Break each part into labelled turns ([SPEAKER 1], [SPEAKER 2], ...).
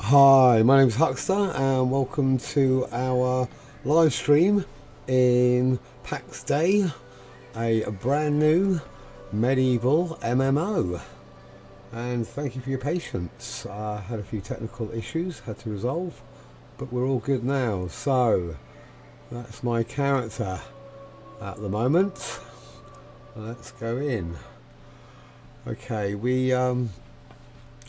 [SPEAKER 1] Hi, my name's Huckster and welcome to our live stream in Pax Dei, a brand new medieval MMO. And thank you for your patience. I had a few technical issues, had to resolve, but we're all good now. So, that's my character at the moment. Let's go in. Okay,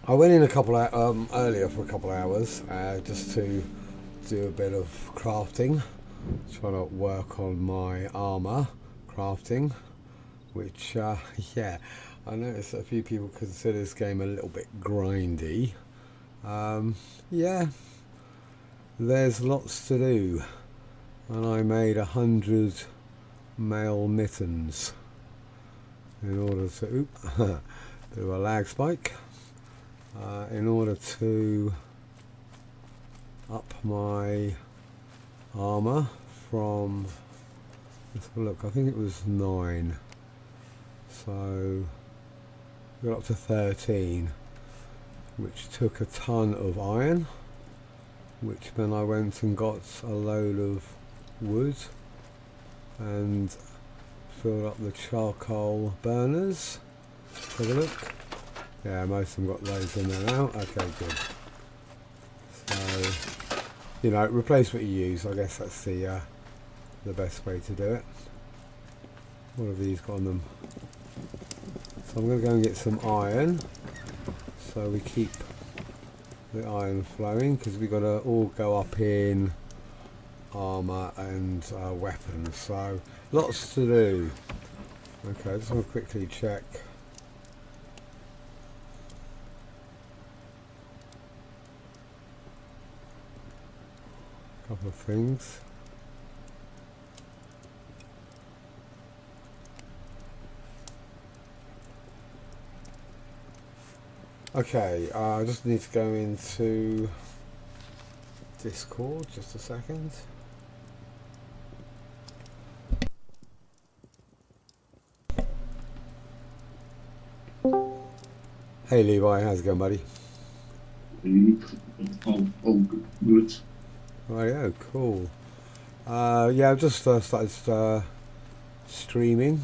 [SPEAKER 1] I went in a couple earlier for a couple of hours just to do a bit of crafting, trying to work on my armor crafting, which yeah, I noticed that a few people consider this game a little bit grindy. Yeah, there's lots to do, and I made 100 mail mittens in order to do a lag spike. In order to up my armor from, let's have a look, I think it was 9, so we got up to 13, which took a ton of iron, which then I went and got a load of wood and filled up the charcoal burners. Take a look. Yeah, most of them got loads in there now. Okay, good. So, you know, replace what you use. I guess that's the best way to do it. What have these got on them? So I'm going to go and get some iron, so we keep the iron flowing, because we've got to all go up in armour and weapons. So lots to do. Okay, I just want to quickly check. Couple of things. Okay, I just need to go into Discord, just a second. Hey Levi, how's it going, buddy?
[SPEAKER 2] All good.
[SPEAKER 1] Rightio, cool. Yeah, I've just started streaming,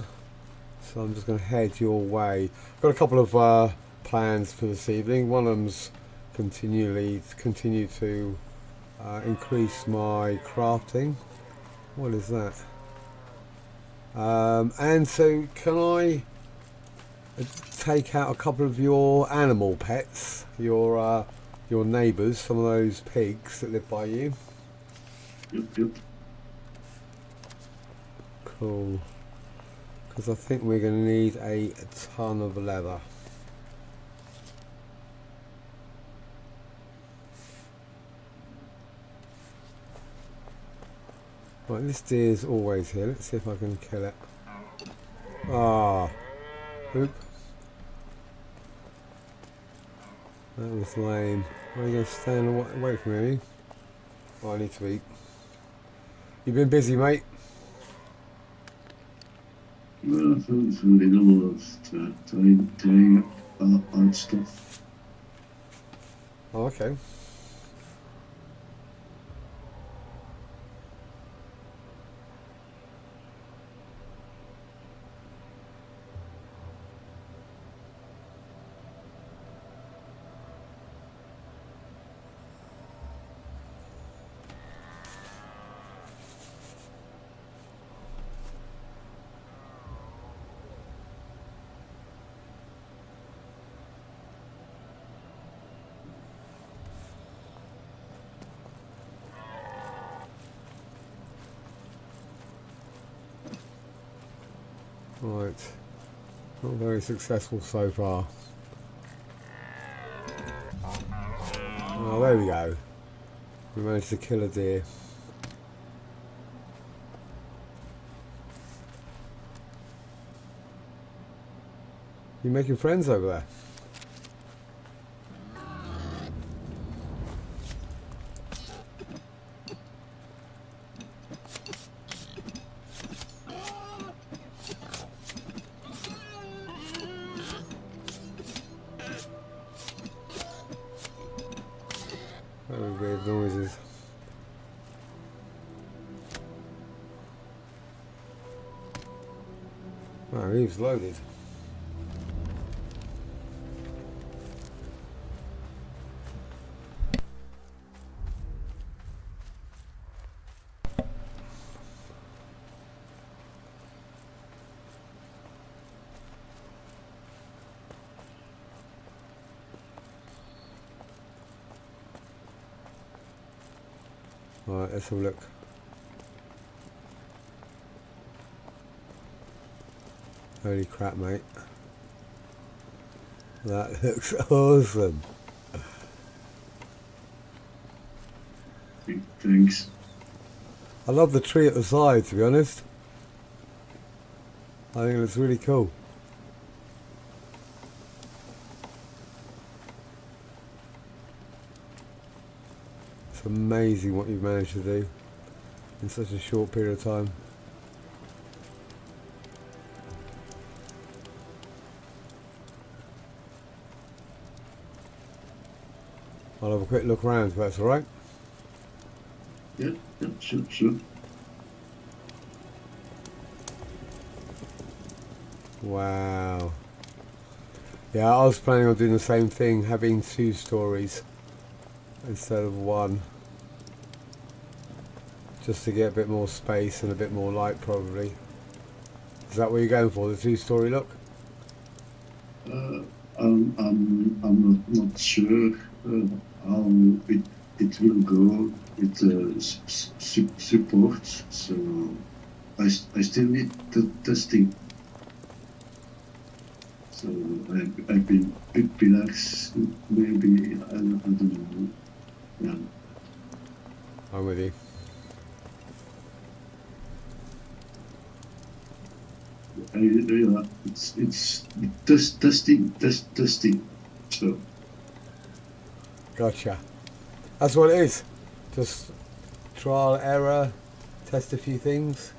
[SPEAKER 1] so I'm just going to head your way. Got a couple of plans for this evening. One of them's continue to increase my crafting. What is that? And so, can I take out a couple of your animal pets, your neighbours, some of those pigs that live by you?
[SPEAKER 2] Yep.
[SPEAKER 1] Cool. Because I think we're going to need a ton of leather. Right, this deer's always here. Let's see if I can kill it. Ah. Oop. That was lame. Are you going to stand away from me? Oh, I need to eat. You've been busy, mate?
[SPEAKER 2] Well, I found something almost tying out stuff.
[SPEAKER 1] Oh, okay. Right, not very successful so far. Oh, there we go. We managed to kill a deer. You making friends over there? Oh, he's loaded. Alright, let's have a look. Holy crap, mate. That looks awesome.
[SPEAKER 2] Thanks.
[SPEAKER 1] I love the tree at the side, to be honest. I think it looks really cool. It's amazing what you've managed to do in such a short period of time. I'll have a quick look around if that's alright.
[SPEAKER 2] Yeah, sure.
[SPEAKER 1] Wow. Yeah, I was planning on doing the same thing, having 2 stories instead of 1. Just to get a bit more space and a bit more light, probably. Is that what you're going for, the 2-story look?
[SPEAKER 2] I'm not sure how it will go with the support, so I still need the testing. So I've been big pillars, maybe, I don't know. Yeah.
[SPEAKER 1] I'm with you.
[SPEAKER 2] Yeah, it's testing. So
[SPEAKER 1] Gotcha. That's what it is. Just trial, error, test a few things.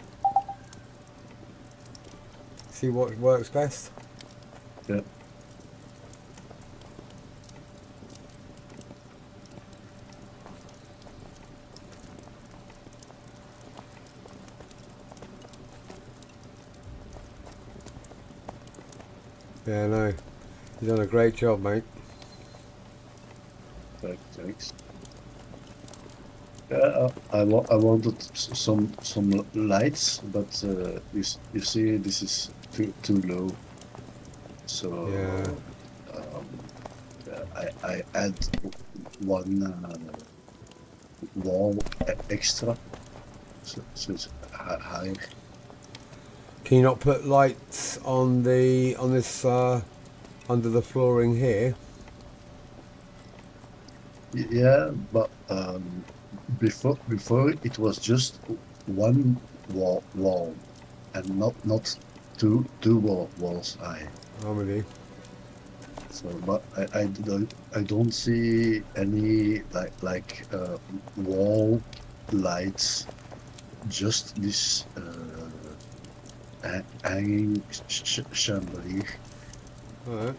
[SPEAKER 1] See what works best.
[SPEAKER 2] yeah.
[SPEAKER 1] Yeah, no. You've done a great job, mate.
[SPEAKER 2] Thanks. Yeah, I wanted some lights, but you see this is too low. So
[SPEAKER 1] Yeah.
[SPEAKER 2] I add one wall extra, so it's higher.
[SPEAKER 1] Can you not put lights on this under the flooring here?
[SPEAKER 2] Yeah, but before it was just one wall and not two walls high.
[SPEAKER 1] I'm with you.
[SPEAKER 2] So, but I don't see any wall lights. Just this hanging chandelier.
[SPEAKER 1] Alright.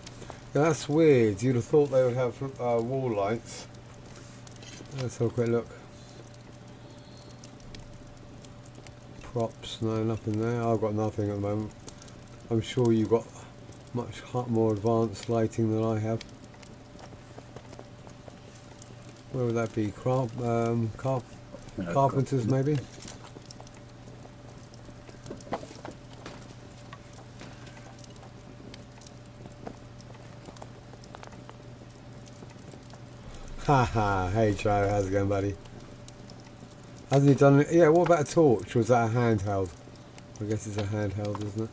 [SPEAKER 1] Yeah, that's weird. You'd have thought they would have wall lights. Let's have a quick look. Props, no, nothing there. I've got nothing at the moment. I'm sure you've got much more advanced lighting than I have. Where would that be? Carpenters, maybe? Haha, hey Joe, how's it going, buddy? Hasn't he done it? Yeah, what about a torch? Or is that a handheld? I guess it's a handheld, isn't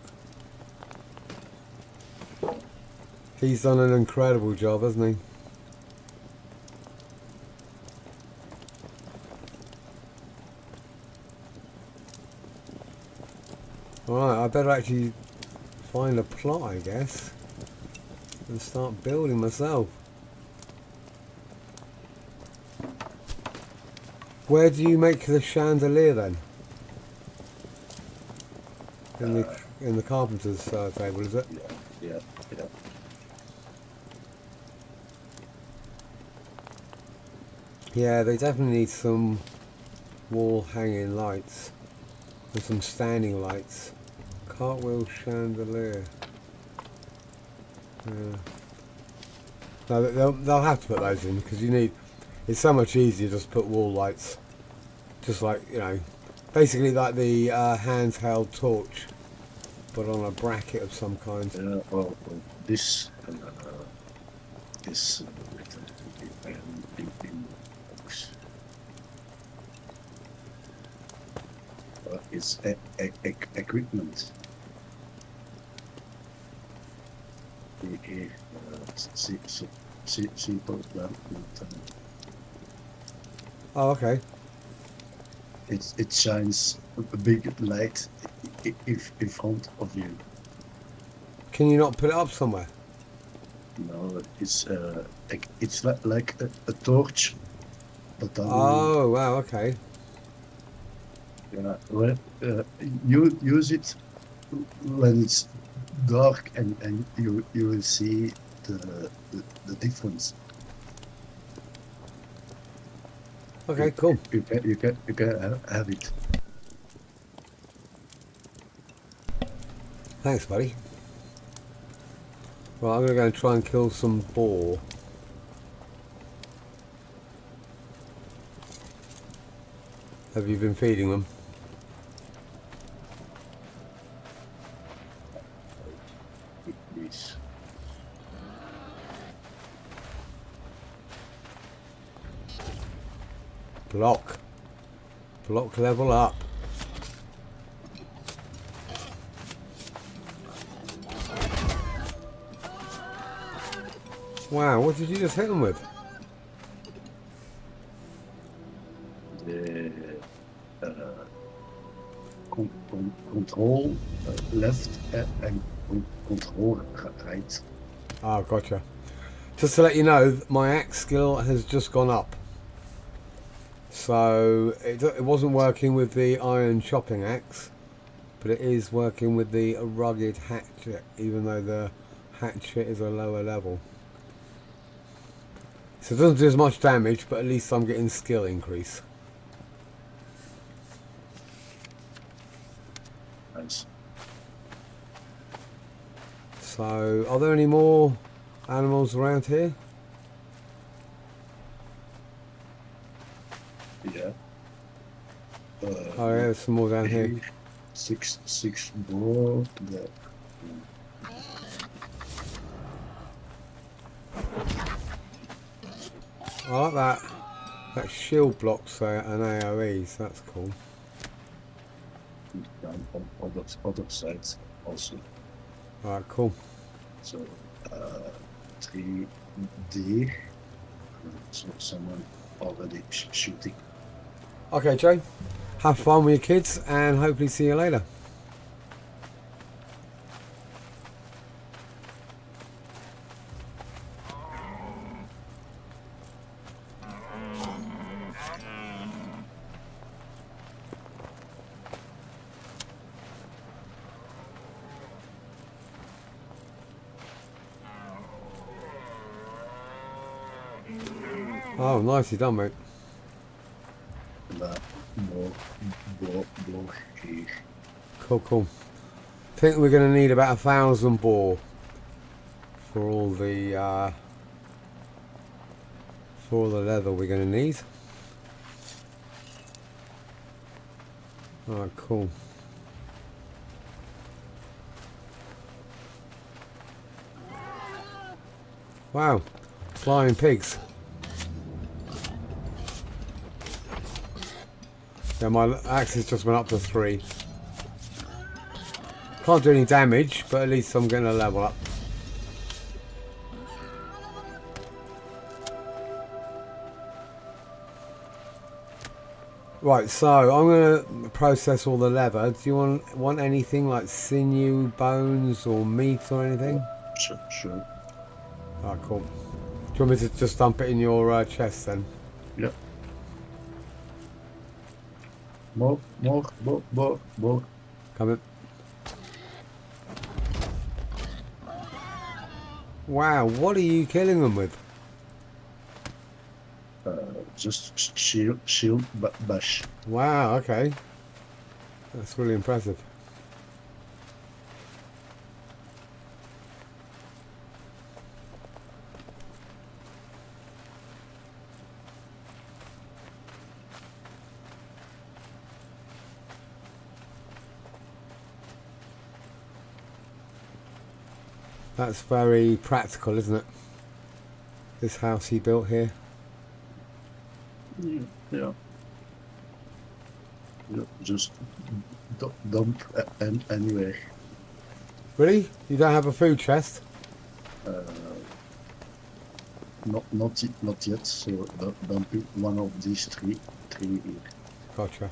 [SPEAKER 1] it? He's done an incredible job, hasn't he? Alright, I better actually find a plot, I guess, and start building myself. Where do you make the chandelier then? In the carpenter's table, is it?
[SPEAKER 2] Yeah.
[SPEAKER 1] Yeah, they definitely need some wall hanging lights and some standing lights. Cartwheel chandelier. Yeah. No, they'll have to put those in because you need. It's so much easier just to put wall lights, just like basically like the handheld torch, but on a bracket of some kind.
[SPEAKER 2] Well, this is written in box. It's equipment. Simple development.
[SPEAKER 1] Oh, okay.
[SPEAKER 2] It shines a big light in front of you.
[SPEAKER 1] Can you not put it up somewhere?
[SPEAKER 2] No, it's like a torch, but then
[SPEAKER 1] Oh, wow. Okay.
[SPEAKER 2] well, you use it when it's dark, and you will see the difference.
[SPEAKER 1] Okay. Cool.
[SPEAKER 2] You can have it.
[SPEAKER 1] Thanks, buddy. Right, I'm gonna go and try and kill some boar. Have you been feeding them?
[SPEAKER 2] Please.
[SPEAKER 1] Block level up. Wow, what did you just hit them with?
[SPEAKER 2] The control left and control right.
[SPEAKER 1] Oh, gotcha. Just to let you know, my axe skill has just gone up. So it wasn't working with the iron chopping axe, but it is working with the rugged hatchet, even though the hatchet is a lower level. So it doesn't do as much damage, but at least I'm getting skill increase.
[SPEAKER 2] Nice.
[SPEAKER 1] So, are there any more animals around here?
[SPEAKER 2] Yeah.
[SPEAKER 1] Oh yeah, there's some more down here.
[SPEAKER 2] Six more. There.
[SPEAKER 1] I like that. That shield blocks an AoE, so that's cool.
[SPEAKER 2] Down on other sides also.
[SPEAKER 1] Alright, cool.
[SPEAKER 2] So 3D. So someone already shooting.
[SPEAKER 1] Okay, Joe. Have fun with your kids and hopefully see you later. Oh, nicely done, mate.
[SPEAKER 2] More here.
[SPEAKER 1] Cool. I think we're going to need about 1,000 boar for all the leather we're going to need. Alright, cool. Wow, flying pigs. Yeah, my axes just went up to 3. Can't do any damage, but at least I'm getting a level up. Right, so I'm going to process all the leather. Do you want anything like sinew, bones, or meat or anything?
[SPEAKER 2] Sure.
[SPEAKER 1] Ah, cool. Do you want me to just dump it in your chest then?
[SPEAKER 2] Yeah. More.
[SPEAKER 1] Come in. Wow, what are you killing them with?
[SPEAKER 2] Just shield bash.
[SPEAKER 1] Wow, okay. That's really impressive. That's very practical, isn't it? This house he built here.
[SPEAKER 2] Yeah. Just dump anyway.
[SPEAKER 1] Really? You don't have a food chest?
[SPEAKER 2] Not yet. So dump one of these three here.
[SPEAKER 1] Gotcha.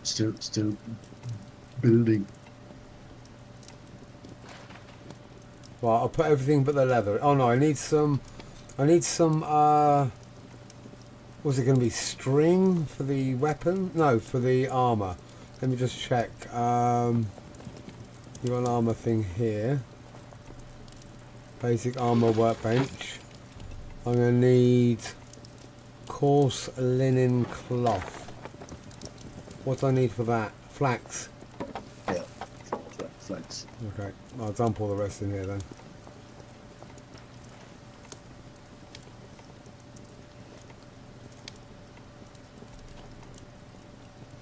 [SPEAKER 2] Still building.
[SPEAKER 1] Well, I'll put everything but the leather. Oh no, I need some. Was it going to be string for the weapon? No, for the armor. Let me just check. You got an armor thing here. Basic armor workbench. I'm going to need coarse linen cloth. What do I need for that? Flax.
[SPEAKER 2] Yeah, flax.
[SPEAKER 1] Okay, I'll dump all the rest in here then.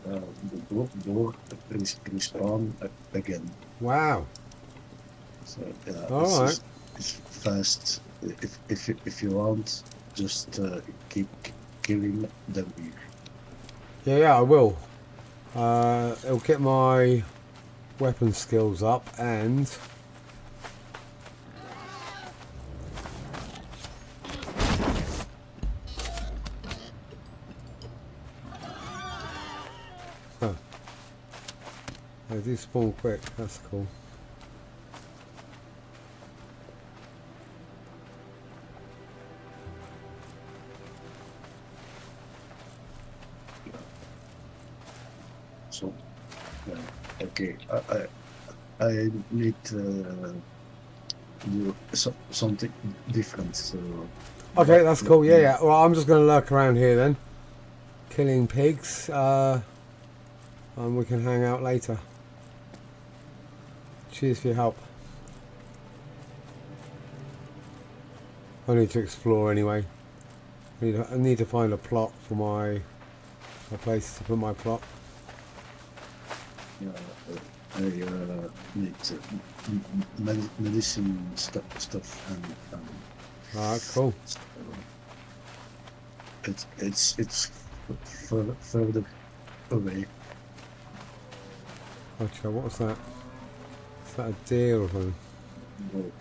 [SPEAKER 2] The door respawn again.
[SPEAKER 1] Wow.
[SPEAKER 2] So yeah,
[SPEAKER 1] Alright.
[SPEAKER 2] it's fast. If you want, just keep killing them here.
[SPEAKER 1] Yeah, I will. It'll get my weapon skills up and they do spawn quick. That's cool.
[SPEAKER 2] So okay, I need do something different. So
[SPEAKER 1] Okay, that's cool. Yeah, yeah. Well, I'm just going to lurk around here then, killing pigs, and we can hang out later. Cheers for your help. I need to explore anyway. I need to find a plot for my place to put my plot.
[SPEAKER 2] I need medicine stuff and
[SPEAKER 1] Alright, cool.
[SPEAKER 2] It's further away.
[SPEAKER 1] Gotcha. What was that? Is that a deer or something?
[SPEAKER 2] No.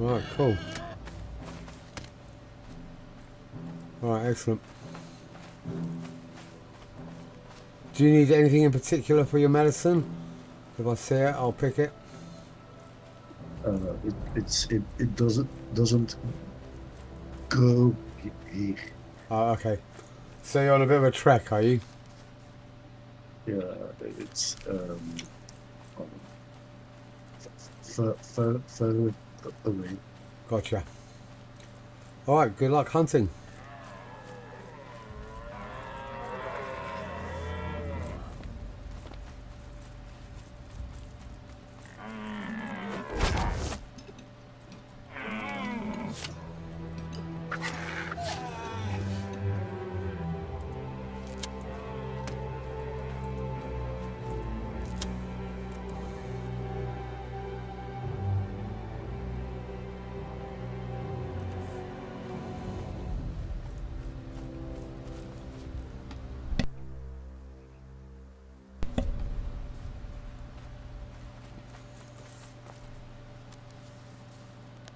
[SPEAKER 1] Alright, cool. Alright, excellent. Do you need anything in particular for your medicine? If I see it, I'll pick it.
[SPEAKER 2] It doesn't grow here.
[SPEAKER 1] Oh, okay. So you're on a bit of a trek, are you?
[SPEAKER 2] Yeah, it's further away.
[SPEAKER 1] Gotcha. Alright, good luck hunting.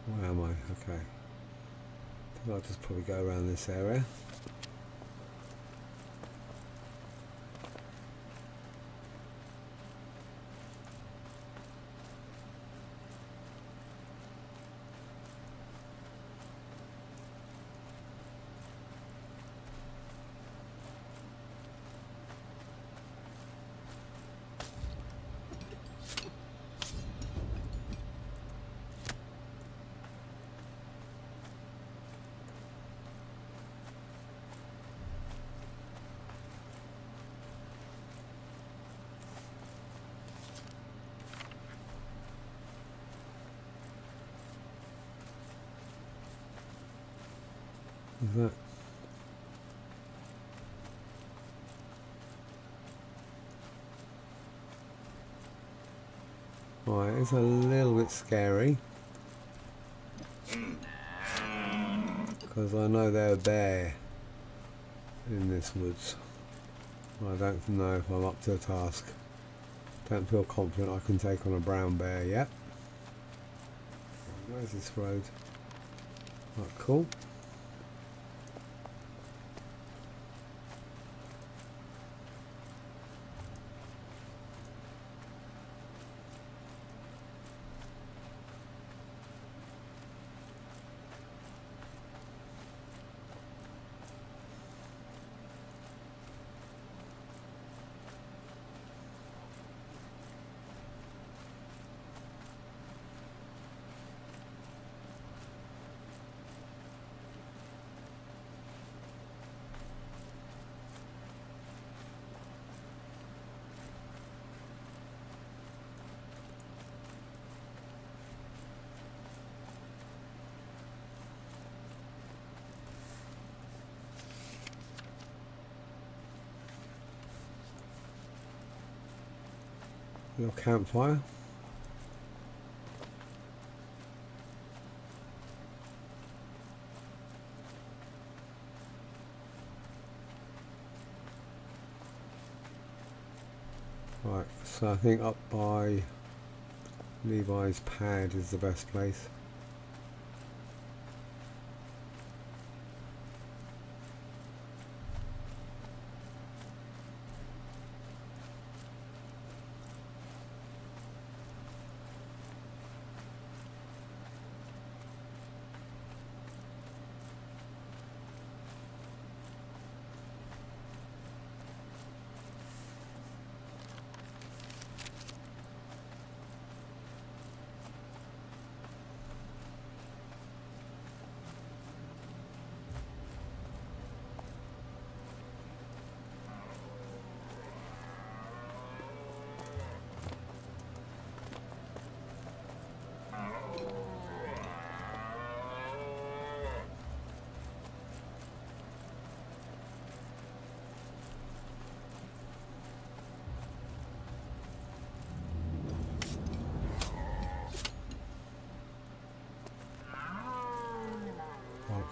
[SPEAKER 1] Where am I? Okay. I'll just probably go around this area. that? Right, it's a little bit scary. Because I know there's a bear in this woods. I don't know if I'm up to the task. Don't feel confident I can take on a brown bear yet. Where's this road? Right, cool. Little campfire. Right, so I think up by Levi's pad is the best place. Right.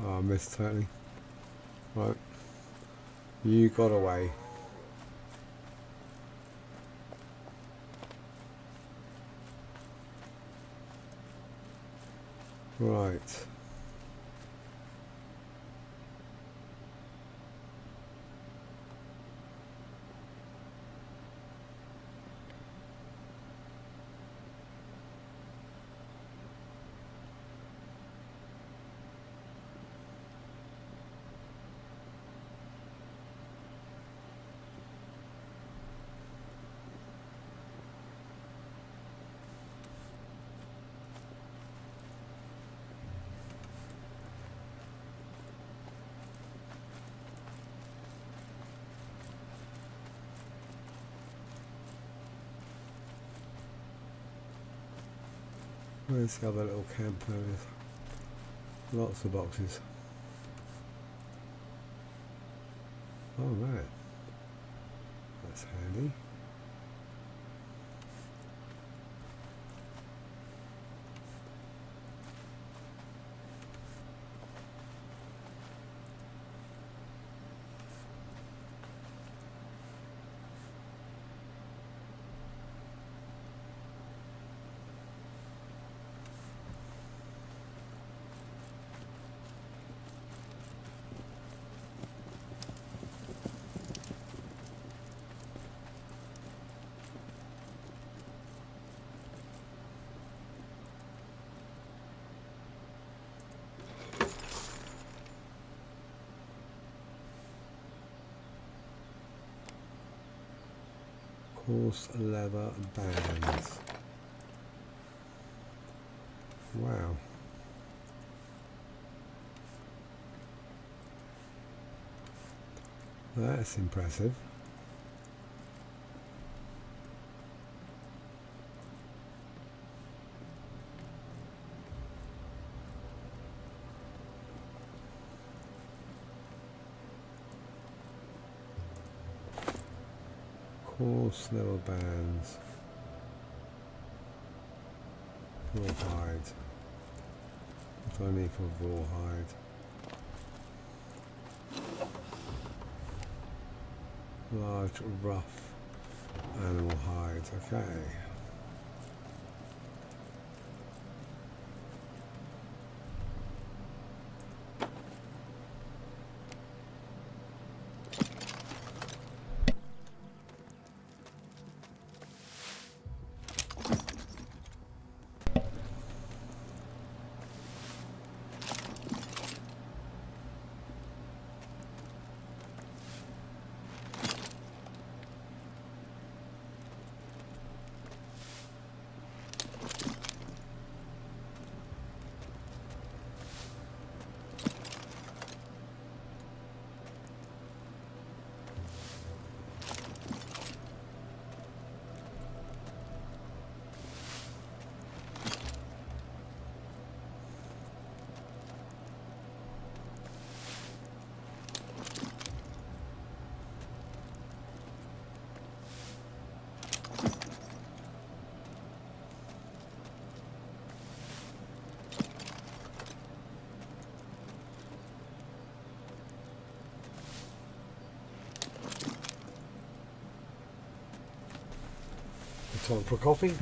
[SPEAKER 1] Oh, I missed totally. Right. You got away. Right. Where's the other little camp areas? Lots of boxes. Oh right. That's handy. Coarse leather bands. Wow. That's impressive. Coarse level bands. Rawhide. What do I need for rawhide? Large, rough animal hides. Okay. Time for coffee.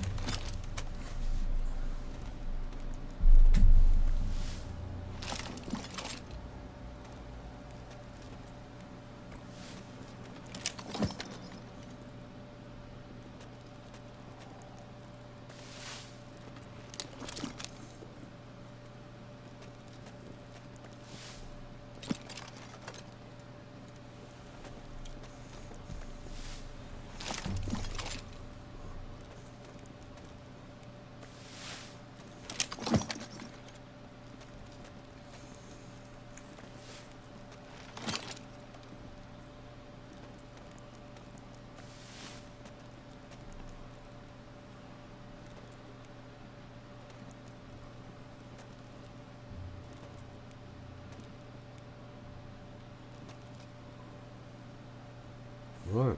[SPEAKER 1] Right.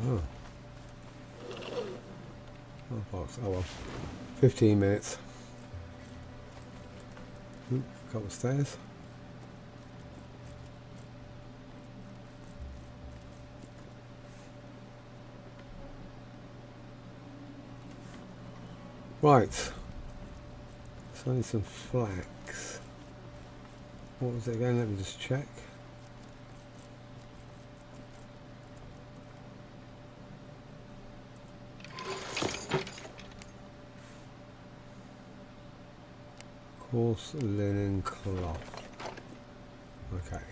[SPEAKER 1] Oh. Oh, box. Oh well. 15 minutes. Oop, couple of stairs. Right. So I need some flax. What was it again? Let me just check. Coarse linen cloth. Okay.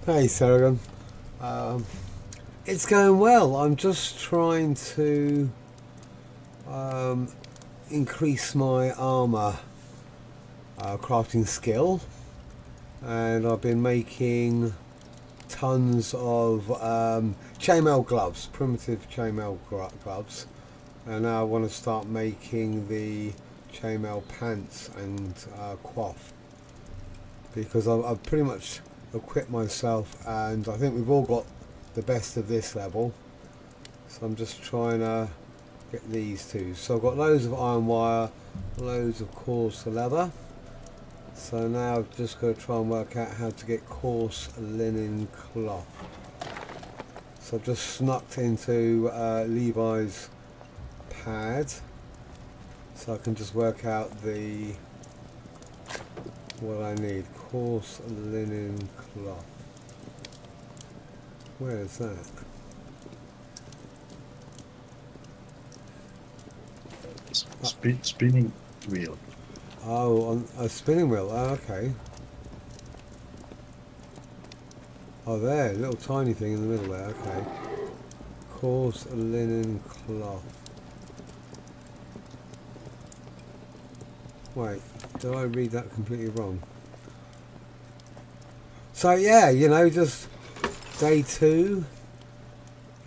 [SPEAKER 1] Hey, Saragon. It's going well. I'm just trying to increase my armor crafting skill, and I've been making tons of chainmail gloves, primitive chainmail gloves, and now I want to start making the chainmail pants and coif, because I've pretty much equipped myself, and I think we've all got the best of this level, so I'm just trying to get these two. So I've got loads of iron wire, loads of coarse leather, so now I've just got to try and work out how to get coarse linen cloth. So I've just snuck into Levi's pad, so I can just work out what I need. Coarse linen cloth. Where is that?
[SPEAKER 2] Spinning wheel.
[SPEAKER 1] Oh, on a spinning wheel. Oh, okay. Oh, there, little tiny thing in the middle there. Okay. Coarse linen cloth. Wait, did I read that completely wrong? So yeah, you know, just day 2,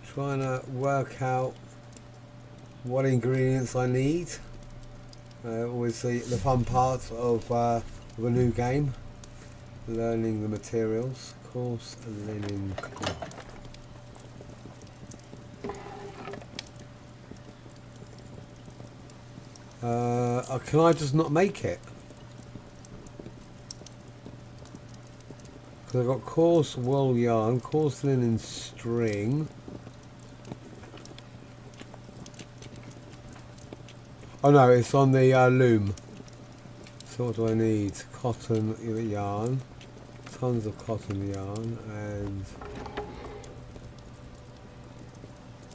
[SPEAKER 1] trying to work out what ingredients I need. Always the fun part of a new game, learning the materials. Coarse linen cloth. Can I just not make it? Because I've got coarse wool yarn, coarse linen string. Oh no, it's on the loom. So what do I need? Cotton yarn, tons of cotton yarn, and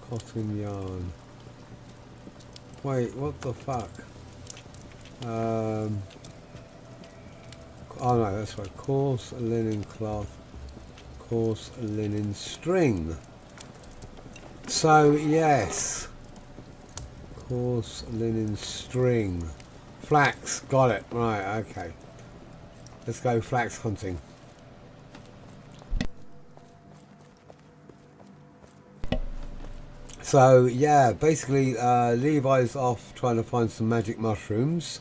[SPEAKER 1] cotton yarn. Wait, what the fuck? Oh no, that's right. Coarse linen cloth, coarse linen string. So yes, coarse linen string. Flax, got it. Right, okay. Let's go flax hunting. So yeah, basically Levi's off trying to find some magic mushrooms.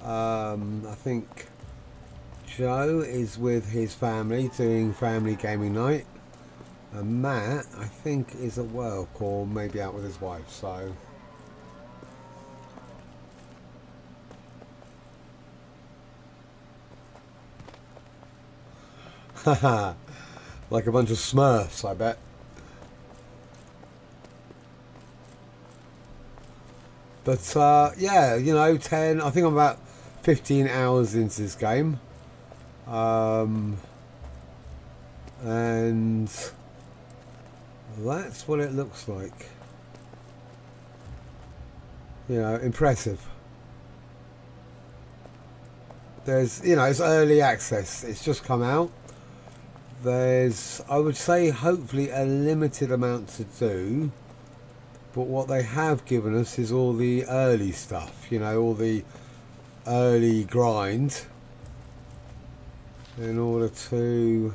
[SPEAKER 1] I think Joe is with his family doing family gaming night, and Matt I think is at work or maybe out with his wife. So haha, like a bunch of Smurfs, I bet. But yeah, you know, I think I'm about 15 hours into this game. And that's what it looks like. You know, impressive. There's, you know, it's early access. It's just come out. There's, I would say, hopefully a limited amount to do. But what they have given us is all the early stuff, you know, all the early grind in order to,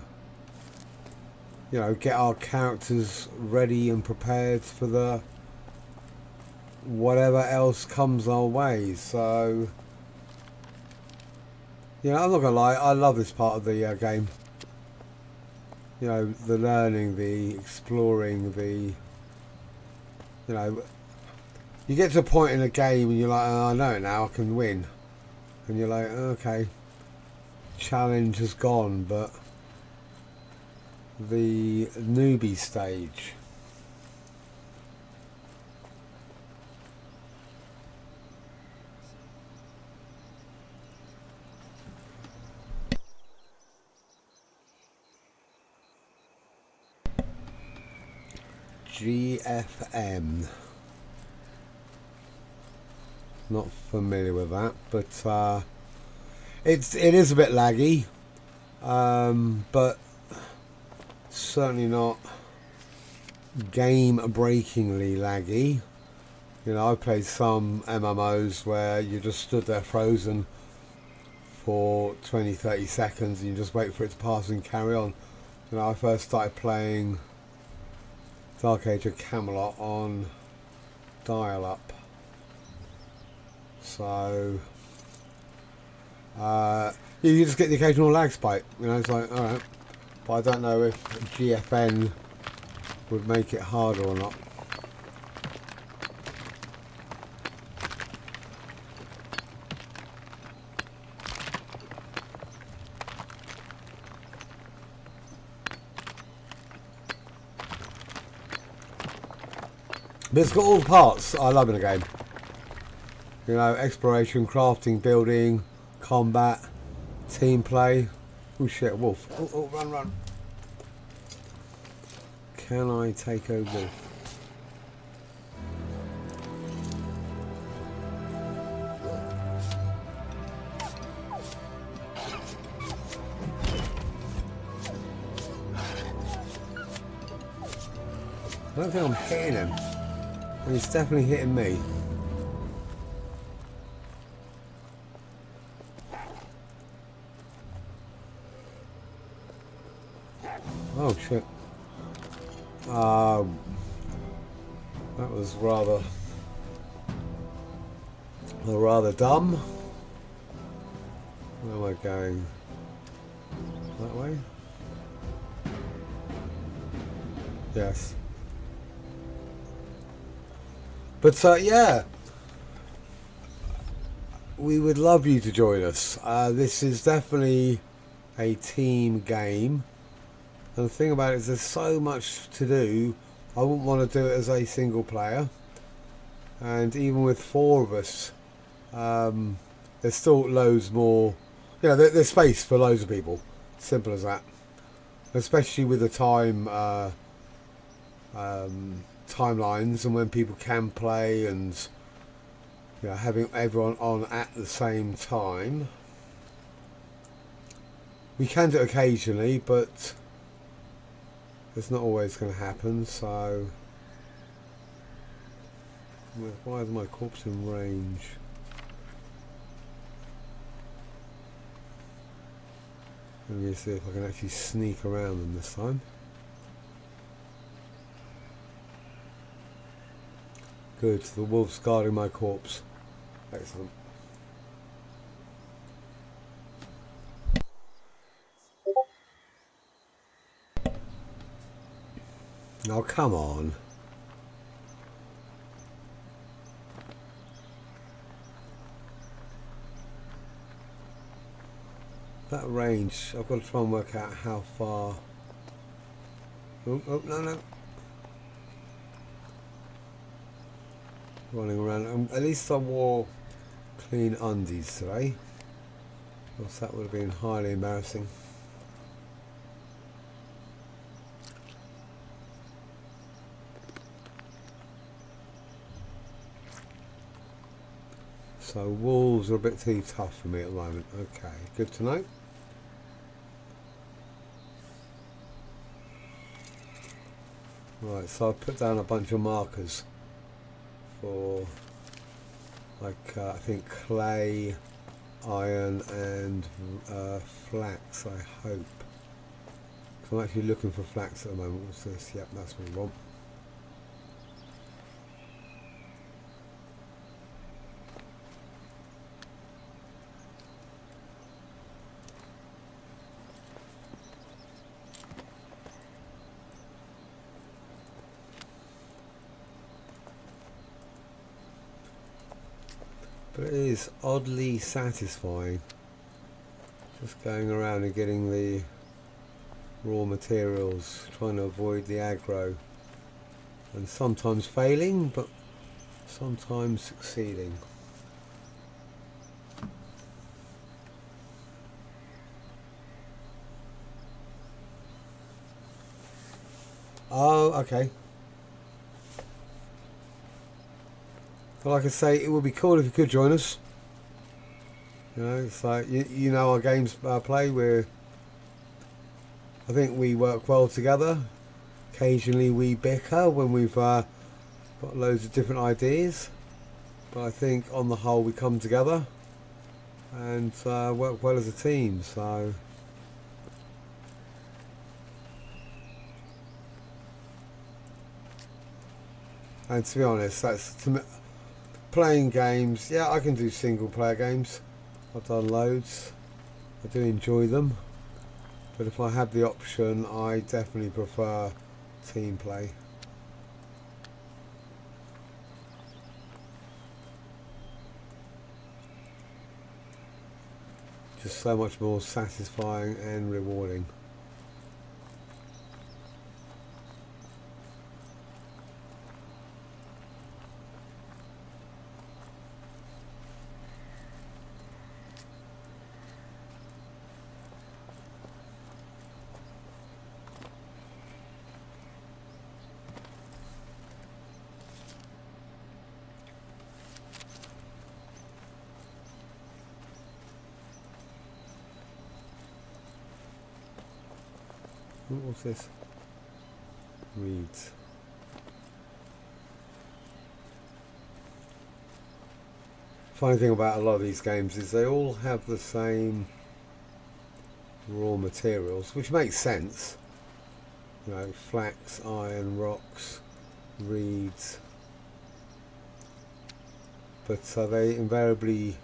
[SPEAKER 1] you know, get our characters ready and prepared for the whatever else comes our way. So, you know, I'm not gonna lie, I love this part of the game. You know, the learning, the exploring, the, you know, you get to a point in a game and you're like, oh, I know it now, I can win. And you're like, okay, challenge has gone, but the newbie stage. GFM. Not familiar with that, but it is a bit laggy. But certainly not game-breakingly laggy. You know, I played some MMOs where you just stood there frozen for 20-30 seconds and you just wait for it to pass and carry on. You know, I first started playing Dark Age of Camelot on dial-up, so you just get the occasional lag spike. You know, it's like, alright, but I don't know if GFN would make it harder or not. But it's got all the parts I love in a game. You know, exploration, crafting, building, combat, team play. Oh shit, a wolf. Oh, run. Can I take a wolf? I don't think I'm hitting him. And he's definitely hitting me. Oh shit. That was rather dumb. Where am I going? That way? Yes. But yeah, we would love you to join us. This is definitely a team game. And the thing about it is there's so much to do. I wouldn't want to do it as a single player. And even with 4 of us, there's still loads more. You know, there's space for loads of people. Simple as that. Especially with the timelines and when people can play, and you know, having everyone on at the same time. We can do it occasionally, but it's not always going to happen. So why is my corpse in range? Let me see if I can actually sneak around them this time. Good, the wolf's guarding my corpse. Excellent. Oh, come on. That range, I've got to try and work out how far. Oh, no. Running around. At least I wore clean undies today, else that would have been highly embarrassing. So wolves are a bit too tough for me at the moment. Okay, good to know. Right, so I've put down a bunch of markers for, like, I think clay, iron and flax, I hope. So I'm actually looking for flax at the moment. What's this? Yep, that's what we want. But it is oddly satisfying just going around and getting the raw materials, trying to avoid the aggro, and sometimes failing but sometimes succeeding. Oh, okay. But like I say, it would be cool if you could join us. You know, it's like, you know, our games play, we're I think we work well together. Occasionally we bicker when we've got loads of different ideas, but I think on the whole we come together and work well as a team. So and to be honest, that's to me, playing games. Yeah, I can do single player games. I've done loads. I do enjoy them, but if I have the option, I definitely prefer team play. Just so much more satisfying and rewarding. What's this? Reads. Funny thing about a lot of these games is they all have the same raw materials, which makes sense. You know, flax, iron, rocks, reeds. But they invariably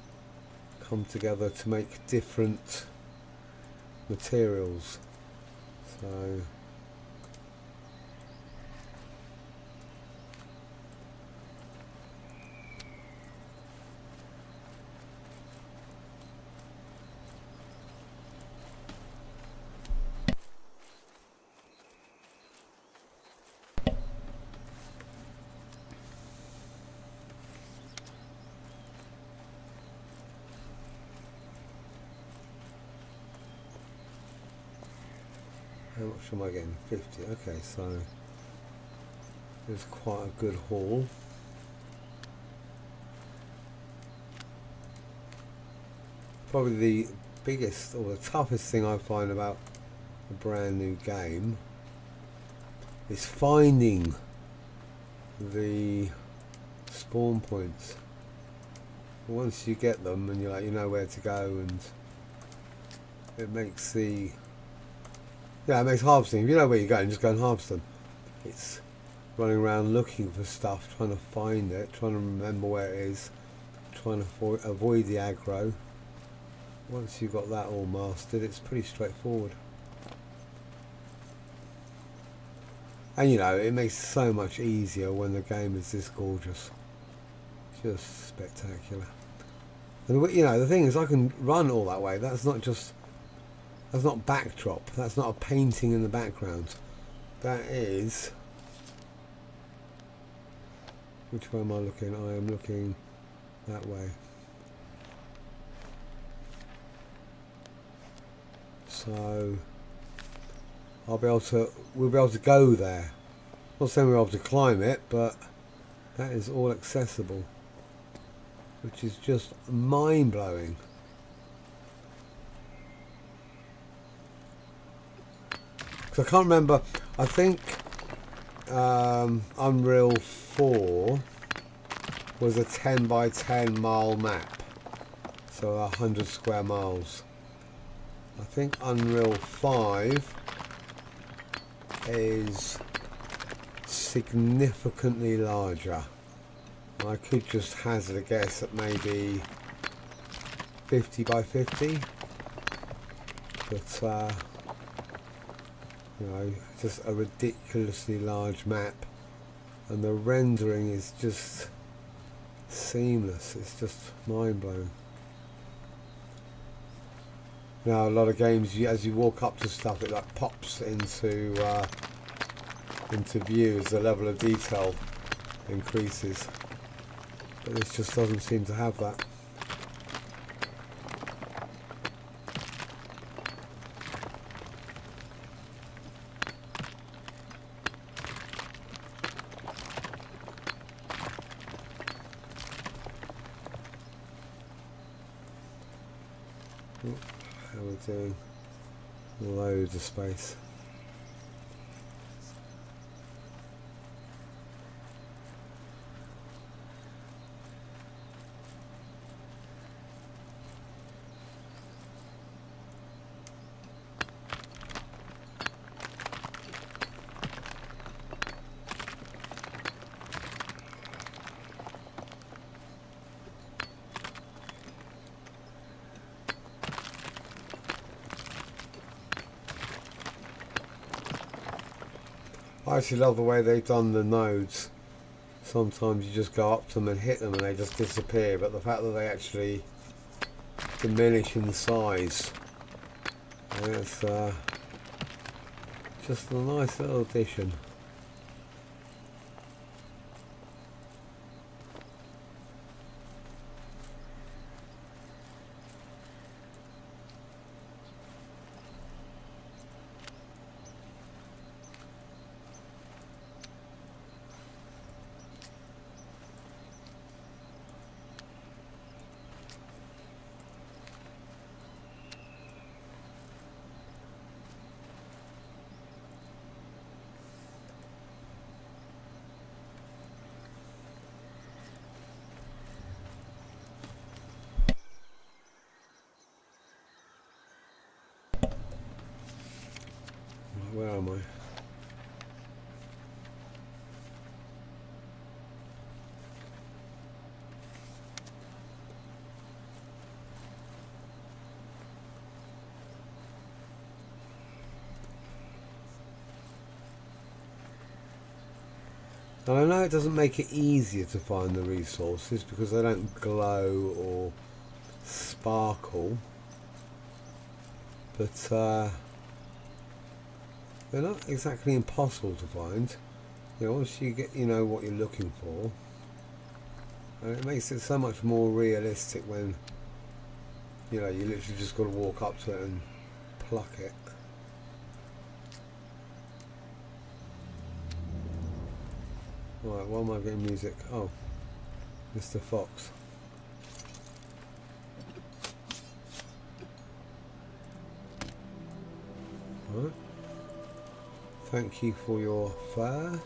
[SPEAKER 1] come together to make different materials. So how much am I getting? 50. Okay, so there's quite a good haul. Probably the biggest or the toughest thing I find about a brand new game is finding the spawn points. Once you get them and you're like, you know where to go, and it makes the it makes harvesting. If you know where you're going, just go and harvest them. It's running around looking for stuff, trying to find it, trying to remember where it is, trying to avoid the aggro. Once you've got that all mastered, it's pretty straightforward. And you know, it makes it so much easier when the game is this gorgeous. Just spectacular. And you know, the thing is, I can run all that way. That's not backdrop. That's not a painting in the background. That is... Which way am I looking? I am looking that way. So we'll be able to go there. Not saying we'll be able to climb it, but that is all accessible, which is just mind-blowing. So I can't remember. I think Unreal 4 was a 10 by 10 mile map, so 100 square miles. I think Unreal 5 is significantly larger. I could just hazard a guess at maybe 50 by 50, but you know, just a ridiculously large map, and the rendering is just seamless. It's just mind-blowing. Now a lot of games, as you walk up to stuff, it like pops into view as the level of detail increases, but this just doesn't seem to have that. How are we doing? Loads of space. I actually love the way they've done the nodes. Sometimes you just go up to them and hit them and they just disappear, but the fact that they actually diminish in size, it's just a nice little addition. Where am I? And I know it doesn't make it easier to find the resources because they don't glow or sparkle, but they're not exactly impossible to find. You know, once you get, you know what you're looking for, and it makes it so much more realistic when, you know, you literally just got to walk up to it and pluck it. Right, why am I getting music? Oh, Mr. Fox. Right. Thank you for your fur.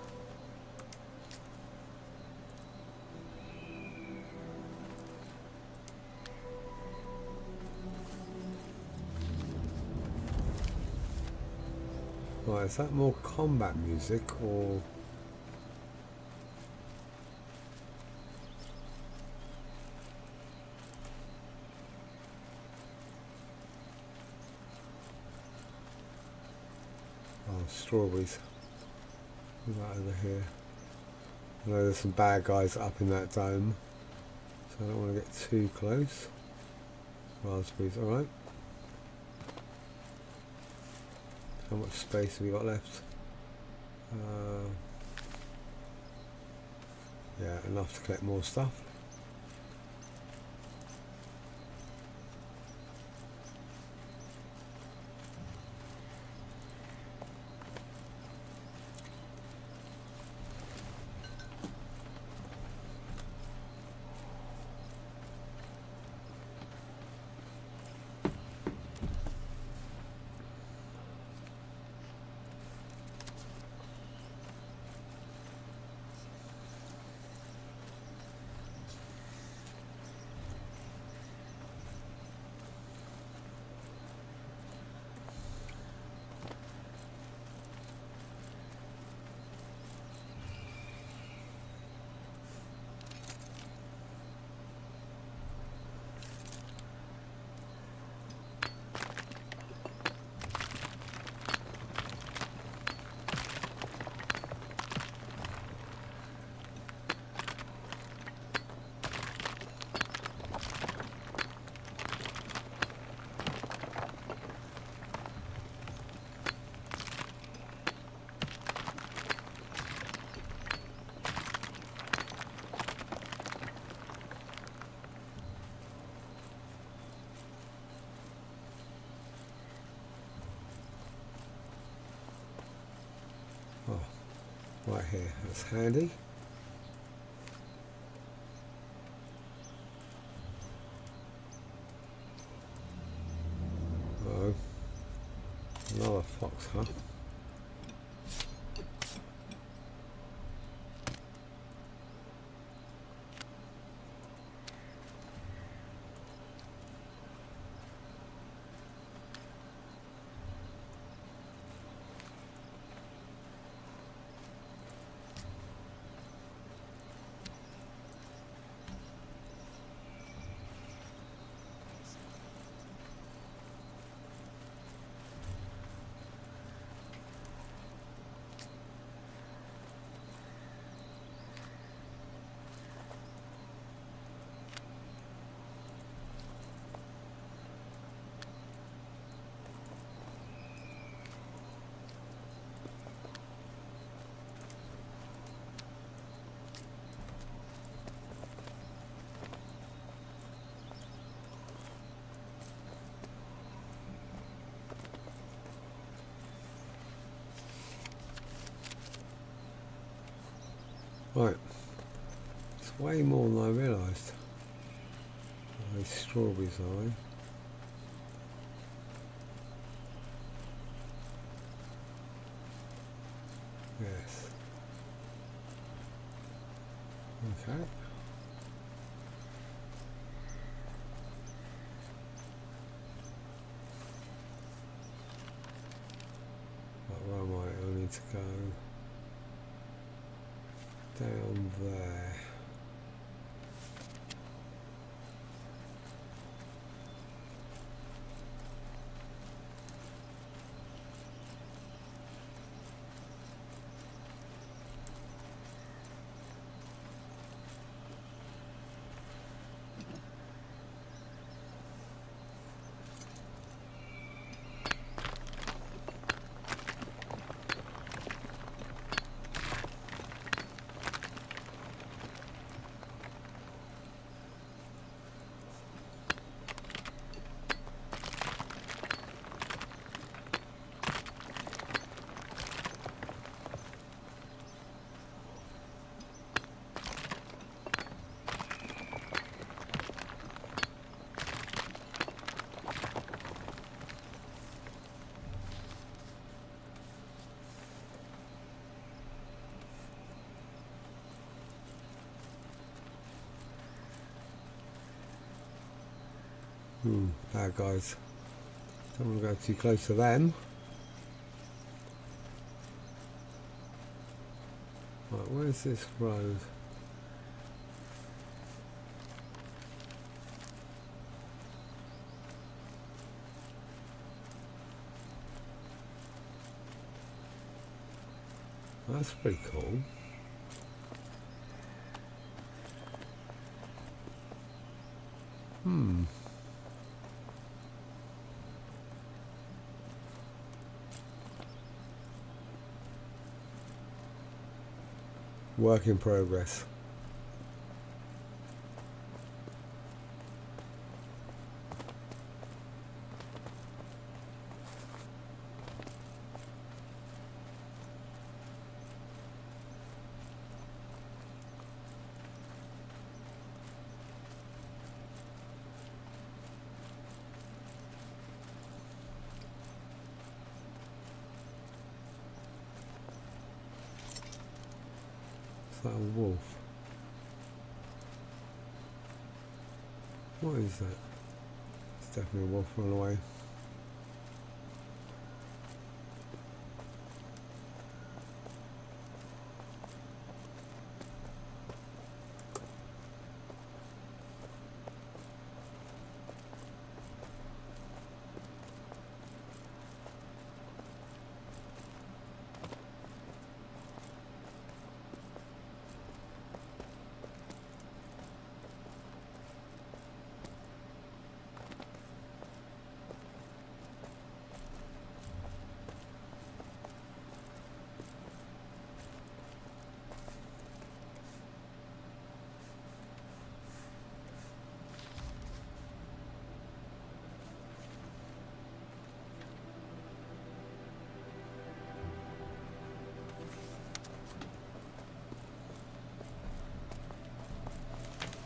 [SPEAKER 1] Right, is that more combat music or... Oh, strawberries. Right over here. I know there's some bad guys up in that dome, so I don't want to get too close. Raspberries, alright. How much space have we got left? Yeah, enough to collect more stuff. Oh, right here, that's handy. Oh, another fox, huh? Right, it's way more than I realised. These strawberries are they? Yes. Okay. Right, where am I? I need to go down there. Bad guys. Don't want to go too close to them. Right, where's this road? That's pretty cool. Work in progress. Is that a wolf? What is that? It's definitely a wolf run away.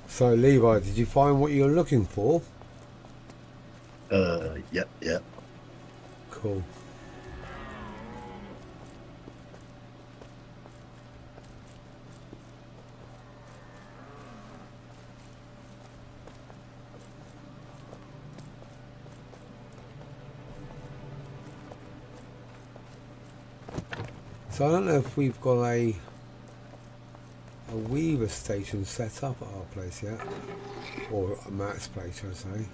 [SPEAKER 1] So Levi, did you find what you're looking for?
[SPEAKER 2] Yeah.
[SPEAKER 1] Cool. So I don't know if we've got a weaver station set up at our place yet, or a Matt's place, should I say.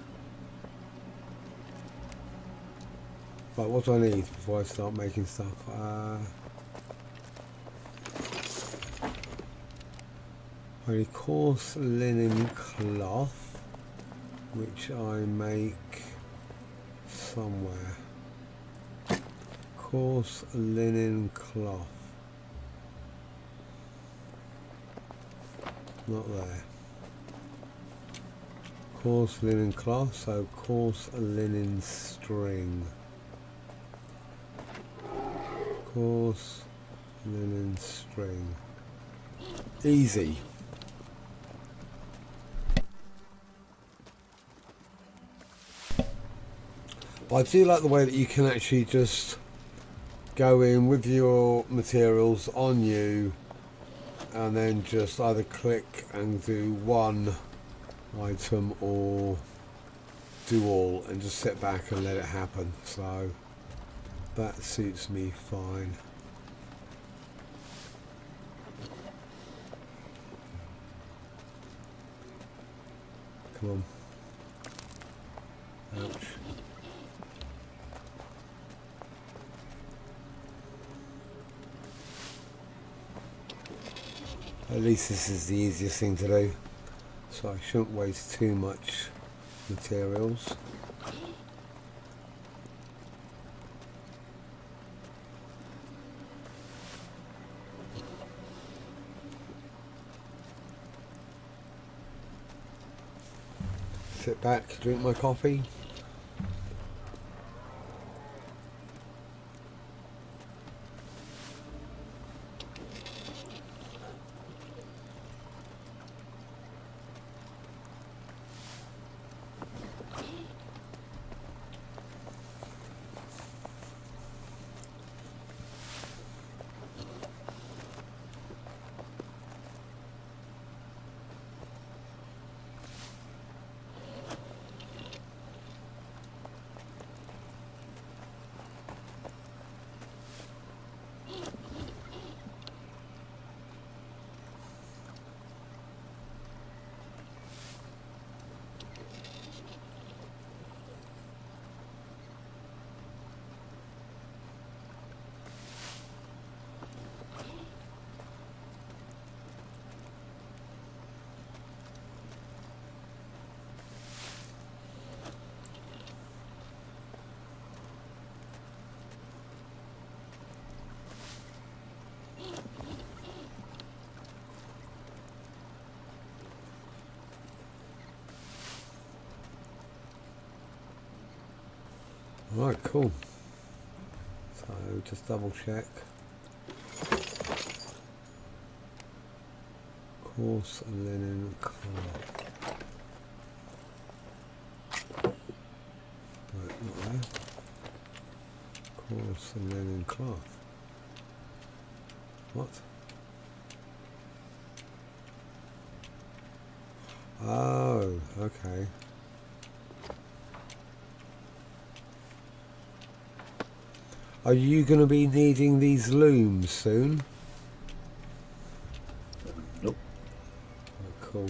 [SPEAKER 1] Right, what do I need before I start making stuff? I need coarse linen cloth, which I make somewhere. Coarse linen cloth. Not there. Coarse linen cloth, so coarse linen string. Coarse linen string. easy. But I do like the way that you can actually just go in with your materials on you and then just either click and do one item or do all and just sit back and let it happen. So that suits me fine. Come on. Ouch. At least this is the easiest thing to do, so I shouldn't waste too much materials. Sit back, drink my coffee. Right, cool. So just double check. Coarse linen cloth. Right, not there. Coarse linen cloth. What? Oh, okay. Are you going to be needing these looms soon?
[SPEAKER 2] Nope.
[SPEAKER 1] Oh, cool.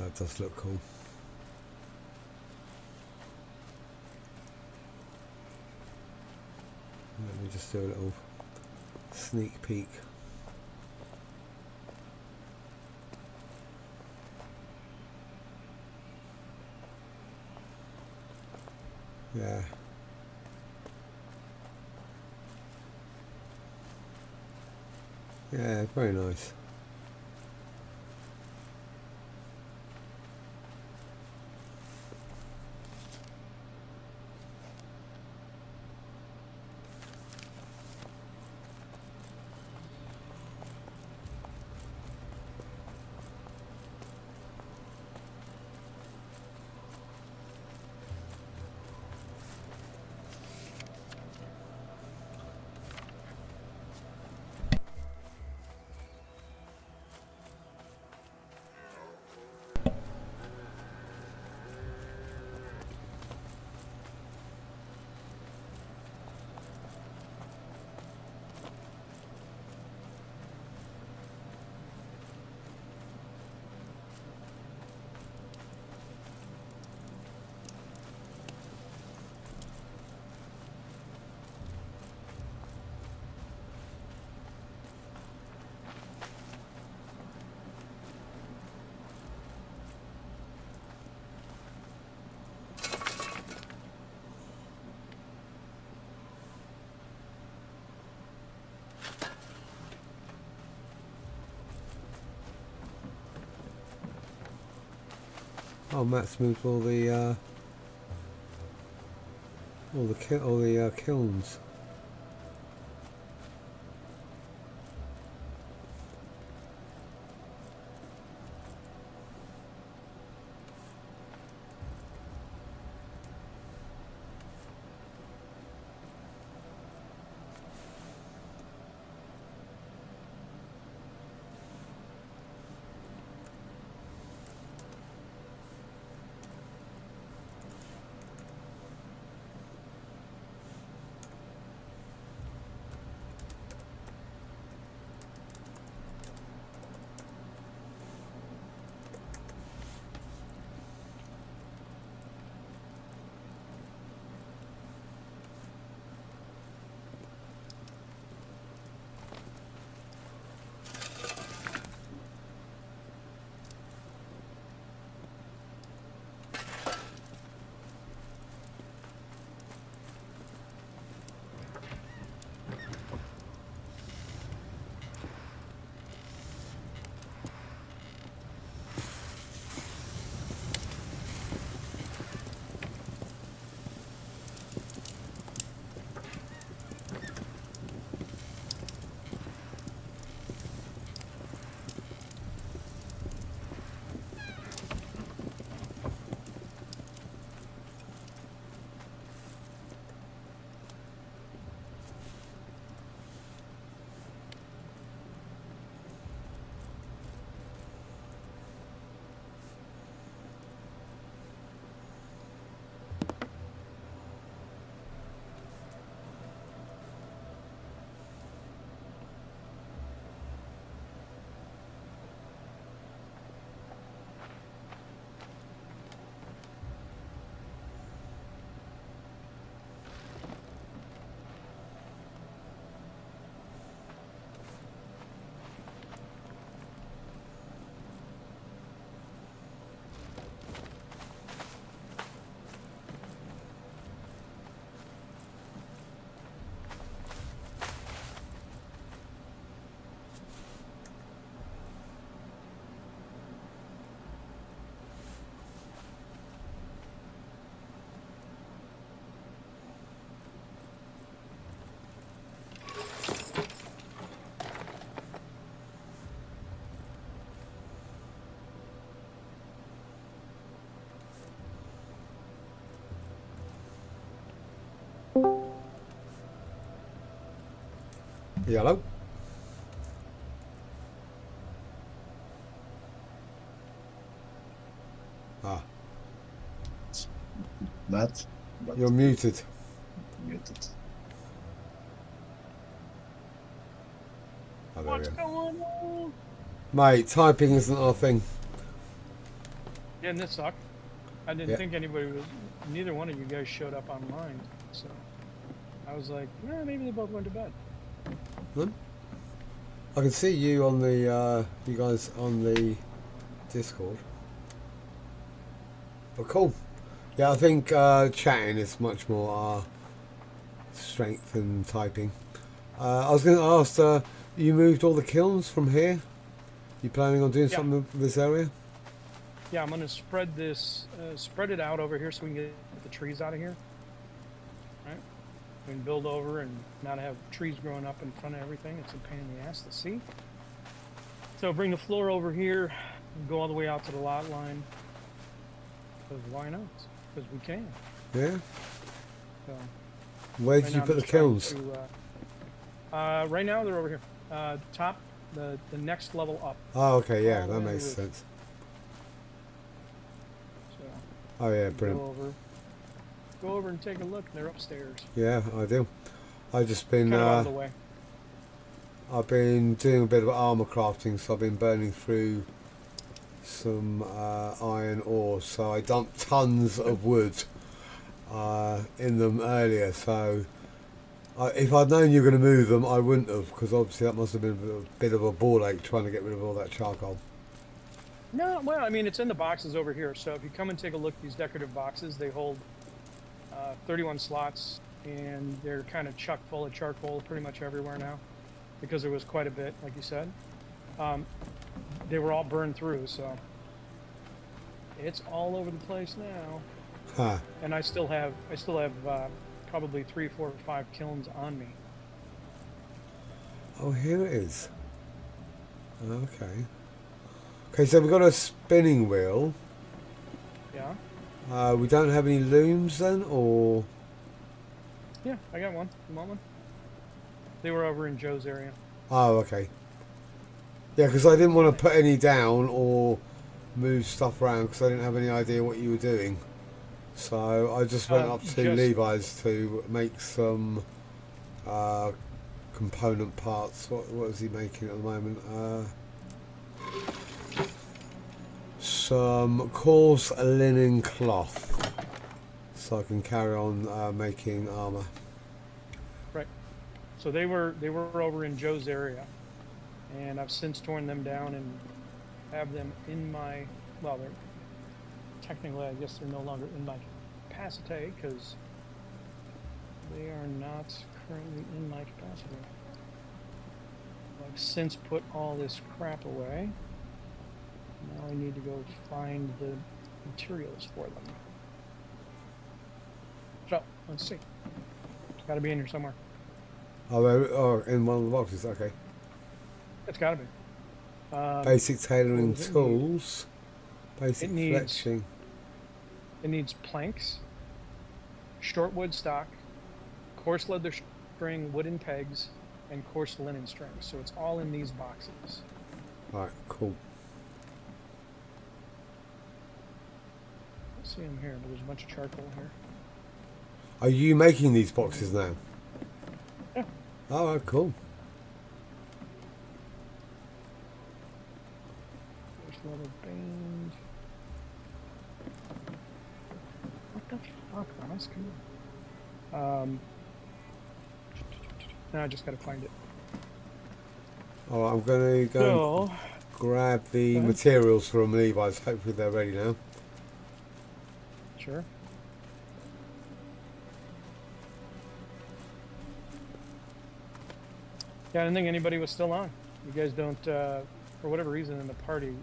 [SPEAKER 1] That does look cool. Let me just do a little sneak peek. Yeah. Yeah, very nice. Oh, Matt's moved all the kilns. Yellow. Ah,
[SPEAKER 2] Matt, but
[SPEAKER 1] you're muted.
[SPEAKER 2] muted.
[SPEAKER 1] Oh, there we
[SPEAKER 3] What's
[SPEAKER 1] go.
[SPEAKER 3] going on?
[SPEAKER 1] Mate, typing isn't our thing.
[SPEAKER 3] Yeah, and this sucked. I didn't
[SPEAKER 1] Yeah.
[SPEAKER 3] think anybody was. Neither one of you guys showed up online, so I was like, yeah, maybe they both went to bed.
[SPEAKER 1] Hmm? I can see you on the, you guys on the Discord. But cool. Yeah, I think chatting is much more strength than typing. I was going to ask, you moved all the kilns from here? You planning on doing
[SPEAKER 3] Yeah.
[SPEAKER 1] something with this area?
[SPEAKER 3] Yeah, I'm gonna spread this, spread it out over here so we can get the trees out of here. Right? We can build over and not have trees growing up in front of everything. It's a pain in the ass to see. So bring the floor over here, and go all the way out to the lot line. Because why not? Because we can.
[SPEAKER 1] Yeah.
[SPEAKER 3] So
[SPEAKER 1] Where
[SPEAKER 3] right
[SPEAKER 1] did
[SPEAKER 3] now
[SPEAKER 1] you
[SPEAKER 3] I'm
[SPEAKER 1] put the
[SPEAKER 3] just trying
[SPEAKER 1] kilns?
[SPEAKER 3] to, right now they're over here. Top, the next level up.
[SPEAKER 1] Oh, okay, yeah,
[SPEAKER 3] all
[SPEAKER 1] that
[SPEAKER 3] the way on
[SPEAKER 1] makes
[SPEAKER 3] the roof.
[SPEAKER 1] sense.
[SPEAKER 3] So
[SPEAKER 1] Oh yeah, brilliant.
[SPEAKER 3] go over and take a look. They're upstairs.
[SPEAKER 1] Yeah, I do. I've just been
[SPEAKER 3] Kind of out of the way.
[SPEAKER 1] I've been doing a bit of armor crafting, so I've been burning through some iron ore. So I dumped tons of wood in them earlier. So if I'd known you were going to move them, I wouldn't have, because obviously that must have been a bit of a ball ache trying to get rid of all that charcoal.
[SPEAKER 3] No, well, I mean, it's in the boxes over here. So if you come and take a look at these decorative boxes, they hold 31 slots, and they're kind of chock full of charcoal pretty much everywhere now, because there was quite a bit, like you said. They were all burned through, so it's all over the place now.
[SPEAKER 1] Huh.
[SPEAKER 3] And I still have probably 3, 4, or 5 kilns on me.
[SPEAKER 1] Oh, here it is. Okay. Okay, so we've got a spinning wheel.
[SPEAKER 3] Yeah.
[SPEAKER 1] We don't have any looms then, or?
[SPEAKER 3] Yeah, I got one. You want one? They were over in Joe's area.
[SPEAKER 1] Oh, okay. Yeah, because I didn't want to put any down or move stuff around because I didn't have any idea what you were doing. So I just went up to Levi's to make some component parts. What is he making at the moment? Some coarse linen cloth, so I can carry on making armor.
[SPEAKER 3] Right. So they were over in Joe's area, and I've since torn them down and have them in my. Well, they're technically, I guess they're no longer in my capacity because they are not currently in my capacity. I've since put all this crap away. Now I need to go find the materials for them. So, let's see. It's got to be in here somewhere.
[SPEAKER 1] Oh, in one of the boxes, okay.
[SPEAKER 3] It's got to be.
[SPEAKER 1] Basic tailoring
[SPEAKER 3] what does it
[SPEAKER 1] tools. Basic
[SPEAKER 3] It needs-
[SPEAKER 1] fletching.
[SPEAKER 3] It needs planks, short wood stock, coarse leather string, wooden pegs, and coarse linen string. So it's all in these boxes.
[SPEAKER 1] Right, cool.
[SPEAKER 3] Let's see them here, but there's a bunch of charcoal here.
[SPEAKER 1] Are you making these boxes now?
[SPEAKER 3] Yeah.
[SPEAKER 1] Oh, right, cool.
[SPEAKER 3] There's leather band. What the fuck, Ross? Come on. Now I just gotta find it.
[SPEAKER 1] Oh, I'm going to go and grab the
[SPEAKER 3] Okay.
[SPEAKER 1] materials from Levi's. Hopefully they're ready now.
[SPEAKER 3] Sure. Yeah, I didn't think anybody was still on. You guys don't, for whatever reason in the party,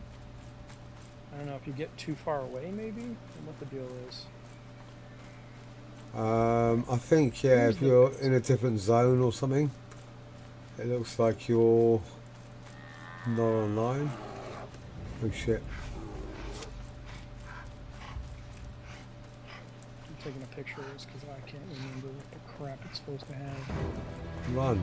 [SPEAKER 3] I don't know if you get too far away maybe, or what the deal is.
[SPEAKER 1] I think, yeah, if you're in a different zone or something, it looks like you're not online. Oh shit.
[SPEAKER 3] I'm taking a picture of this because I can't remember what the crap it's supposed to have.
[SPEAKER 1] Run.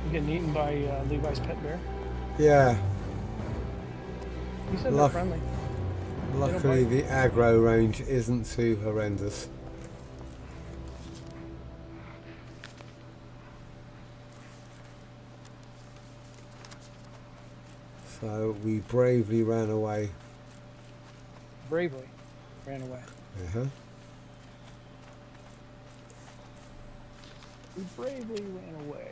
[SPEAKER 3] You getting eaten by Levi's pet bear?
[SPEAKER 1] Yeah,
[SPEAKER 3] He said they're
[SPEAKER 1] Luck-
[SPEAKER 3] friendly.
[SPEAKER 1] luckily the aggro range isn't too horrendous. So we bravely ran away.
[SPEAKER 3] Bravely ran away.
[SPEAKER 1] Uh-huh.
[SPEAKER 3] We bravely ran away.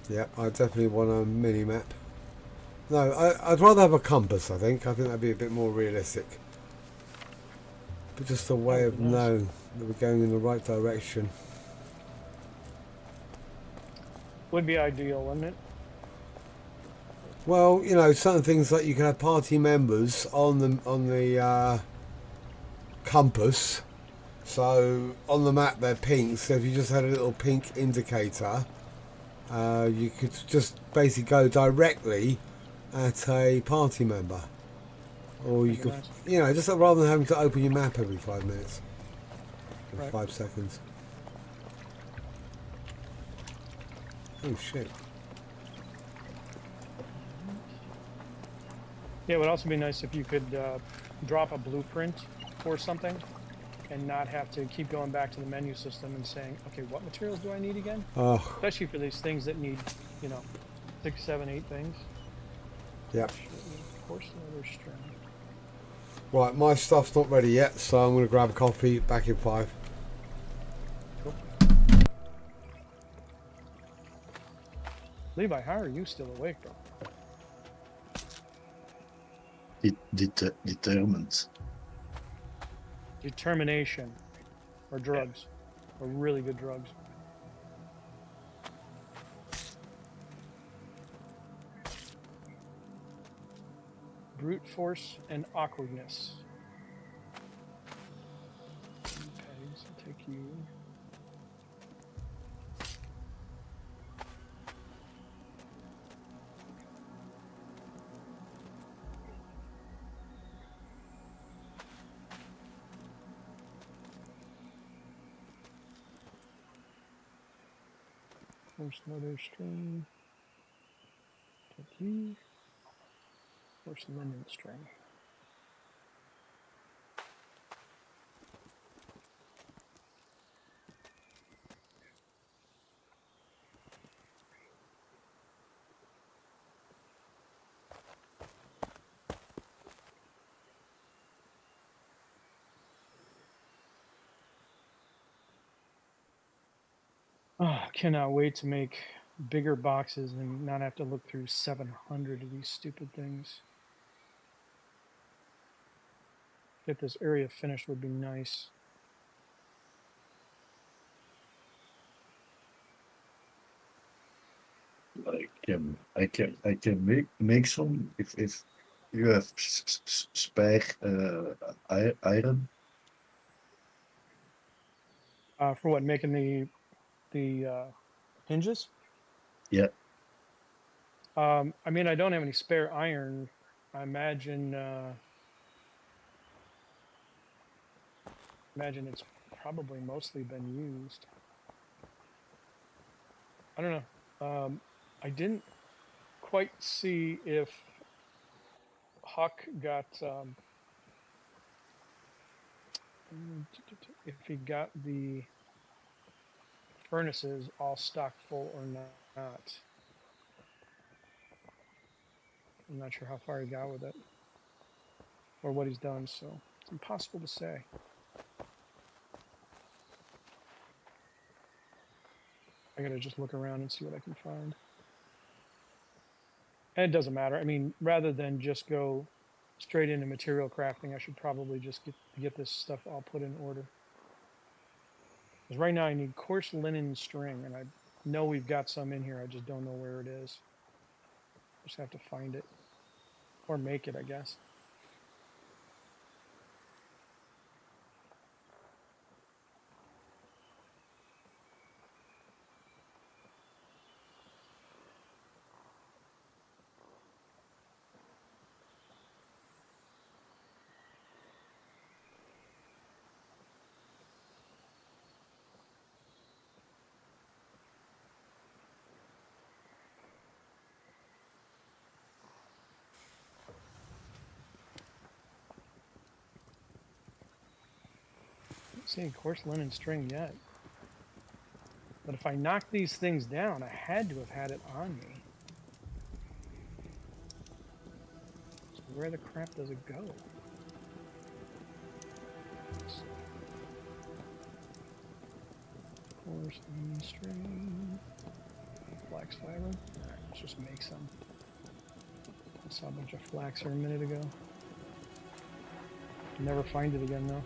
[SPEAKER 1] Yeah, I definitely want a mini map. No, I'd rather have a compass. I think that'd be a bit more realistic. But just a way of knowing that we're going in the right direction.
[SPEAKER 3] Would be ideal, wouldn't it?
[SPEAKER 1] Well, you know, certain things like you can have party members on the compass. So on the map they're pink. So if you just had a little pink indicator, you could just basically go directly at a party member, or you could, you know, just rather than having to open your map every 5 minutes, or 5 seconds. Oh shit.
[SPEAKER 3] Yeah, it would also be nice if you could drop a blueprint or something and not have to keep going back to the menu system and saying, okay, what materials do I need again?
[SPEAKER 1] Oh.
[SPEAKER 3] Especially for these things that need, you know, 6, 7, 8 things.
[SPEAKER 1] Yep.
[SPEAKER 3] Coarse leather string.
[SPEAKER 1] Right, my stuff's not ready yet, so I'm going to grab a coffee. Back in 5.
[SPEAKER 3] Cool. Levi, how are you still awake, bro?
[SPEAKER 2] Determined.
[SPEAKER 3] Determination. Or drugs. Or really good drugs. Brute force and awkwardness. Pegs, I'll take you. Force leather string. Take you. Force linen string. Oh, cannot wait to make bigger boxes and not have to look through 700 of these stupid things. Get this area finished would be nice.
[SPEAKER 2] I can make some if you have spare iron.
[SPEAKER 3] For what, making the hinges?
[SPEAKER 2] Yeah.
[SPEAKER 3] I mean, I don't have any spare iron. I imagine it's probably mostly been used. I don't know. I didn't quite see if Huck got if he got the furnaces all stocked full or not. I'm not sure how far he got with it or what he's done, so it's impossible to say. I gotta just look around and see what I can find. And it doesn't matter. I mean, rather than just go straight into material crafting, I should probably just get this stuff all put in order. Because right now I need coarse linen string, and I know we've got some in here. I just don't know where it is. Just have to find it. Or make it, I guess. See, coarse linen string yet. But if I knock these things down, I had to have had it on me. So where the crap does it go? Coarse linen string. Flax fiber. Alright, let's just make some. I saw a bunch of flax here a minute ago. Never find it again though.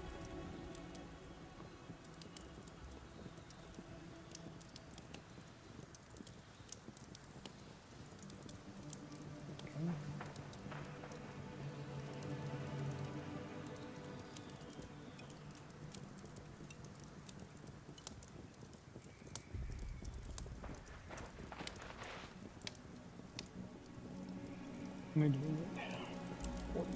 [SPEAKER 3] Let me do it. 40.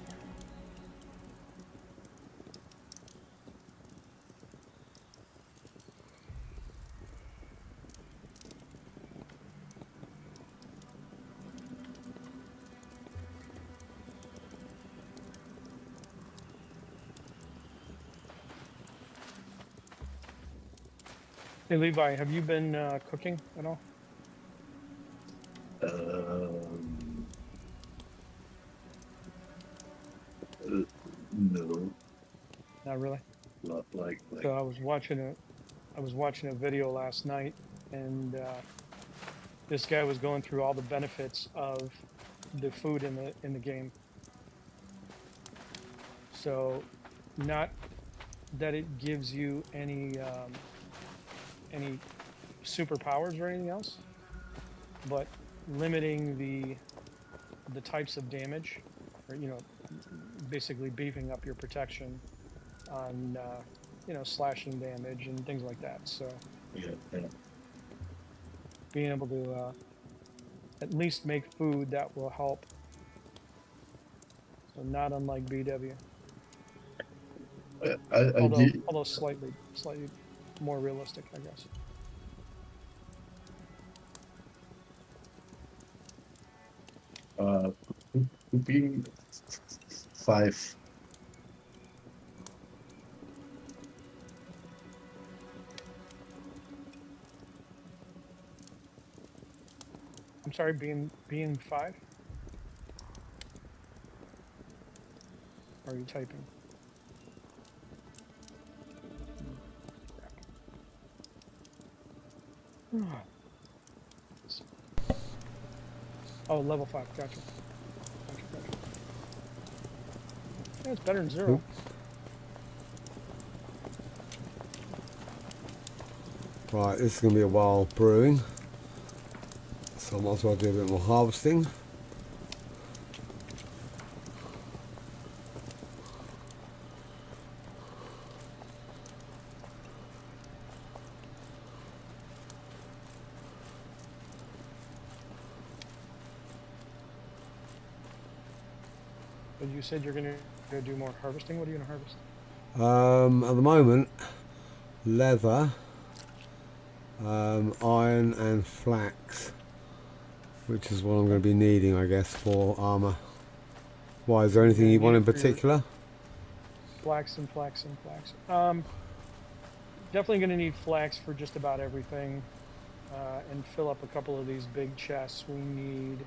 [SPEAKER 3] Hey Levi, have you been cooking at all?
[SPEAKER 2] No,
[SPEAKER 3] Not really.
[SPEAKER 2] not like
[SPEAKER 3] So I was watching a video last night, and this guy was going through all the benefits of the food in the game. So, not that it gives you any superpowers or anything else, but limiting the types of damage, or basically beefing up your protection on slashing damage and things like that. So
[SPEAKER 2] yeah.
[SPEAKER 3] being able to at least make food that will help. So not unlike BW, although slightly more realistic, I guess.
[SPEAKER 2] Cooking 5.
[SPEAKER 3] I'm sorry, being 5? Or are you typing? Oh, level 5. Gotcha. Yeah, it's better than 0.
[SPEAKER 1] Oop. Right, this is going to be a while brewing, so I might as well do a bit more harvesting.
[SPEAKER 3] But you said you're going to go do more harvesting. What are you going to harvest?
[SPEAKER 1] At the moment, leather, iron and flax, which is what I'm going to be needing, I guess, for armor. Why, is there anything you want in particular?
[SPEAKER 3] Flax. Definitely going to need flax for just about everything, and fill up a couple of these big chests. We need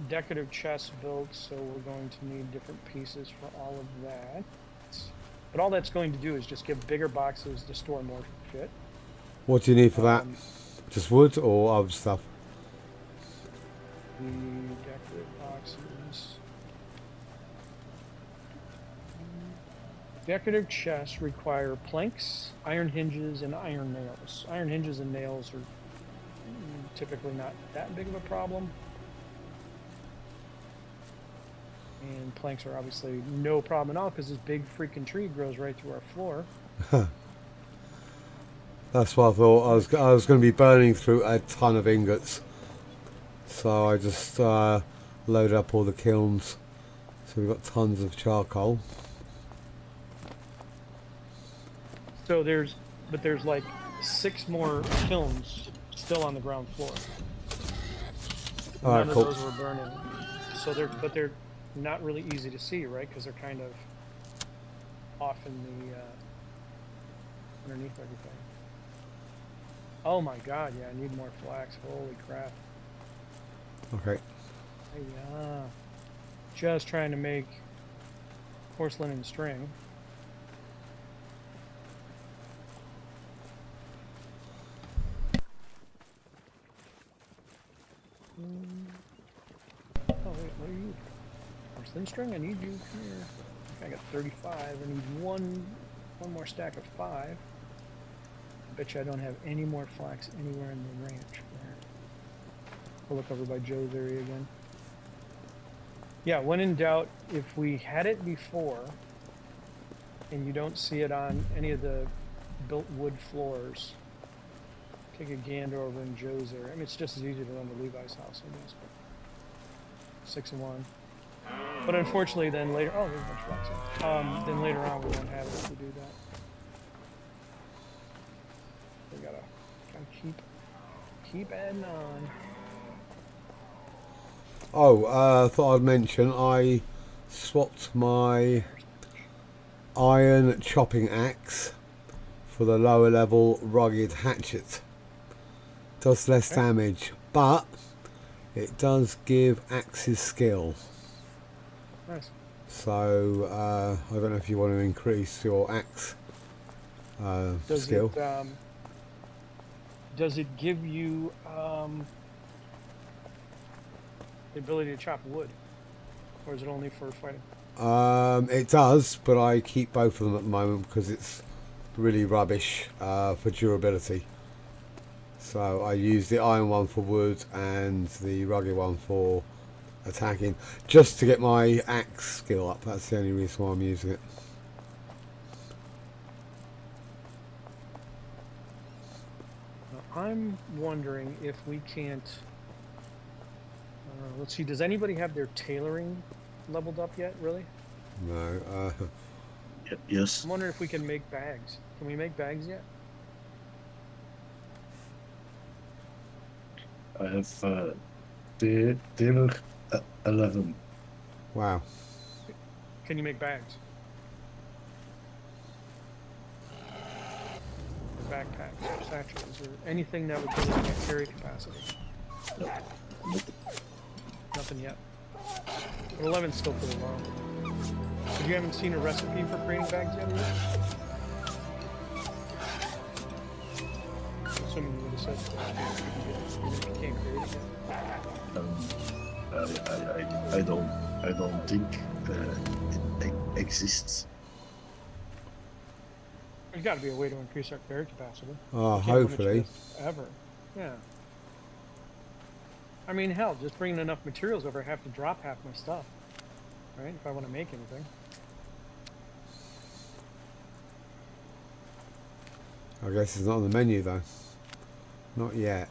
[SPEAKER 3] decorative chests built, so we're going to need different pieces for all of that. But all that's going to do is just give bigger boxes to store more shit.
[SPEAKER 1] What do you need for that? Just wood or other stuff?
[SPEAKER 3] The decorative boxes. Decorative chests require planks, iron hinges, and iron nails. Iron hinges and nails are typically not that big of a problem. And planks are obviously no problem at all because this big freaking tree grows right through our floor.
[SPEAKER 1] That's what I thought. I was going to be burning through a ton of ingots, so I just loaded up all the kilns. So we've got tons of charcoal.
[SPEAKER 3] So there's like 6 more kilns still on the ground floor.
[SPEAKER 1] All right,
[SPEAKER 3] None
[SPEAKER 1] cool.
[SPEAKER 3] of those were burning. So they're not really easy to see, right? Because they're kind of off in the underneath everything. Oh my god, yeah, I need more flax. Holy crap.
[SPEAKER 1] Okay.
[SPEAKER 3] Yeah. Just trying to make porcelain and string. Oh wait, what are you? Porcelain string? I need you here. I got 35. I need one more stack of 5. I bet you I don't have any more flax anywhere in the ranch. There. I'll look over by Joe's area again. Yeah, when in doubt, if we had it before and you don't see it on any of the built wood floors, take a gander over in Joe's area. I mean, it's just as easy to run to Levi's house, I guess. But 6 and 1. But unfortunately, then later, oh, there's a bunch of flax. Then later on, we won't have it if we do that. We gotta keep adding on.
[SPEAKER 1] Oh, thought I'd mention I swapped my iron chopping axe for the lower level rugged hatchet. Does less damage, but it does give axes skill.
[SPEAKER 3] Nice.
[SPEAKER 1] So I don't know if you want to increase your axe skill.
[SPEAKER 3] Does it give you the ability to chop wood, or is it only for fighting?
[SPEAKER 1] It does, but I keep both of them at the moment because it's really rubbish for durability. So I use the iron one for wood and the rugged one for attacking, just to get my axe skill up. That's the only reason why I'm using it.
[SPEAKER 3] Now, I'm wondering if we can't. Let's see. Does anybody have their tailoring leveled up yet? Really?
[SPEAKER 1] No.
[SPEAKER 2] Yes.
[SPEAKER 3] I'm wondering if we can make bags. Can we make bags yet?
[SPEAKER 2] I have tailor 11.
[SPEAKER 1] Wow.
[SPEAKER 3] Can you make bags? Backpacks or satchels or anything that would give us that carry capacity?
[SPEAKER 2] No.
[SPEAKER 3] Nothing yet. But 11's still pretty low. But you haven't seen a recipe for creating bags yet either? Assuming you would have said even if you can't create it yet.
[SPEAKER 2] I don't think it exists.
[SPEAKER 3] There's got to be a way to increase our carry capacity.
[SPEAKER 1] Oh,
[SPEAKER 3] You can't limit
[SPEAKER 1] hopefully.
[SPEAKER 3] this ever. Yeah. I mean, hell, just bringing enough materials over, I have to drop half my stuff, right? If I want to make anything.
[SPEAKER 1] I guess it's not on the menu though. Not yet.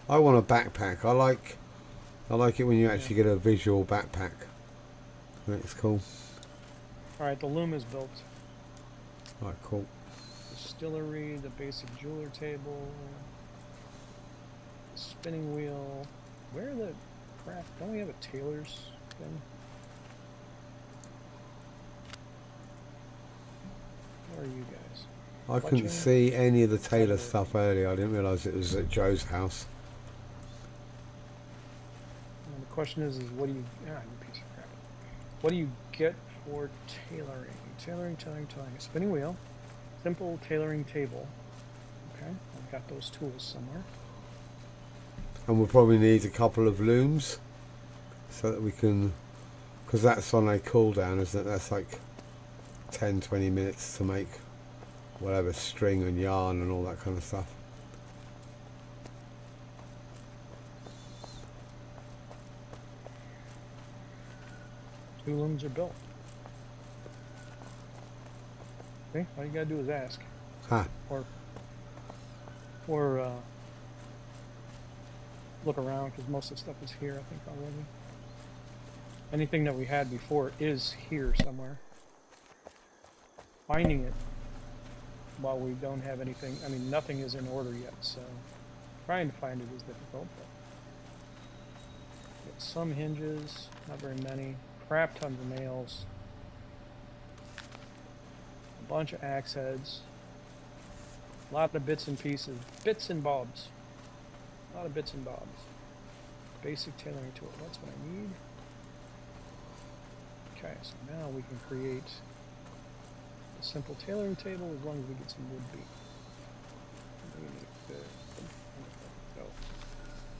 [SPEAKER 1] I want a backpack. I like it when you actually get a visual backpack. I think it's cool.
[SPEAKER 3] Alright, the loom is built.
[SPEAKER 1] Alright, cool.
[SPEAKER 3] Distillery, the basic jeweler table, the spinning wheel. Where are the crap? Don't we have a tailor's thing? Where are you guys?
[SPEAKER 1] I couldn't see any of the tailor stuff earlier. I didn't realise it was at Joe's house.
[SPEAKER 3] And the question is what do you... you piece of crap. What do you get for tailoring? Tailoring. A spinning wheel. Simple tailoring table. Okay, I've got those tools somewhere.
[SPEAKER 1] And we'll probably need a couple of looms so that we can, because that's on a cooldown, isn't it? That's like 10-20 minutes to make whatever string and yarn and all that kind of stuff.
[SPEAKER 3] Two looms are built. Okay, all you gotta do is ask.
[SPEAKER 1] Ha.
[SPEAKER 3] Or look around, because most of the stuff is here, I think, already. Anything that we had before is here somewhere. Finding it while we don't have anything, I mean, nothing is in order yet, so trying to find it is difficult. But got some hinges, not very many. crap tons of nails, a bunch of axe heads, a lot of bits and pieces, bits and bobs, a lot of bits and bobs. Basic tailoring tool, that's what I need. Okay, so now we can create a simple tailoring table as long as we get some wood beam.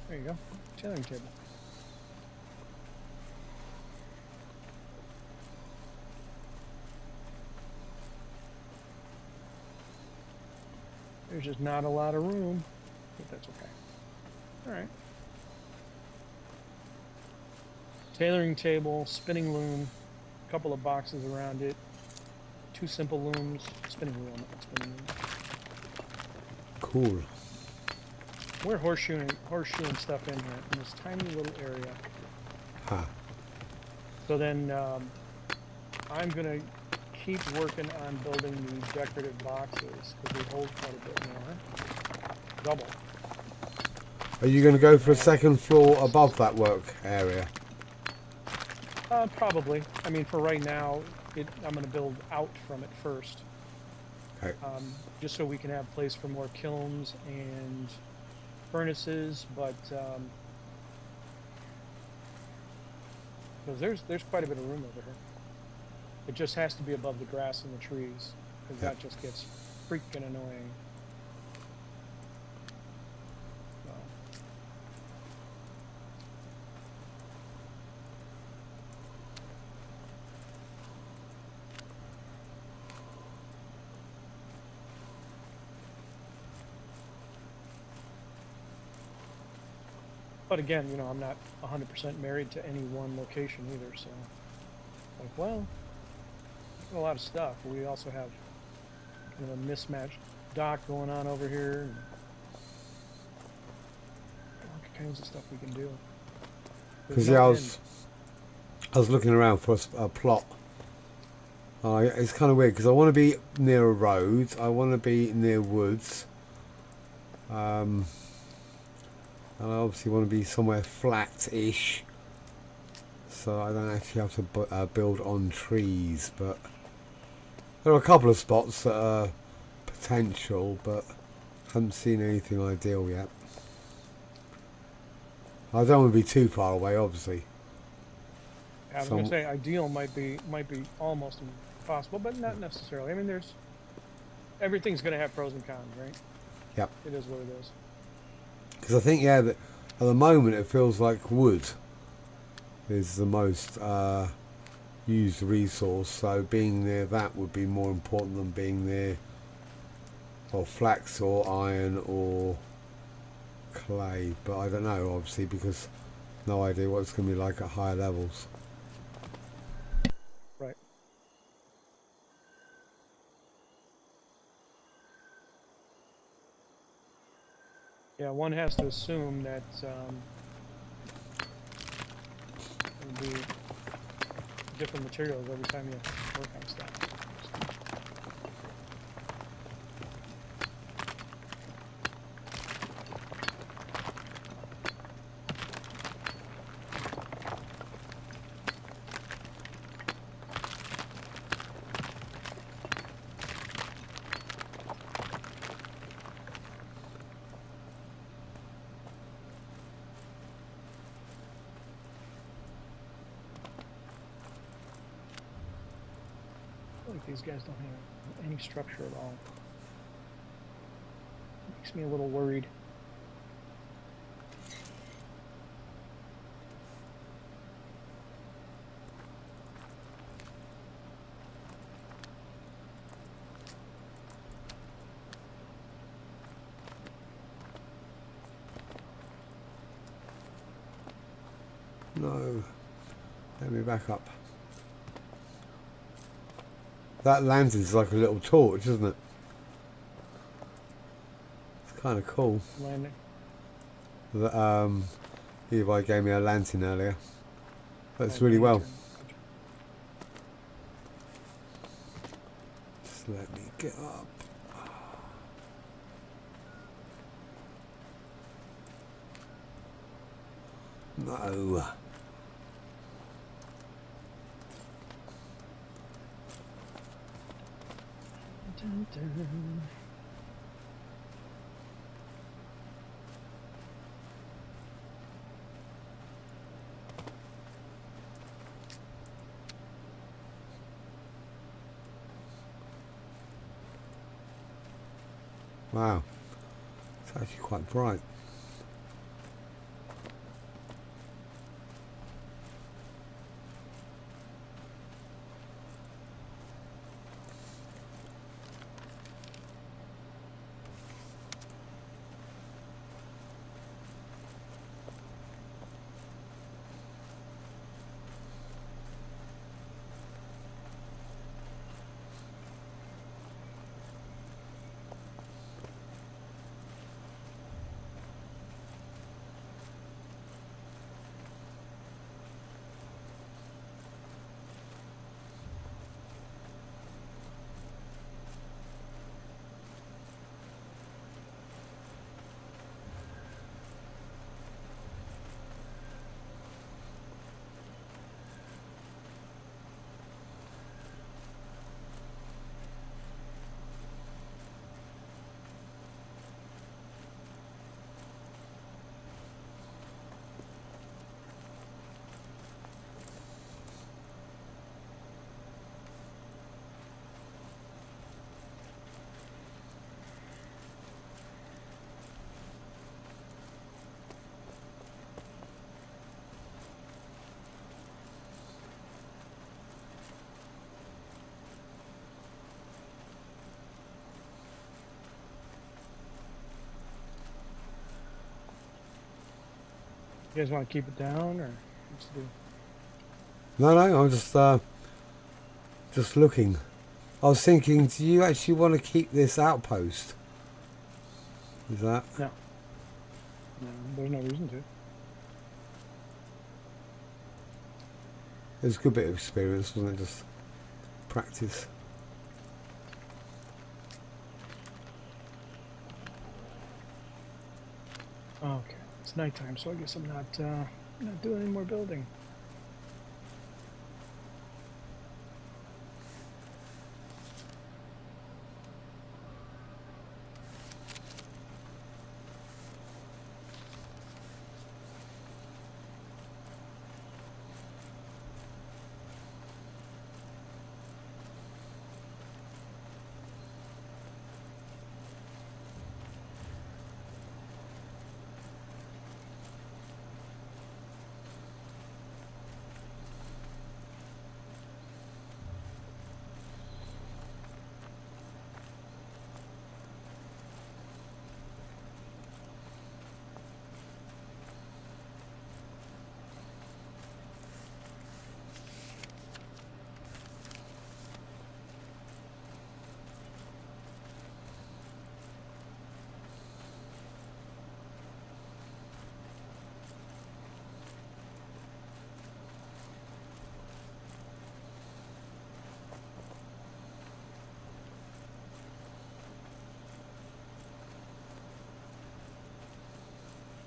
[SPEAKER 3] There you go, tailoring table. There's just not a lot of room, but that's okay. All right. Tailoring table, spinning loom, a couple of boxes around it, 2 simple looms, spinning wheel, not spinning loom.
[SPEAKER 1] Cool.
[SPEAKER 3] We're horseshoeing stuff in here in this tiny little area.
[SPEAKER 1] Huh.
[SPEAKER 3] So then I'm gonna keep working on building these decorative boxes because they hold quite a bit more. Double.
[SPEAKER 1] Are you going to go for a second floor above that work area?
[SPEAKER 3] Probably. I mean, for right now, I'm going to build out from it first.
[SPEAKER 1] Okay.
[SPEAKER 3] Just so we can have place for more kilns and furnaces, but because there's quite a bit of room over here. It just has to be above the grass and the trees, because that just gets freaking annoying. So. But again, you know, I'm not 100% married to any one location either, so like, well, a lot of stuff. We also have kind of a mismatched dock going on over here, and all kinds of stuff we can do.
[SPEAKER 1] Because yeah, I was looking around for a plot. It's kind of weird because I want to be near a road. I want to be near woods. And I obviously want to be somewhere flat-ish, so I don't actually have to build on trees. But there are a couple of spots that are potential, but haven't seen anything ideal yet. I don't want to be too far away, obviously.
[SPEAKER 3] Yeah, I was going to say ideal might be almost impossible, but not necessarily. I mean, everything's going to have pros and cons, right?
[SPEAKER 1] Yep.
[SPEAKER 3] It is what it is.
[SPEAKER 1] Because I think, yeah, that at the moment it feels like wood is the most used resource, so being near that would be more important than being near flax or iron or clay. But I don't know, obviously, because no idea what it's going to be like at higher levels.
[SPEAKER 3] Right. Yeah, one has to assume that there'll be different materials every time you work on stuff. Like these guys don't have any structure at all. Makes me a little worried.
[SPEAKER 1] No, let me back up. That lantern's like a little torch, isn't it? It's kind of cool.
[SPEAKER 3] Landing.
[SPEAKER 1] Levi gave me a lantern earlier. That's really well. Just let me get up. No.
[SPEAKER 3] Dun, dun.
[SPEAKER 1] Wow, it's actually quite bright.
[SPEAKER 3] You guys want to keep it down, or what's to do?
[SPEAKER 1] No, no, I'm just looking. I was thinking, do you actually want to keep this outpost? Is that?
[SPEAKER 3] No. No, there's no reason to.
[SPEAKER 1] It was a good bit of experience, wasn't it? Just practice.
[SPEAKER 3] Okay, it's nighttime, so I guess I'm not doing any more building.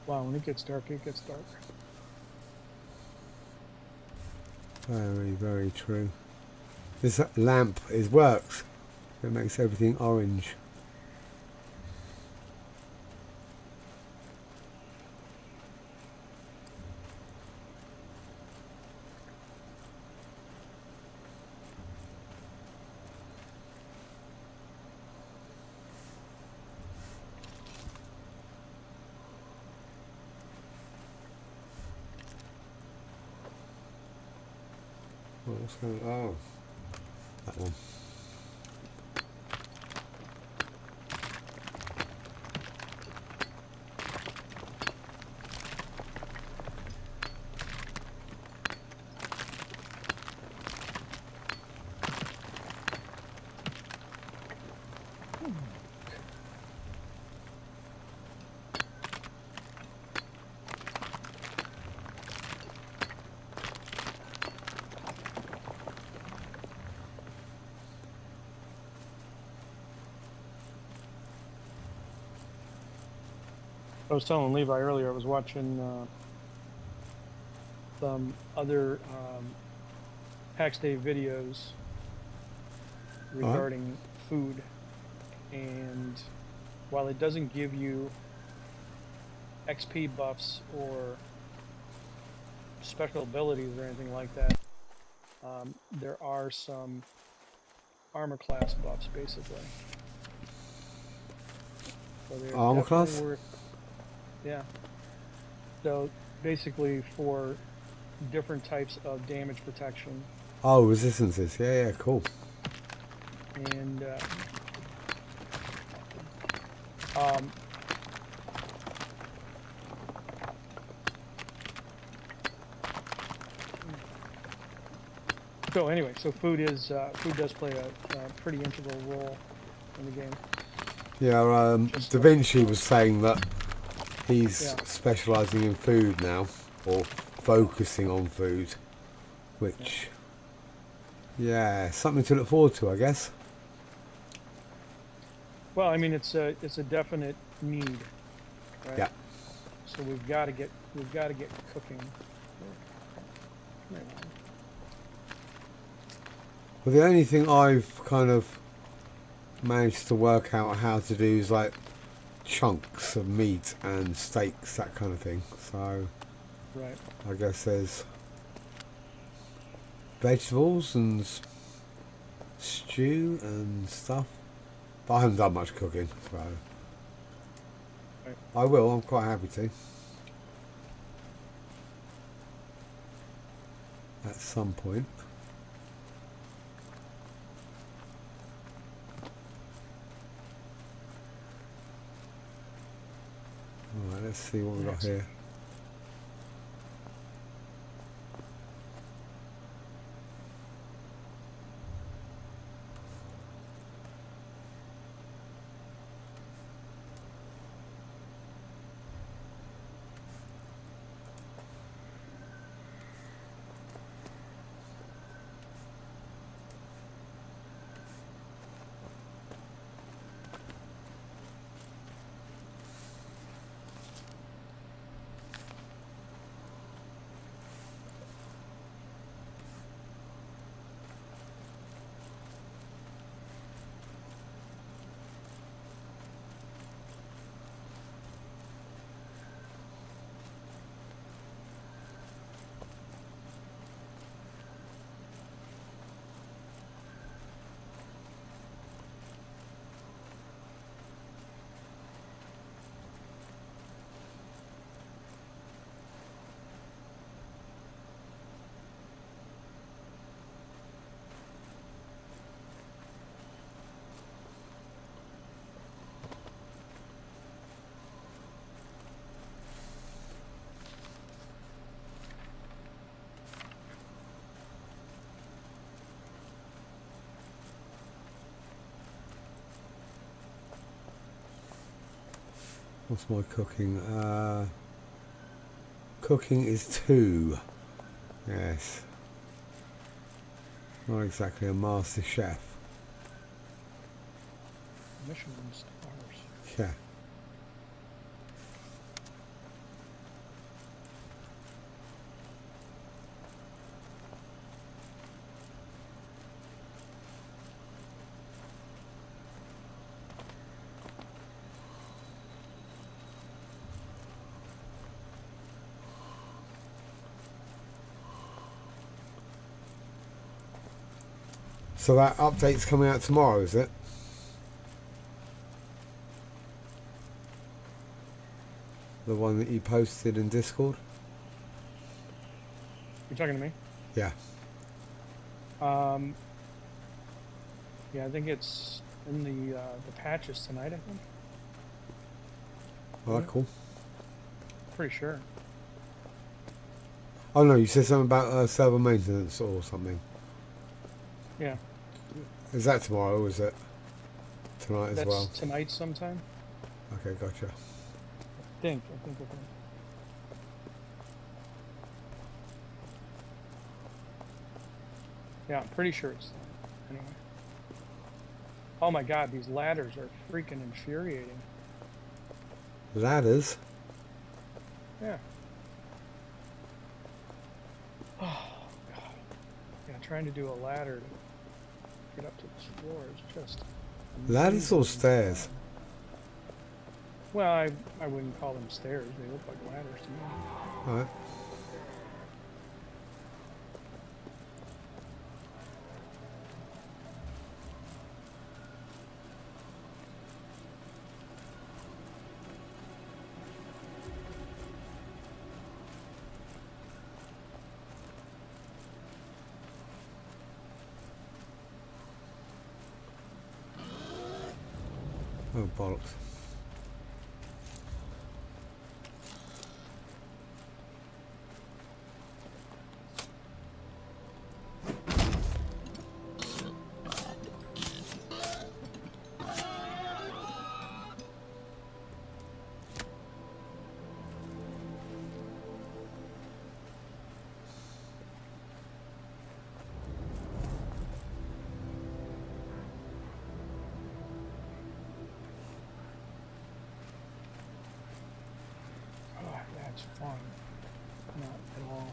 [SPEAKER 3] Wow, when it gets dark, it gets dark.
[SPEAKER 1] Very, very true. This lamp works. It makes everything orange. What's going on? Oh, that one.
[SPEAKER 3] I was telling Levi earlier, I was watching some other Pax Day videos regarding food and while it doesn't give you XP buffs or special abilities or anything like that, there are some armor class buffs, basically. So they're
[SPEAKER 1] Armor
[SPEAKER 3] definitely
[SPEAKER 1] class?
[SPEAKER 3] worth, yeah. So basically for different types of damage protection,
[SPEAKER 1] Oh, resistances. Yeah, cool.
[SPEAKER 3] and um, so anyway, so food does play a pretty integral role in the game.
[SPEAKER 1] Yeah,
[SPEAKER 3] Just
[SPEAKER 1] Da
[SPEAKER 3] like-
[SPEAKER 1] Vinci was saying that he's
[SPEAKER 3] Yeah.
[SPEAKER 1] specialising in food now, or focusing on food, which, yeah, something to look forward to, I guess.
[SPEAKER 3] Well, I mean, it's a definite need, right?
[SPEAKER 1] Yeah.
[SPEAKER 3] So we've got to get cooking.
[SPEAKER 1] Well, the only thing I've kind of managed to work out how to do is like chunks of meat and steaks, that kind of thing. So
[SPEAKER 3] Right.
[SPEAKER 1] I guess there's vegetables and stew and stuff. But I haven't done much cooking, so
[SPEAKER 3] Right.
[SPEAKER 1] I will. I'm quite happy to. At some point. Alright, let's see what we've got here. What's my cooking? Cooking is 2. Yes. Not exactly a master chef.
[SPEAKER 3] Michelin stars.
[SPEAKER 1] Yeah. So that update's coming out tomorrow, is it? The one that you posted in Discord?
[SPEAKER 3] You're talking to me?
[SPEAKER 1] Yeah.
[SPEAKER 3] Yeah, I think it's in the patches tonight, I think.
[SPEAKER 1] Alright, cool.
[SPEAKER 3] Pretty sure.
[SPEAKER 1] Oh no, you said something about server maintenance or something.
[SPEAKER 3] Yeah.
[SPEAKER 1] Is that tomorrow or is it tonight as
[SPEAKER 3] That's
[SPEAKER 1] well?
[SPEAKER 3] tonight sometime.
[SPEAKER 1] Okay, gotcha.
[SPEAKER 3] I think. Yeah, I'm pretty sure it's anyway. Oh my god, these ladders are freaking infuriating.
[SPEAKER 1] Ladders?
[SPEAKER 3] Yeah. Oh god. Yeah, trying to do a ladder to get up to this floor is just
[SPEAKER 1] Ladders or stairs?
[SPEAKER 3] Well, I wouldn't call them stairs. They look like ladders to me.
[SPEAKER 1] Alright. Oh, bollocks.
[SPEAKER 3] Oh, that's fun. Not at all.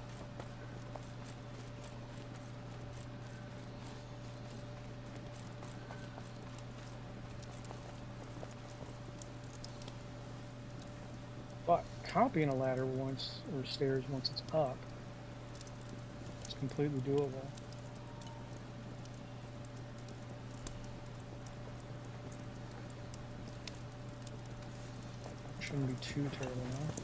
[SPEAKER 3] But copying a ladder once, or stairs once it's up, it's completely doable. Shouldn't be too terrible now.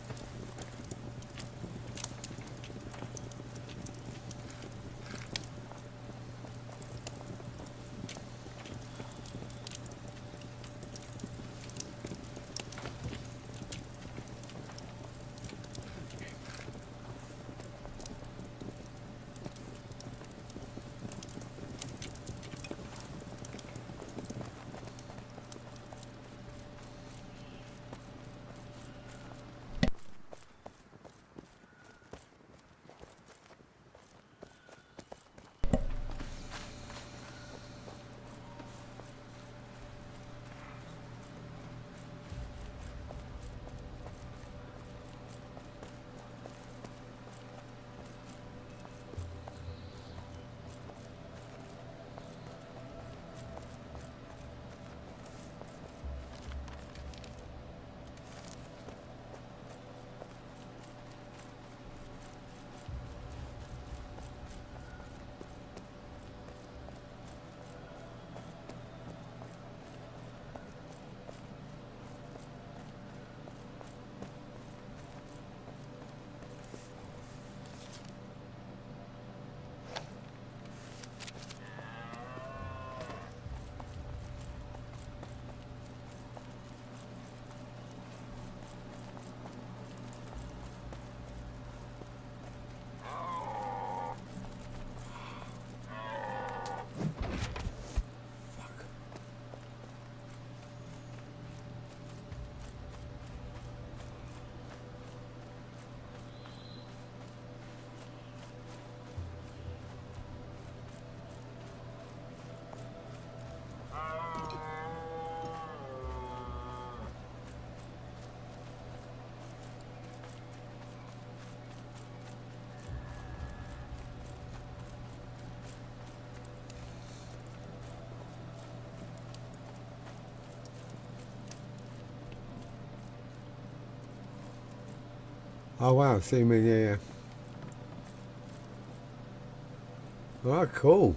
[SPEAKER 1] Oh wow, see me, yeah. Oh, cool.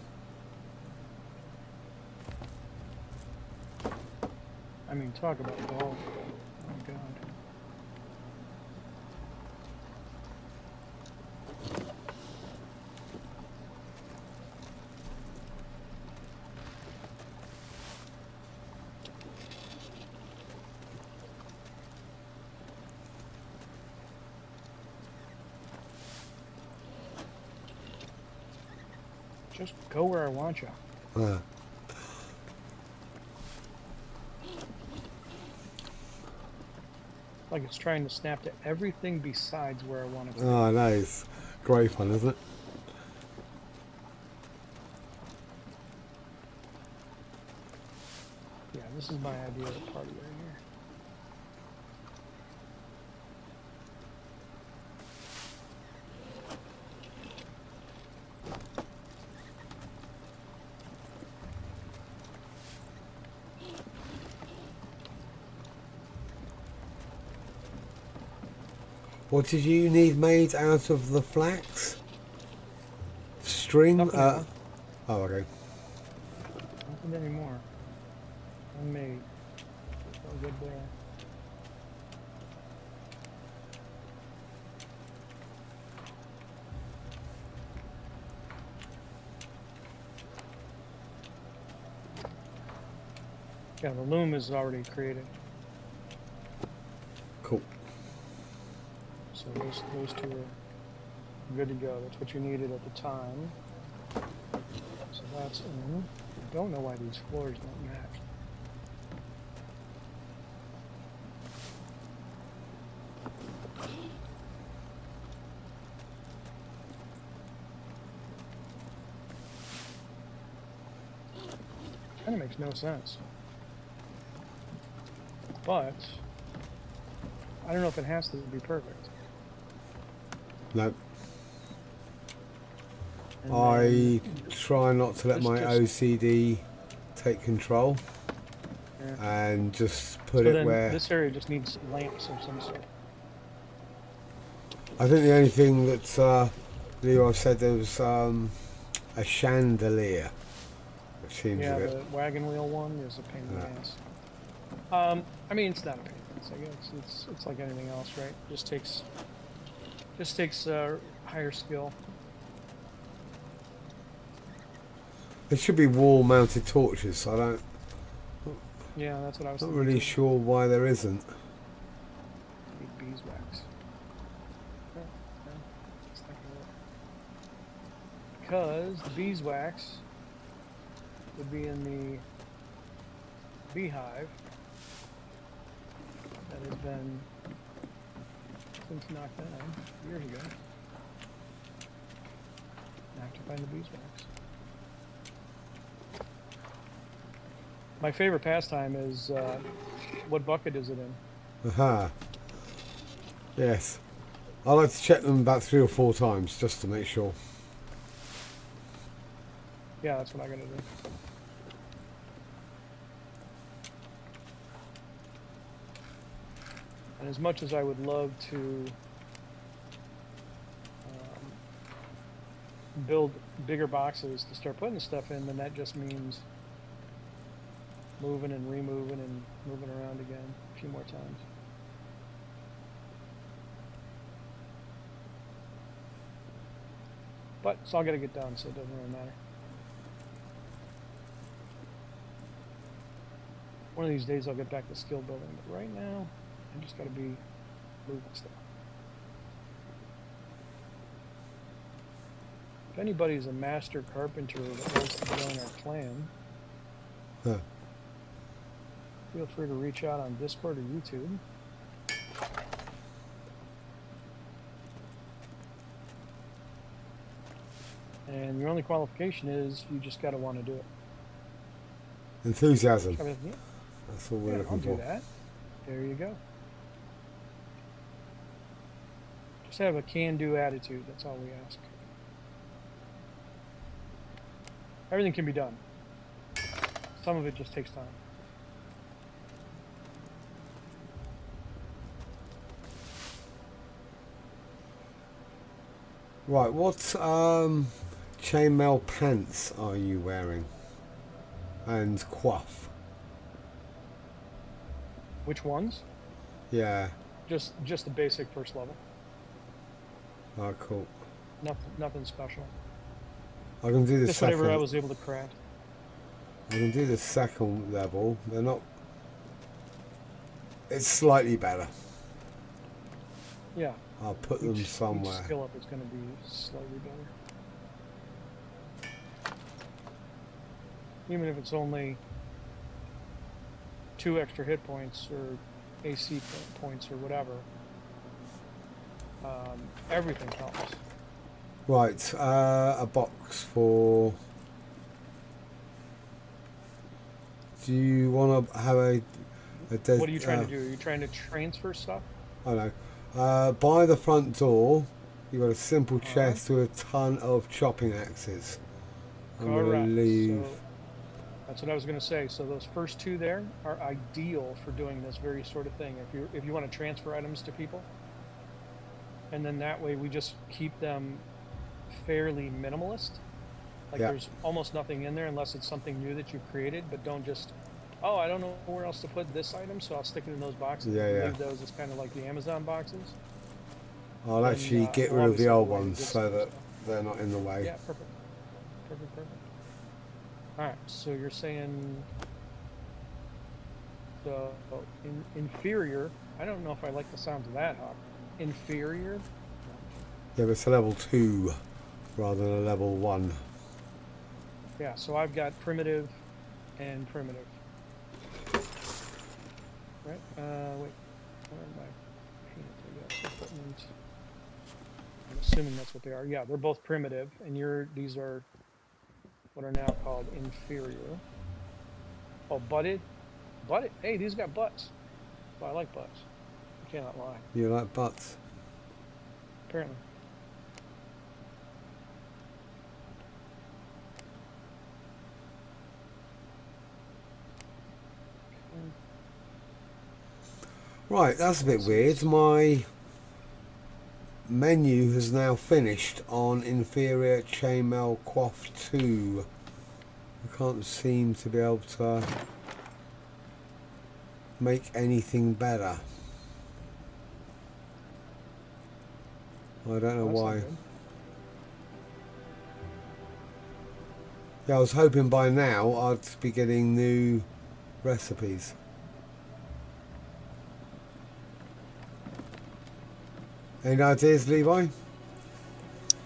[SPEAKER 3] I mean, talk about golf. Oh my god. Just go where I want you. Like it's trying to snap to everything besides where I want it to be.
[SPEAKER 1] Oh, nice. Great fun, isn't it?
[SPEAKER 3] Yeah, this is my idea of a party right here.
[SPEAKER 1] What did you need made out of the flax? String?
[SPEAKER 3] Nothing anymore.
[SPEAKER 1] Oh, okay.
[SPEAKER 3] Nothing anymore. Unmade. All good there. Yeah, the loom is already created.
[SPEAKER 1] Cool.
[SPEAKER 3] So those two are good to go. That's what you needed at the time. So that's in. I don't know why these floors don't match. Kind of makes no sense. But I don't know if it has to be perfect.
[SPEAKER 1] No.
[SPEAKER 3] And
[SPEAKER 1] I
[SPEAKER 3] then
[SPEAKER 1] try not to let
[SPEAKER 3] this
[SPEAKER 1] my
[SPEAKER 3] just-
[SPEAKER 1] OCD take control
[SPEAKER 3] yeah.
[SPEAKER 1] and just put
[SPEAKER 3] So
[SPEAKER 1] it
[SPEAKER 3] then
[SPEAKER 1] where...
[SPEAKER 3] this area just needs lamps of some sort.
[SPEAKER 1] I think the only thing that Leroy said there was a chandelier, which seems
[SPEAKER 3] Yeah,
[SPEAKER 1] a bit...
[SPEAKER 3] the wagon wheel one is a pain in the
[SPEAKER 1] Yeah.
[SPEAKER 3] ass. I mean, it's not a pain. It's like anything else, right? Just takes higher skill.
[SPEAKER 1] There should be wall-mounted torches. I don't...
[SPEAKER 3] Yeah, that's what I was
[SPEAKER 1] Not
[SPEAKER 3] thinking.
[SPEAKER 1] really
[SPEAKER 3] too.
[SPEAKER 1] sure why there isn't.
[SPEAKER 3] Need beeswax. Yeah, yeah. Let's think of it. Because the beeswax would be in the beehive that has been since knocked down years ago. I have to find the beeswax. My favorite pastime is what bucket is it in?
[SPEAKER 1] Aha. Yes. I like to check them about 3 or 4 times just to make sure.
[SPEAKER 3] Yeah, that's what I gotta do. And as much as I would love to build bigger boxes to start putting the stuff in, then that just means moving and removing and moving around again a few more times. But it's all got to get done, so it doesn't really matter. One of these days I'll get back to skill building, but right now I just got to be moving stuff. If anybody's a master carpenter that wants to join our clan,
[SPEAKER 1] Huh.
[SPEAKER 3] feel free to reach out on Discord or YouTube. And your only qualification is you just got to want to do it.
[SPEAKER 1] Enthusiasm.
[SPEAKER 3] I mean, yeah,
[SPEAKER 1] That's all we're
[SPEAKER 3] I'll
[SPEAKER 1] looking
[SPEAKER 3] do
[SPEAKER 1] for.
[SPEAKER 3] that. There you go. Just have a can-do attitude. That's all we ask. Everything can be done. Some of it just takes time.
[SPEAKER 1] Right, what chainmail pants are you wearing? And coif?
[SPEAKER 3] Which ones?
[SPEAKER 1] Yeah.
[SPEAKER 3] Just the basic first level.
[SPEAKER 1] Oh, cool.
[SPEAKER 3] Nothing special.
[SPEAKER 1] I can do the
[SPEAKER 3] Just
[SPEAKER 1] second.
[SPEAKER 3] whatever I was able to craft.
[SPEAKER 1] I can do the second level. They're not. It's slightly better.
[SPEAKER 3] Yeah.
[SPEAKER 1] I'll put them
[SPEAKER 3] Each
[SPEAKER 1] somewhere.
[SPEAKER 3] skill up is going to be slightly better. Even if it's only 2 extra hit points or AC points or whatever, everything helps.
[SPEAKER 1] Right, a box for. Do you want to have a
[SPEAKER 3] What are you trying to do? Are you trying to transfer stuff?
[SPEAKER 1] I know. By the front door, you've got a simple chest with a ton of chopping axes. I'm going
[SPEAKER 3] Correct.
[SPEAKER 1] to leave.
[SPEAKER 3] So that's what I was going to say. So those first 2 there are ideal for doing this very sort of thing. If you want to transfer items to people, and then that way we just keep them fairly minimalist. Like
[SPEAKER 1] Yeah.
[SPEAKER 3] there's almost nothing in there unless it's something new that you've created, but don't just, oh, I don't know where else to put this item, so I'll stick it in those boxes.
[SPEAKER 1] Yeah,
[SPEAKER 3] If you
[SPEAKER 1] yeah.
[SPEAKER 3] leave those as kind of like the Amazon boxes.
[SPEAKER 1] I'll
[SPEAKER 3] then,
[SPEAKER 1] actually get
[SPEAKER 3] a
[SPEAKER 1] rid
[SPEAKER 3] lot
[SPEAKER 1] of the
[SPEAKER 3] stuff
[SPEAKER 1] old
[SPEAKER 3] away,
[SPEAKER 1] ones
[SPEAKER 3] good
[SPEAKER 1] so that
[SPEAKER 3] stuff.
[SPEAKER 1] they're not in the way.
[SPEAKER 3] Yeah, perfect. Perfect. All right, so you're saying the inferior. I don't know if I like the sound of that, Hawk. Inferior.
[SPEAKER 1] Yeah, but it's a level 2 rather than a level 1.
[SPEAKER 3] Yeah, so I've got primitive and primitive. Right? Wait. Where are my paints? I got equipment. I'm assuming that's what they are. Yeah, they're both primitive, and these are what are now called inferior. Oh, butted. Butted. Hey, these got butts. Well, I like butts. I cannot lie.
[SPEAKER 1] You like butts?
[SPEAKER 3] Apparently.
[SPEAKER 1] Right, that's a bit weird. My menu has now finished on inferior chainmail coif 2. I can't seem to be able to make anything better. I don't know
[SPEAKER 3] That's not
[SPEAKER 1] why.
[SPEAKER 3] good.
[SPEAKER 1] Yeah, I was hoping by now I'd be getting new recipes. Any ideas, Levi?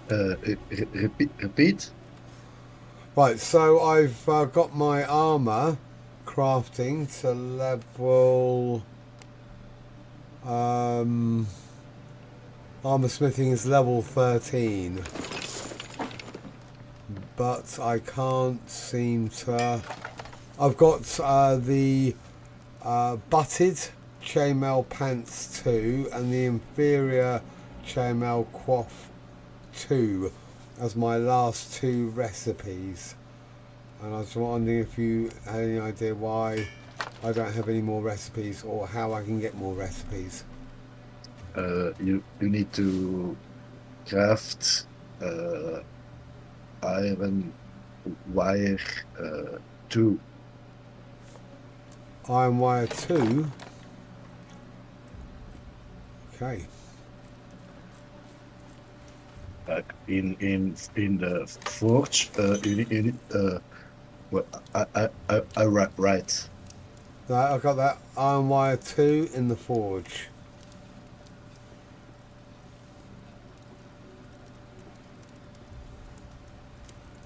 [SPEAKER 2] Repeat.
[SPEAKER 1] Right, so I've got my armor crafting to level. Armor smithing is level 13, but I can't seem to. I've got the butted chainmail pants 2 and the inferior chainmail coif 2 as my last 2 recipes, and I was wondering if you had any idea why I don't have any more recipes or how I can get more recipes.
[SPEAKER 2] You need to craft iron wire 2.
[SPEAKER 1] Iron wire 2. Okay.
[SPEAKER 2] In the forge, you need well, I right.
[SPEAKER 1] No, I've got that iron wire 2 in the forge.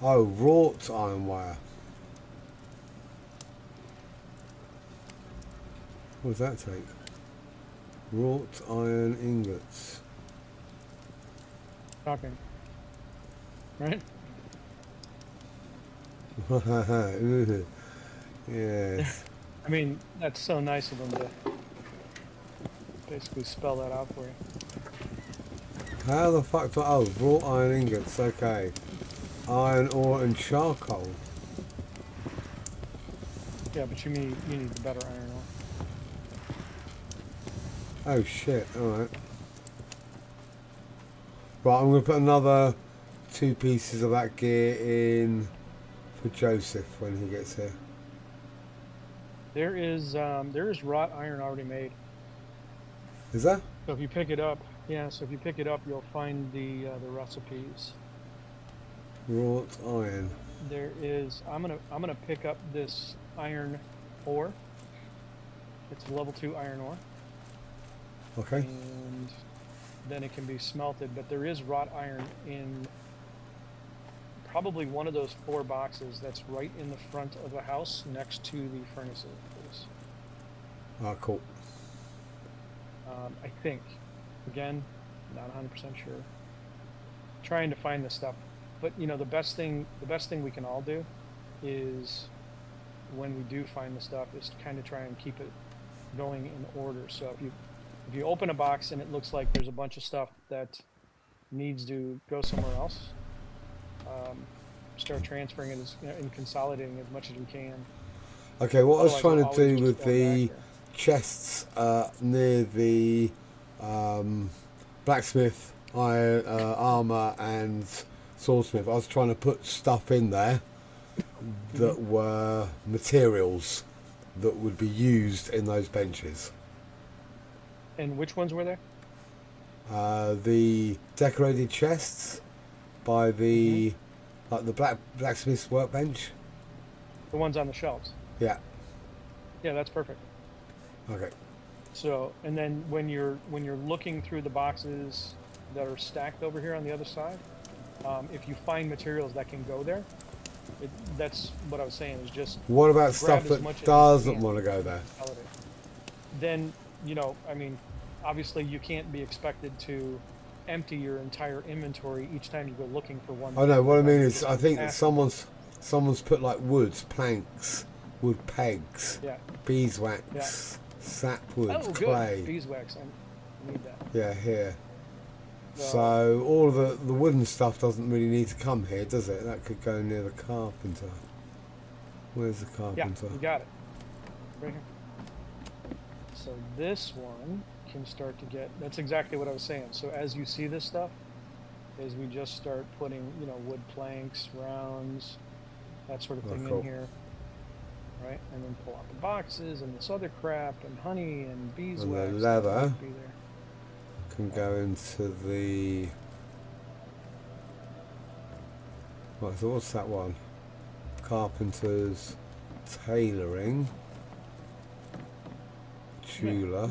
[SPEAKER 1] Oh, wrought iron wire. What does that take? Wrought iron ingots.
[SPEAKER 3] Shocking. Right?
[SPEAKER 1] Yes.
[SPEAKER 3] I mean, that's so nice of them to basically spell that out for you.
[SPEAKER 1] How the fuck do oh, wrought iron ingots, okay. Iron ore and charcoal.
[SPEAKER 3] Yeah, but you need the better iron ore.
[SPEAKER 1] Oh shit, alright. Right, I'm going to put another 2 pieces of that gear in for Joseph when he gets here.
[SPEAKER 3] There is wrought iron already made.
[SPEAKER 1] Is that?
[SPEAKER 3] So if you pick it up, yeah. So if you pick it up, you'll find the recipes.
[SPEAKER 1] Wrought iron.
[SPEAKER 3] There is. I'm gonna pick up this iron ore. It's level 2 iron ore.
[SPEAKER 1] Okay.
[SPEAKER 3] And then it can be smelted. But there is wrought iron in probably one of those 4 boxes that's right in the front of the house next to the furnaces.
[SPEAKER 1] Ah, cool.
[SPEAKER 3] I think. Again, not 100% sure. Trying to find this stuff. But you know, the best thing we can all do is when we do find the stuff is to kind of try and keep it going in order. So if you open a box and it looks like there's a bunch of stuff that needs to go somewhere else, start transferring it and consolidating as much as we can.
[SPEAKER 1] Okay, what I was
[SPEAKER 3] Otherwise,
[SPEAKER 1] trying to
[SPEAKER 3] we'll
[SPEAKER 1] do with
[SPEAKER 3] always just
[SPEAKER 1] the
[SPEAKER 3] go back
[SPEAKER 1] chests near the blacksmith, iron, armor, and swordsmith. I was trying to put stuff in there that were materials that would be used in those benches.
[SPEAKER 3] And which ones were there?
[SPEAKER 1] The decorated chests by the like the blacksmith's workbench.
[SPEAKER 3] The ones on the shelves.
[SPEAKER 1] Yeah.
[SPEAKER 3] Yeah, that's perfect.
[SPEAKER 1] Okay.
[SPEAKER 3] So, and then when you're looking through the boxes that are stacked over here on the other side, if you find materials that can go there, that's what I was saying, is just
[SPEAKER 1] What about
[SPEAKER 3] grab
[SPEAKER 1] stuff
[SPEAKER 3] as
[SPEAKER 1] that
[SPEAKER 3] much as you
[SPEAKER 1] doesn't
[SPEAKER 3] can.
[SPEAKER 1] want to go there?
[SPEAKER 3] Consolidate. Then, you know, I mean, obviously you can't be expected to empty your entire inventory each time you go looking for one
[SPEAKER 1] I know.
[SPEAKER 3] thing.
[SPEAKER 1] What I mean
[SPEAKER 3] Just
[SPEAKER 1] is, I think that
[SPEAKER 3] ask-
[SPEAKER 1] someone's put like wood planks, wood pegs,
[SPEAKER 3] Yeah.
[SPEAKER 1] beeswax, sapwood,
[SPEAKER 3] Oh,
[SPEAKER 1] clay.
[SPEAKER 3] good. Beeswax. I need that.
[SPEAKER 1] Yeah, here.
[SPEAKER 3] So-
[SPEAKER 1] So all of the wooden stuff doesn't really need to come here, does it? That could go near the carpenter. Where's the
[SPEAKER 3] Yeah,
[SPEAKER 1] carpenter?
[SPEAKER 3] you got it. Right here. So this one can start to get, that's exactly what I was saying. So as you see this stuff, is we just start putting, you know, wood planks, rounds, that sort of
[SPEAKER 1] Oh,
[SPEAKER 3] thing
[SPEAKER 1] cool.
[SPEAKER 3] in here. Right? And then pull out the boxes and this other crap and honey and beeswax. that
[SPEAKER 1] leather.
[SPEAKER 3] might be there.
[SPEAKER 1] Can go into the. Right, so what's that one? Carpenter's tailoring. Tula.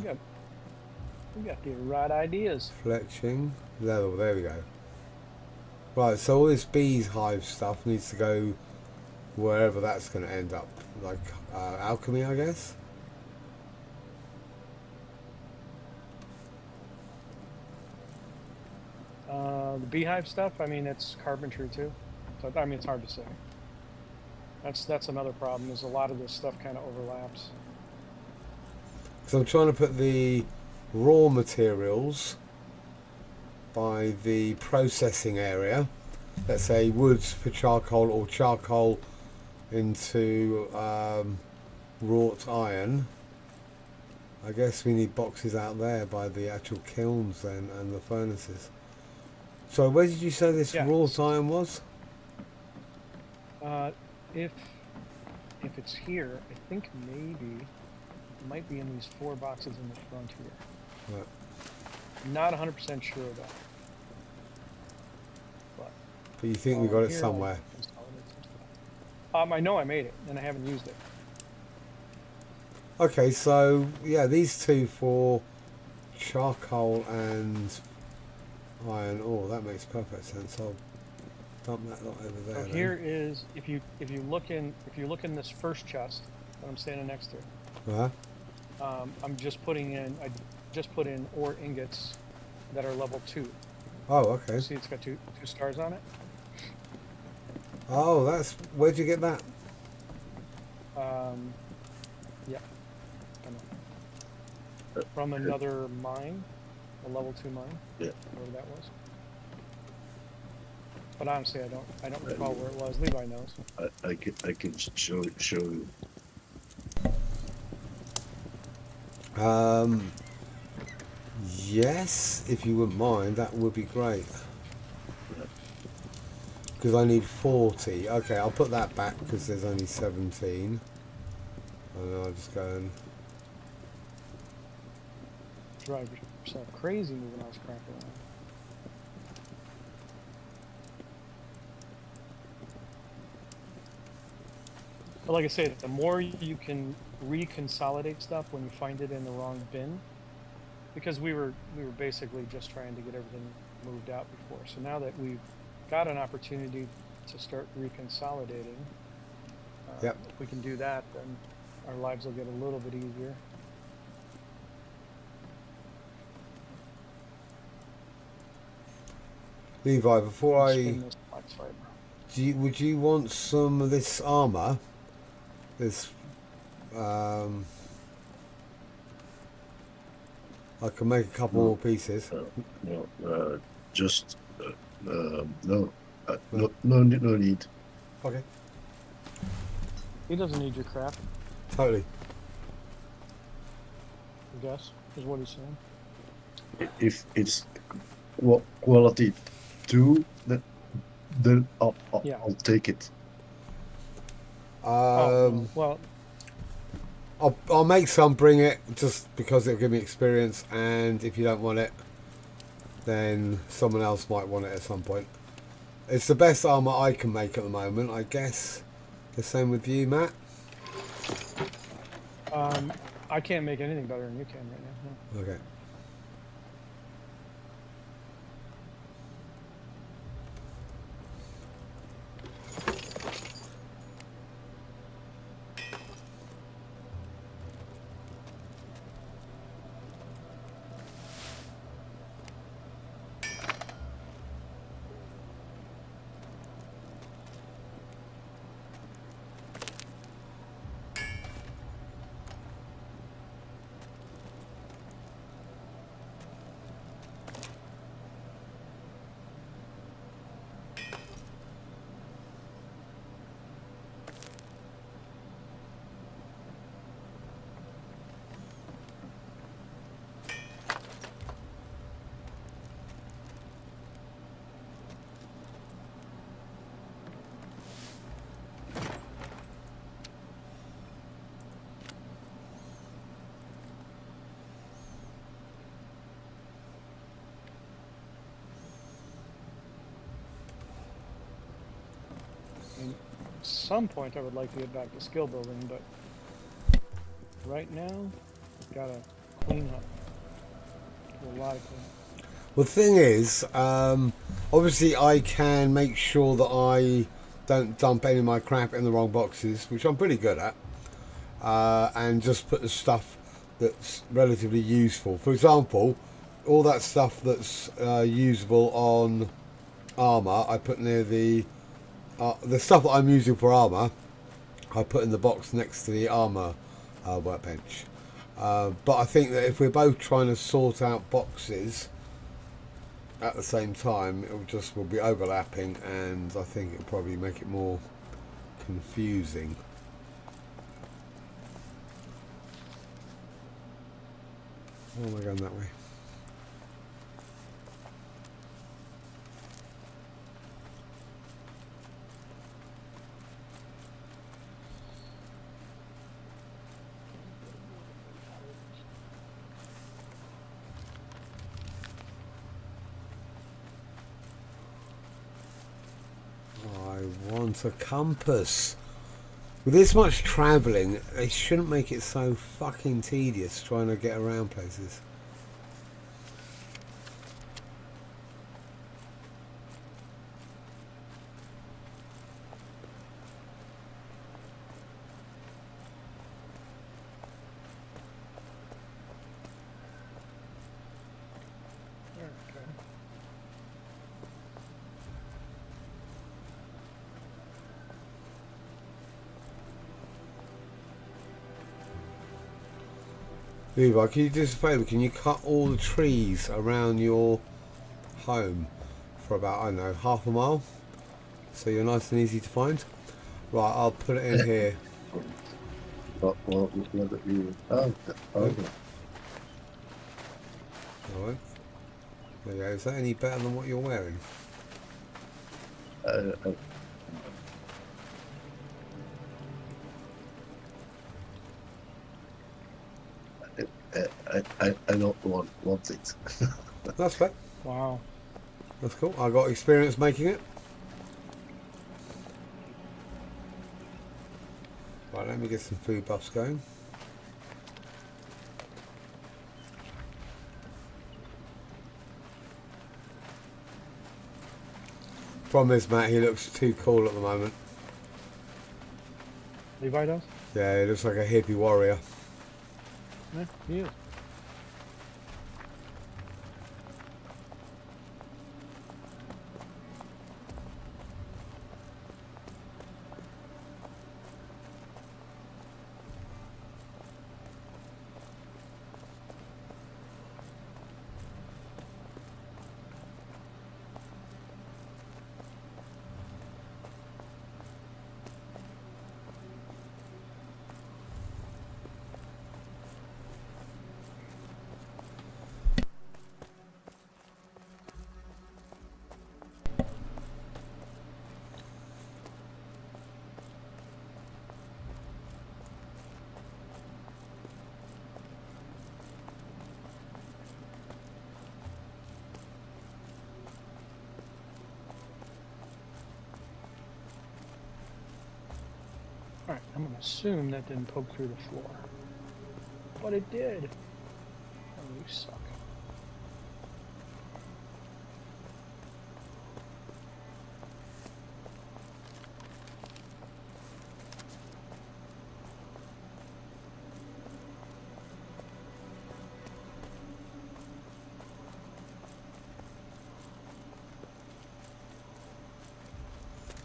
[SPEAKER 3] We got the right ideas.
[SPEAKER 1] Fletching. Leather, there we go. Right, so all this beehive stuff needs to go wherever that's going to end up. Like alchemy, I guess?
[SPEAKER 3] The beehive stuff, I mean, it's carpentry too. So, I mean, it's hard to say. That's another problem, is a lot of this stuff kind of overlaps.
[SPEAKER 1] So I'm trying to put the raw materials by the processing area. Let's say woods for charcoal, or charcoal into wrought iron. I guess we need boxes out there by the actual kilns then, and the furnaces. So where did you say this
[SPEAKER 3] Yeah.
[SPEAKER 1] wrought iron was?
[SPEAKER 3] If it's here, I think maybe it might be in these 4 boxes in the front here.
[SPEAKER 1] Right.
[SPEAKER 3] Not 100% sure of that.
[SPEAKER 1] But you think we got it
[SPEAKER 3] Here,
[SPEAKER 1] somewhere?
[SPEAKER 3] I'll consolidate some stuff. I know I made it, and I haven't used it.
[SPEAKER 1] Okay, so yeah, these two for charcoal and iron ore. That makes perfect sense. I'll dump that lot over there.
[SPEAKER 3] So
[SPEAKER 1] then.
[SPEAKER 3] here is, if you look in this first chest that I'm standing next to,
[SPEAKER 1] Uh-huh.
[SPEAKER 3] I just put in ore ingots that are level 2.
[SPEAKER 1] Oh, okay.
[SPEAKER 3] See, it's got two stars on it.
[SPEAKER 1] Oh, that's where'd you get that?
[SPEAKER 3] Yeah. I know. From another mine, a level 2 mine.
[SPEAKER 2] Yeah.
[SPEAKER 3] Whatever that was. But honestly, I don't recall where it was. Levi knows.
[SPEAKER 2] I can show you.
[SPEAKER 1] Yes, if you wouldn't mind, that would be great. Because I need 40. Okay, I'll put that back because there's only 17. And I'll just go and...
[SPEAKER 3] Drive yourself crazy moving all this crap around. But like I say, the more you can reconsolidate stuff when you find it in the wrong bin, because we were basically just trying to get everything moved out before. So now that we've got an opportunity to start reconsolidating,
[SPEAKER 1] Yep.
[SPEAKER 3] if we can do that, then our lives will get a little bit easier.
[SPEAKER 1] Levi, before I...
[SPEAKER 3] Spin this flex fiber.
[SPEAKER 1] would you want some of this armor? This... I can make a couple more pieces.
[SPEAKER 2] No, just no, no need.
[SPEAKER 1] Okay.
[SPEAKER 3] He doesn't need your crap,
[SPEAKER 1] Totally.
[SPEAKER 3] I guess, is what he's saying.
[SPEAKER 2] if it's quality 2, then
[SPEAKER 3] Yeah.
[SPEAKER 2] I'll take it.
[SPEAKER 3] Oh, no. Well,
[SPEAKER 1] I'll make some, bring it, just because it'll give me experience, and if you don't want it, then someone else might want it at some point. It's the best armour I can make at the moment, I guess. The same with you, Matt?
[SPEAKER 3] I can't make anything better than you can right now. No.
[SPEAKER 1] Okay.
[SPEAKER 3] At some point, I would like to get back to skill building, but right now, gotta clean up. A lot of clean up.
[SPEAKER 1] Well, the thing is, obviously I can make sure that I don't dump any of my crap in the wrong boxes, which I'm pretty good at, and just put the stuff that's relatively useful. For example, all that stuff that's usable on armour, I put near the stuff that I'm using for armour, I put in the box next to the armour workbench. But I think that if we're both trying to sort out boxes at the same time, will be overlapping, and I think it'll probably make it more confusing. Oh, am I going that way? I want a compass. With this much travelling, they shouldn't make it so fucking tedious trying to get around places.
[SPEAKER 3] Okay.
[SPEAKER 1] Levi, can you do us a favour? Can you cut all the trees around your home for about, I don't know, half a mile? So you're nice and easy to find? Right, I'll put it in here.
[SPEAKER 2] What you? Oh, okay.
[SPEAKER 1] Alright. There you go. Is that any better than what you're wearing?
[SPEAKER 2] I don't want it.
[SPEAKER 1] That's fair.
[SPEAKER 3] Wow.
[SPEAKER 1] That's cool. I got experience making it. Right, let me get some food buffs going. Problem is, Matt, he looks too cool at the moment.
[SPEAKER 3] Levi does?
[SPEAKER 1] Yeah, he looks like a hippie warrior.
[SPEAKER 3] Yeah, he is. Alright, I'm gonna assume that didn't poke through the floor. But it did. Oh, you suck.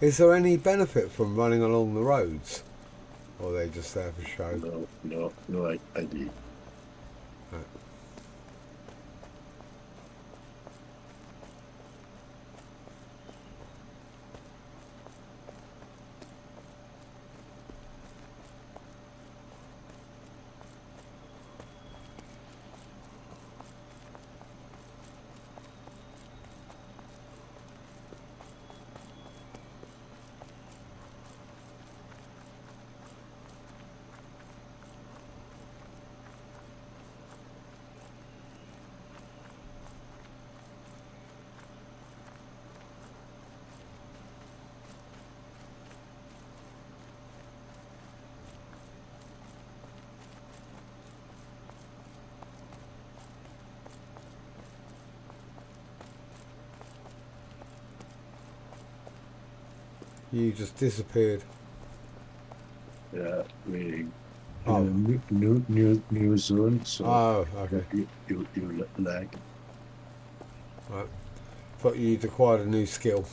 [SPEAKER 1] Is there any benefit from running along the roads? Or are they just there for show?
[SPEAKER 2] No idea.
[SPEAKER 1] Right. You just disappeared.
[SPEAKER 2] Yeah, we
[SPEAKER 1] Oh.
[SPEAKER 2] in a new zone, so
[SPEAKER 1] Oh, okay.
[SPEAKER 2] you lag.
[SPEAKER 1] Right. Thought you'd acquired a new skill.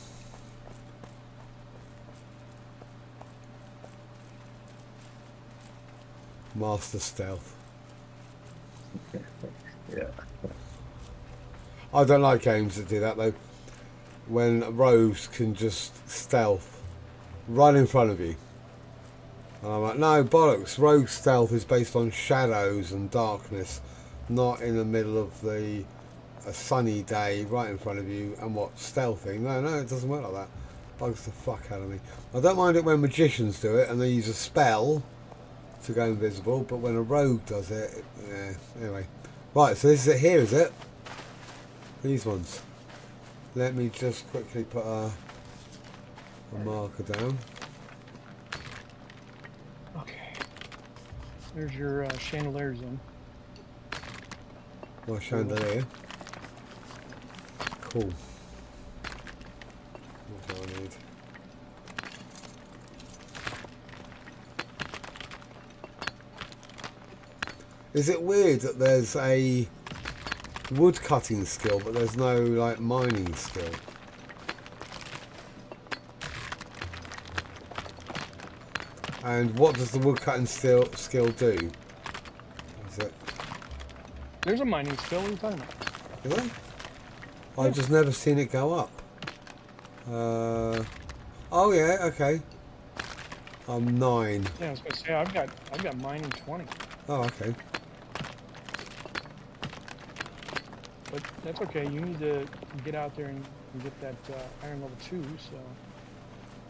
[SPEAKER 1] Master stealth.
[SPEAKER 2] Yeah.
[SPEAKER 1] I don't like games that do that though. When rogues can just stealth right in front of you. And I'm like, no, bollocks. Rogue stealth is based on shadows and darkness, not in the middle of a sunny day right in front of you and what, stealthing. No, it doesn't work like that. Bugs the fuck out of me. I don't mind it when magicians do it and they use a spell to go invisible, but when a rogue does it, yeah, anyway. Right, so this is it here, is it? These ones. Let me just quickly put a marker down.
[SPEAKER 3] Okay. There's your chandelier zone.
[SPEAKER 1] My chandelier. Cool. What do I need? Is it weird that there's a wood cutting skill but there's no like mining skill? And what does the wood cutting skill do? Is it?
[SPEAKER 3] There's a mining skill. What are you talking about?
[SPEAKER 1] Is there? I've just never seen it go up. Oh yeah, okay. I'm 9.
[SPEAKER 3] Yeah, I was gonna say I've got mining 20.
[SPEAKER 1] Oh, okay.
[SPEAKER 3] But that's okay. You need to get out there and get that iron level 2, so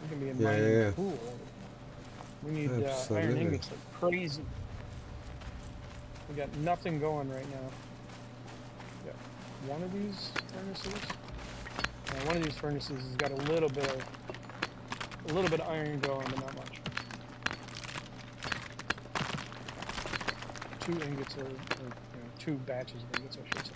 [SPEAKER 3] you can be a mining pool. We need iron ingots like crazy. We got nothing going right now. We got one of these furnaces. One of these furnaces has got a little bit of iron going, but not much. 2 ingots or 2 batches of ingots, I should say.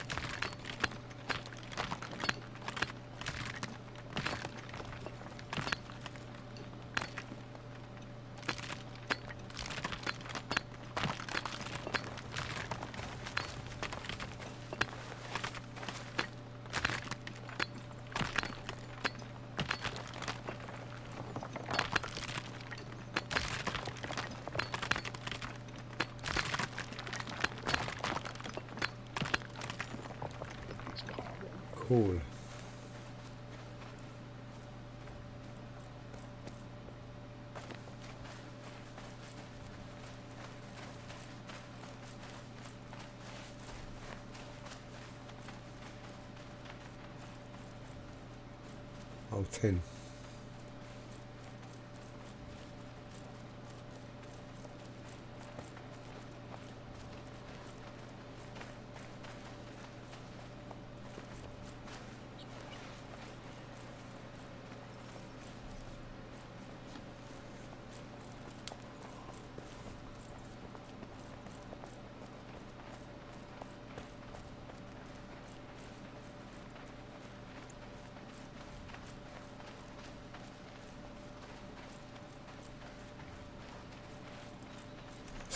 [SPEAKER 1] Cool. Oh, 10.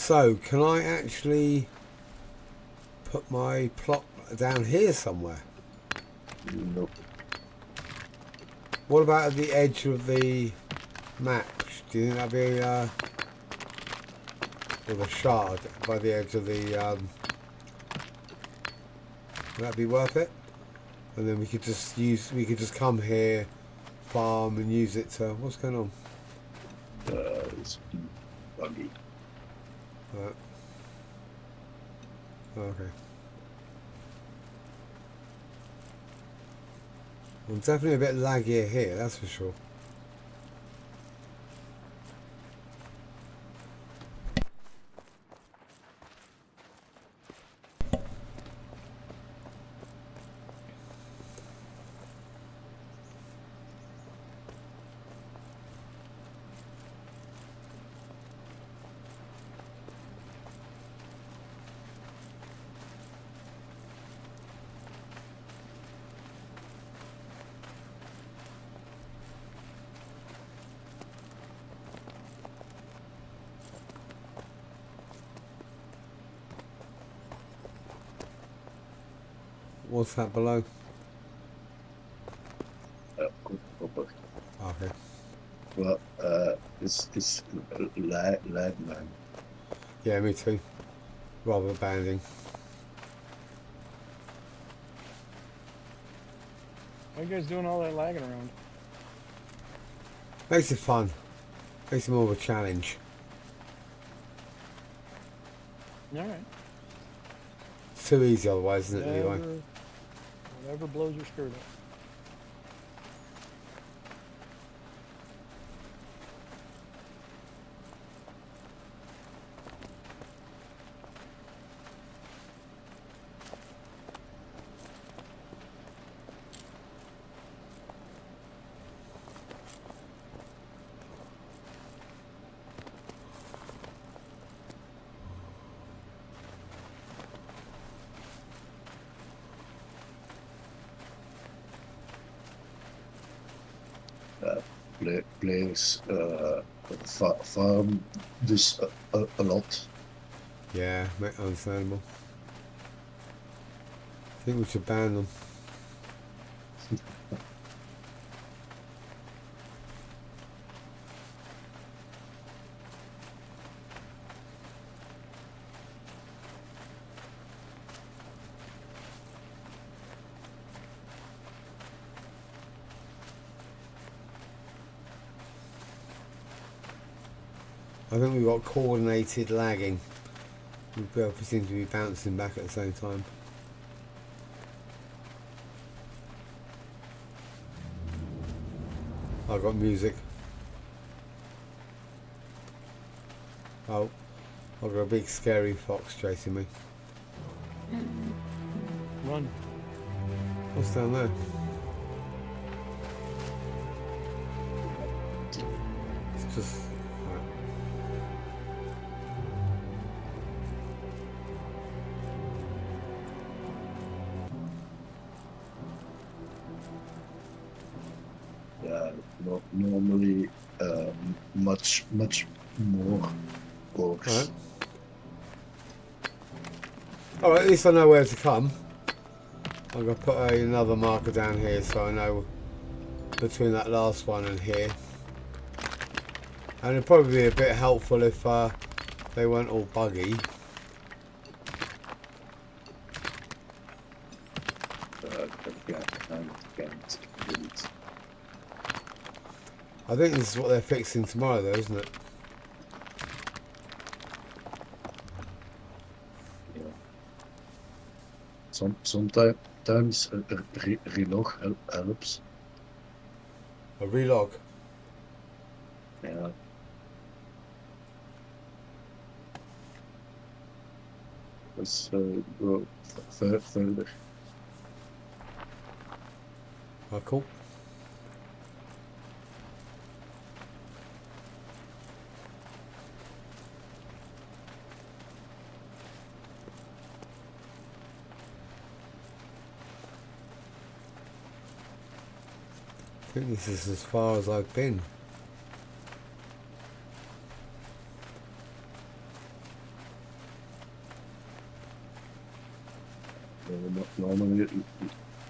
[SPEAKER 1] So, can I actually put my plot down here somewhere?
[SPEAKER 2] Nope.
[SPEAKER 1] What about at the edge of the map? Do you think that'd be with a shard by the edge of the would that be worth it? And then we could just come here, farm and use it to, what's going on?
[SPEAKER 2] It's buggy.
[SPEAKER 1] Right. Oh, okay. Well, definitely a bit laggier here, that's for sure. What's that below?
[SPEAKER 2] Copper.
[SPEAKER 1] Okay.
[SPEAKER 2] Well, it's Lavedan.
[SPEAKER 1] Yeah, me too. Rather banding.
[SPEAKER 3] Why are you guys doing all that lagging around?
[SPEAKER 1] Makes it fun. Makes it more of a challenge.
[SPEAKER 3] All right.
[SPEAKER 1] It's too easy otherwise, isn't it, Levi?
[SPEAKER 3] Whatever blows your skirt up.
[SPEAKER 2] Players farm this a lot.
[SPEAKER 1] Yeah, understandable. I think we should ban them. I think we've got coordinated lagging. We both seem to be bouncing back at the same time. I've got music. Oh, I've got a big scary fox chasing me.
[SPEAKER 3] Run.
[SPEAKER 1] What's down there? It's just...
[SPEAKER 2] Normally much more orcs.
[SPEAKER 1] Alright, at least I know where to come. I'm going to put another marker down here so I know between that last one and here. And it'd probably be a bit helpful if they weren't all buggy. I think this is what they're fixing tomorrow though, isn't it?
[SPEAKER 2] Yeah. Sometimes a relog helps.
[SPEAKER 1] A relog.
[SPEAKER 2] Yeah. Let's go further.
[SPEAKER 1] Oh, cool. I think this is as far as I've been.
[SPEAKER 2] Normally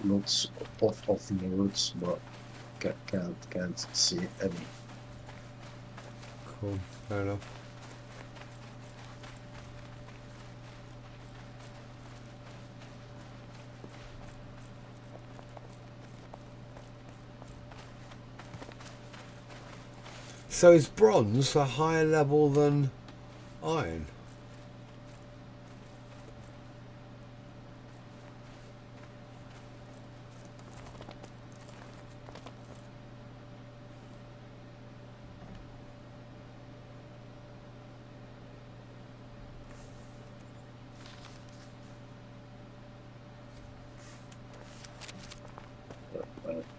[SPEAKER 2] lots of nodes, but can't see any.
[SPEAKER 1] Cool. Fair enough. So is bronze a higher level than iron?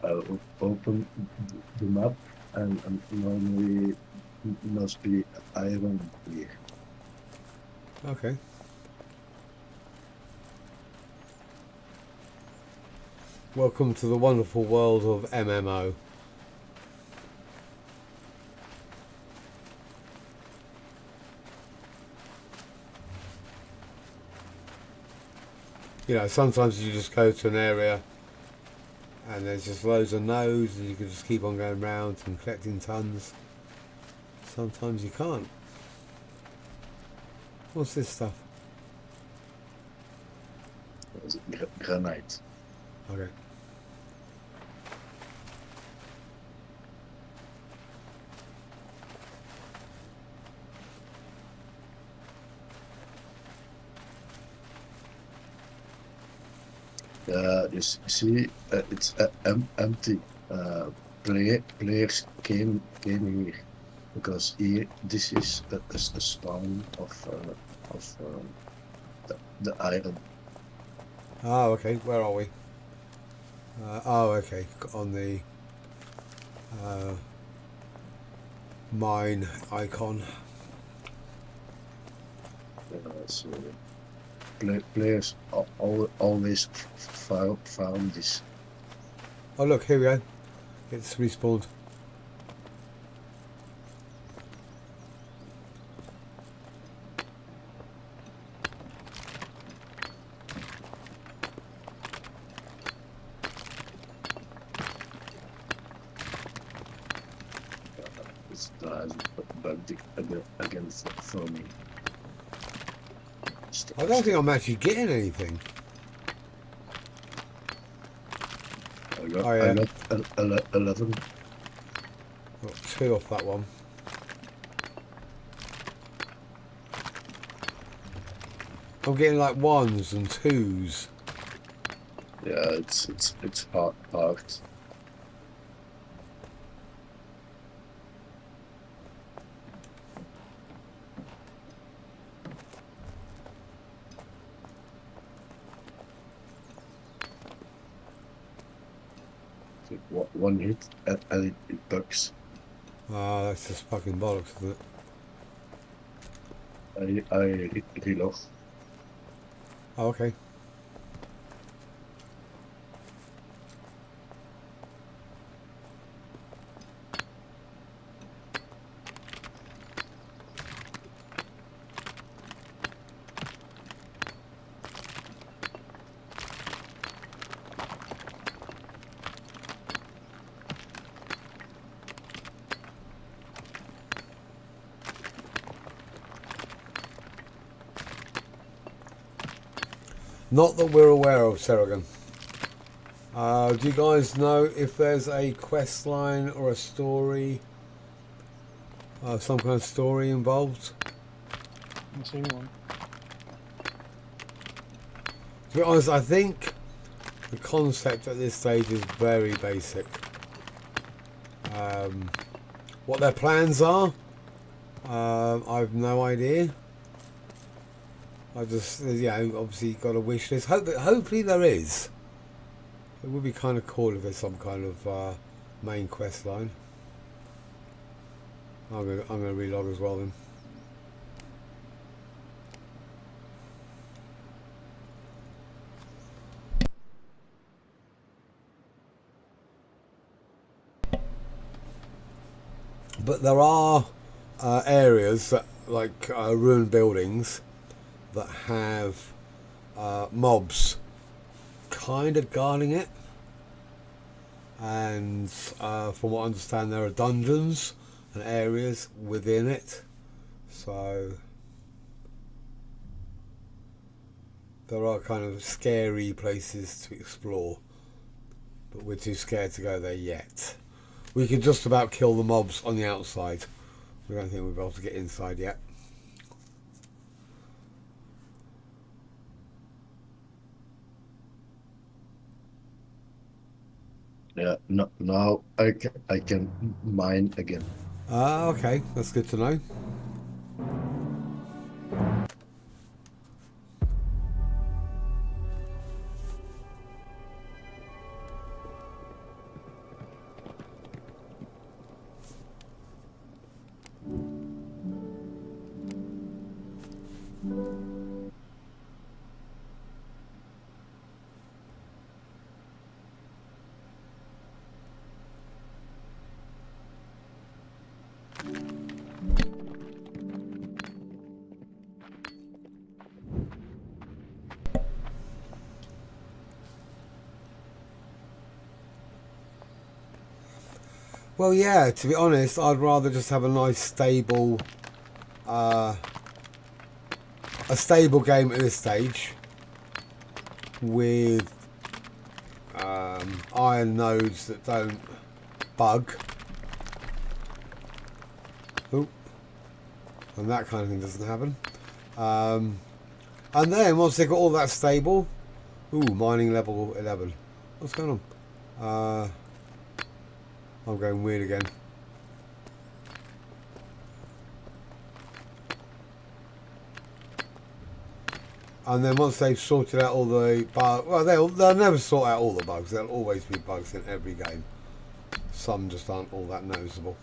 [SPEAKER 2] I'll open the map and normally must be iron here.
[SPEAKER 1] Okay. Welcome to the wonderful world of MMO. You know, sometimes you just go to an area and there's just loads of nodes and you can just keep on going round and collecting tons. Sometimes you can't. What's this stuff?
[SPEAKER 2] Granite.
[SPEAKER 1] Okay.
[SPEAKER 2] You see, it's empty. Players came here because here this is a spawn of the iron.
[SPEAKER 1] Oh, okay. Where are we? Oh, okay. On the mine icon.
[SPEAKER 2] So players always found this.
[SPEAKER 1] Oh, look, here we go. It's respawned.
[SPEAKER 2] It's bugged against for me.
[SPEAKER 1] I don't think I'm actually getting anything.
[SPEAKER 2] I got,
[SPEAKER 1] Oh, yeah.
[SPEAKER 2] I got 11.
[SPEAKER 1] Got 2 off that one. I'm getting like 1s and 2s.
[SPEAKER 2] Yeah, it's hard. One hit and it bugs.
[SPEAKER 1] Ah, that's just fucking bollocks, isn't it?
[SPEAKER 2] I reload.
[SPEAKER 1] Oh, okay. Not that we're aware of, Seragan. Do you guys know if there's a quest line or a story, some kind of story involved?
[SPEAKER 3] I'm seeing one.
[SPEAKER 1] To be honest, I think the concept at this stage is very basic. What their plans are, I've no idea. I just, obviously got a wish list. Hopefully there is. It would be kind of cool if there's some kind of main quest line. I'm gonna relog as well then. But there are areas that, like ruined buildings, that have mobs kind of guarding it. And from what I understand, there are dungeons and areas within it. So there are kind of scary places to explore, but we're too scared to go there yet. We could just about kill the mobs on the outside. We don't think we'll be able to get inside yet.
[SPEAKER 2] Yeah, no, now I can mine again.
[SPEAKER 1] Ah, okay, that's good to know. Well, yeah, to be honest, I'd rather just have a nice stable a stable game at this stage with iron nodes that don't bug. Oop. And that kind of thing doesn't happen. And then once they've got all that stable, ooh, mining level 11. What's going on? I'm going weird again. And then once they've sorted out all the bugs, well, they'll never sort out all the bugs. There'll always be bugs in every game. Some just aren't all that noticeable.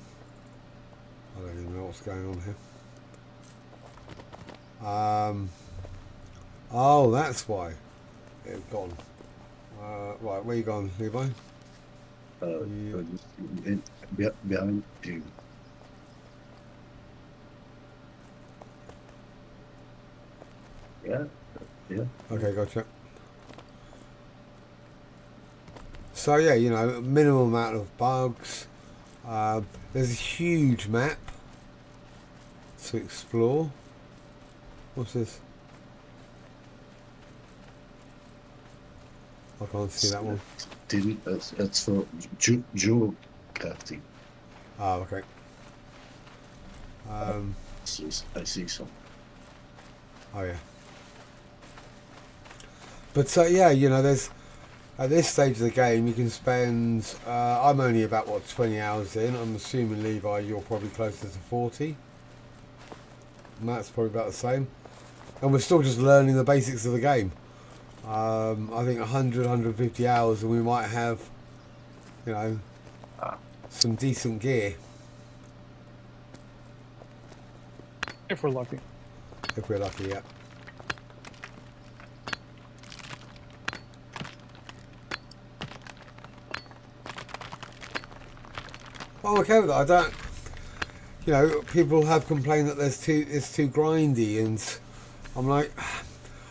[SPEAKER 1] I don't even know what's going on here. Oh, that's why it's gone. Right, where you gone, Levi?
[SPEAKER 2] Behind you. Yeah.
[SPEAKER 1] Okay, gotcha. So yeah, you know, minimal amount of bugs. There's a huge map to explore. What's this? I can't see that one.
[SPEAKER 2] That's for jewel crafting.
[SPEAKER 1] Oh, okay.
[SPEAKER 2] I see some.
[SPEAKER 1] Oh yeah. But yeah, you know, there's at this stage of the game you can spend. I'm only about 20 hours in. I'm assuming Levi, you're probably closer to 40. Matt's probably about the same, and we're still just learning the basics of the game. I think 150 hours, and we might have, you know, some decent gear
[SPEAKER 3] If we're lucky.
[SPEAKER 1] if we're lucky. Yeah. I'm okay with that. I don't. You know, people have complained that it's too grindy, and I'm like,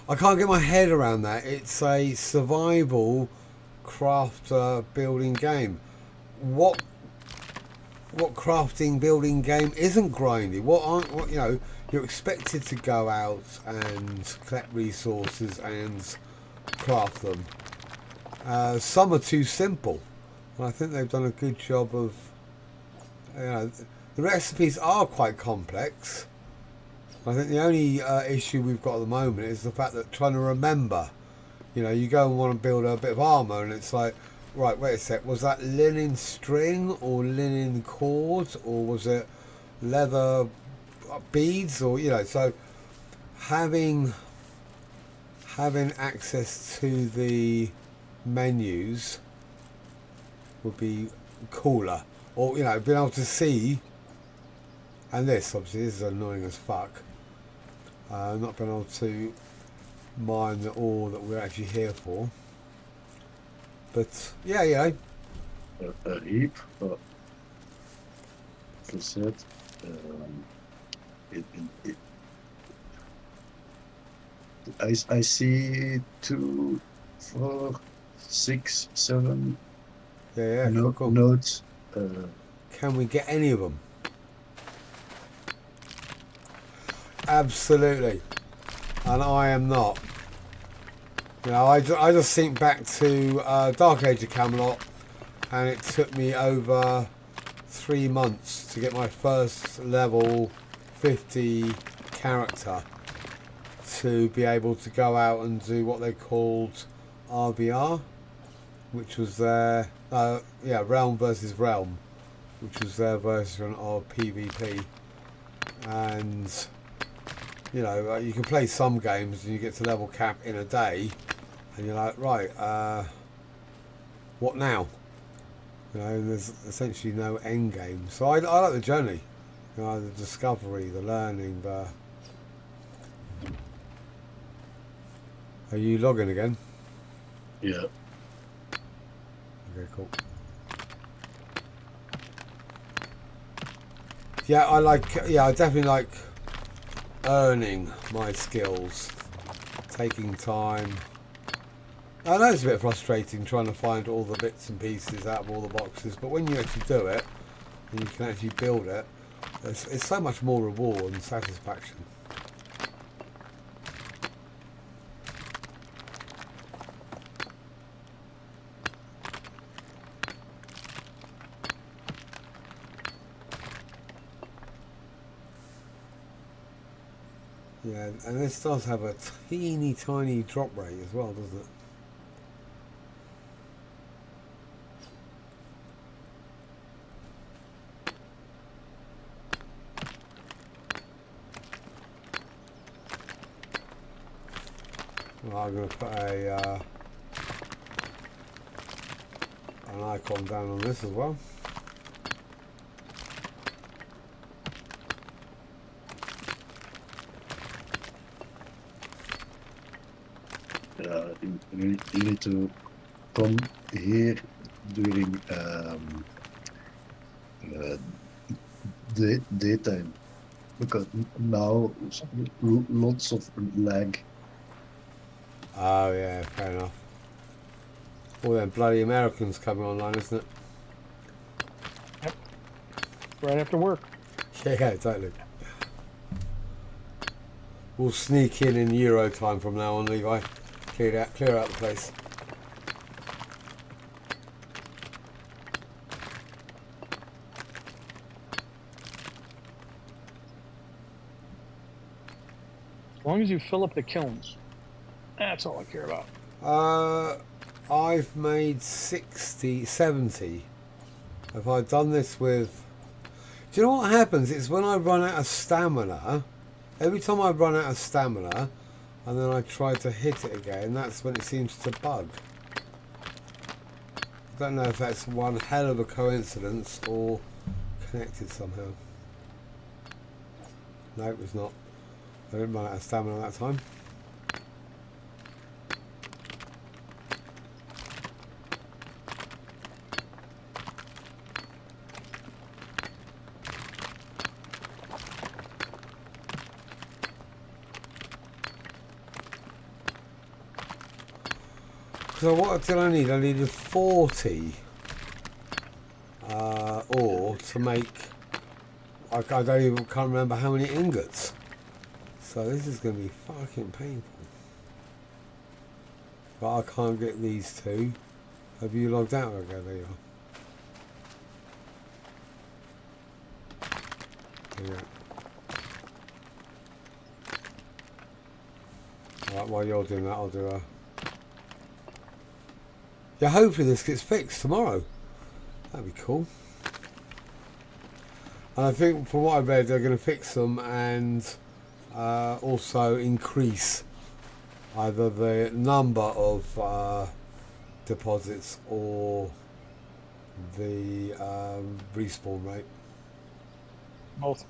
[SPEAKER 1] I can't get my head around that. It's a survival craft building game. What crafting building game isn't grindy? What you know? You're expected to go out and collect resources and craft them. Some are too simple, and I think they've done a good job of. You know, the recipes are quite complex. I think the only issue we've got at the moment is the fact that trying to remember, you know, you go and want to build a bit of armour and it's like, right, wait a sec, was that linen string or linen cord or was it leather beads or, you know, so having access to the menus would be cooler, or, you know, being able to see. And this, obviously, this is annoying as fuck. Not being able to mine the ore that we're actually here for. But, yeah, you know.
[SPEAKER 2] A heap, but as I said, I see 2, 4, 6, 7
[SPEAKER 1] Yeah, cool.
[SPEAKER 2] nodes.
[SPEAKER 1] Can we get any of them? Absolutely. And I am not. You know, I just think back to Dark Age of Camelot, and it took me over 3 months to get my first level 50 character to be able to go out and do what they called RVR, which was their Realm versus Realm, which was their version of PvP. And you know, you can play some games and you get to level cap in a day, and you're like, right, what now? You know, and there's essentially no end game. So I like the journey, you know, the discovery, the learning. Are you logging again?
[SPEAKER 2] Yeah.
[SPEAKER 1] Okay, cool. Yeah, I definitely like earning my skills, taking time. I know it's a bit frustrating trying to find all the bits and pieces out of all the boxes, but when you actually do it and you can actually build it, it's so much more reward and satisfaction. Yeah, and this does have a teeny tiny drop rate as well, doesn't it? Well, I'm going to put an icon down on this as well.
[SPEAKER 2] You need to come here during daytime, because now lots of lag.
[SPEAKER 1] Oh yeah, fair enough. All them bloody Americans coming online, isn't it?
[SPEAKER 3] Yep. Right after work.
[SPEAKER 1] Yeah, totally. We'll sneak in Euro time from now on, Levi. Clear out the place.
[SPEAKER 3] As long as you fill up the kilns, that's all I care about.
[SPEAKER 1] I've made 60, 70. Have I done this with... Do you know what happens? It's when I run out of stamina. Every time I run out of stamina and then I try to hit it again, that's when it seems to bug. I don't know if that's one hell of a coincidence or connected somehow. No, it was not. I didn't run out of stamina that time. So what did I need? I needed 40 ore to make... I can't remember how many ingots. So this is going to be fucking painful. But I can't get these two. Have you logged out? Okay, there you are. There you go. Right, while you're doing that, I'll do a... Yeah, hopefully this gets fixed tomorrow. That'd be cool. And I think from what I read, they're going to fix them and also increase either the number of deposits or the respawn rate.
[SPEAKER 3] Both.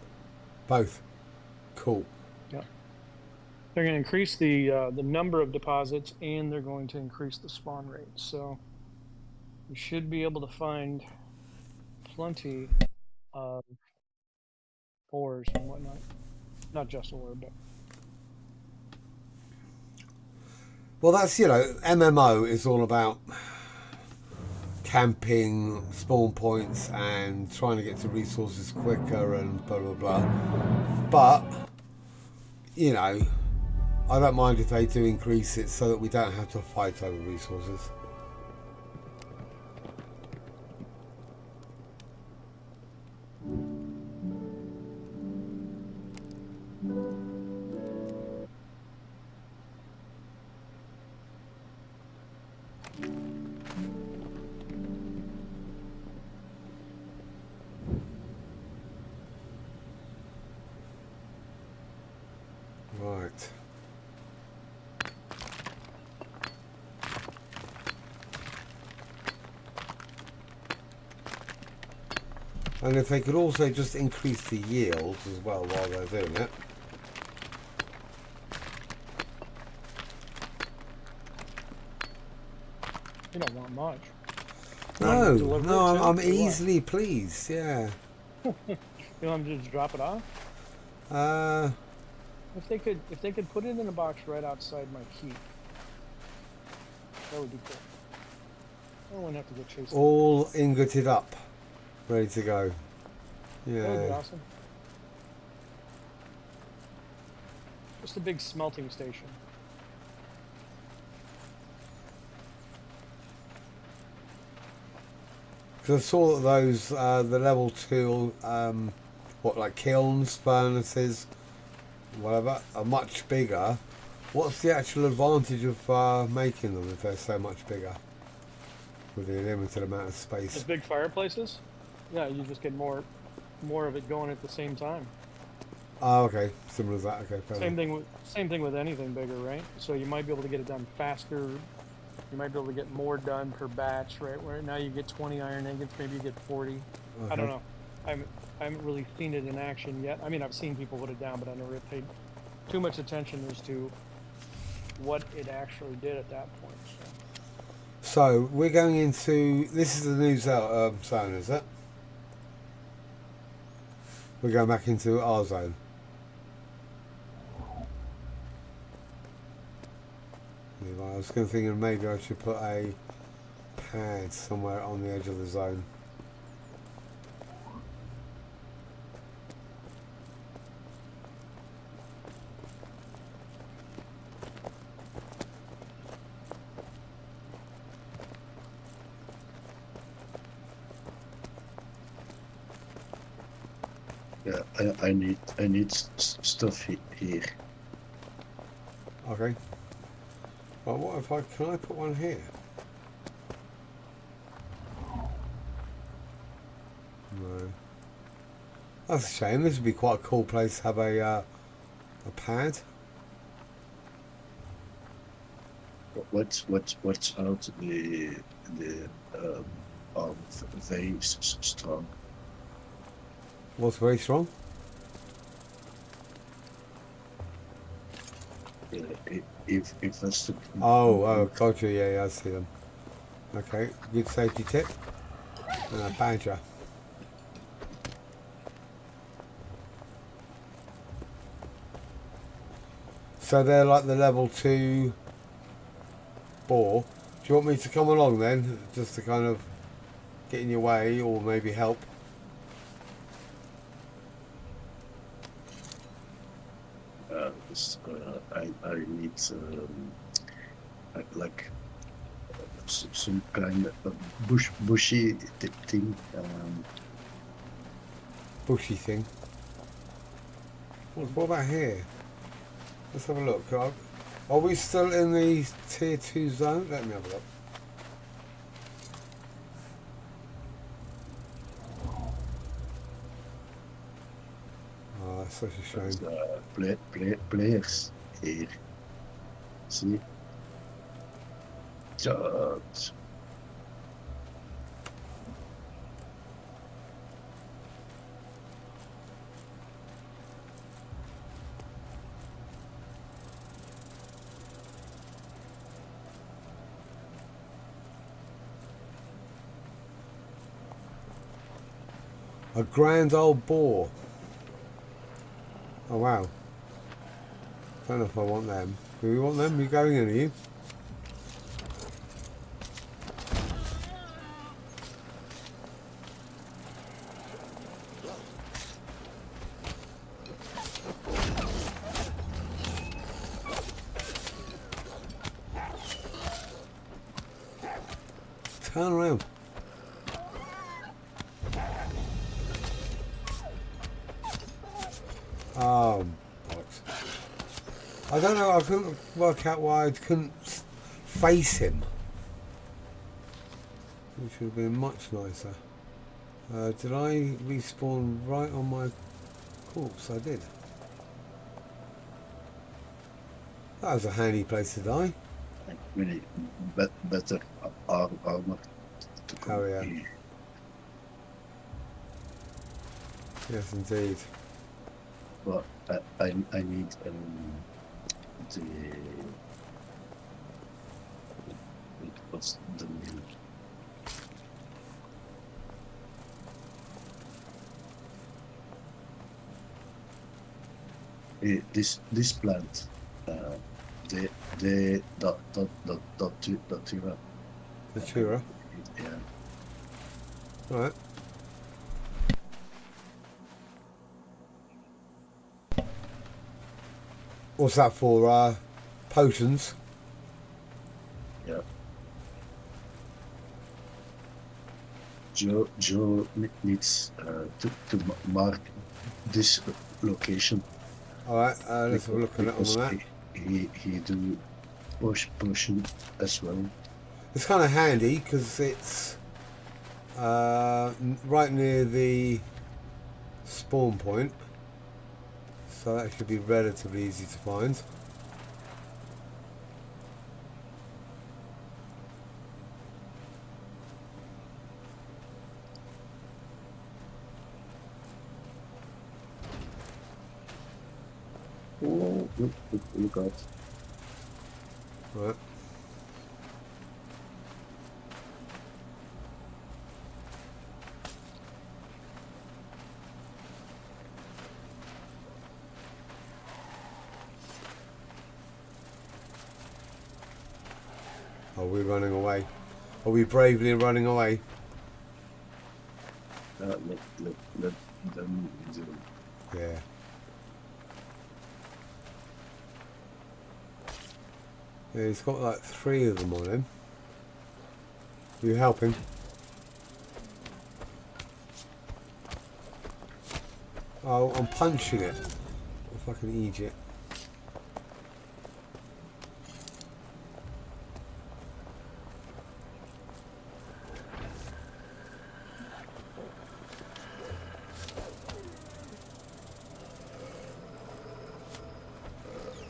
[SPEAKER 1] Both. Cool.
[SPEAKER 3] Yeah. They're going to increase the number of deposits, and they're going to increase the spawn rate. So you should be able to find plenty of ores and whatnot. Not just ore, but
[SPEAKER 1] Well, that's, you know, MMO is all about camping, spawn points, and trying to get to resources quicker and blah blah blah. But, you know, I don't mind if they do increase it so that we don't have to fight over resources. Right. And if they could also just increase the yield as well while they're doing it.
[SPEAKER 3] You don't want much.
[SPEAKER 1] No,
[SPEAKER 3] Want to deliver
[SPEAKER 1] no,
[SPEAKER 3] it too,
[SPEAKER 1] I'm
[SPEAKER 3] or what?
[SPEAKER 1] easily pleased, yeah.
[SPEAKER 3] You want them to just drop it off? If they could put it in a box right outside my keep, that would be cool. I wouldn't have to go chasing.
[SPEAKER 1] All ingoted up, ready to go.
[SPEAKER 3] That would be
[SPEAKER 1] Yeah.
[SPEAKER 3] awesome. Just a big smelting station.
[SPEAKER 1] Because I saw that those, the level 2, what, like kilns, furnaces, whatever, are much bigger. What's the actual advantage of making them if they're so much bigger? With the limited amount of space.
[SPEAKER 3] Those big fireplaces? Yeah, you just get more of it going at the same time.
[SPEAKER 1] Oh, okay. Similar to that. Okay, fair enough.
[SPEAKER 3] Same thing with anything bigger, right? So you might be able to get it done faster. You might be able to get more done per batch, right? Where now you get 20 iron ingots, maybe you get 40. I don't know. I haven't really seen it in action yet. I mean, I've seen people put it down, but I never paid too much attention as to what it actually did at that point.
[SPEAKER 1] So we're going into, this is the new zone, is it? We're going back into our zone. I was going to think maybe I should put a pad somewhere on the edge of the zone.
[SPEAKER 2] Yeah, I need stuff here.
[SPEAKER 1] Okay. Well, what if can I put one here? No. That's a shame. This would be quite a cool place to have a pad.
[SPEAKER 2] What's out the very strong.
[SPEAKER 1] What's very strong?
[SPEAKER 2] If that's the
[SPEAKER 1] Oh, gotcha. Yeah, I see them. Okay, good safety tip. And a badger. So they're like the level 2 boar. Do you want me to come along then, just to kind of get in your way, or maybe help?
[SPEAKER 2] I need like some kind of bushy thing.
[SPEAKER 1] Bushy thing. What about here? Let's have a look. Are we still in the tier 2 zone? Let me have a look. Oh, that's such a shame.
[SPEAKER 2] Players here. See? Just.
[SPEAKER 1] A grand old boar. Oh wow. Don't know if I want them. Do we want them? You going in, are you? Turn around. Oh, bollocks. I don't know, I couldn't work out why I couldn't face him. Which would have been much nicer. Did I respawn right on my corpse? I did. That was a handy place to die.
[SPEAKER 2] Really better armor to come
[SPEAKER 1] Oh yeah.
[SPEAKER 2] in.
[SPEAKER 1] Yes indeed.
[SPEAKER 2] But I need the what's the name? This plant, the datura.
[SPEAKER 1] The Tura.
[SPEAKER 2] Yeah.
[SPEAKER 1] Alright. What's that for? Potions?
[SPEAKER 2] Yeah. Joe needs to mark this location.
[SPEAKER 1] Alright, let's have a look at it on the map.
[SPEAKER 2] He do potion as well.
[SPEAKER 1] It's kind of handy because it's right near the spawn point, so that should be relatively easy to find.
[SPEAKER 2] Oh, look out.
[SPEAKER 1] Right. Are we running away? Are we bravely running away?
[SPEAKER 2] Let them do.
[SPEAKER 1] Yeah. Yeah, he's got like 3 of them on him. You helping? Oh, I'm punching it. If I can eat it.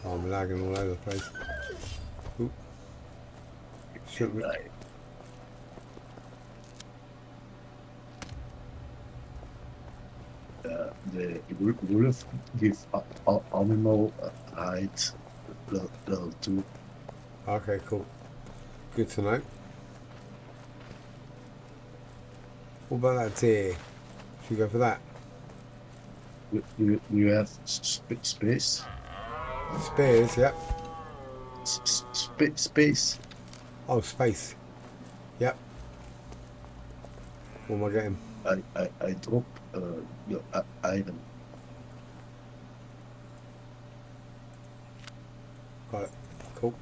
[SPEAKER 1] Oh, I'm lagging all over the place. Oop. Shouldn't we?
[SPEAKER 2] The wolf give animal height level 2.
[SPEAKER 1] Okay, cool. Good to know. What about that deer? Should we go for that?
[SPEAKER 2] You have space.
[SPEAKER 1] Spears, yep.
[SPEAKER 2] Space.
[SPEAKER 1] Oh, space. Yep. What am I getting?
[SPEAKER 2] I drop your item.
[SPEAKER 1] Got it. Cool.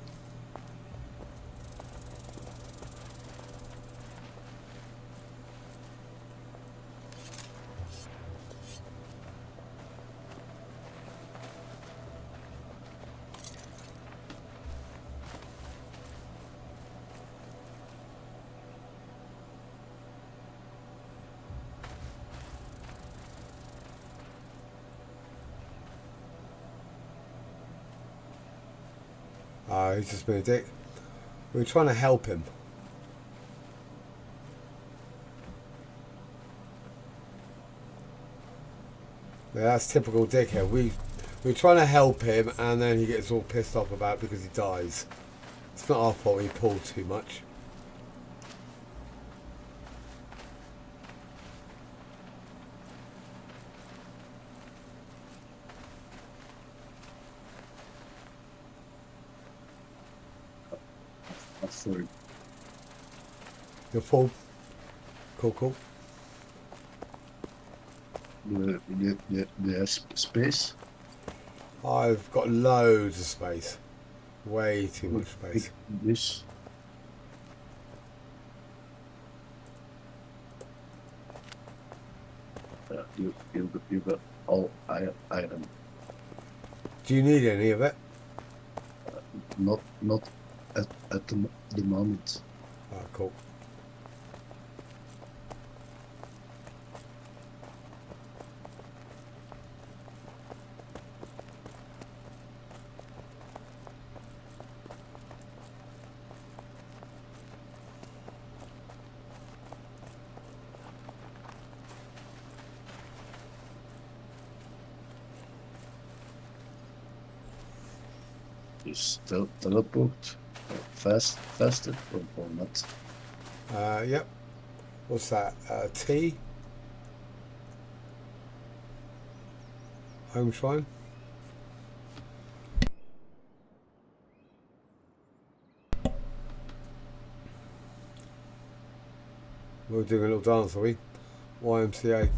[SPEAKER 1] He's just been a dick. We're trying to help him. Yeah, that's typical dickhead. We're trying to help him and then he gets all pissed off about it because he dies. It's not our fault he pulled too much.
[SPEAKER 2] Sorry.
[SPEAKER 1] You're full. Cool.
[SPEAKER 2] The space.
[SPEAKER 1] I've got loads of space. Way too much space.
[SPEAKER 2] This. You got all iron.
[SPEAKER 1] Do you need any of it?
[SPEAKER 2] Not at the moment.
[SPEAKER 1] Oh, cool.
[SPEAKER 2] You still teleport faster or not?
[SPEAKER 1] Yep. What's that? T? Home shrine? We're doing a little dance, are we? YMCA.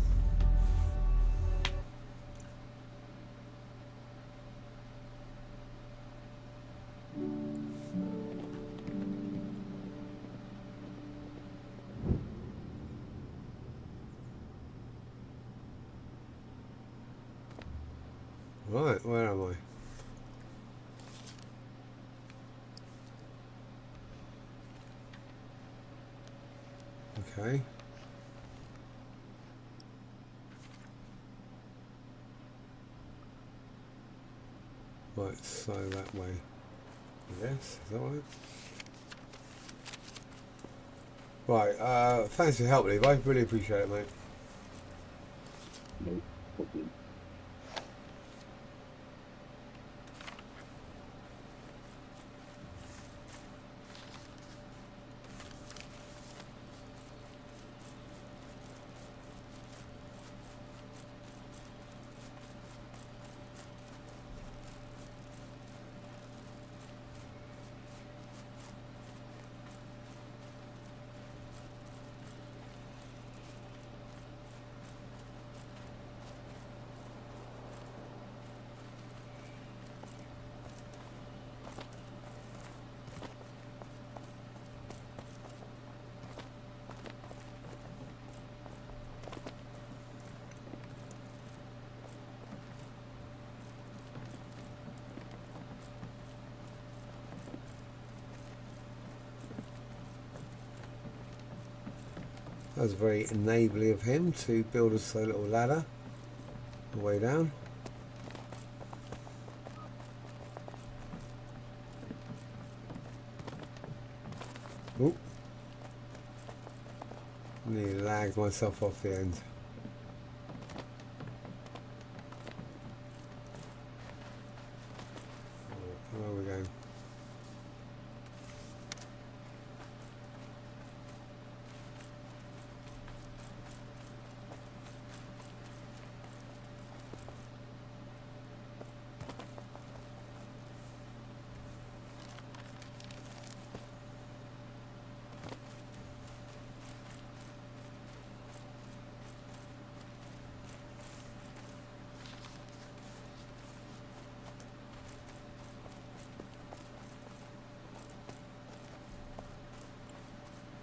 [SPEAKER 1] Right, where am I? Okay. Right, so that way. Yes, is that right? Right, thanks for your help, Levi. Really appreciate it, mate.
[SPEAKER 2] No problem.
[SPEAKER 1] That was very enabling of him to build us a little ladder on the way down. Oop. Nearly lagged myself off the end. Where are we going?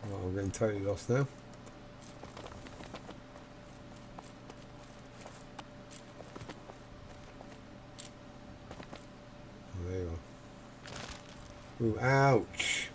[SPEAKER 1] Well, I'm getting totally lost now. Oh, there you are. Ooh, ouch!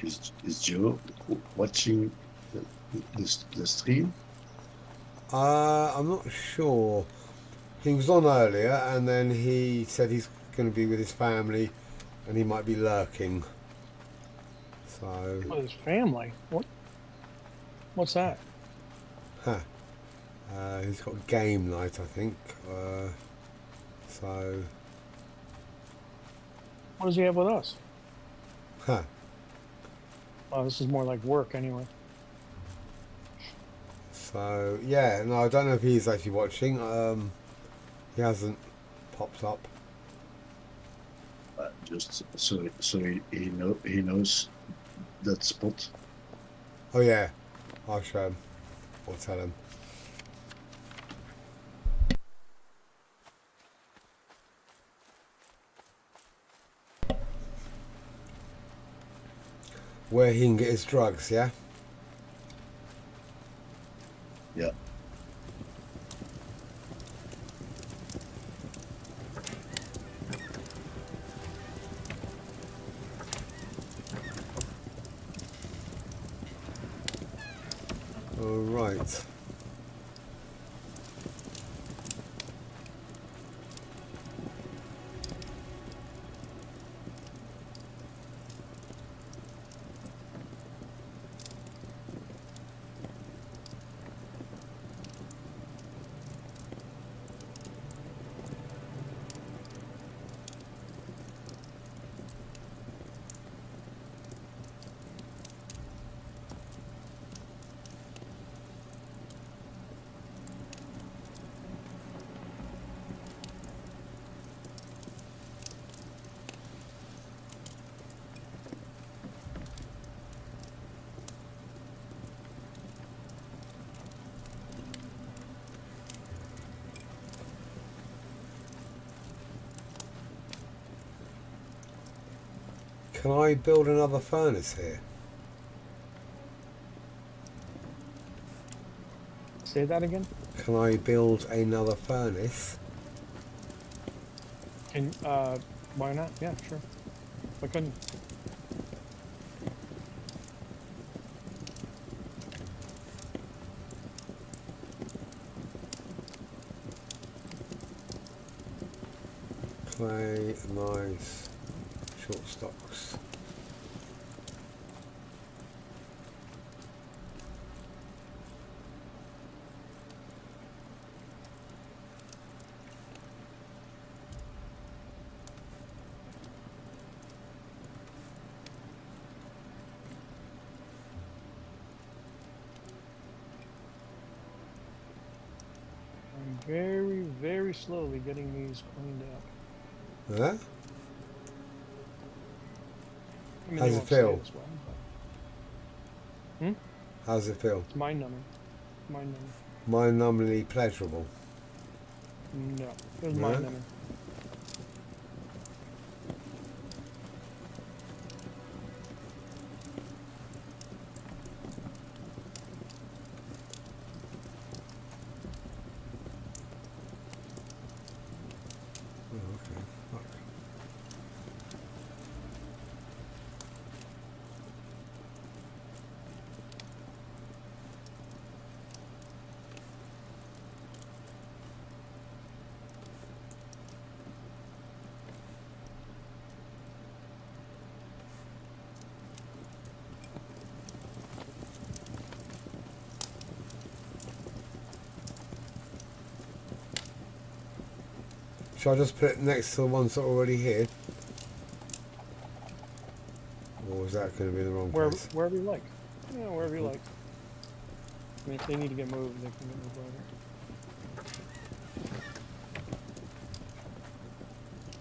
[SPEAKER 2] is Joe watching the stream?
[SPEAKER 1] I'm not sure. He was on earlier, and then he said he's going to be with his family, and he might be lurking. So,
[SPEAKER 3] With his family? What? What's that?
[SPEAKER 1] he's got game night, I think. So,
[SPEAKER 3] What does he have with us?
[SPEAKER 1] huh.
[SPEAKER 3] Oh, this is more like work anyway.
[SPEAKER 1] So, yeah, no, I don't know if he's actually watching. He hasn't popped up.
[SPEAKER 2] Just so he knows that spot.
[SPEAKER 1] Oh, yeah, I'll show him or tell him. Where he can get his drugs, yeah?
[SPEAKER 2] Yeah.
[SPEAKER 1] All right. Can I build another furnace here?
[SPEAKER 3] Say that again?
[SPEAKER 1] Can I build another furnace?
[SPEAKER 3] Can, why not? Yeah, sure. I couldn't.
[SPEAKER 1] Clay, nice, short stocks.
[SPEAKER 3] I'm very, very slowly getting these cleaned up.
[SPEAKER 1] Huh?
[SPEAKER 3] I mean,
[SPEAKER 1] How's
[SPEAKER 3] they
[SPEAKER 1] it
[SPEAKER 3] won't stay
[SPEAKER 1] feel?
[SPEAKER 3] this way, but
[SPEAKER 1] How's it feel?
[SPEAKER 3] it's mind numbing. Mind
[SPEAKER 1] Mind-numbingly pleasurable.
[SPEAKER 3] numbing. No, it was
[SPEAKER 1] No?
[SPEAKER 3] mind numbing.
[SPEAKER 1] Oh, okay. Fuck. Shall I just put it next to the ones that are already here? Or is that going to be the wrong place?
[SPEAKER 3] Wherever you like. Yeah, wherever you like. I mean, if they need to get moved, they can get moved over.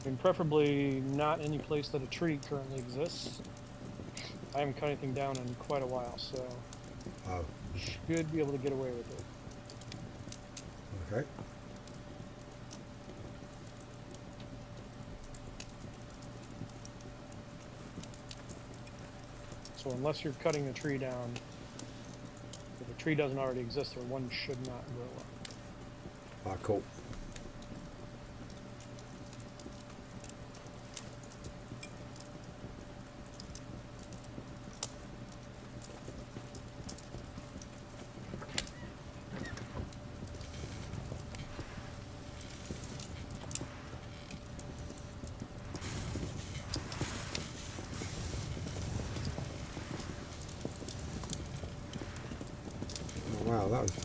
[SPEAKER 3] I mean, preferably not any place that a tree currently exists. I haven't cut anything down in quite a while, so
[SPEAKER 1] Oh,
[SPEAKER 3] should be able to get away with it.
[SPEAKER 1] okay.
[SPEAKER 3] So unless you're cutting a tree down, if a tree doesn't already exist there, one should not grow up.
[SPEAKER 1] Ah, cool.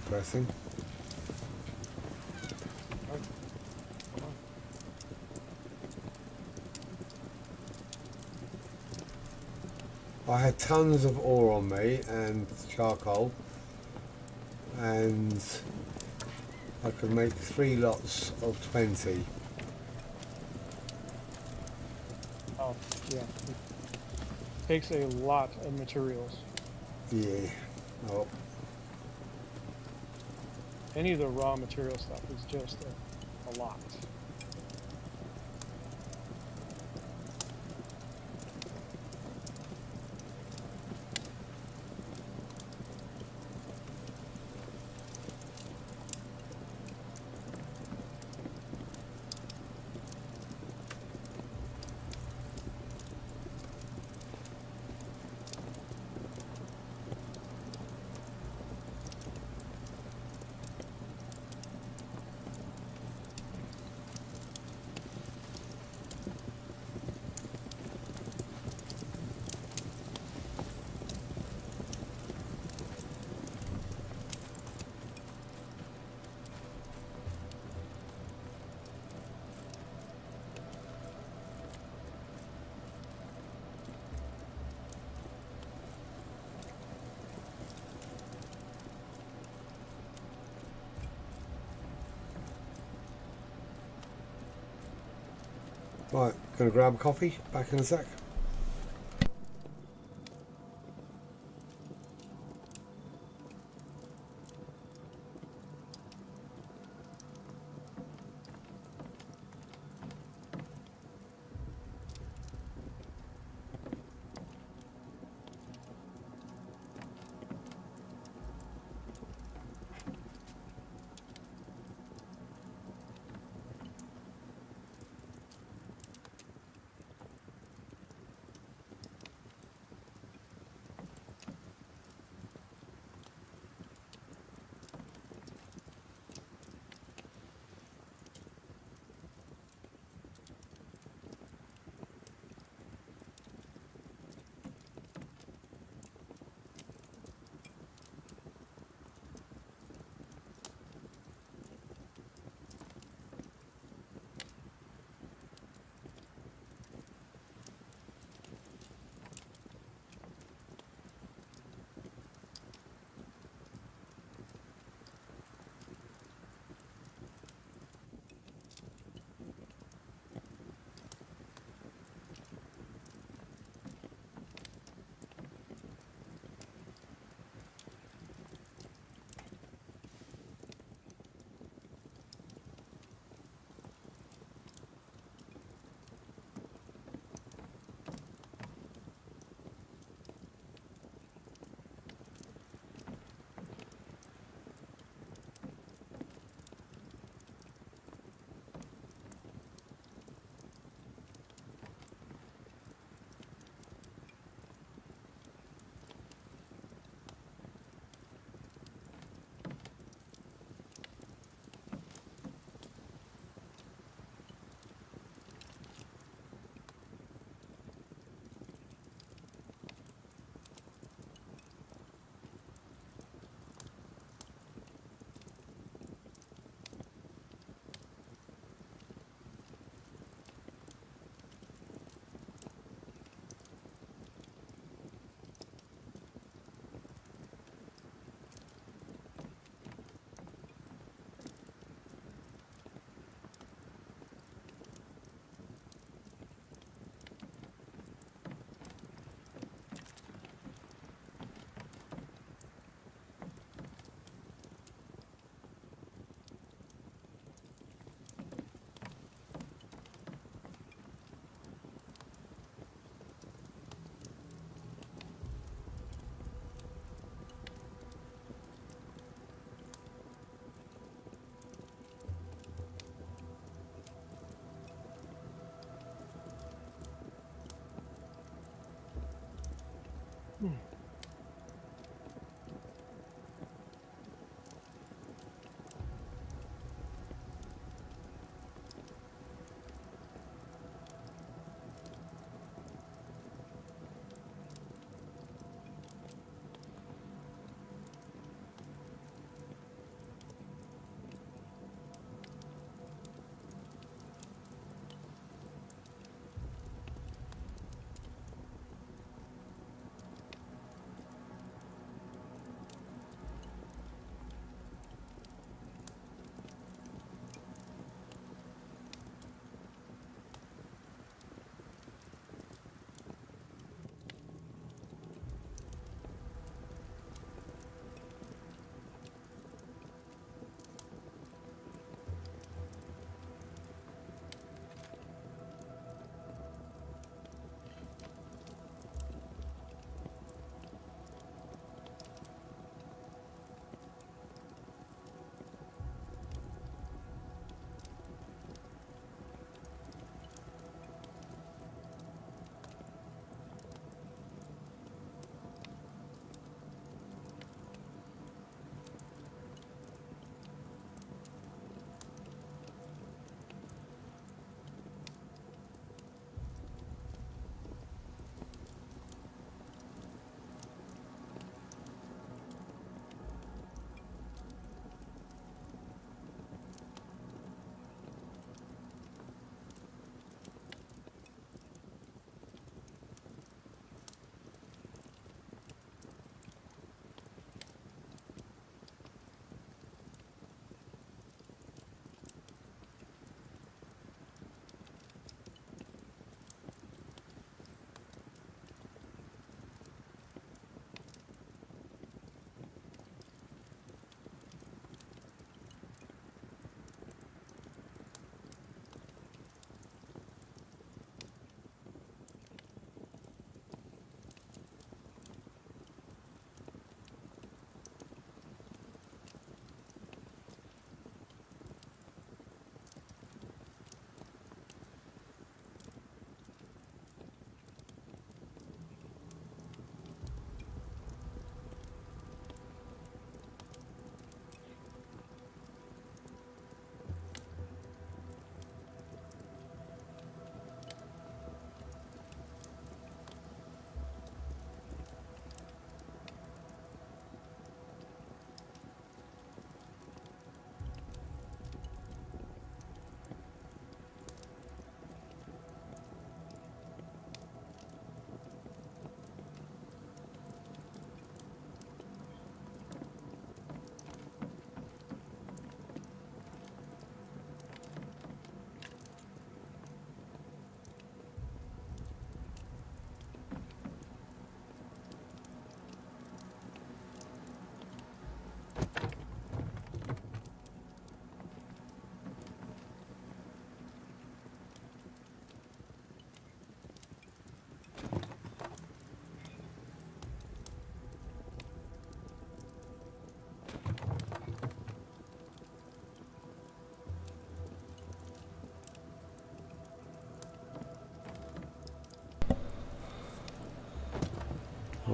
[SPEAKER 1] depressing.
[SPEAKER 3] Right. Come on.
[SPEAKER 1] I had tons of ore on me and charcoal, and I could make 3 lots of 20.
[SPEAKER 3] Oh, yeah. It takes a lot of materials.
[SPEAKER 1] Yeah. Oh,
[SPEAKER 3] Any of the raw material stuff is just a lot.
[SPEAKER 1] right, gonna grab a coffee, back in a sec.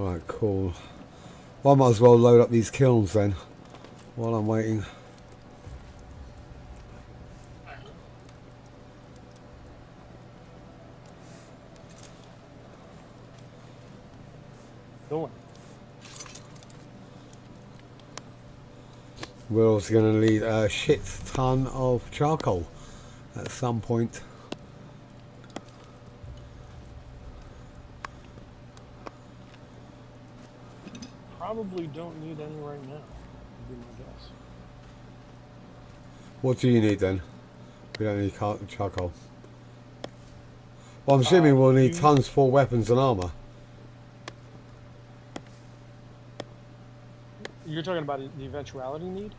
[SPEAKER 1] Alright, cool. Well, I might as well load up these kilns then, while I'm waiting.
[SPEAKER 3] Going.
[SPEAKER 1] We're also going to need a shit ton of charcoal at some point.
[SPEAKER 3] Probably don't need any right now, would be my guess.
[SPEAKER 1] What do you need then? We don't need charcoal. Well, I'm assuming we'll need tons for weapons and armor.
[SPEAKER 3] You're talking about the eventuality need?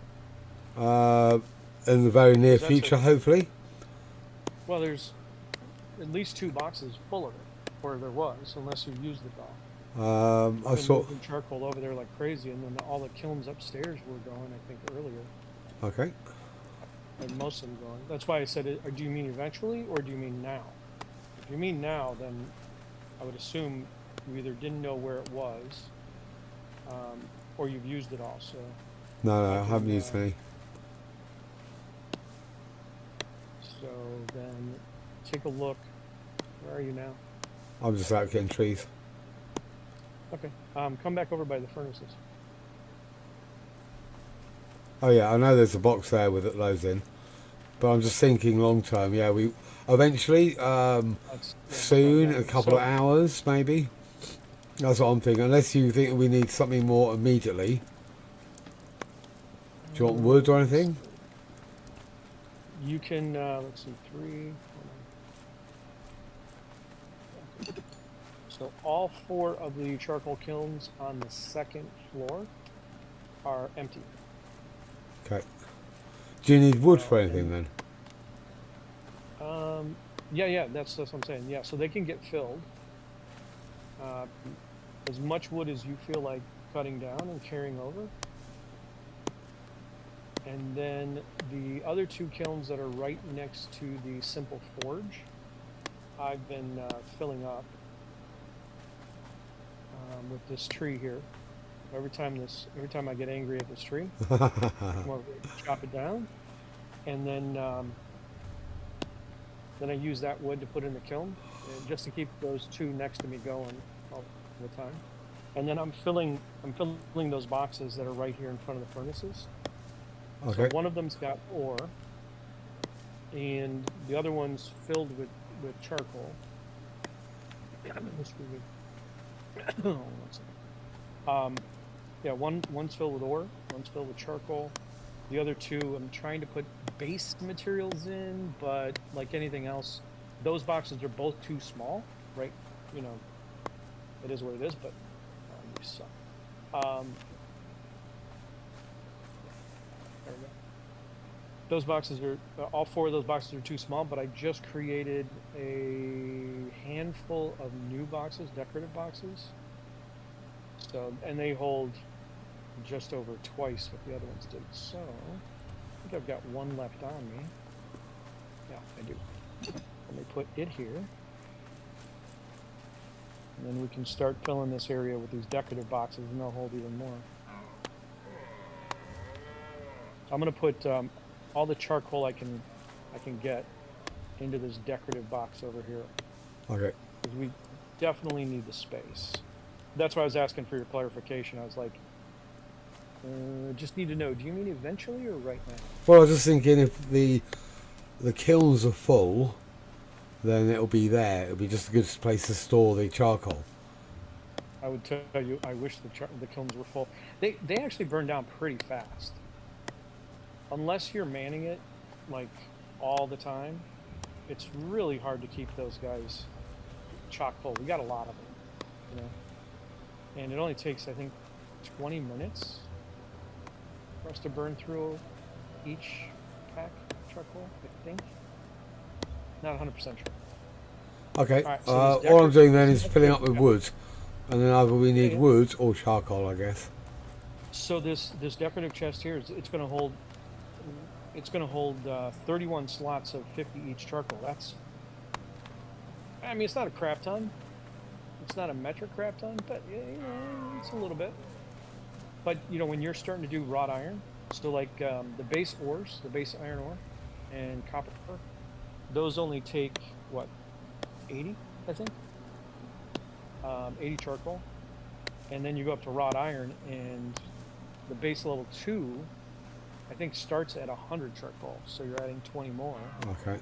[SPEAKER 1] In the very near future, hopefully.
[SPEAKER 3] Well, there's at least 2 boxes full of it, or there was, unless you used it all.
[SPEAKER 1] I saw
[SPEAKER 3] moving charcoal over there like crazy, and then all the kilns upstairs were going, I think, earlier.
[SPEAKER 1] Okay.
[SPEAKER 3] And most of them going. That's why I said, do you mean eventually, or do you mean now? If you mean now, then I would assume you either didn't know where it was, or you've used it all. So
[SPEAKER 1] no, I haven't used any.
[SPEAKER 3] So then, take a look. Where are you now?
[SPEAKER 1] I'm just out getting trees.
[SPEAKER 3] Okay. Come back over by the furnaces.
[SPEAKER 1] Oh yeah, I know there's a box there with it loads in, but I'm just thinking long term. Yeah, we eventually, soon, a couple of hours maybe. That's what I'm thinking. Unless you think we need something more immediately. Do you want wood or anything?
[SPEAKER 3] You can. Let's see, 3. So all 4 of the charcoal kilns on the 2nd floor are empty.
[SPEAKER 1] Okay. Do you need wood for anything then?
[SPEAKER 3] Yeah, that's what I'm saying. Yeah, so they can get filled. As much wood as you feel like cutting down and carrying over. And then the other 2 kilns that are right next to the simple forge, I've been filling up with this tree here. Every time I get angry at this tree, I'm going to chop it down, and then I use that wood to put in the kiln, just to keep those 2 next to me going all the time. And then I'm filling those boxes that are right here in front of the furnaces.
[SPEAKER 1] Okay.
[SPEAKER 3] So one of them's got ore, and the other one's filled with charcoal. Excuse me. One second. Yeah, one's filled with ore, one's filled with charcoal. The other 2, I'm trying to put base materials in, but like anything else, those boxes are both too small, right? You know, it is what it is, but you suck. There we go. Those boxes are, all 4 of those boxes are too small, but I just created a handful of new boxes, decorative boxes. So, and they hold just over twice what the other ones did. So, I think I've got 1 left on me. Yeah, I do. Let me put it here. And then we can start filling this area with these decorative boxes, and they'll hold even more. So I'm going to put all the charcoal I can get into this decorative box over here.
[SPEAKER 1] Okay.
[SPEAKER 3] Because we definitely need the space. That's why I was asking for your clarification. I was like, just need to know, do you mean eventually or right now?
[SPEAKER 1] Well, I was just thinking if the kilns are full, then it'll be there. It'll be just a good place to store the charcoal.
[SPEAKER 3] I would tell you, I wish the kilns were full. They actually burn down pretty fast. Unless you're manning it, like, all the time, it's really hard to keep those guys chock full. We got a lot of them, you know? And it only takes, I think, 20 minutes for us to burn through each pack of charcoal, I think. Not 100% sure.
[SPEAKER 1] Okay,
[SPEAKER 3] Alright, so
[SPEAKER 1] all I'm doing then is filling up with wood. And then either we need wood or charcoal, I guess.
[SPEAKER 3] So this decorative chest here, it's going to hold 31 slots of 50 each charcoal. That's, I mean, it's not a crap ton, it's not a metric crap ton, but you know, it's a little bit. But you know, when you're starting to do wrought iron, so like the base ores, the base iron ore and copper, those only take what, 80, I think, 80 charcoal, and then you go up to wrought iron, and the base level 2, I think, starts at 100 charcoal, so you're adding 20 more.
[SPEAKER 1] Okay.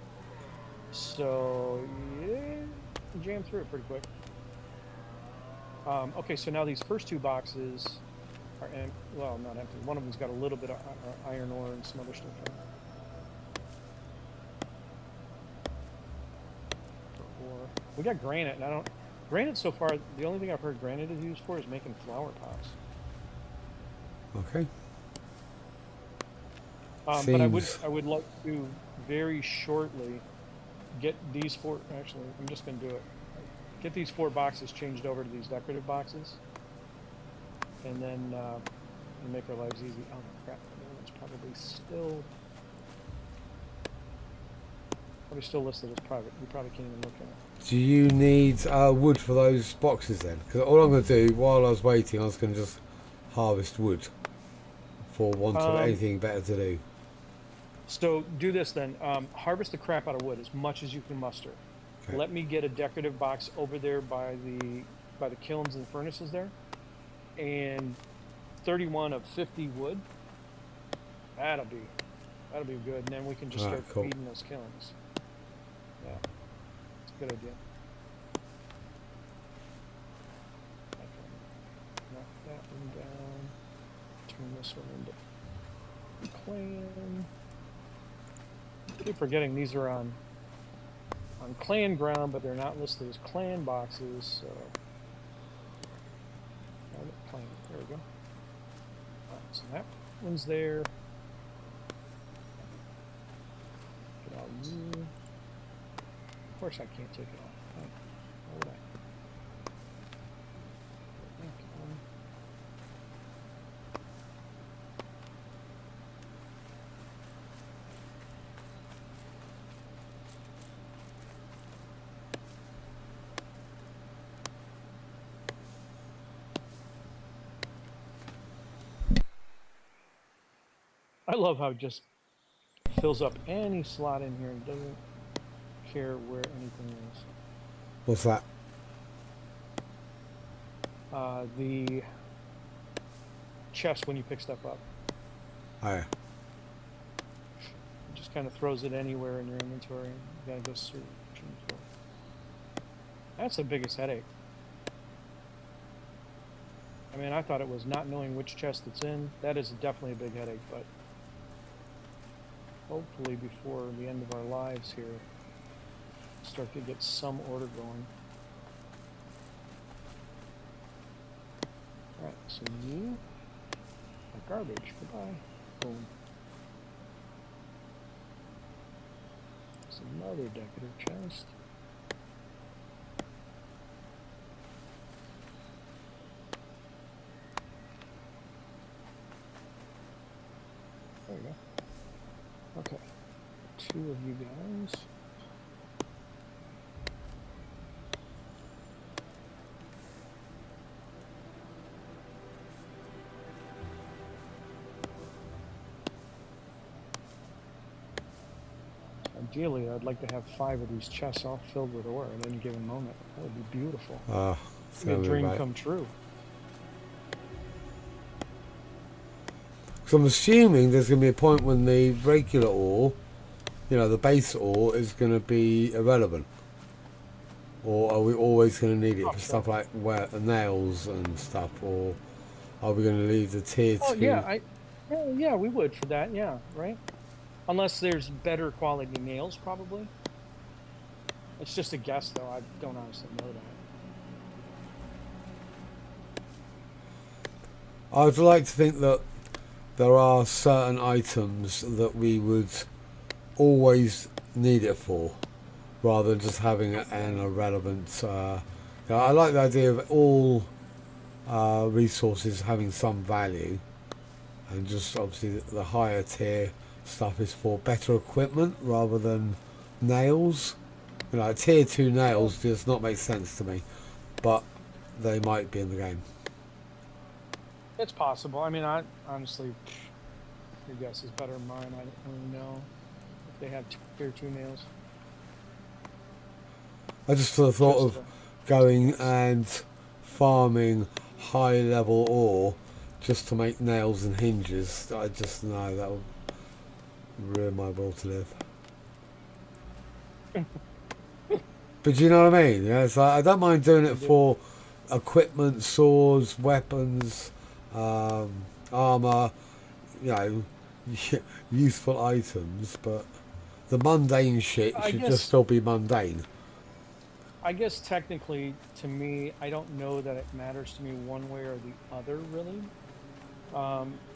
[SPEAKER 3] So yeah, you jam through it pretty quick. Okay, so now these first 2 boxes are well, not empty. One of them's got a little bit of iron ore and some other stuff in it. We got granite, and I don't. Granite so far, the only thing I've heard granite is used for is making flower pots.
[SPEAKER 1] Okay.
[SPEAKER 3] But I would like to very shortly get these 4. Actually, I'm just going to do it. Get these 4 boxes changed over to these decorative boxes, and then make our lives easy. Oh crap! It's probably still listed as private. You probably can't even look at it.
[SPEAKER 1] Do you need wood for those boxes then? Because all I'm going to do while I was waiting, I was going to just harvest wood for want of anything better to do.
[SPEAKER 3] So do this then. Harvest the crap out of wood as much as you can muster.
[SPEAKER 1] Okay.
[SPEAKER 3] Let me get a decorative box over there by the kilns and furnaces there, and 31 of 50 wood. That'll be good, and then we can just start feeding those kilns. Yeah, it's a good idea. Okay. Knock that one down. Turn this one into clan. I keep forgetting these are on clan ground, but they're not listed as clan boxes. So clan. There we go. Alright, so that one's there. Get all you. Of course, I can't take it off. Why would I? I love how it just fills up any slot in here and doesn't care where anything is.
[SPEAKER 1] What's that?
[SPEAKER 3] The chest when you pick stuff up.
[SPEAKER 1] Oh yeah.
[SPEAKER 3] It just kind of throws it anywhere in your inventory. You gotta go searching for it. That's the biggest headache. I mean, I thought it was not knowing which chest it's in. That is definitely a big headache, but hopefully before the end of our lives here, start to get some order going. Alright, so you are garbage. Goodbye. Boom. There's another decorative chest. There we go. Okay, 2 of you guys. Ideally, I'd like to have 5 of these chests all filled with ore at any given moment. That would be beautiful. It's a dream come true.
[SPEAKER 1] So I'm assuming there's going to be a point when the regular ore, you know, the base ore, is going to be irrelevant. Or are we always going to need it for stuff like nails and stuff? Or are we going to leave the tier 2?
[SPEAKER 3] Oh, yeah, yeah, we would for that, yeah, right? Unless there's better quality nails, probably. It's just a guess, though. I don't honestly know that.
[SPEAKER 1] I'd like to think that there are certain items that we would always need it for, rather than just having an irrelevant. I like the idea of all resources having some value, and just obviously the higher tier stuff is for better equipment rather than nails. You know, tier 2 nails does not make sense to me. but they might be in the game.
[SPEAKER 3] It's possible. I mean, I honestly, your guess is better than mine. I don't really know if they have tier 2 nails.
[SPEAKER 1] I just sort of thought of going and farming high level ore just to make nails and hinges. I just know that would ruin my will to live. But you know what I mean? Yeah, it's like, I don't mind doing it for equipment, swords, weapons, armor, you know, useful items, but the mundane shit should just still be mundane.
[SPEAKER 3] I guess technically, to me, I don't know that it matters to me one way or the other, really,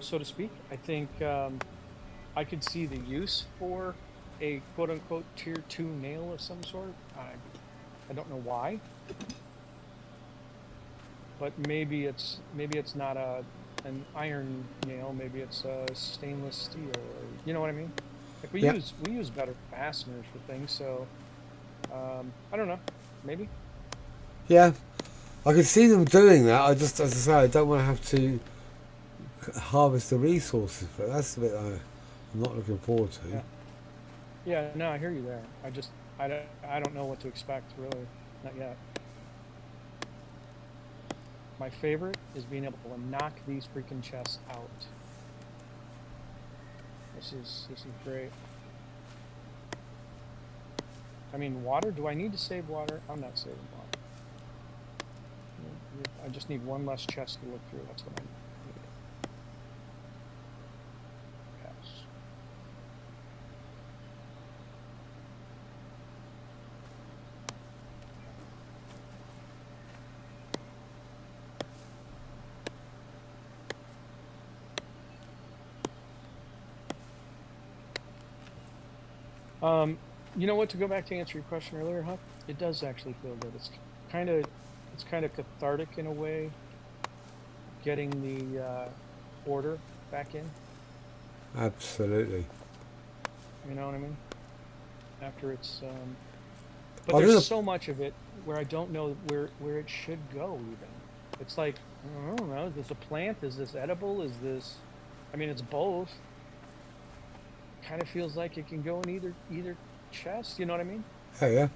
[SPEAKER 3] so to speak. I think I could see the use for a quote-unquote tier 2 nail of some sort. I don't know why, but maybe it's not an iron nail. Maybe it's a stainless steel, or you know what I mean. Like we use better fasteners for things, so I don't know. Maybe.
[SPEAKER 1] Yeah, I could see them doing that. I just, as I say, I don't want to have to harvest the resources, but that's the bit I'm not looking forward to.
[SPEAKER 3] Yeah, no, I hear you there. I don't know what to expect, really. Not yet. My favorite is being able to knock these freaking chests out. This is great. I mean, water? Do I need to save water? I'm not saving water. I just need one less chest to look through. That's what I need. You know what? To go back to answer your question earlier, Huck, it does actually feel good. It's kind of cathartic in a way, getting the order back in.
[SPEAKER 1] Absolutely.
[SPEAKER 3] You know what I mean? After it's, but there's so much of it where I don't know where it should go. Even it's like, I don't know. Is this a plant? Is this edible? Is this? I mean, it's both. Kind of feels like it can go in either chest. You know what I mean?
[SPEAKER 1] Yeah.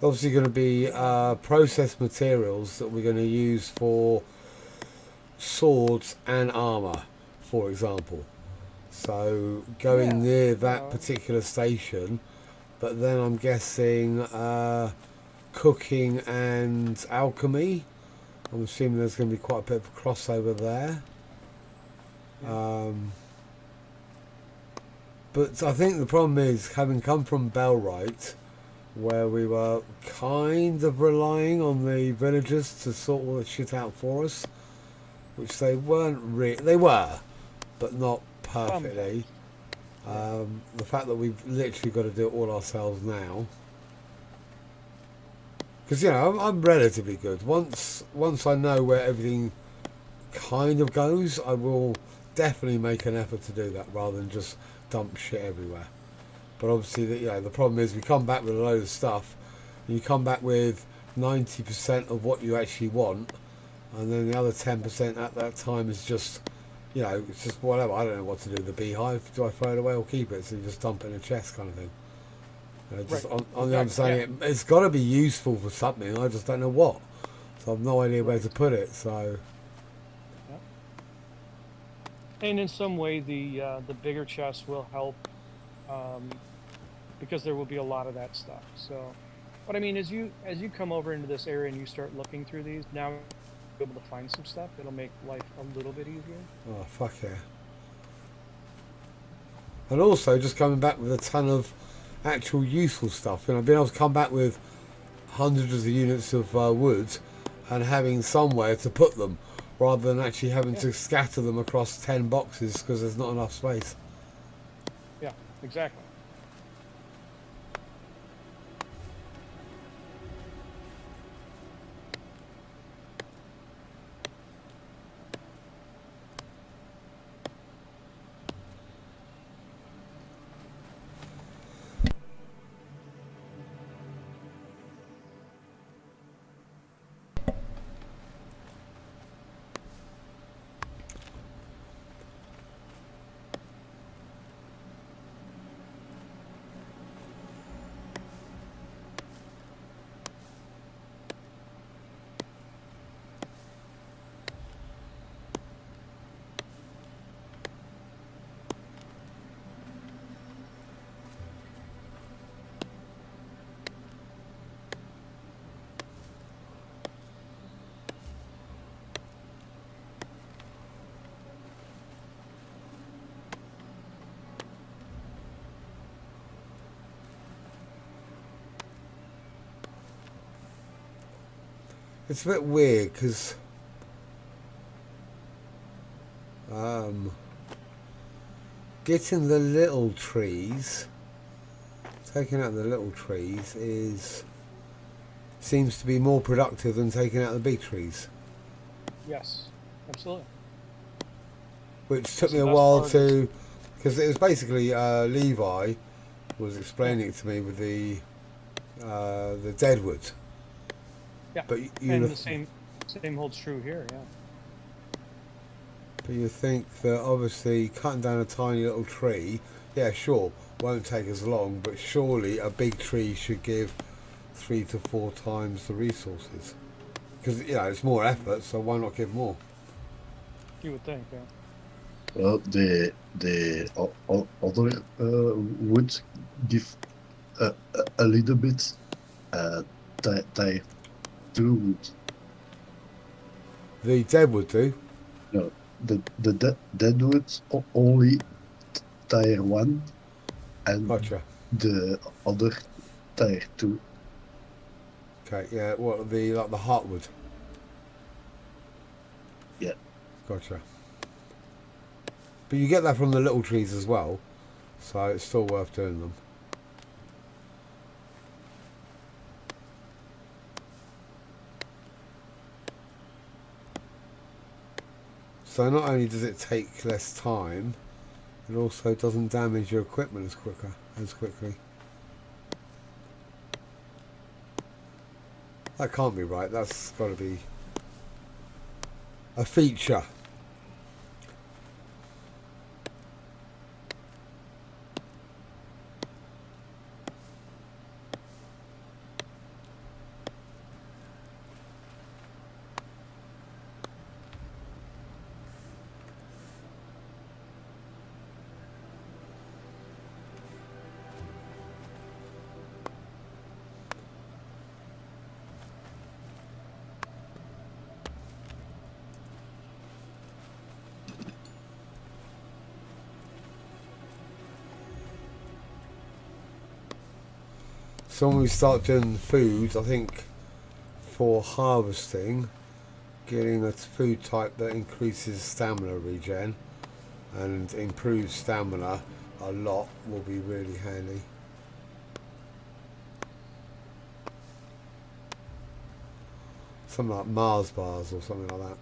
[SPEAKER 1] Obviously, going to be processed materials that we're going to use for swords and armor, for example. So going near that particular station, but then I'm guessing cooking and alchemy. I'm assuming there's going to be quite a bit of a crossover there. But I think the problem is, having come from Bellwright, where we were kind of relying on the villagers to sort all the shit out for us, which they weren't they were, but not perfectly. The fact that we've literally got to do it all ourselves now. Because, you know, I'm relatively good. Once I know where everything kind of goes, I will definitely make an effort to do that rather than just dump shit everywhere. But obviously, the problem is we come back with a load of stuff, and you come back with 90% of what you actually want, and then the other 10% at that time is just, it's just whatever. I don't know what to do with the beehive. Do I throw it away or keep it? So you just dump it in a chest kind of thing. Just
[SPEAKER 3] right.
[SPEAKER 1] on the understanding, it's got to be useful for something. I just don't know what. So I've no idea where to put it. So.
[SPEAKER 3] And in some way, the bigger chest will help, because there will be a lot of that stuff. So, but I mean, as you come over into this area and you start looking through these, now you'll be able to find some stuff. It'll make life a little bit easier.
[SPEAKER 1] Oh, fuck yeah. And also, just coming back with a ton of actual useful stuff. Being able to come back with hundreds of units of wood and having somewhere to put them, rather than actually having to scatter them across 10 boxes because there's not enough space.
[SPEAKER 3] Yeah, exactly.
[SPEAKER 1] It's a bit weird because getting the little trees, taking out the little trees seems to be more productive than taking out the big trees.
[SPEAKER 3] Yes, absolutely.
[SPEAKER 1] Which took
[SPEAKER 3] That's
[SPEAKER 1] me
[SPEAKER 3] the
[SPEAKER 1] a
[SPEAKER 3] best
[SPEAKER 1] while
[SPEAKER 3] part.
[SPEAKER 1] to, because it was basically Levi was explaining it to me with the deadwood.
[SPEAKER 3] Yeah,
[SPEAKER 1] But
[SPEAKER 3] and the same holds true here. Yeah.
[SPEAKER 1] but you think that obviously cutting down a tiny little tree, yeah, sure, won't take as long, but surely a big tree should give 3 to 4 times the resources. Because it's more effort, so why not give more?
[SPEAKER 3] You would think. Yeah.
[SPEAKER 2] Well, the other would give a little bit tier 2 wood.
[SPEAKER 1] The deadwood do.
[SPEAKER 2] No, the deadwood only tier 1 and
[SPEAKER 1] Gotcha.
[SPEAKER 2] the other tier 2.
[SPEAKER 1] Okay, yeah, what the heartwood.
[SPEAKER 2] Yeah.
[SPEAKER 1] Gotcha. But you get that from the little trees as well, so it's still worth doing them. So not only does it take less time, it also doesn't damage your equipment as quickly. That can't be right. That's got to be a feature. So when we start doing food, I think for harvesting, getting a food type that increases stamina regen and improves stamina a lot will be really handy. Something like Mars bars or something like that.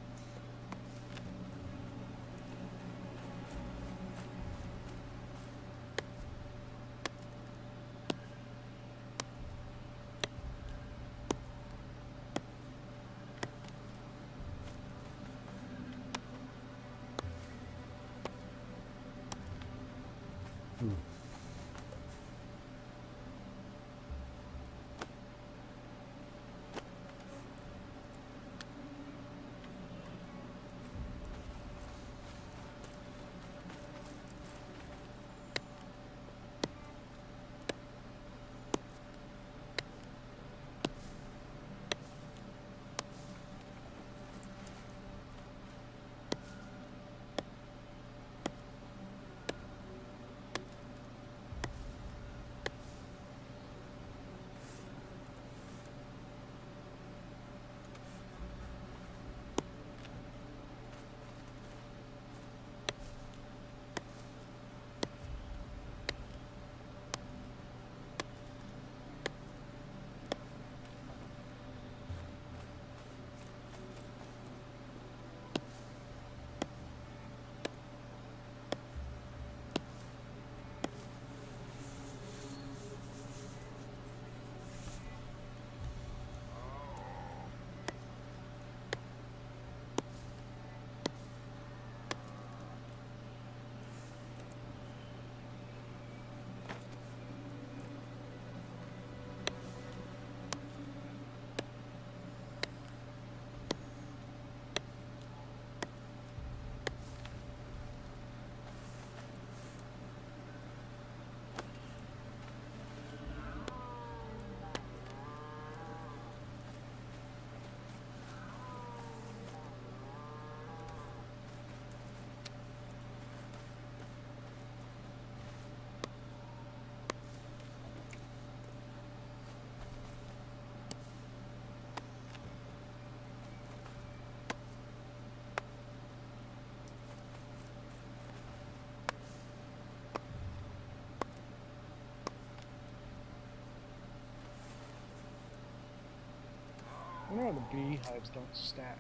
[SPEAKER 3] I wonder why the beehives don't stack.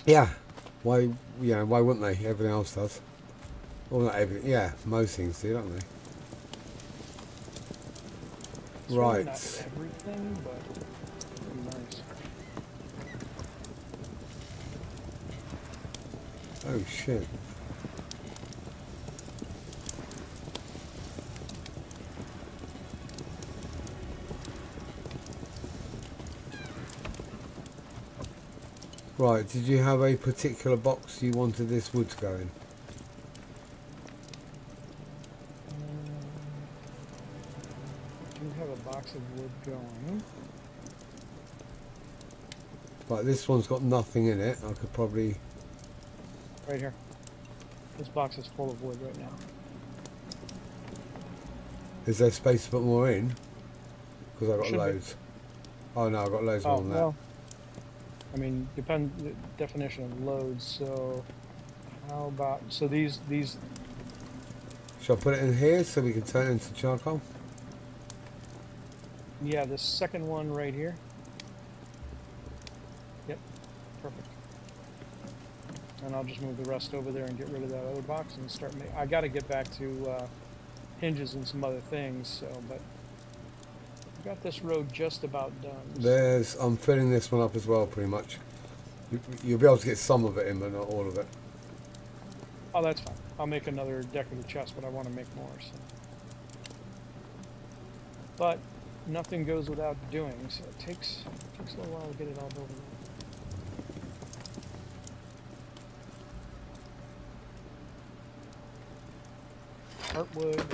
[SPEAKER 1] Yeah. Why? Yeah. Why wouldn't they? Everything else does. Well, not everything. Yeah, most things do, don't they?
[SPEAKER 3] It's really not
[SPEAKER 1] Right.
[SPEAKER 3] everything, but pretty nice.
[SPEAKER 1] Oh shit. Right, did you have a particular box you wanted this wood to go in?
[SPEAKER 3] I do have a box of wood going.
[SPEAKER 1] Right, this one's got nothing in it. I could probably...
[SPEAKER 3] Right here. This box is full of wood right now.
[SPEAKER 1] Is there space to put more in? Because I've got
[SPEAKER 3] Should be.
[SPEAKER 1] loads. Oh no, I've got loads more
[SPEAKER 3] Oh,
[SPEAKER 1] than
[SPEAKER 3] well. I mean, depend the definition of loads. So, how about these?
[SPEAKER 1] that. Shall I put it in here so we can turn it into charcoal?
[SPEAKER 3] Yeah, this second one right here. Yep, perfect. And I'll just move the rest over there and get rid of that other box and start. I got to get back to hinges and some other things. So, but I got this road just about done.
[SPEAKER 1] I'm filling this one up as well, pretty much. You'll be able to get some of it in, but not all of it.
[SPEAKER 3] Oh, that's fine. I'll make another decorative chest, but I want to make more. So. But nothing goes without doing, so it takes a little while to get it all built up. Heartwood.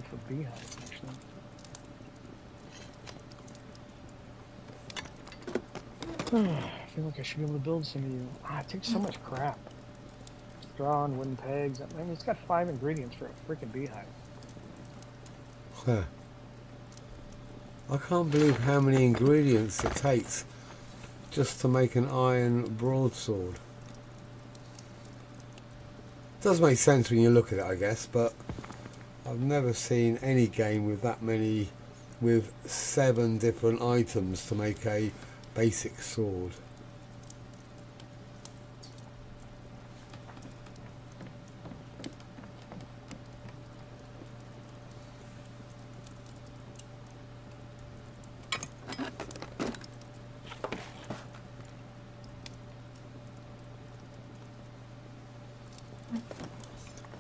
[SPEAKER 3] For beehives, actually. I feel like I should be able to build some of you. It takes so much crap. Straw and wooden pegs. I mean, it's got 5 ingredients for a freaking beehive.
[SPEAKER 1] Huh. I can't believe how many ingredients it takes just to make an iron broadsword. Does make sense when you look at it, I guess, but I've never seen any game with that many, with 7 different items to make a basic sword.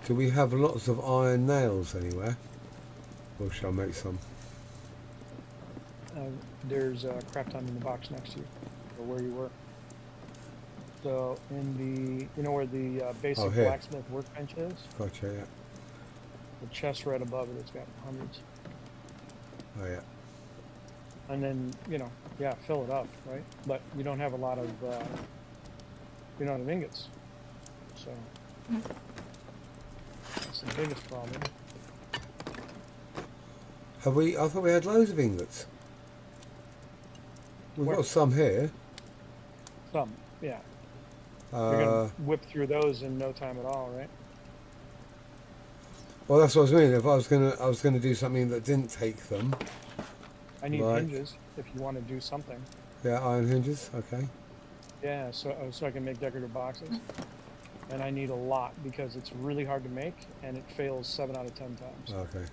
[SPEAKER 1] Do we have lots of iron nails anywhere? Or shall I make some?
[SPEAKER 3] There's a crap ton in the box next to you, or where you were. So in the, you know where the basic
[SPEAKER 1] here.
[SPEAKER 3] blacksmith workbench is?
[SPEAKER 1] Gotcha, yeah.
[SPEAKER 3] The chest right above it, it's got hundreds.
[SPEAKER 1] Oh yeah.
[SPEAKER 3] And then, you know, yeah, fill it up, right? But you don't have a lot of, you don't have ingots. So that's the biggest problem.
[SPEAKER 1] Have we? I thought we had loads of ingots. We've
[SPEAKER 3] Where?
[SPEAKER 1] got some here.
[SPEAKER 3] Some, yeah. You're gonna whip through those in no time at all, right?
[SPEAKER 1] Well, that's what I was meaning. If I was gonna do something that didn't take them.
[SPEAKER 3] I need
[SPEAKER 1] Right.
[SPEAKER 3] hinges if you want to do something.
[SPEAKER 1] Yeah, iron hinges. Okay.
[SPEAKER 3] Yeah, so I can make decorative boxes. And I need a lot because it's really hard to make and it fails 7 out of 10 times.
[SPEAKER 1] Okay.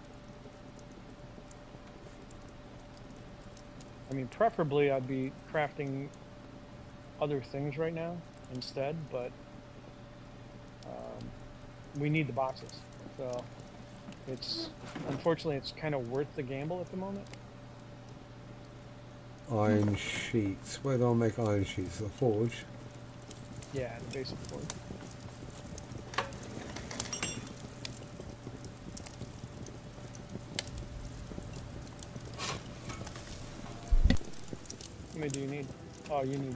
[SPEAKER 3] I mean, preferably I'd be crafting other things right now instead, but we need the boxes. So it's unfortunately it's kind of worth the gamble at the moment.
[SPEAKER 1] Iron sheets. Where do I make iron sheets? The forge.
[SPEAKER 3] Yeah, the basic forge. How many do you need? Oh, you need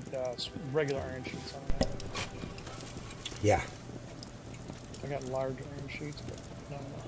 [SPEAKER 3] regular iron sheets on that.
[SPEAKER 1] Yeah.
[SPEAKER 3] I got large iron sheets, but not enough.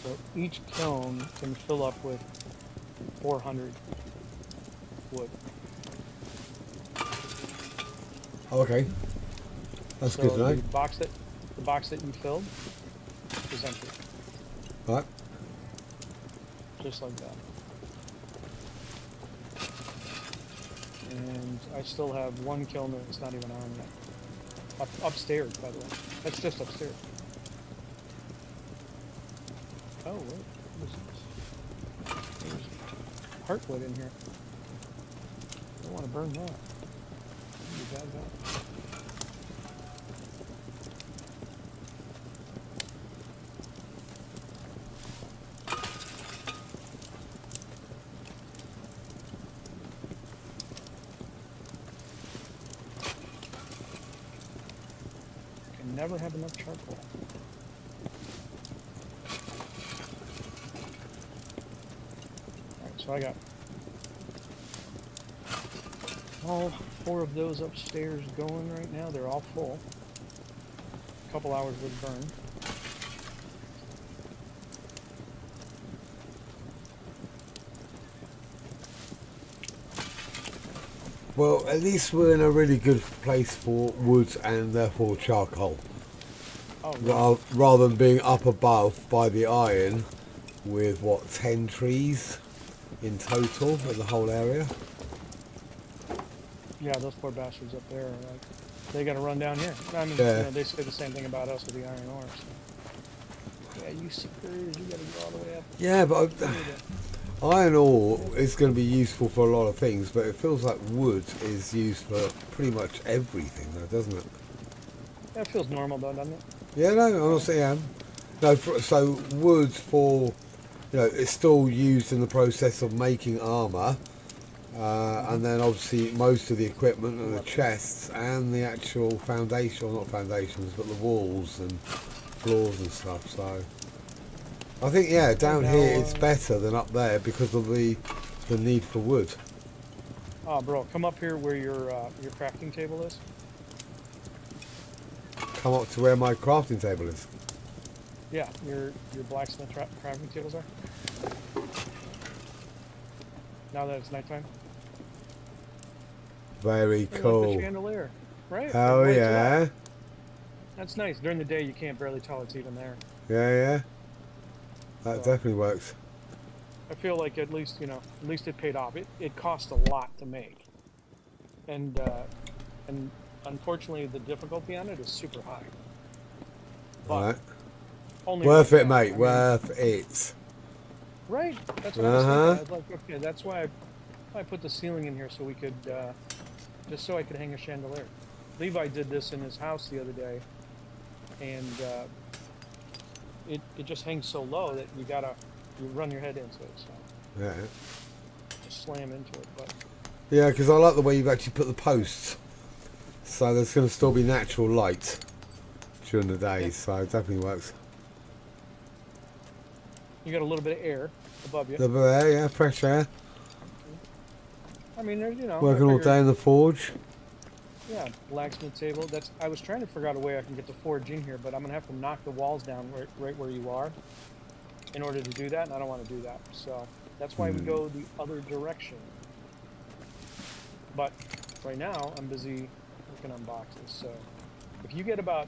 [SPEAKER 3] So each kiln can fill up with 400 wood.
[SPEAKER 1] Oh, okay. That's
[SPEAKER 3] So
[SPEAKER 1] good to know.
[SPEAKER 3] the box that you filled is empty,
[SPEAKER 1] Right.
[SPEAKER 3] just like that. And I still have one kiln that's not even on yet. Upstairs, by the way. That's just upstairs. Oh, what is this? There's heartwood in here. I don't want to burn that. You got that. Can never have enough charcoal. So I got all 4 of those upstairs going right now. They're all full. A couple hours would burn.
[SPEAKER 1] Well, at least we're in a really good place for wood and therefore charcoal.
[SPEAKER 3] Oh, yeah.
[SPEAKER 1] Rather than being up above by the iron with, what, 10 trees in total in the whole area?
[SPEAKER 3] Yeah, those poor bastards up there, like, they got to run down here. I mean,
[SPEAKER 1] Yeah.
[SPEAKER 3] you know, they say the same thing about us with the iron ore. So. Yeah, you suckers, you got to go all the way up.
[SPEAKER 1] Yeah, but iron ore is going to be useful for a lot of things, but it feels like wood is used for pretty much everything, though, doesn't it?
[SPEAKER 3] That feels normal, though, doesn't it?
[SPEAKER 1] Yeah, no, I'm not saying. No, so wood for, you know, it's still used in the process of making armour, and then obviously most of the equipment and the chests and the actual foundation, well, not foundations, but the walls and floors and stuff. So I think, yeah, down here it's better than up there because of the need for wood.
[SPEAKER 3] Oh, bro, come up here where your crafting table is.
[SPEAKER 1] Come up to where my crafting table is.
[SPEAKER 3] Yeah, your blacksmith crafting tables are. Now that it's nighttime.
[SPEAKER 1] Very
[SPEAKER 3] Look at the
[SPEAKER 1] cool.
[SPEAKER 3] chandelier, right? It
[SPEAKER 1] Oh
[SPEAKER 3] lights it up.
[SPEAKER 1] yeah.
[SPEAKER 3] That's nice. During the day, you can't barely tell it's even there.
[SPEAKER 1] Yeah. That
[SPEAKER 3] So
[SPEAKER 1] definitely works.
[SPEAKER 3] I feel like at least at least it paid off. It cost a lot to make, and unfortunately the difficulty on it is super high. But
[SPEAKER 1] Right.
[SPEAKER 3] only
[SPEAKER 1] Worth
[SPEAKER 3] right
[SPEAKER 1] it,
[SPEAKER 3] now.
[SPEAKER 1] mate.
[SPEAKER 3] I mean,
[SPEAKER 1] Worth it.
[SPEAKER 3] right. That's what I was thinking. I
[SPEAKER 1] Uh-huh.
[SPEAKER 3] was like, okay, that's why I put the ceiling in here so we could just so I could hang a chandelier. Levi did this in his house the other day, and it just hangs so low that you run your head into it. So
[SPEAKER 1] Yeah.
[SPEAKER 3] just slam into it. But
[SPEAKER 1] Yeah, because I like the way you've actually put the posts. So there's going to still be natural light during the day.
[SPEAKER 3] Yeah.
[SPEAKER 1] So it definitely works.
[SPEAKER 3] you got a little bit of air above you.
[SPEAKER 1] The air, yeah, fresh air.
[SPEAKER 3] I mean, there's I
[SPEAKER 1] Working all
[SPEAKER 3] figured,
[SPEAKER 1] day in the forge.
[SPEAKER 3] yeah, blacksmith table. I was trying to figure out a way I can get the forge in here, but I'm gonna have to knock the walls down right where you are in order to do that, and I don't want to do that. So that's why we go the other direction. But right now, I'm busy working on boxes. So if you get about,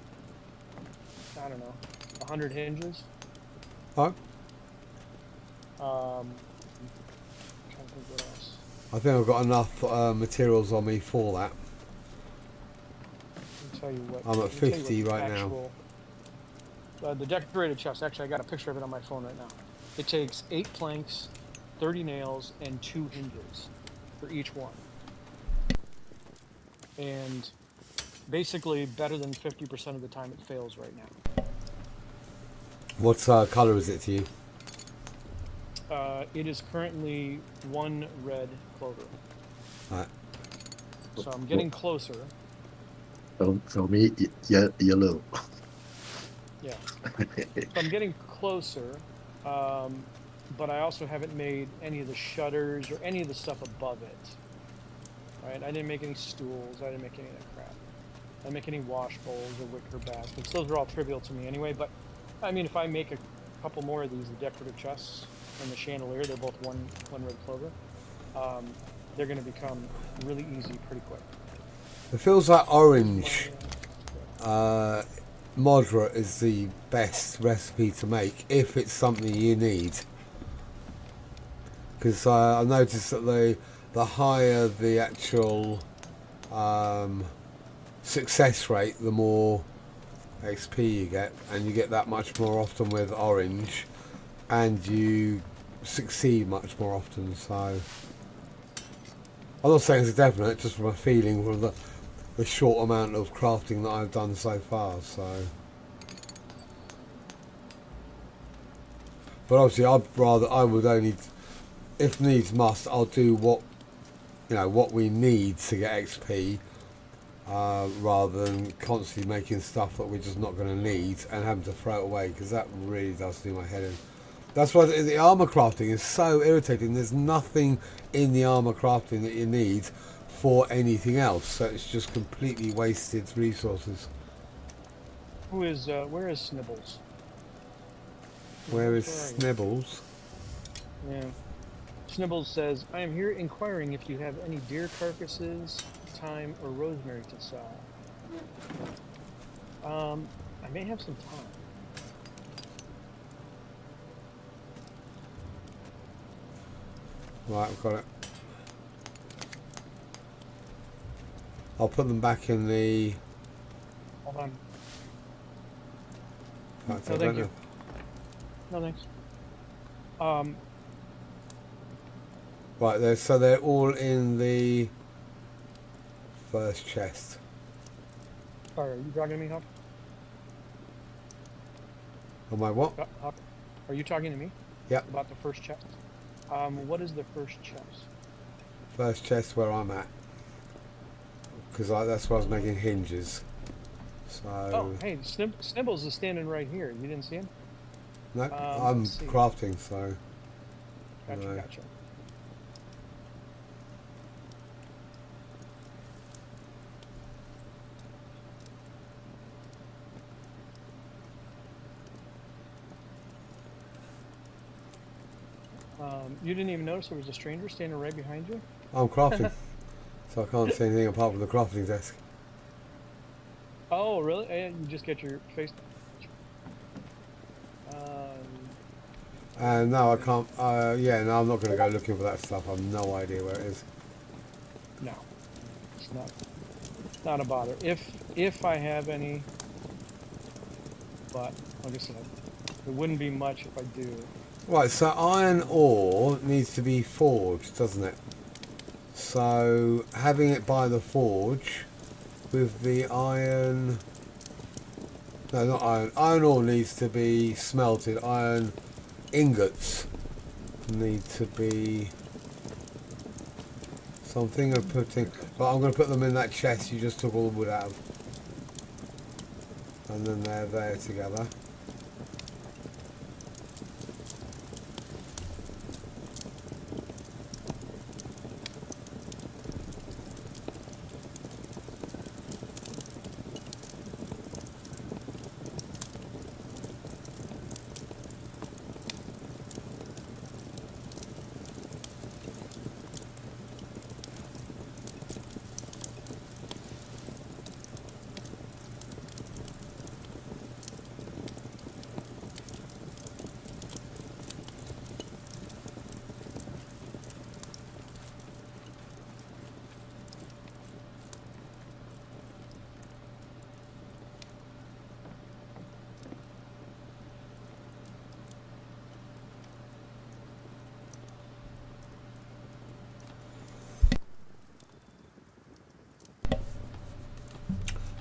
[SPEAKER 3] I don't know, 100 hinges,
[SPEAKER 1] Oh,
[SPEAKER 3] I'm trying to think what else.
[SPEAKER 1] I think I've got enough materials on me for that.
[SPEAKER 3] Let me tell you what.
[SPEAKER 1] I'm at
[SPEAKER 3] let me tell you
[SPEAKER 1] 50
[SPEAKER 3] what the
[SPEAKER 1] right now.
[SPEAKER 3] actual, the decorated chest. Actually, I got a picture of it on my phone right now. It takes 8 planks, 30 nails, and 2 hinges for each one. And basically, better than 50% of the time, it fails right now.
[SPEAKER 1] What colour is it to you?
[SPEAKER 3] It is currently 1 red clover.
[SPEAKER 1] Right.
[SPEAKER 3] So I'm getting closer.
[SPEAKER 2] For me, yellow.
[SPEAKER 3] Yeah. So I'm getting closer. But I also haven't made any of the shutters or any of the stuff above it. Right? I didn't make any stools. I didn't make any of that crap. I didn't make any wash bowls or wicker baskets. Those are all trivial to me anyway. But I mean, if I make a couple more of these, the decorative chests and the chandelier, they're both one red clover. They're going to become really easy pretty quick.
[SPEAKER 1] It feels like orange moderate is the best recipe to make if it's something you need. Because I noticed that the higher the actual success rate, the more XP you get, and you get that much more often with orange, and you succeed much more often. So I'm not saying it's definite, just from a feeling from the short amount of crafting that I've done so far. So, but obviously I would only, if needs must, I'll do what we need to get XP, rather than constantly making stuff that we're just not going to need and having to throw it away, because that really does do my head in. That's why the armor crafting is so irritating. There's nothing in the armor crafting that you need for anything else, so it's just completely wasted resources.
[SPEAKER 3] Where is Snibbles?
[SPEAKER 1] Where is
[SPEAKER 3] Where are you?
[SPEAKER 1] Snibbles?
[SPEAKER 3] Yeah. Snibbles says, I am here inquiring if you have any deer carcasses, thyme, or rosemary to sell. I may have some thyme.
[SPEAKER 1] Right, I've got it. I'll put them back in the...
[SPEAKER 3] Hold on.
[SPEAKER 1] Fact,
[SPEAKER 3] No,
[SPEAKER 1] I
[SPEAKER 3] thank
[SPEAKER 1] don't
[SPEAKER 3] you.
[SPEAKER 1] know.
[SPEAKER 3] No, thanks.
[SPEAKER 1] Right, so they're all in the first chest.
[SPEAKER 3] Sorry, are you talking to me, Huck?
[SPEAKER 1] Am I what?
[SPEAKER 3] Huck? Are you talking to me?
[SPEAKER 1] Yep.
[SPEAKER 3] About the first chest? What is the first chest?
[SPEAKER 1] First chest where I'm at. Because that's where I was making hinges. So...
[SPEAKER 3] Oh, hey, Snibbles is standing right here. You didn't see him?
[SPEAKER 1] No, I'm
[SPEAKER 3] let's see.
[SPEAKER 1] crafting, so...
[SPEAKER 3] Gotcha,
[SPEAKER 1] No.
[SPEAKER 3] gotcha. You didn't even notice there was a stranger standing right behind you?
[SPEAKER 1] I'm crafting. So I can't see anything apart from the crafting desk.
[SPEAKER 3] Oh, really? And you just get your face.
[SPEAKER 1] And no, I can't. Yeah, no, I'm not going to go looking for that stuff. I've no idea where it is.
[SPEAKER 3] No, it's not a bother. If I have any, but like I said, it wouldn't be much if I do.
[SPEAKER 1] Right, so iron ore needs to be forged, doesn't it? So having it by the forge with the iron. No, not iron. Iron ore needs to be smelted. Iron ingots need to be something of putting. But I'm going to put them in that chest you just took all the wood out of. And then they're there together.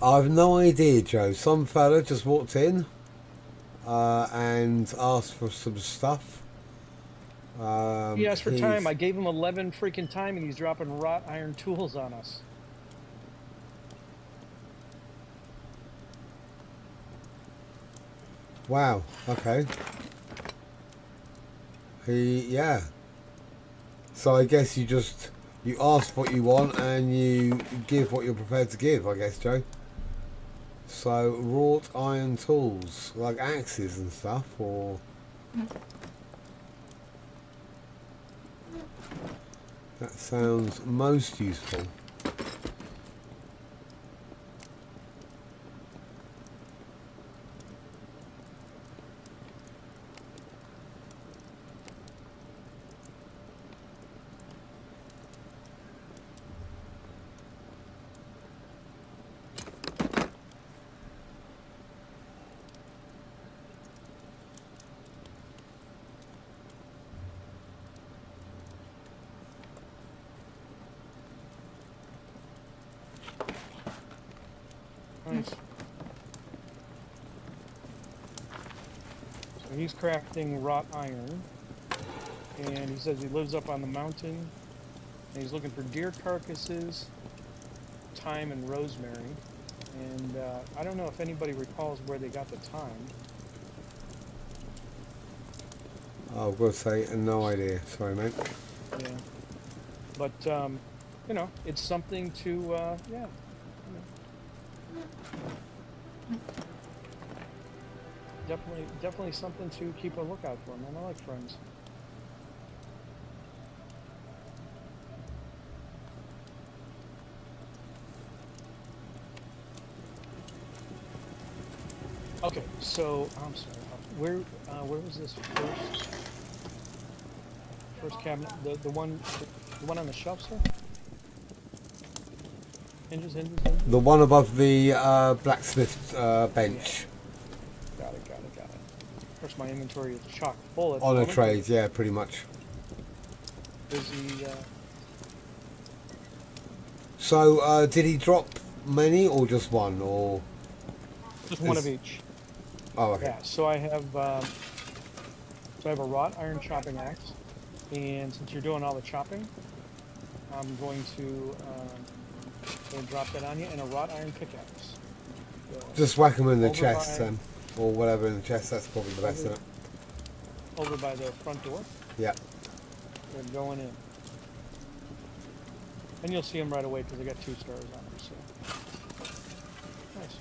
[SPEAKER 1] I've no idea, Joe. Some fella just walked in and asked for some stuff.
[SPEAKER 3] He asked for time. I gave him 11 freaking time, and he's dropping wrought iron tools on us.
[SPEAKER 1] Wow. Okay. Yeah. So I guess you ask what you want and you give what you're prepared to give, I guess, Joe. So wrought iron tools, like axes and stuff, or that sounds most useful.
[SPEAKER 3] Nice. So he's crafting wrought iron, and he says he lives up on the mountain, and he's looking for deer carcasses, thyme, and rosemary. And I don't know if anybody recalls where they got the thyme.
[SPEAKER 1] I've got to say, no idea. Sorry, mate.
[SPEAKER 3] Yeah. But, you know, it's something to, yeah. Definitely something to keep a lookout for, man. I like friends. Okay, so I'm sorry. Where was this first cabinet? The one on the shelf, sir? Hinges.
[SPEAKER 1] The one above the blacksmith bench.
[SPEAKER 3] Yeah. Got it. Of course, my inventory is chock full at the
[SPEAKER 1] On a
[SPEAKER 3] moment.
[SPEAKER 1] trade, yeah, pretty much.
[SPEAKER 3] Busy.
[SPEAKER 1] So, did he drop many or just one, or
[SPEAKER 3] Just one of each.
[SPEAKER 1] Oh, okay.
[SPEAKER 3] Yeah. So I have a wrought iron chopping axe, and since you're doing all the chopping, I'm going to drop that on you, and a wrought iron pickaxe. So
[SPEAKER 1] Just whack them in the
[SPEAKER 3] over
[SPEAKER 1] chest
[SPEAKER 3] by-
[SPEAKER 1] then, or whatever in the chest. That's probably the best, isn't it?
[SPEAKER 3] over by the front door.
[SPEAKER 1] Yeah.
[SPEAKER 3] They're going in, and you'll see them right away because I got 2 stars on them. So nice,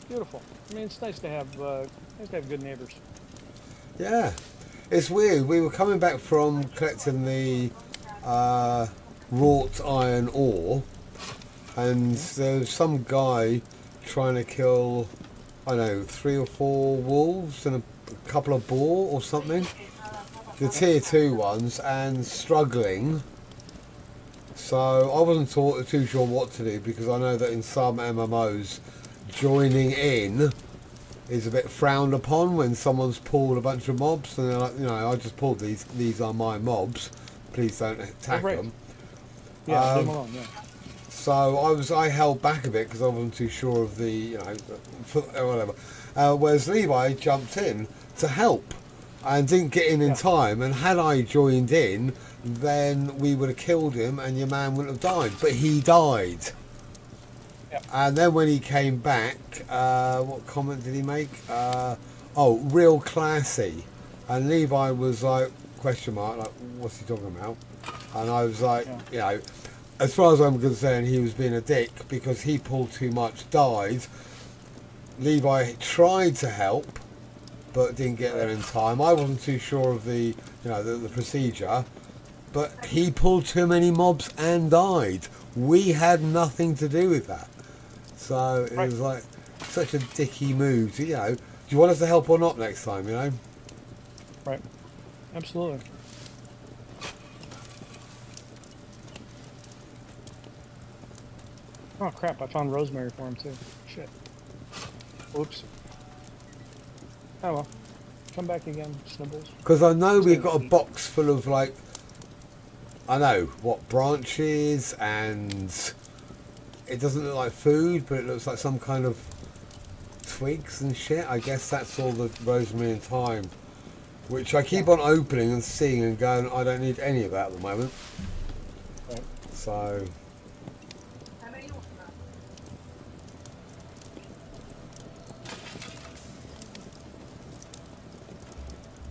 [SPEAKER 3] beautiful. I mean, it's nice to have good neighbors.
[SPEAKER 1] Yeah. It's weird. We were coming back from collecting the wrought iron ore, and there's some guy trying to kill, I don't know, 3 or 4 wolves and a couple of boar or something. The tier 2 ones, and struggling. So I wasn't too sure what to do, because I know that in some MMOs joining in is a bit frowned upon when someone's pulled a bunch of mobs and they're like, you know, I just pulled these are my mobs, please don't attack them.
[SPEAKER 3] Yeah, leave them alone, yeah.
[SPEAKER 1] So I held back a bit because I wasn't too sure of the, you know, whatever. Whereas Levi jumped in to help and didn't get in time, and had I joined in, then we would have killed him and your man wouldn't have died, but he died.
[SPEAKER 3] Yep.
[SPEAKER 1] And then when he came back, what comment did he make? Oh, real classy. And Levi was like, question mark, like, what's he talking about? And I was like, you know, as far as I'm concerned, he was being a dick because he pulled too much, died. Levi tried to help, but didn't get there in time. I wasn't too sure of the, you know, the procedure, but he pulled too many mobs and died. We had nothing to do with that. So it was like such a dicky move. You know, do you want us to help or not next time? You know.
[SPEAKER 3] Right. Absolutely. Oh crap! I found rosemary for him too. Shit. Oops. Oh well. Come back again, Snibbles.
[SPEAKER 1] Because I know we've got a box full of, like, I know what, branches, and it doesn't look like food, but it looks like some kind of twigs and shit. I guess that's all the rosemary and thyme, which I keep on opening and seeing and going, I don't need any of that at the moment.
[SPEAKER 3] Right.
[SPEAKER 1] So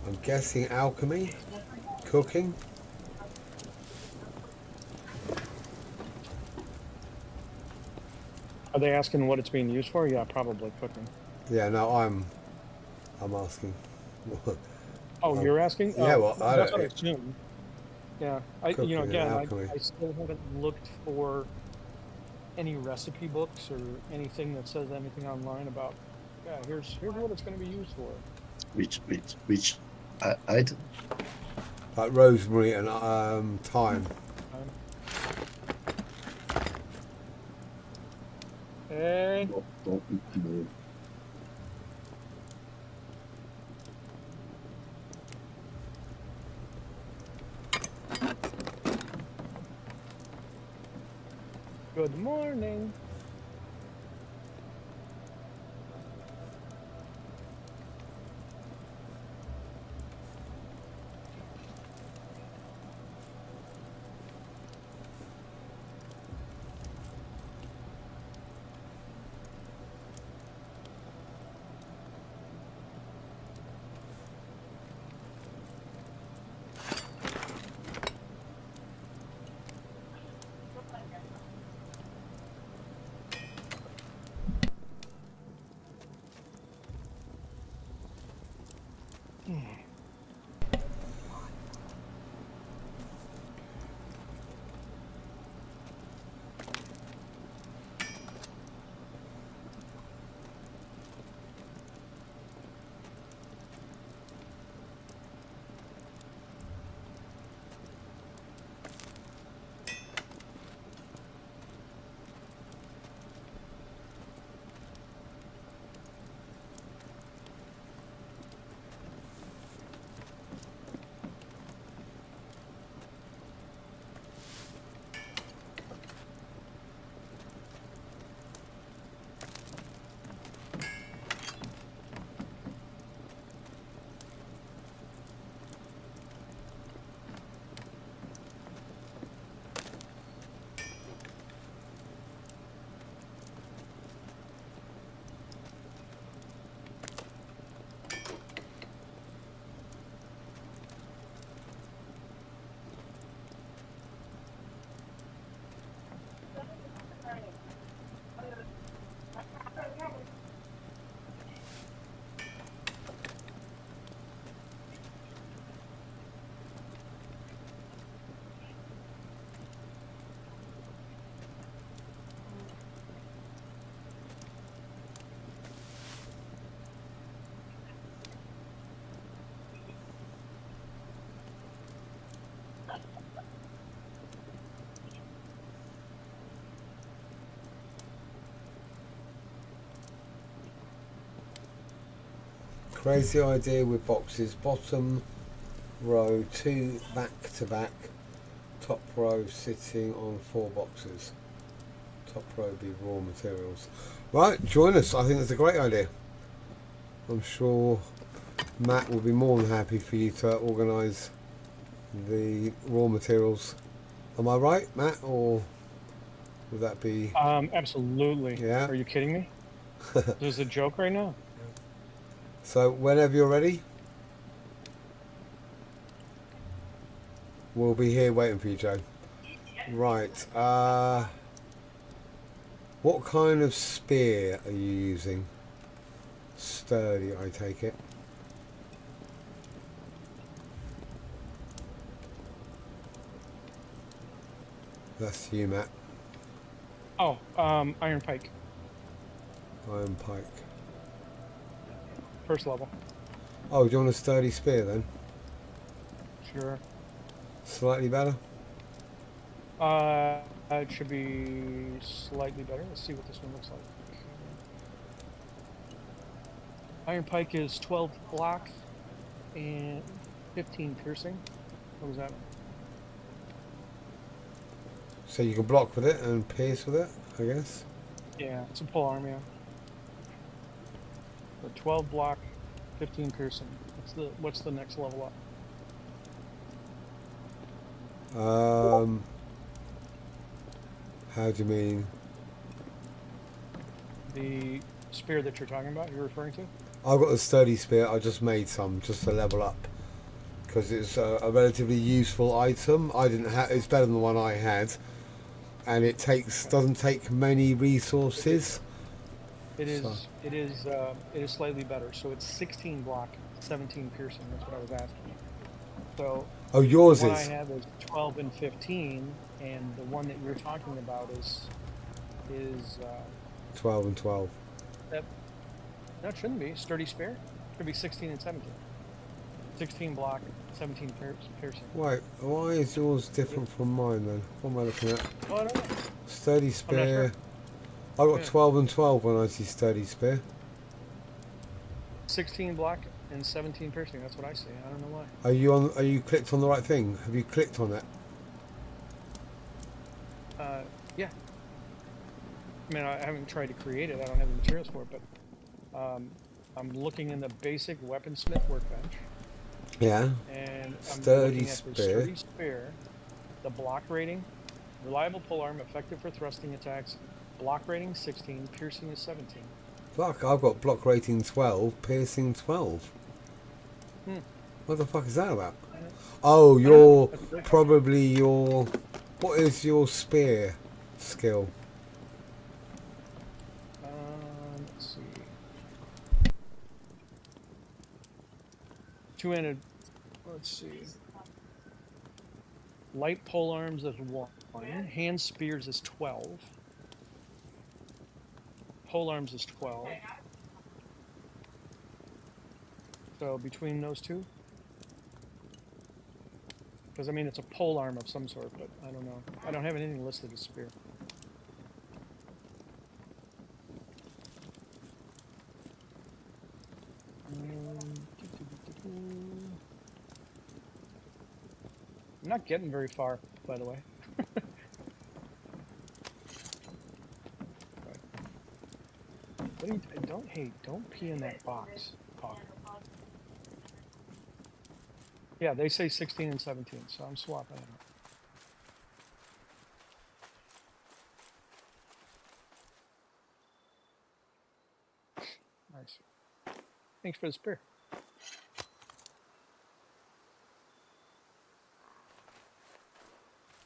[SPEAKER 1] I'm guessing alchemy, cooking.
[SPEAKER 3] Are they asking what it's being used for? Yeah, probably cooking.
[SPEAKER 1] Yeah, no, I'm asking.
[SPEAKER 3] Oh, you're asking?
[SPEAKER 1] Yeah, well, I
[SPEAKER 3] that's
[SPEAKER 1] don't.
[SPEAKER 3] what I assume. Yeah,
[SPEAKER 1] Cooking
[SPEAKER 3] you know,
[SPEAKER 1] and
[SPEAKER 3] again,
[SPEAKER 1] alchemy.
[SPEAKER 3] I still haven't looked for any recipe books or anything that says anything online about, yeah, here's what it's going to be used for.
[SPEAKER 2] Which item?
[SPEAKER 1] Like rosemary and thyme.
[SPEAKER 3] Hey.
[SPEAKER 2] Don't know.
[SPEAKER 3] Good morning.
[SPEAKER 1] Crazy idea with boxes. Bottom row 2 back to back. Top row sitting on 4 boxes. Top row be raw materials. Right, join us. I think that's a great idea. I'm sure Matt will be more than happy for you to organise the raw materials. Am I right, Matt, or would that be...
[SPEAKER 3] Absolutely.
[SPEAKER 1] Yeah.
[SPEAKER 3] Are you kidding me? There's a joke right now.
[SPEAKER 1] So whenever you're ready, we'll be here waiting for you, Joe. Right. What kind of spear are you using? Sturdy, I take it. That's you, Matt.
[SPEAKER 3] Oh, iron pike,
[SPEAKER 1] Iron pike.
[SPEAKER 3] first level.
[SPEAKER 1] Oh, do you want a sturdy spear then?
[SPEAKER 3] Sure.
[SPEAKER 1] Slightly better?
[SPEAKER 3] It should be slightly better. Let's see what this one looks like. Iron pike is 12 block and 15 piercing. What was that?
[SPEAKER 1] So you can block with it and pierce with it, I guess?
[SPEAKER 3] Yeah, it's a pole arm, yeah. So 12 block, 15 piercing. What's the next level up?
[SPEAKER 1] How do you mean?
[SPEAKER 3] The spear that you're talking about, you're referring to?
[SPEAKER 1] I've got a sturdy spear. I just made some just to level up because it's a relatively useful item. I didn't have. It's better than the one I had, and it doesn't take many resources.
[SPEAKER 3] It is slightly better. So it's 16 block, 17 piercing. That's what I was asking. So
[SPEAKER 1] Oh, yours
[SPEAKER 3] the one
[SPEAKER 1] is.
[SPEAKER 3] I have is 12 and 15, and the one that you're talking about is
[SPEAKER 1] 12 and 12.
[SPEAKER 3] no, it shouldn't be sturdy spear. It should be 16 and 17. 16 block, 17 piercing.
[SPEAKER 1] Wait, why is yours different from mine then? What am I looking at?
[SPEAKER 3] Oh, I don't know.
[SPEAKER 1] Sturdy spear.
[SPEAKER 3] sure.
[SPEAKER 1] I got
[SPEAKER 3] Yeah.
[SPEAKER 1] 12 and 12 when I see sturdy spear.
[SPEAKER 3] 16 block and 17 piercing. That's what I see. I don't know why.
[SPEAKER 1] Are you clicked on the right thing? Have you clicked on it?
[SPEAKER 3] Yeah. I mean, I haven't tried to create it. I don't have the materials for it, but I'm looking in the basic weaponsmith workbench,
[SPEAKER 1] Yeah.
[SPEAKER 3] and I'm
[SPEAKER 1] Sturdy
[SPEAKER 3] looking at the
[SPEAKER 1] spear.
[SPEAKER 3] sturdy spear, the block rating, reliable polearm, effective for thrusting attacks, block rating 16, piercing is 17.
[SPEAKER 1] Fuck, I've got block rating 12, piercing 12.
[SPEAKER 3] Hmm.
[SPEAKER 1] What the fuck is that about?
[SPEAKER 3] I don't-
[SPEAKER 1] Oh,
[SPEAKER 3] I don't know.
[SPEAKER 1] you're
[SPEAKER 3] That's great.
[SPEAKER 1] probably your... What is your spear skill?
[SPEAKER 3] Let's see. Two-handed. Let's see. Light polearms is 1. Hand spears is 12. Polearms is 12. So between those two? Because I mean it's a polearm of some sort, but I don't know. I don't have anything listed as spear. I'm not getting very far, by the way. What do you, don't pee in that box, Paul. Yeah, they say 16 and 17, so I'm swapping it. Nice. Thanks for the spear.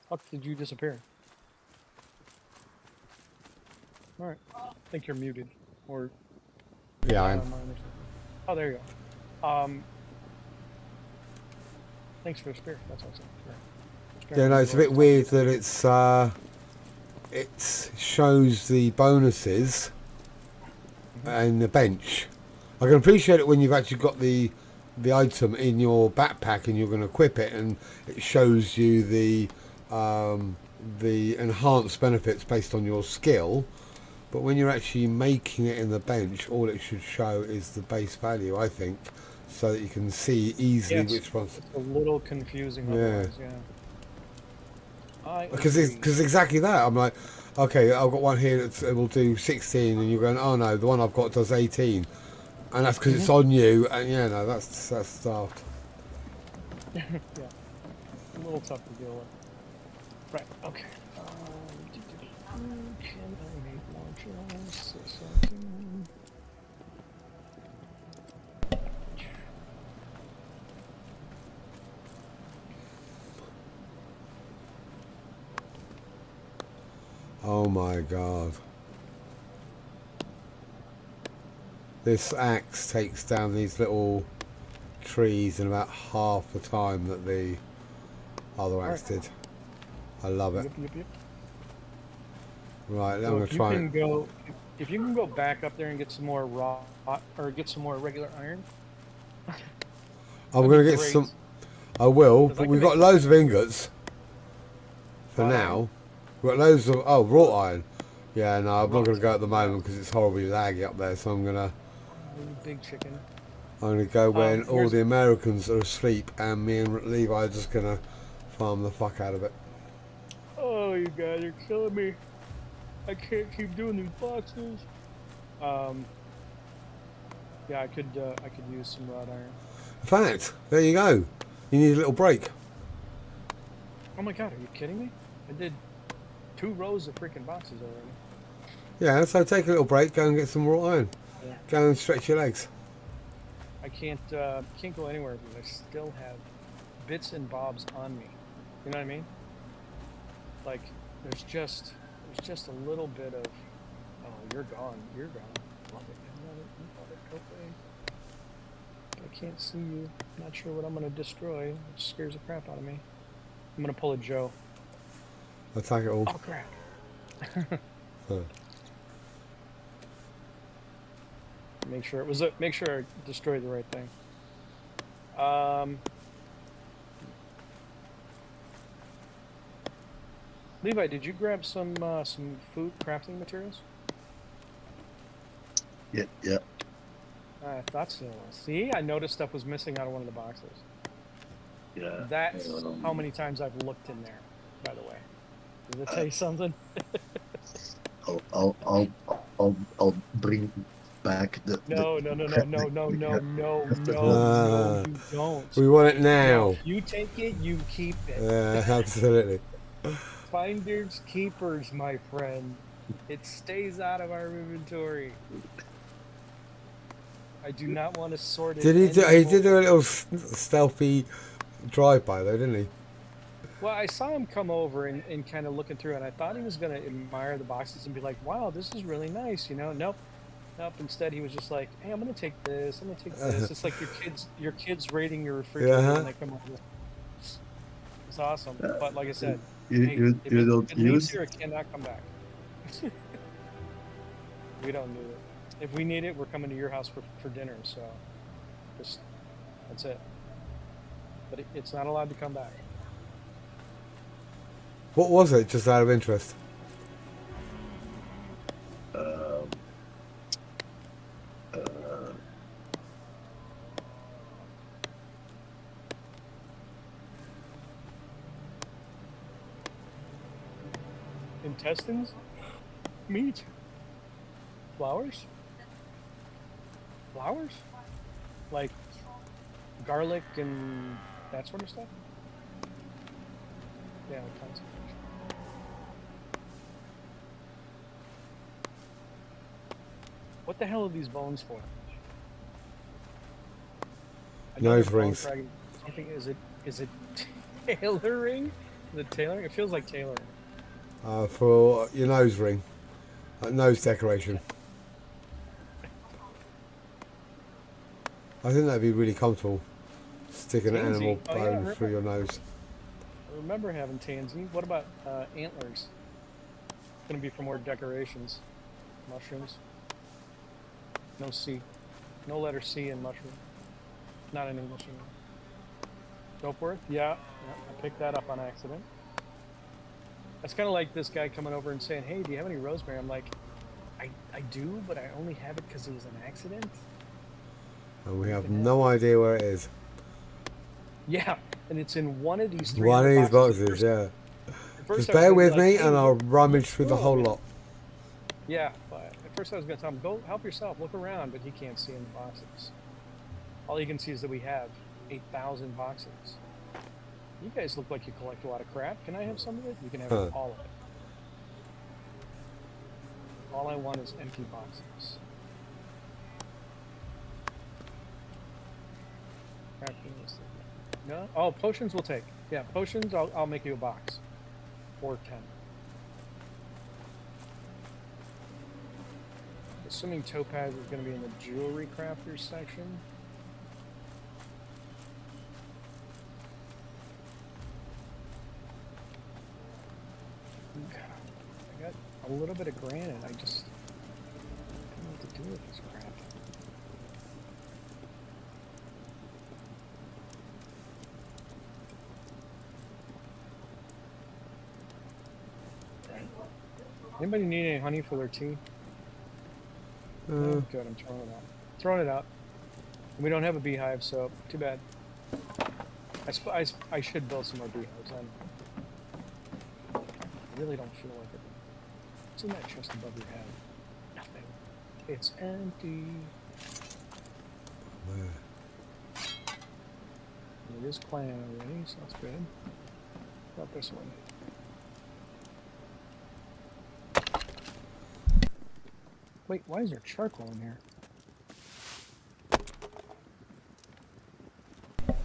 [SPEAKER 3] How did you disappear? Alright. I think you're muted. Or
[SPEAKER 1] Yeah, I
[SPEAKER 3] mine
[SPEAKER 1] am.
[SPEAKER 3] or something. Oh, there you go. Thanks for the spear. That's awesome.
[SPEAKER 1] Yeah, no, it's a bit weird that it shows the bonuses and the bench. I can appreciate it when you've actually got the item in your backpack and you're going to equip it, and it shows you the enhanced benefits based on your skill. But when you're actually making it in the bench, all it should show is the base value, I think, so that you can see easily
[SPEAKER 3] Yes,
[SPEAKER 1] which ones.
[SPEAKER 3] it's a little confusing
[SPEAKER 1] Yeah.
[SPEAKER 3] otherwise, yeah. I
[SPEAKER 1] Because
[SPEAKER 3] agree.
[SPEAKER 1] because exactly that. I'm like, okay, I've got one here that will do 16, and you're going, oh no, the one I've got does 18, and that's because it's on you. And yeah, no, that's daft.
[SPEAKER 3] Yeah, a little tough to deal with. Right, okay. Can I make more jumps? Yes, I can.
[SPEAKER 1] Oh my god. This axe takes down these little trees in about half the time that the other axe did. I love it.
[SPEAKER 3] Yep.
[SPEAKER 1] Right,
[SPEAKER 3] So
[SPEAKER 1] I'm going
[SPEAKER 3] if
[SPEAKER 1] to
[SPEAKER 3] you
[SPEAKER 1] try
[SPEAKER 3] can
[SPEAKER 1] it.
[SPEAKER 3] go, if you can go back up there and get some more raw, or get some more regular iron,
[SPEAKER 1] I'm
[SPEAKER 3] that'd
[SPEAKER 1] going
[SPEAKER 3] be
[SPEAKER 1] to get
[SPEAKER 3] great.
[SPEAKER 1] some. I will,
[SPEAKER 3] 'Cause I
[SPEAKER 1] but
[SPEAKER 3] can
[SPEAKER 1] we've
[SPEAKER 3] make
[SPEAKER 1] got loads of ingots for
[SPEAKER 3] Wrought
[SPEAKER 1] now.
[SPEAKER 3] iron?
[SPEAKER 1] We've got loads of wrought iron. Yeah, no, I'm not
[SPEAKER 3] Wrought
[SPEAKER 1] going to go at the
[SPEAKER 3] iron,
[SPEAKER 1] moment because it's horribly laggy up there. So I'm
[SPEAKER 3] you big chicken.
[SPEAKER 1] going to go when all
[SPEAKER 3] Here's
[SPEAKER 1] the Americans are asleep, and me and Levi are just going to farm the fuck out of it.
[SPEAKER 3] Oh, you guys are killing me. I can't keep doing these boxes. Yeah, I could use some wrought iron.
[SPEAKER 1] In fact, there you go. You need a little break.
[SPEAKER 3] Oh my god, are you kidding me? I did 2 rows of freaking boxes already.
[SPEAKER 1] Yeah, so take a little break. Go and get some wrought iron.
[SPEAKER 3] Yeah.
[SPEAKER 1] Go and stretch your legs.
[SPEAKER 3] I can't go anywhere because I still have bits and bobs on me. You know what I mean? Like there's just a little bit of, oh, you're gone. Love it. Love it. Okay. I can't see you. Not sure what I'm gonna destroy. It scares the crap out of me. I'm gonna pull a Joe.
[SPEAKER 1] Attack it all.
[SPEAKER 3] Oh crap.
[SPEAKER 1] Huh.
[SPEAKER 3] Make sure I destroy the right thing. Levi, did you grab some food crafting materials?
[SPEAKER 2] Yeah.
[SPEAKER 3] I thought so. See, I noticed stuff was missing out of one of the boxes.
[SPEAKER 2] Yeah.
[SPEAKER 3] That's how many times I've looked in there, by the way. Does it tell you something?
[SPEAKER 2] I'll bring back the.
[SPEAKER 3] No, you don't.
[SPEAKER 1] We want it now.
[SPEAKER 3] No, you take it, you keep it.
[SPEAKER 1] Yeah, absolutely.
[SPEAKER 3] Finders keepers, my friend. It stays out of our inventory. I do not want to sort it.
[SPEAKER 1] Did he do? He
[SPEAKER 3] anymore.
[SPEAKER 1] did do a little stealthy drive-by though, didn't he?
[SPEAKER 3] Well, I saw him come over and kind of looking through, and I thought he was going to admire the boxes and be like, "Wow, this is really nice," you know. Nope. Instead, he was just like, "Hey, I'm going to take this. I'm going to take this." It's like your kids raiding your refrigerator when they come over. It's awesome. But like I said,
[SPEAKER 2] You don't
[SPEAKER 3] it leaves
[SPEAKER 2] use.
[SPEAKER 3] here, it cannot come back. We don't need it. If we need it, we're coming to your house for dinner. So, that's it. But it's not allowed to come back.
[SPEAKER 1] What was it? Just out of interest.
[SPEAKER 3] Intestines? Meat? Flowers? Flowers? Like garlic and that sort of stuff? Yeah, all kinds of things. What the hell are these bones for? I know
[SPEAKER 1] Nose
[SPEAKER 3] they're bone
[SPEAKER 1] rings.
[SPEAKER 3] fragging. Something is it tailoring? Is it tailoring? It feels like tailoring.
[SPEAKER 1] For your nose ring, nose decoration. I think that'd be really comfortable. Sticking an animal
[SPEAKER 3] Tansy. Oh, yeah,
[SPEAKER 1] bone through your nose.
[SPEAKER 3] I remember having tansy. What about antlers? It's gonna be for more decorations. Mushrooms. No C. No letter C in mushroom. Not in English anymore. Soapworth? Yeah, I picked that up on accident. That's kind of like this guy coming over and saying, "Hey, do you have any rosemary?" I'm like, I I do, but I only have it because it was an accident.
[SPEAKER 1] And we have no idea where it is.
[SPEAKER 3] Yeah, and it's in one of these 300
[SPEAKER 1] One of these
[SPEAKER 3] boxes.
[SPEAKER 1] boxes, yeah.
[SPEAKER 3] At first
[SPEAKER 1] Just
[SPEAKER 3] I was
[SPEAKER 1] bear
[SPEAKER 3] gonna be
[SPEAKER 1] with
[SPEAKER 3] like,
[SPEAKER 1] me
[SPEAKER 3] "Hey,
[SPEAKER 1] and I'll
[SPEAKER 3] look,
[SPEAKER 1] rummage through the
[SPEAKER 3] cool,
[SPEAKER 1] whole
[SPEAKER 3] you know?"
[SPEAKER 1] lot.
[SPEAKER 3] Yeah, but at first I was gonna tell him, go help yourself, look around, but he can't see in the boxes. All he can see is that we have 8,000 boxes. You guys look like you collect a lot of crap. Can I have some of it? You can have
[SPEAKER 1] Huh.
[SPEAKER 3] all of it. All I want is empty boxes. Crafting is no. Oh, potions we'll take. Yeah, potions. I'll make you a box, or 10. Assuming topaz is going to be in the jewelry crafters section. I got a little bit of granite. I just don't know what to do with this crap. Anybody need any honey for their tea? Oh, good, I'm throwing it out. Throwing it out. And we don't have a beehive, so too bad. I should build some more beehives. I really don't feel like it. What's in that chest above your head? Nothing. It's empty.
[SPEAKER 1] Where?
[SPEAKER 3] It is playing already, so that's good. What about this one? Wait, why is there charcoal in here? You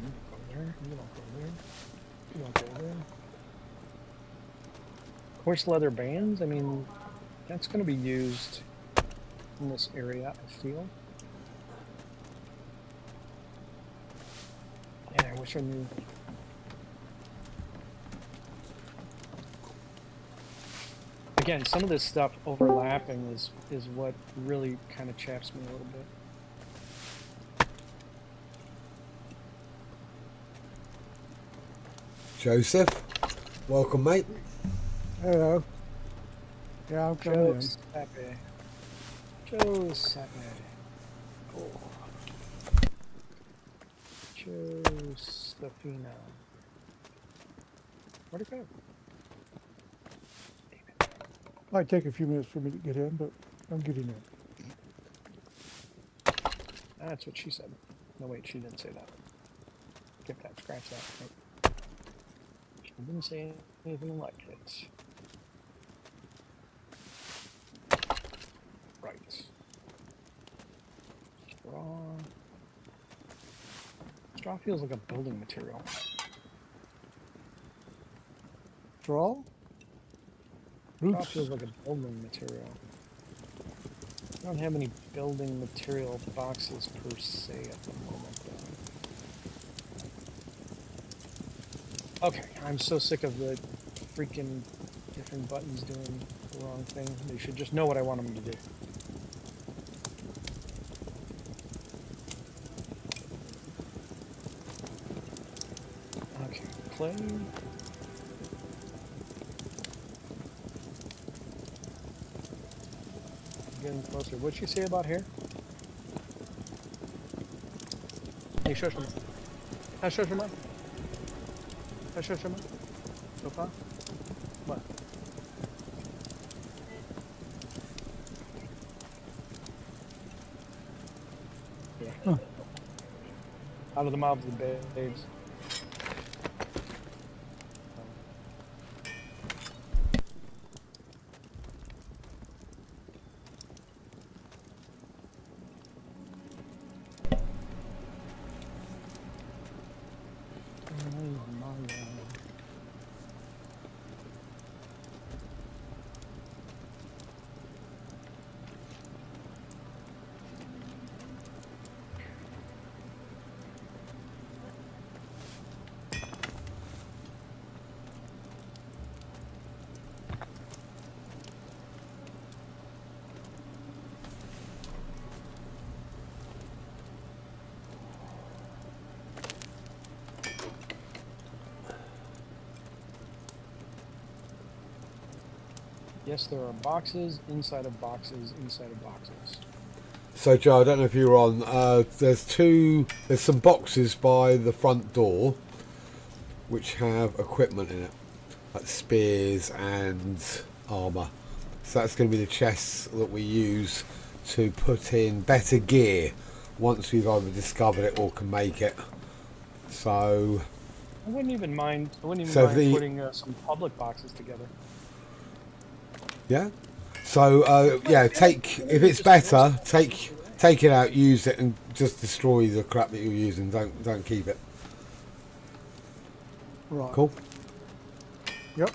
[SPEAKER 3] don't go there, you don't go there, you don't go there. Horse leather bands? I mean, that's going to be used in this area, I feel. Man, I wish I knew. Again, some of this stuff overlapping is what really kind of chaps me a little bit.
[SPEAKER 1] Joseph, welcome, mate.
[SPEAKER 4] Hello. Yeah, I'm coming in.
[SPEAKER 3] Giuseppe. Giuseppe. Oh. Josefina. Where'd it go?
[SPEAKER 4] Might take a few minutes for me to get in, but I'm getting in.
[SPEAKER 3] That's what she said. No, wait, she didn't say that. Skip that, scratch that. Nope. She didn't say anything like it. Right. Straw. Straw feels like a building material.
[SPEAKER 4] Straw?
[SPEAKER 3] Straw
[SPEAKER 4] Roofs.
[SPEAKER 3] feels like a building material. I don't have any building material boxes per se at the moment, though. Okay, I'm so sick of the freaking different buttons doing the wrong thing. They should just know what I want them to do. Okay, clay. Getting closer. What'd she say about hair? Hey, shush him. Shush him up. Shush him up. So far? What? Yeah.
[SPEAKER 4] Huh.
[SPEAKER 3] Out of the mouths of the babes. Yes, there are boxes inside of boxes inside of boxes.
[SPEAKER 1] So Joe, I don't know if you were on. There's some boxes by the front door, which have equipment in it, like spears and armor. So that's going to be the chests that we use to put in better gear once we've either discovered it or can make it. So
[SPEAKER 3] I wouldn't even mind. Putting some public boxes together.
[SPEAKER 1] yeah. So yeah, if it's better, take it out, use it, and just destroy the crap that you're using. Don't keep it.
[SPEAKER 4] Right.
[SPEAKER 1] Cool.
[SPEAKER 4] Yep.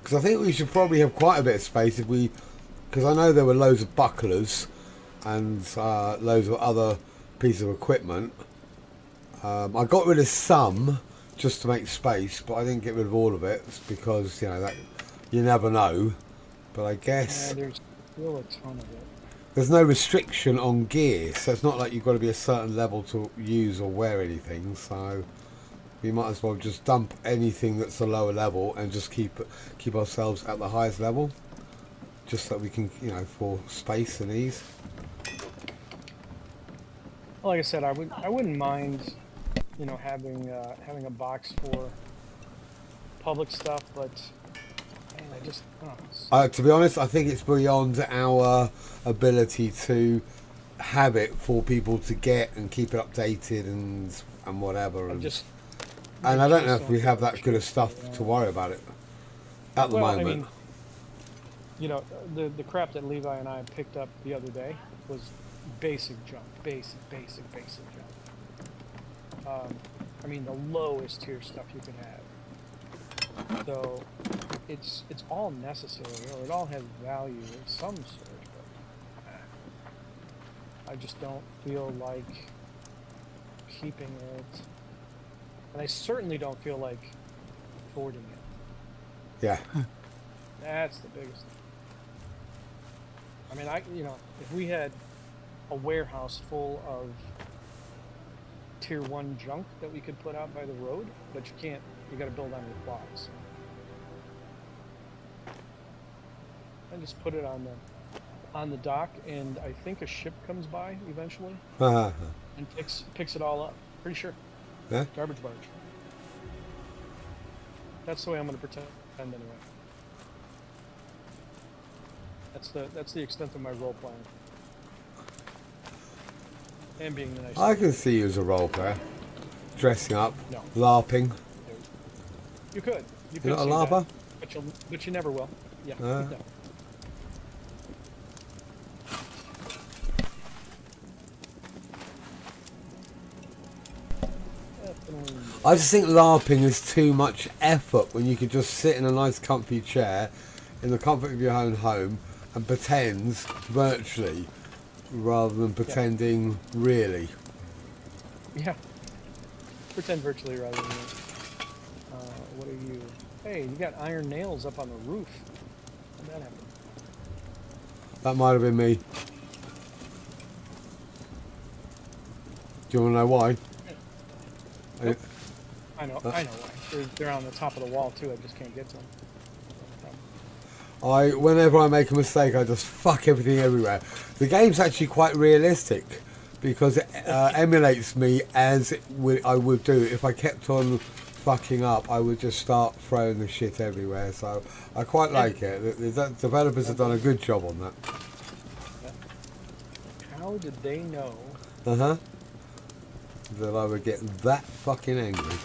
[SPEAKER 1] Because I think we should probably have quite a bit of space because I know there were loads of bucklers and loads of other pieces of equipment. I got rid of some just to make space, but I didn't get rid of all of it because that you never know. But I guess
[SPEAKER 3] there's still a ton of it.
[SPEAKER 1] there's no restriction on gear, so it's not like you've got to be a certain level to use or wear anything. So we might as well just dump anything that's a lower level and just keep ourselves at the highest level, just so we can, for space and ease.
[SPEAKER 3] Like I said, I wouldn't mind, having a box for public stuff, but man, I just
[SPEAKER 1] To be honest, I think it's beyond our ability to have it for people to get and keep it updated and whatever. And I don't know if we have that good of stuff to worry about it at the moment.
[SPEAKER 3] I mean, the crap that Levi and I picked up the other day was basic junk, basic junk. I mean, the lowest tier stuff you could have. So it's all necessary, or it all has value of some sort. But I just don't feel like keeping it. And I certainly don't feel like hoarding it.
[SPEAKER 1] Yeah.
[SPEAKER 3] That's the biggest thing. I mean, if we had a warehouse full of tier 1 junk that we could put out by the road, but you got to build on your quads. And just put it on the dock, and I think a ship comes by eventually and picks it all up. Pretty sure.
[SPEAKER 1] Yeah.
[SPEAKER 3] Garbage barge. That's the way I'm going to pretend anyway. That's the extent of my role playing. And being the nice.
[SPEAKER 1] I can see you as a role player, dressing up,
[SPEAKER 3] No.
[SPEAKER 1] LARPing.
[SPEAKER 3] You could.
[SPEAKER 1] You're not a
[SPEAKER 3] see
[SPEAKER 1] LARPer?
[SPEAKER 3] that, but you never will. Yeah. No.
[SPEAKER 1] I just think LARPing is too much effort when you could just sit in a nice comfy chair in the comfort of your own home and pretend virtually rather than pretending really.
[SPEAKER 3] Yeah. Pretend virtually rather than what are you? Hey, you got iron nails up on the roof. How did that happen?
[SPEAKER 1] That might have been me. Do you want to know why?
[SPEAKER 3] Nope. I know why. They're on the top of the wall too. I just can't get to them.
[SPEAKER 1] Whenever I make a mistake, I just fuck everything everywhere. The game's actually quite realistic because it emulates me as I would do if I kept on fucking up. I would just start throwing the shit everywhere. So I quite like it. The developers have done a good job on that.
[SPEAKER 3] How did they know?
[SPEAKER 1] That I would get that fucking angry.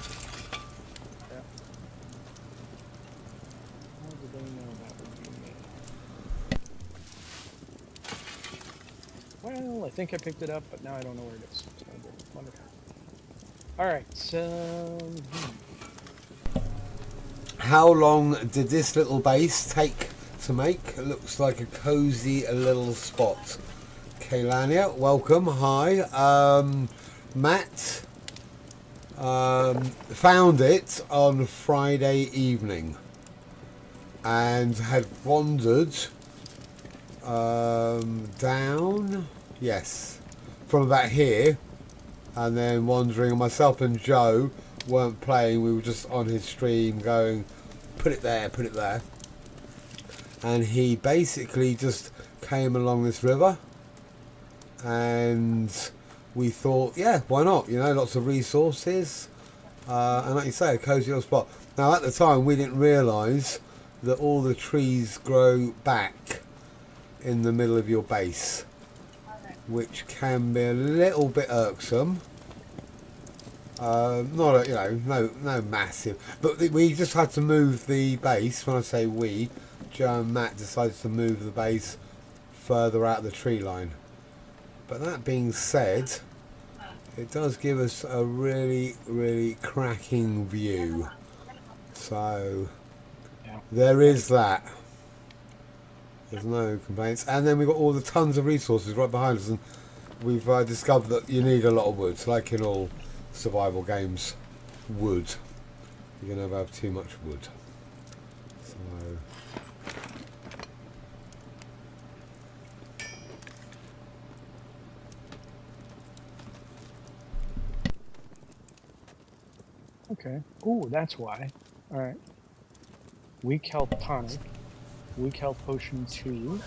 [SPEAKER 3] Yeah. How did they know that would be me? Well, I think I picked it up, but now I don't know where it is. It's kind of wonderful. Alright, so...
[SPEAKER 1] How long did this little base take to make? It looks like a cozy little spot. Kaylania, welcome, hi. Matt found it on Friday evening and had wandered down, yes, from about here, and then wandering. Myself and Joe weren't playing, we were just on his stream going, put it there, put it there. And he basically just came along this river, and we thought, yeah, why not? You know, lots of resources, and like you say, a cozy little spot. Now, at the time, we didn't realise that all the trees grow back in the middle of your base, which can be a little bit irksome. Not a, you know, no massive, but we just had to move the base. When I say we, Joe and Matt decided to move the base further out the tree line. But that being said, it does give us a really, really cracking view. So there is that. There's no complaints. And then we've got all the tons of resources right behind us, and we've discovered that you need a lot of wood, like in all survival games. Wood. You're going to have too much wood. So
[SPEAKER 3] Okay. Ooh, that's why. All right. Weak health tonic. Weak health potion 2.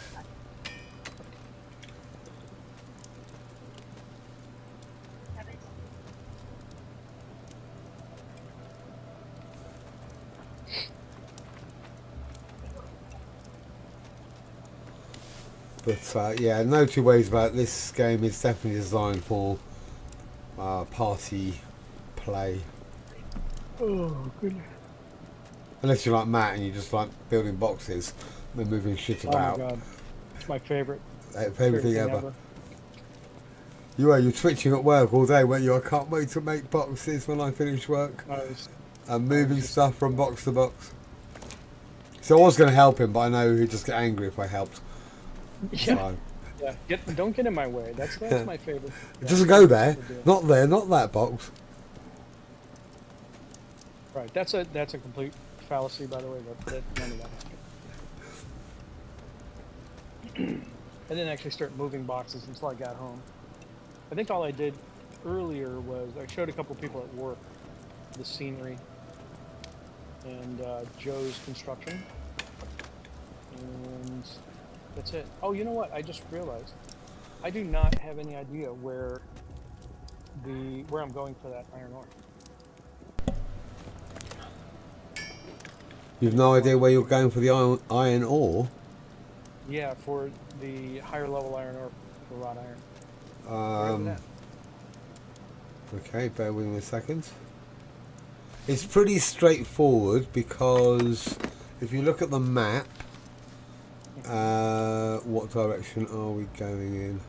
[SPEAKER 1] but yeah, no two ways about it. This game is definitely designed for party play.
[SPEAKER 3] Oh, goodness.
[SPEAKER 1] Unless you're like Matt and you just like building boxes and moving shit
[SPEAKER 3] Oh
[SPEAKER 1] about.
[SPEAKER 3] my god. It's my favorite.
[SPEAKER 1] Favorite thing ever. You're twitching at work all day, weren't you? I can't wait to make boxes when I finish work. And moving stuff from box to box. So I was going to help him, but I know he'd just get angry if I helped.
[SPEAKER 3] Yeah.
[SPEAKER 1] So.
[SPEAKER 3] Yeah. Don't get in my way. That's my favorite.
[SPEAKER 1] It doesn't go there. Not there. Not that box.
[SPEAKER 3] Right. That's a complete fallacy, by the way. That none of that happened. I didn't actually start moving boxes until I got home. I think all I did earlier was I showed a couple people at work the scenery and Joe's construction, and that's it. Oh, you know what? I just realized I do not have any idea where I'm going for that iron ore.
[SPEAKER 1] You've no idea where you're going for the iron ore?
[SPEAKER 3] Yeah, for the higher level iron ore for wrought iron.
[SPEAKER 1] Okay, bear with me a second. It's pretty straightforward because if you look at the map, what direction are we going in?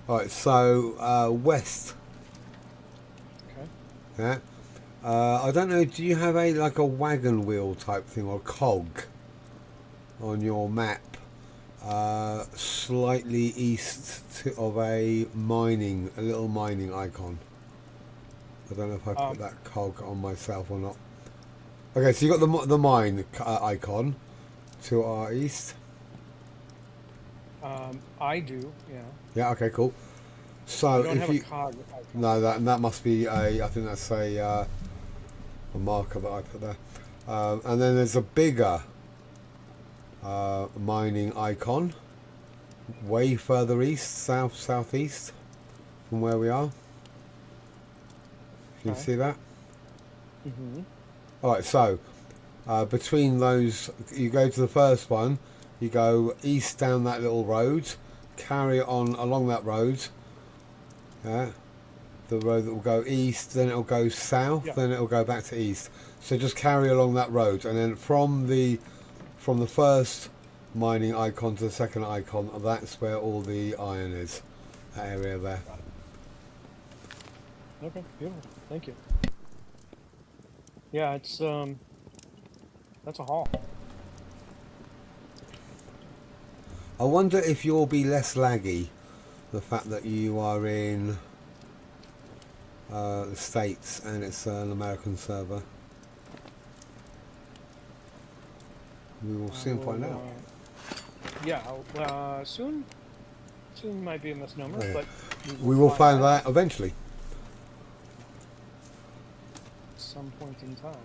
[SPEAKER 1] Alright, so west.
[SPEAKER 3] Okay.
[SPEAKER 1] Yeah. I don't know, do you have like a wagon wheel type thing or cog on your map? Slightly east of a little mining icon. I don't know if I put that cog on myself or not. Okay, so you got the mine icon to our east.
[SPEAKER 3] I do, yeah.
[SPEAKER 1] Yeah. Okay. Cool. So
[SPEAKER 3] I don't
[SPEAKER 1] if
[SPEAKER 3] have
[SPEAKER 1] you
[SPEAKER 3] a cog.
[SPEAKER 1] no, that must be I think that's a marker that I put there. And then there's a bigger mining icon way further east, southeast from where we are. Can you see that?
[SPEAKER 3] Mm-hmm.
[SPEAKER 1] Alright, so between those, you go to the first one, you go east down that little road, carry on along that road, yeah, the road that will go east, then it'll go south, then it'll go back to east. So just carry along that road, and then from the first mining icon to the second icon, that's where all the iron is, that area there.
[SPEAKER 3] Okay, beautiful. Thank you. Yeah, it's that's a haul.
[SPEAKER 1] I wonder if you'll be less laggy, the fact that you are in the States and it's an American server. We will soon find out.
[SPEAKER 3] Yeah, soon. So it might be a misnomer,
[SPEAKER 1] Yeah.
[SPEAKER 3] but
[SPEAKER 1] We will find that eventually.
[SPEAKER 3] at some point in time.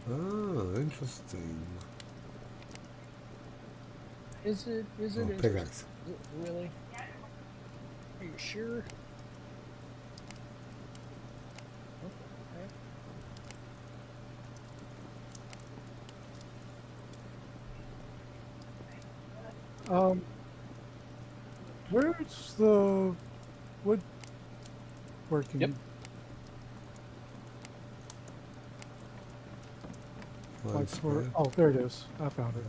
[SPEAKER 1] Oh, interesting.
[SPEAKER 3] Is it
[SPEAKER 1] Oh,
[SPEAKER 3] interesting?
[SPEAKER 1] pickaxe.
[SPEAKER 3] Is it really? Are you sure? Okay.
[SPEAKER 4] Where's the wood working?
[SPEAKER 3] Yep.
[SPEAKER 4] Like
[SPEAKER 1] Find
[SPEAKER 4] for
[SPEAKER 1] square.
[SPEAKER 4] oh, there it is. I found it.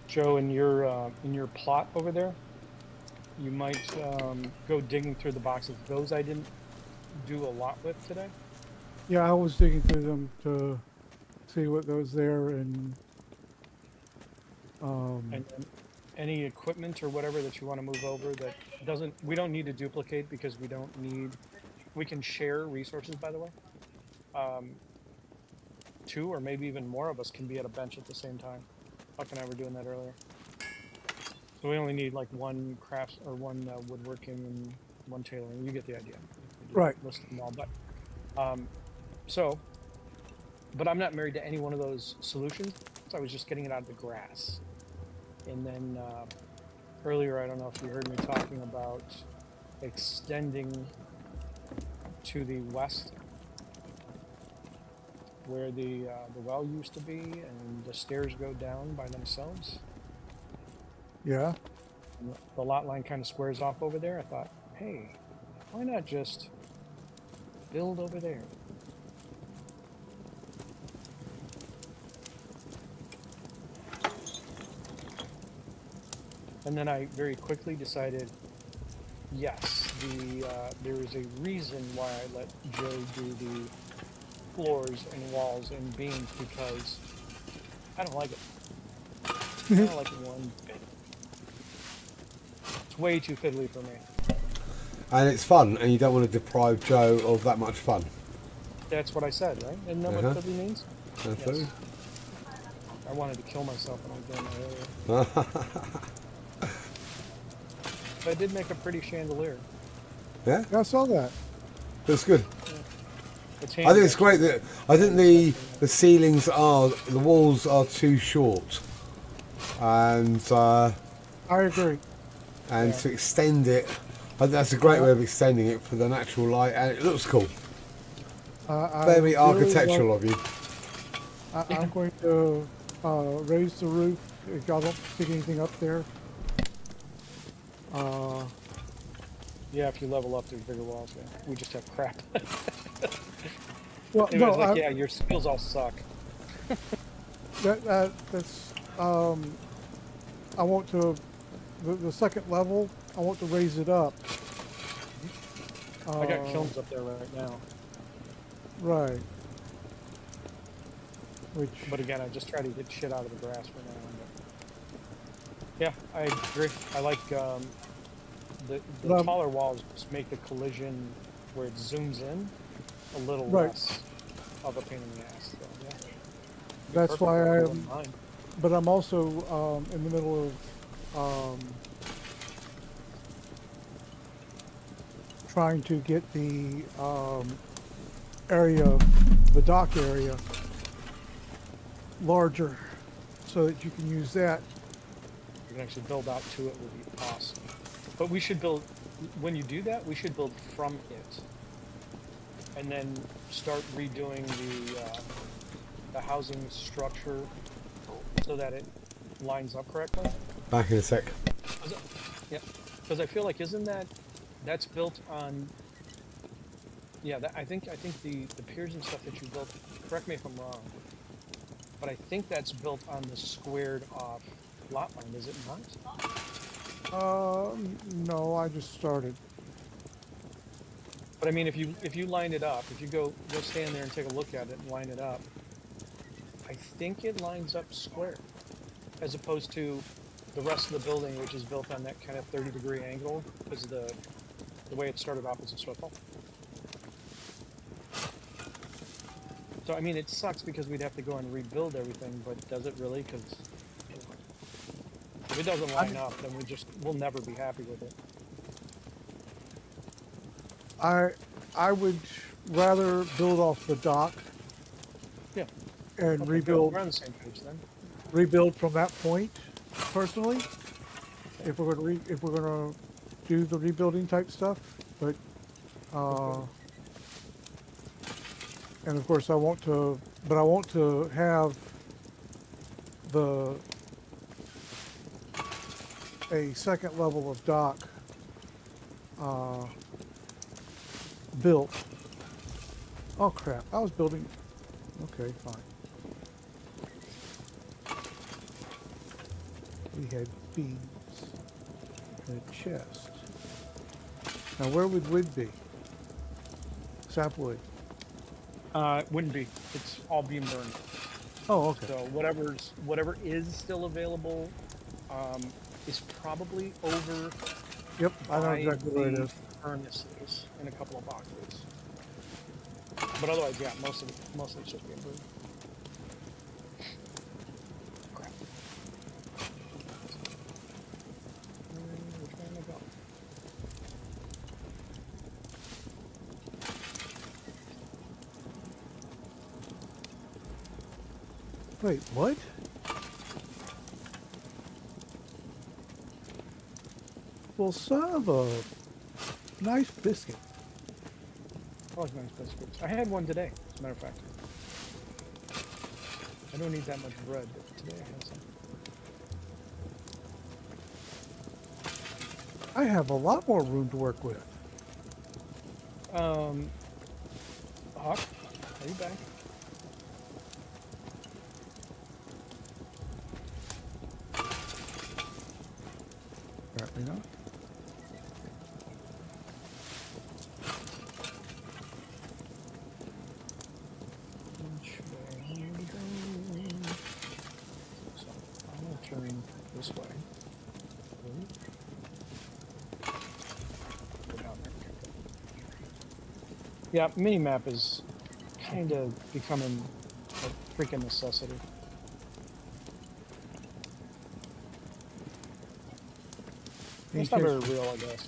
[SPEAKER 3] Joe, in your plot over there, you might go digging through the boxes. Those I didn't do a lot with today.
[SPEAKER 4] Yeah, I was digging through them to see what was there, and
[SPEAKER 3] And then any equipment or whatever that you want to move over that we don't need to duplicate because we can share resources, by the way. Two or maybe even more of us can be at a bench at the same time. Huck and I were doing that earlier. So we only need like one crafts or one woodworking and one tailoring. You get the idea.
[SPEAKER 4] right.
[SPEAKER 3] List them all, but but I'm not married to any one of those solutions. So I was just getting it out of the grass. And then earlier, I don't know if you heard me talking about extending to the west, where the well used to be, and the stairs go down by themselves.
[SPEAKER 4] Yeah.
[SPEAKER 3] And the lot line kind of squares off over there. I thought, hey, why not just build over there? And then I very quickly decided, yes, there is a reason why I let Joe do the floors and walls and beams, because I don't like it. I don't like it one bit. It's way too fiddly for me.
[SPEAKER 1] And it's fun, and you don't want to deprive Joe of that much fun.
[SPEAKER 3] That's what I said, right? Isn't that what fiddly means?
[SPEAKER 1] Absolutely.
[SPEAKER 3] I wanted to kill myself when I was doing that earlier. But I did make a pretty chandelier.
[SPEAKER 1] Yeah,
[SPEAKER 4] Yeah, I saw that.
[SPEAKER 1] that's good.
[SPEAKER 3] It's
[SPEAKER 1] I think it's great that I think the ceilings the walls are too short, and
[SPEAKER 4] I agree.
[SPEAKER 1] and to extend it, I think that's a great way of extending it for the natural light, and it looks cool.
[SPEAKER 4] I
[SPEAKER 1] Very
[SPEAKER 4] really
[SPEAKER 1] architectural
[SPEAKER 4] love-
[SPEAKER 1] of you.
[SPEAKER 4] I'm going to raise the roof. If y'all don't stick anything up there.
[SPEAKER 3] Yeah, if you level up, there's bigger walls. Yeah. We just have crap.
[SPEAKER 4] Well,
[SPEAKER 3] Anyways,
[SPEAKER 4] no,
[SPEAKER 3] yeah, your skills all suck.
[SPEAKER 4] that's I want to the second level. I want to raise it up.
[SPEAKER 3] I got kilns up there right now.
[SPEAKER 4] Right. Which.
[SPEAKER 3] But again, I just try to get shit out of the grass for now. But yeah, I agree. I like the taller walls just make the collision where it zooms in a little less of a pain in the ass. So, yeah.
[SPEAKER 4] That's why
[SPEAKER 3] I'm.
[SPEAKER 4] But I'm also in the middle of trying to get the area, the dock area, larger, so that you can use that.
[SPEAKER 3] You can actually build out to it would be awesome. But we should build, when you do that, we should build from it. And then start redoing the housing structure so that it lines up correctly.
[SPEAKER 1] Back in a sec.
[SPEAKER 3] Yeah, because I feel like that's built on. Yeah, I think the piers and stuff that you built. Correct me if I'm wrong, but I think that's built on the squared off lot line. Is it not?
[SPEAKER 4] No, I just started.
[SPEAKER 3] But I mean, if you line it up, if you go stand there and take a look at it and line it up, I think it lines up square, as opposed to the rest of the building, which is built on that kind of 30-degree angle, because the way it started off as a circle. So, I mean, it sucks because we'd have to go and rebuild everything, but does it really? Because if it doesn't line up, then we'll never be happy with it.
[SPEAKER 4] I would rather build off the dock
[SPEAKER 3] Yeah.
[SPEAKER 4] and
[SPEAKER 3] Okay,
[SPEAKER 4] rebuild.
[SPEAKER 3] We're on the same page then.
[SPEAKER 4] Rebuild from that point, personally. If we're gonna do the rebuilding type stuff, but and of course I want to have a second level of dock built. Oh crap! I was building. Okay, fine. We had beams and a chest. Now where would wood be? Sapwood.
[SPEAKER 3] It wouldn't be. It's all being burned.
[SPEAKER 4] Oh, okay.
[SPEAKER 3] So whatever is still available is probably over
[SPEAKER 4] Yep, I know
[SPEAKER 3] by
[SPEAKER 4] exactly where it
[SPEAKER 3] the
[SPEAKER 4] is.
[SPEAKER 3] furnaces in a couple of boxes. But otherwise, yeah, most of it's just being burned. Crap. Which way am I going?
[SPEAKER 4] Wait, what? Well, son of a nice biscuit.
[SPEAKER 3] I like nice biscuits. I had one today, as a matter of fact. I don't need that much bread, but today I had some.
[SPEAKER 4] I have a lot more room to work with.
[SPEAKER 3] Hawk, are you back?
[SPEAKER 4] Apparently not.
[SPEAKER 3] Which way are we going? So I'm gonna turn this way. Go down there. Yeah, mini-map is kind of becoming a freaking necessity. It's not very real, I guess.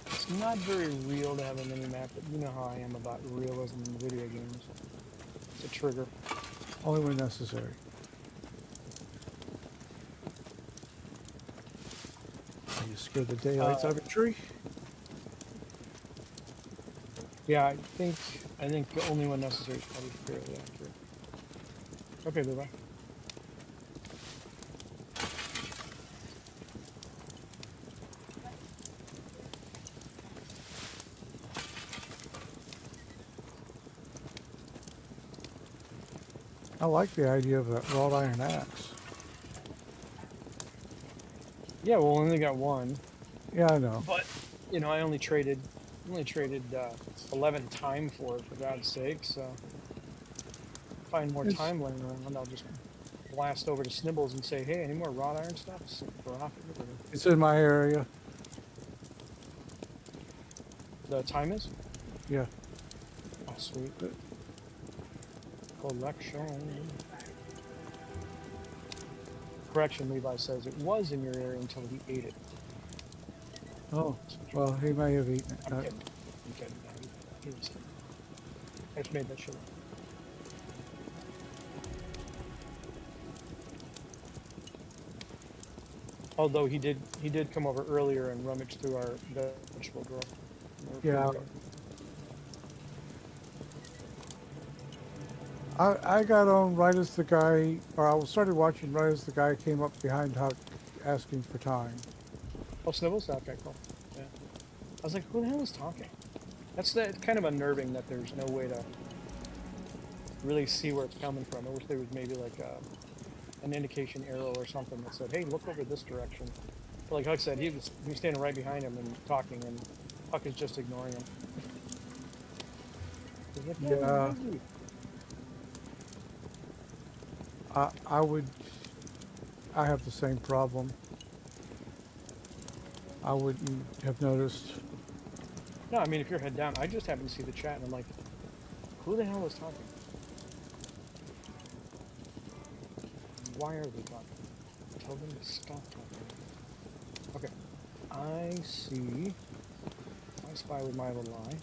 [SPEAKER 3] It's not very real to have a mini-map, but you know how I am about realism in video games. It's a trigger.
[SPEAKER 4] Only when necessary. You scared the daylights out of a tree?
[SPEAKER 3] Yeah, I think only when necessary is probably fairly accurate. Okay, bye-bye.
[SPEAKER 4] I like the idea of a wrought iron axe.
[SPEAKER 3] Yeah, well, I only got one,
[SPEAKER 4] Yeah, I know.
[SPEAKER 3] but you know, I only traded 11 time for it, for God's sake. So, find more
[SPEAKER 4] It's-
[SPEAKER 3] time laying around, I'll just blast over to Snibbles and say, "Hey, any more wrought iron stuff?"
[SPEAKER 4] It's in my area.
[SPEAKER 3] The time is?
[SPEAKER 4] Yeah.
[SPEAKER 3] Oh, sweet. Collection. Correction, Levi says it was in your area until he ate it.
[SPEAKER 4] Oh, well, he may have eaten it.
[SPEAKER 3] I'm kidding. I'm kidding. Yeah, he was kidding. I just made that shit up. Although he did come over earlier and rummage through our vegetable drawer.
[SPEAKER 4] Yeah. I got on right as the guy, or I started watching right as the guy came up behind Huck asking for time.
[SPEAKER 3] Oh, Snibbles? Okay, cool. Yeah. I was like, who the hell is talking? That's kind of unnerving that there's no way to really see where it's coming from. I wish there was maybe like an indication arrow or something that said, "Hey, look over this direction." But like Huck said, he was standing right behind him and talking, and Huck is just ignoring him. He's like, "Yeah,
[SPEAKER 4] Yeah.
[SPEAKER 3] I'm busy."
[SPEAKER 4] I have the same problem. I wouldn't have noticed.
[SPEAKER 3] No, I mean, if you're head down, I just happen to see the chat, and I'm like, who the hell is talking? Why are they talking? Tell them to stop talking. Okay. I see. I spy with my little eye.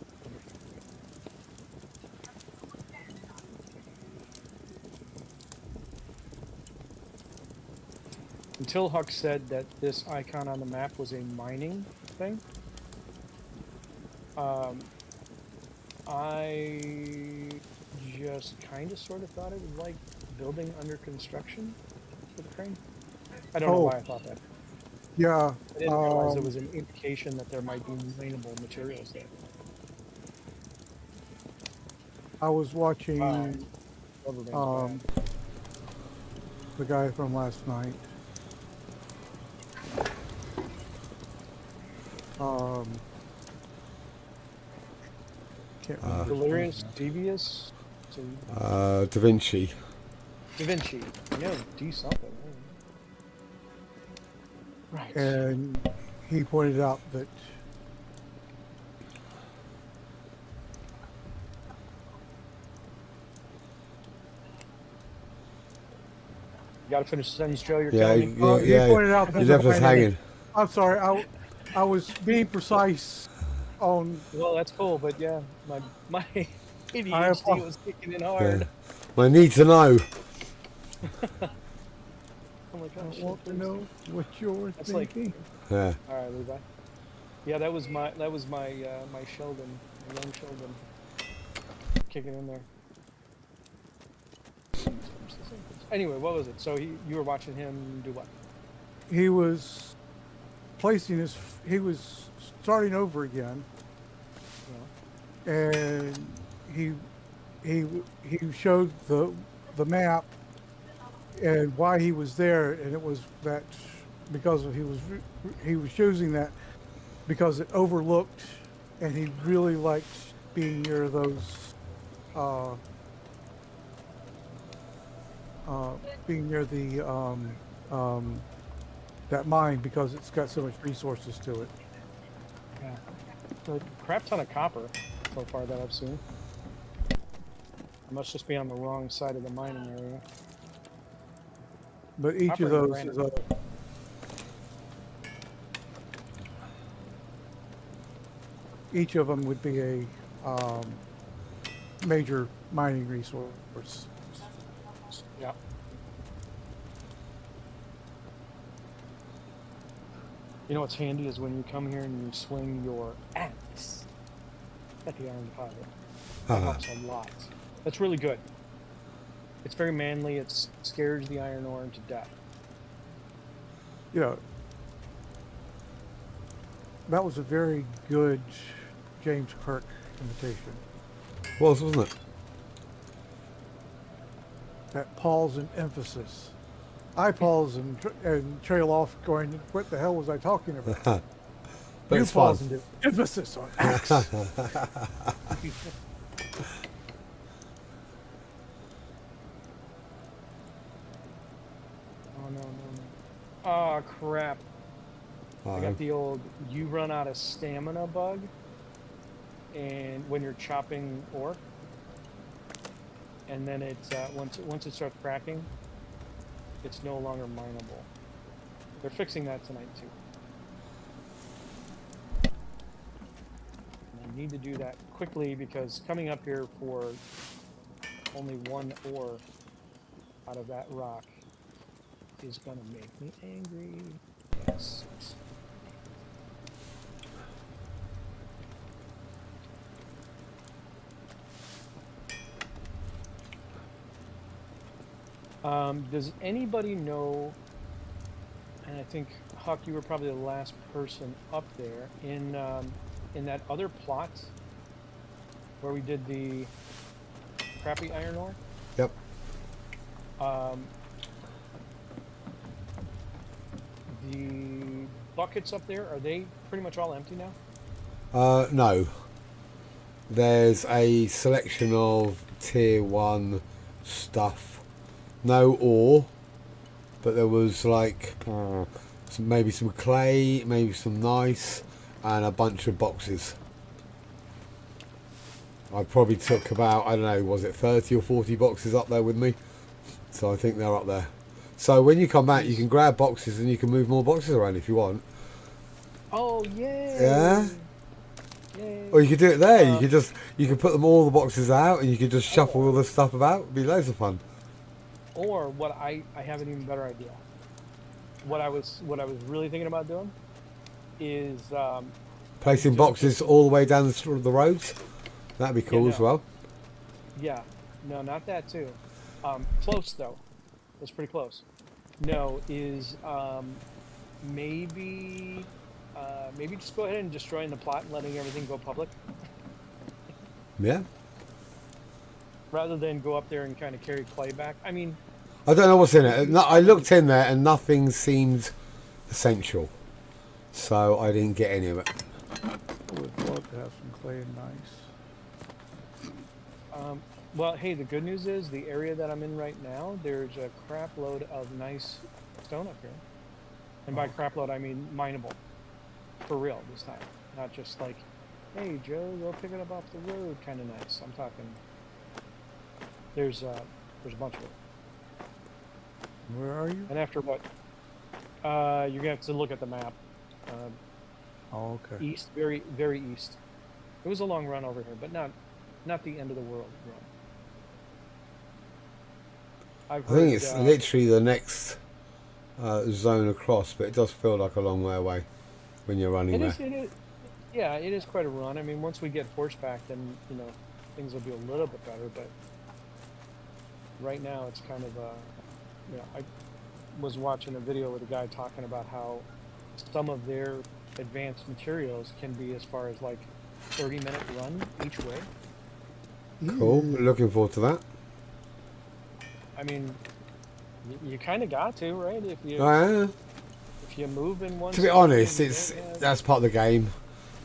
[SPEAKER 3] Until Huck said that this icon on the map was a mining thing, I just kind of sort of thought it was like building under construction with a crane. I don't know why I thought that.
[SPEAKER 4] Yeah.
[SPEAKER 3] I didn't realize it was an indication that there might be mineable materials there.
[SPEAKER 4] I was watching
[SPEAKER 3] Rubber band's bad.
[SPEAKER 4] the guy from last night. Can't remember.
[SPEAKER 3] Delirious, Devious, so
[SPEAKER 1] Da Vinci.
[SPEAKER 3] Da Vinci. Yeah, D something. Right.
[SPEAKER 4] And he pointed out that
[SPEAKER 3] You gotta finish the sentence, Joe. You're
[SPEAKER 1] Yeah,
[SPEAKER 3] telling me.
[SPEAKER 4] he pointed out that
[SPEAKER 1] you
[SPEAKER 4] the
[SPEAKER 1] left us
[SPEAKER 4] mining-
[SPEAKER 1] hanging.
[SPEAKER 4] I'm sorry, I was being precise on.
[SPEAKER 3] Well, that's cool, but yeah, my ADHD
[SPEAKER 4] apo-
[SPEAKER 3] was kicking in hard.
[SPEAKER 1] I need to know.
[SPEAKER 3] I'm like,
[SPEAKER 4] I
[SPEAKER 3] oh, shit,
[SPEAKER 4] want to
[SPEAKER 3] please.
[SPEAKER 4] know what you're
[SPEAKER 3] That's like-
[SPEAKER 4] thinking.
[SPEAKER 1] Yeah.
[SPEAKER 3] All right, Levi. Yeah, that was my my Sheldon, my young Sheldon, kicking in there. Anyway, what was it? So you were watching him do what?
[SPEAKER 4] He was he was starting over again,
[SPEAKER 3] You
[SPEAKER 4] and he showed the map and why he was there, and it was that because he was choosing that because it overlooked, and he really liked being near those being near the that mine because it's got so much resources to it.
[SPEAKER 3] Yeah. A crap ton of copper so far that I've seen. I must just be on the wrong side of the mining area.
[SPEAKER 4] But each
[SPEAKER 3] Copper
[SPEAKER 4] of
[SPEAKER 3] and
[SPEAKER 4] those
[SPEAKER 3] granite.
[SPEAKER 4] is a each of them would be a major mining resource.
[SPEAKER 3] Yeah. You know what's handy is when you come here and you swing your axe at the iron deposit. That helps a lot. That's really good. It's very manly. It scares the iron ore to death.
[SPEAKER 4] You know, that was a very good James Kirk imitation.
[SPEAKER 1] Wasn't it?
[SPEAKER 4] That pause and emphasis. I pause and trail off going, what the hell was I talking about?
[SPEAKER 1] But
[SPEAKER 4] You
[SPEAKER 1] it's fun.
[SPEAKER 4] pause and do emphasis on axe.
[SPEAKER 3] Oh, no. Oh, crap. I got the old, you run out of stamina bug. And when you're chopping ore. And then it's, once it starts cracking, it's no longer mineable. They're fixing that tonight, too. And I need to do that quickly because coming up here for only one ore out of that rock is gonna make me angry. Yes. Does anybody know, and I think, Huck, you were probably the last person up there, in that other plot where we did the crappy iron ore?
[SPEAKER 1] Yep.
[SPEAKER 3] The buckets up there, are they pretty much all empty now?
[SPEAKER 1] No. There's a selection of tier 1 stuff. No ore, but there was like maybe some clay, maybe some nice, and a bunch of boxes. I probably took about, I don't know, was it 30 or 40 boxes up there with me? So I think they're up there. So when you come back, you can grab boxes and you can move more boxes around if you want.
[SPEAKER 3] Oh, yay!
[SPEAKER 1] Yeah.
[SPEAKER 3] Yay.
[SPEAKER 1] Or you could do it there. You could put them all the boxes out and you could just shuffle all the stuff about. It'd be loads of fun.
[SPEAKER 3] Or what I have an even better idea. What I was really thinking about doing is
[SPEAKER 1] Placing boxes all the way down the roads. That'd be cool
[SPEAKER 3] no.
[SPEAKER 1] as well.
[SPEAKER 3] Yeah, no, not that too. Close though. That's pretty close. No, is maybe just go ahead and destroying the plot and letting everything go public,
[SPEAKER 1] Yeah.
[SPEAKER 3] rather than go up there and kind of carry clay back. I mean,
[SPEAKER 1] I don't know what's in it. No, I looked in there and nothing seemed essential. So I didn't get any of it.
[SPEAKER 4] I would love to have some clay and nice.
[SPEAKER 3] well, hey, the good news is the area that I'm in right now, there's a crap load of nice stone up here. And by crap load, I mean mineable. For real this time. Not just like, hey, Joe, go pick it up off the road kind of nice. I'm talking, there's a bunch of it.
[SPEAKER 4] Where are you?
[SPEAKER 3] And after what? You're going to have to look at the map.
[SPEAKER 4] Oh, okay.
[SPEAKER 3] East, very, very east. It was a long run over here, but not the end of the world run.
[SPEAKER 1] I think it's literally the next zone across, but it does feel like a long way away when you're running there.
[SPEAKER 3] It is, yeah, it is quite a run. I mean, once we get horseback, then, you know, things will be a little bit better, but right now it's kind of, you know, I was watching a video with a guy talking about how some of their advanced materials can be as far as like 30-minute run each way.
[SPEAKER 1] Cool. Looking forward to that.
[SPEAKER 3] I mean, you kind of got to, right? If you move in one.
[SPEAKER 1] To be
[SPEAKER 3] side,
[SPEAKER 1] honest,
[SPEAKER 3] you
[SPEAKER 1] it's
[SPEAKER 3] don't have-
[SPEAKER 1] that's part of the game.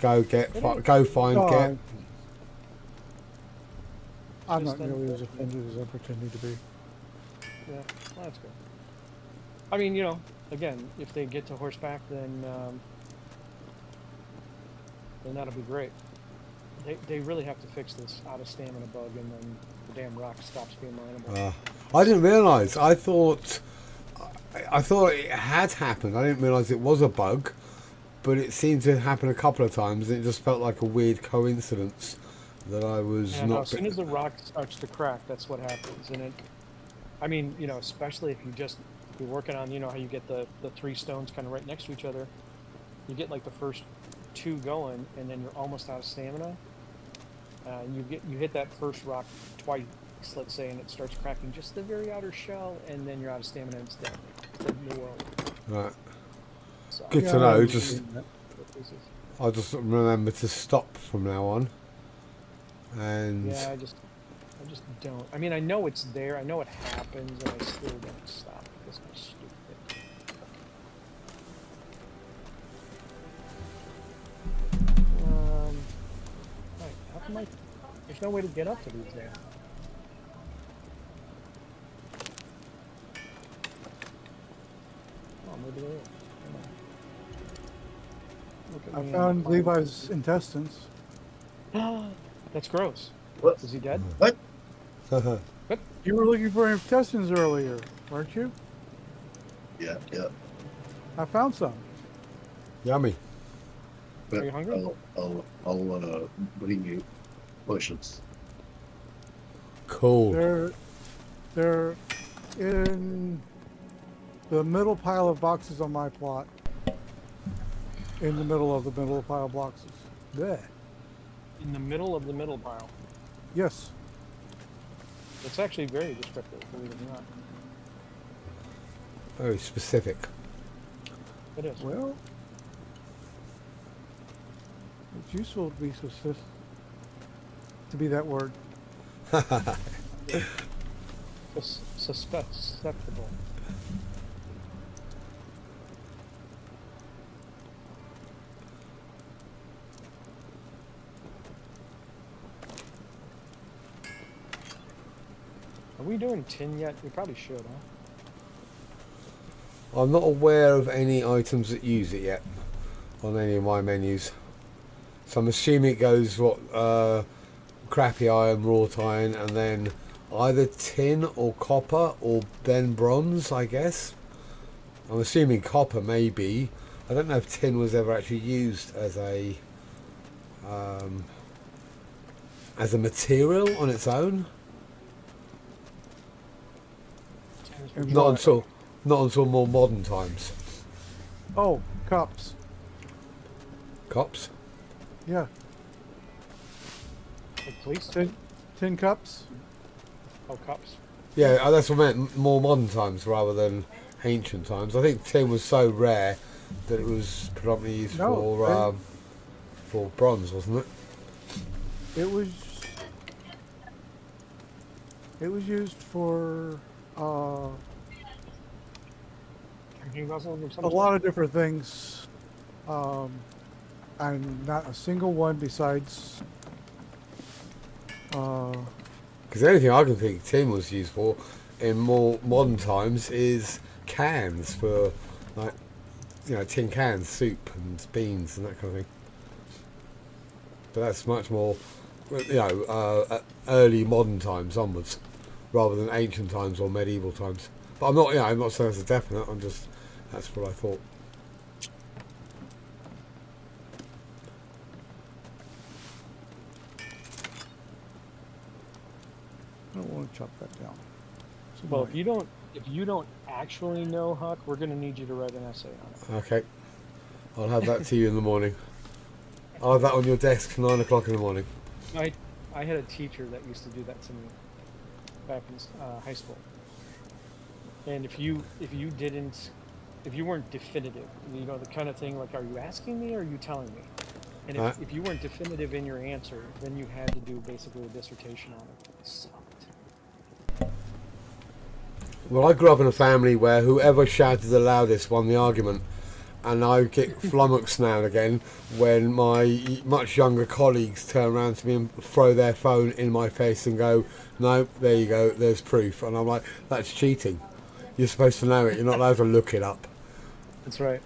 [SPEAKER 1] Go get,
[SPEAKER 3] It is.
[SPEAKER 1] go find,
[SPEAKER 4] No,
[SPEAKER 1] get.
[SPEAKER 4] I'm
[SPEAKER 3] Just
[SPEAKER 4] not nearly as
[SPEAKER 3] unfortunate.
[SPEAKER 4] offended as I'm pretending to be.
[SPEAKER 3] Yeah, well, that's good. I mean, you know, again, if they get to horseback, then that'll be great. They really have to fix this out of stamina bug, and then the damn rock stops being mineable.
[SPEAKER 1] I didn't realise. I thought it had happened. I didn't realise it was a bug, but it seemed to happen a couple of times, and it just felt like a weird coincidence that I was
[SPEAKER 3] Yeah, no,
[SPEAKER 1] not.
[SPEAKER 3] as soon as the rock starts to crack, that's what happens. And it, I mean, you know, especially if you're working on, you know, how you get the 3 stones kind of right next to each other. You get like the first 2 going, and then you're almost out of stamina. You hit that first rock twice, let's say, and it starts cracking just the very outer shell, and then you're out of stamina and it's dead. It's the new world.
[SPEAKER 1] Right.
[SPEAKER 3] So,
[SPEAKER 1] Good
[SPEAKER 4] Yeah,
[SPEAKER 1] to
[SPEAKER 4] I
[SPEAKER 1] know.
[SPEAKER 4] remember
[SPEAKER 1] Just
[SPEAKER 4] seeing that.
[SPEAKER 1] I'll just remember to stop from now on. And
[SPEAKER 3] yeah, I just don't. I mean, I know it's there. I know it happens, and I still don't stop because I'm stupid. Right, how come there's no way to get up to these there? Oh, maybe there is. Look at
[SPEAKER 4] I
[SPEAKER 3] me
[SPEAKER 4] found
[SPEAKER 3] on
[SPEAKER 4] Levi's intestines.
[SPEAKER 3] That's gross.
[SPEAKER 2] What?
[SPEAKER 3] Is he dead?
[SPEAKER 2] What?
[SPEAKER 4] You were looking for intestines earlier, weren't you?
[SPEAKER 2] Yeah, yeah.
[SPEAKER 4] I found some.
[SPEAKER 1] yummy.
[SPEAKER 2] But
[SPEAKER 3] Are you hungry?
[SPEAKER 2] I'll bring you potions.
[SPEAKER 1] Cool.
[SPEAKER 4] They're in the middle pile of boxes on my plot. In the middle of the middle pile of boxes. There.
[SPEAKER 3] In the middle of the middle pile.
[SPEAKER 4] Yes.
[SPEAKER 3] It's actually very descriptive, believe it or not.
[SPEAKER 1] Very specific.
[SPEAKER 3] It is.
[SPEAKER 4] Well, it's useful to be specific. To be that word.
[SPEAKER 3] susceptible. Are we doing tin yet? We probably should, huh?
[SPEAKER 1] I'm not aware of any items that use it yet on any of my menus. So I'm assuming it goes crappy iron, wrought iron, and then either tin or copper or then bronze, I guess. I'm assuming copper maybe. I don't know if tin was ever actually used as a material on its own. Not until more modern times.
[SPEAKER 4] Oh, cups.
[SPEAKER 1] Cops?
[SPEAKER 4] Yeah,
[SPEAKER 3] Like police?
[SPEAKER 4] tin cups.
[SPEAKER 3] Oh, cups.
[SPEAKER 1] Yeah, that's what I meant. More modern times rather than ancient times. I think tin was so rare that it was predominantly used for bronze, wasn't it?
[SPEAKER 4] It was used for
[SPEAKER 3] Drinking vessels or
[SPEAKER 4] a
[SPEAKER 3] something?
[SPEAKER 4] lot of different things. And not a single one besides.
[SPEAKER 1] Because the only thing I can think tin was used for in more modern times is cans for, like, tin cans, soup and beans and that kind of thing. But that's much more, early modern times onwards, rather than ancient times or medieval times. But I'm not saying it's a definite. That's what I thought.
[SPEAKER 4] I don't want to chop that down. It's
[SPEAKER 3] Well,
[SPEAKER 4] annoying.
[SPEAKER 3] if you don't actually know, Huck, we're gonna need you to write an essay on it.
[SPEAKER 1] Okay, I'll have that to you in the morning. I'll have that on your desk 9 o'clock in the morning.
[SPEAKER 3] I had a teacher that used to do that to me back in high school. And if you weren't definitive, the kind of thing like, are you asking me or are you telling me? And if you weren't definitive in your answer, then you had to do basically a dissertation on it. It sucked.
[SPEAKER 1] Well, I grew up in a family where whoever shouted the loudest won the argument, and I get flummoxed now and again when my much younger colleagues turn around to me and throw their phone in my face and go, "No, there you go, there's proof," and I'm like, "That's cheating. You're supposed to know it. You're not allowed to look it up."
[SPEAKER 3] That's right.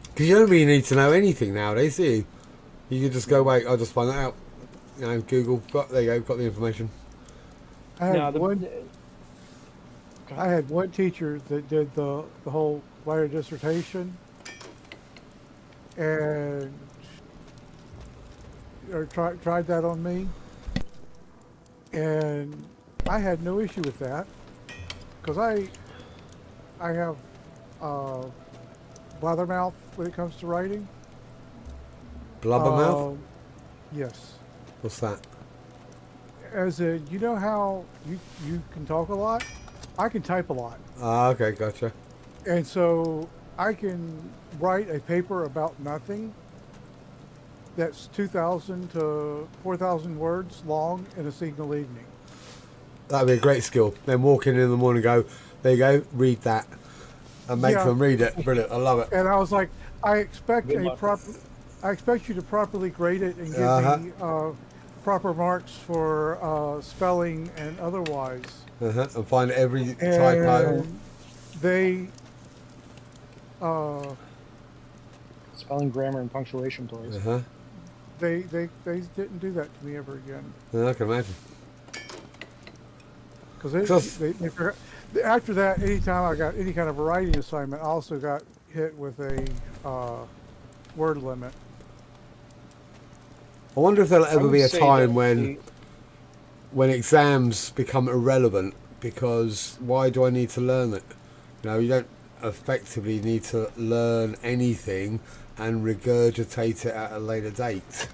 [SPEAKER 1] Because you don't really need to know anything nowadays, do you? You can just go, "Wait, I'll just find that out." Google. There you go. Got the information.
[SPEAKER 4] I had
[SPEAKER 3] Now,
[SPEAKER 4] I had one teacher that did the whole write a dissertation and tried that on me, and I had no issue with that because I have blabbermouth when it comes to writing.
[SPEAKER 1] Blubbermouth?
[SPEAKER 4] Yes.
[SPEAKER 1] What's that?
[SPEAKER 4] As in, you know how you can talk a lot? I can type a lot.
[SPEAKER 1] Okay, gotcha.
[SPEAKER 4] And so I can write a paper about nothing that's 2,000 to 4,000 words long in a single evening.
[SPEAKER 1] That'd be a great skill. Then walk in the morning and go, "There you go, read that." And make them read it. Brilliant, I love it.
[SPEAKER 4] And I was like, I expect
[SPEAKER 3] Good
[SPEAKER 4] you to properly grade it and give me proper marks for spelling and otherwise.
[SPEAKER 1] And find every typo.
[SPEAKER 4] And they
[SPEAKER 3] spelling, grammar, and punctuation, please.
[SPEAKER 4] they didn't do that to me ever again.
[SPEAKER 1] I can imagine.
[SPEAKER 4] Because they forgot. After that, anytime I got any kind of a writing assignment, I also got hit with a word limit.
[SPEAKER 1] I wonder if there'll ever
[SPEAKER 3] would
[SPEAKER 1] be a
[SPEAKER 3] say
[SPEAKER 1] time
[SPEAKER 3] that
[SPEAKER 1] when exams become irrelevant, because why do I need to learn it? You don't effectively need to learn anything and regurgitate it at a later date.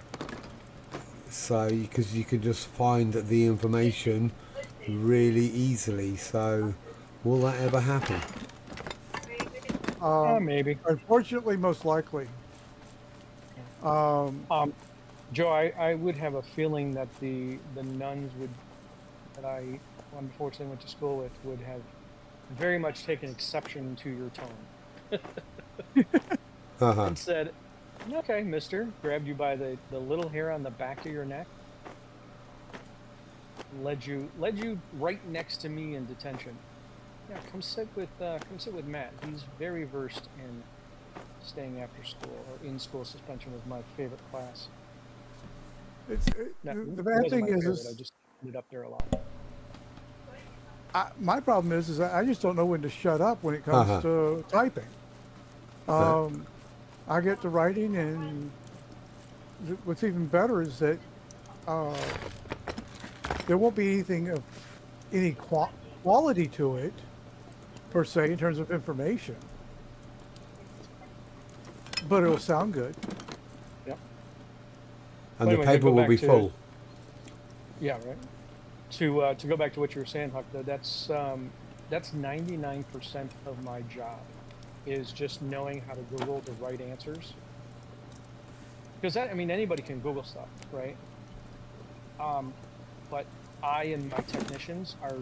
[SPEAKER 1] So, because you can just find the information really easily. So, will that ever happen?
[SPEAKER 3] Maybe.
[SPEAKER 4] Unfortunately, most likely.
[SPEAKER 3] Joe, I would have a feeling that the nuns would that I unfortunately went to school with would have very much taken exception to your tone
[SPEAKER 1] Uh-huh.
[SPEAKER 3] and said, okay, mister, grabbed you by the little hair on the back of your neck, led you right next to me in detention. Yeah, come sit with Matt. He's very versed in staying after school or in school suspension was my favorite class. No,
[SPEAKER 4] The
[SPEAKER 3] it
[SPEAKER 4] bad
[SPEAKER 3] wasn't
[SPEAKER 4] thing
[SPEAKER 3] my favorite,
[SPEAKER 4] is
[SPEAKER 3] I just ended up there a lot.
[SPEAKER 4] my problem is I just don't know when to shut up when it comes to typing. I get to writing, and what's even better is that there won't be anything of any quality to it, per se, in terms of information. But it'll sound good.
[SPEAKER 3] Yep.
[SPEAKER 1] And
[SPEAKER 3] Anyway,
[SPEAKER 1] the
[SPEAKER 3] to
[SPEAKER 1] paper
[SPEAKER 3] go
[SPEAKER 1] will
[SPEAKER 3] back
[SPEAKER 1] be
[SPEAKER 3] to-
[SPEAKER 1] full.
[SPEAKER 3] Yeah, right. To go back to what you were saying, Huck, though, that's 99% of my job is just knowing how to Google the right answers. Because that, I mean, anybody can Google stuff, right? But I and my technicians are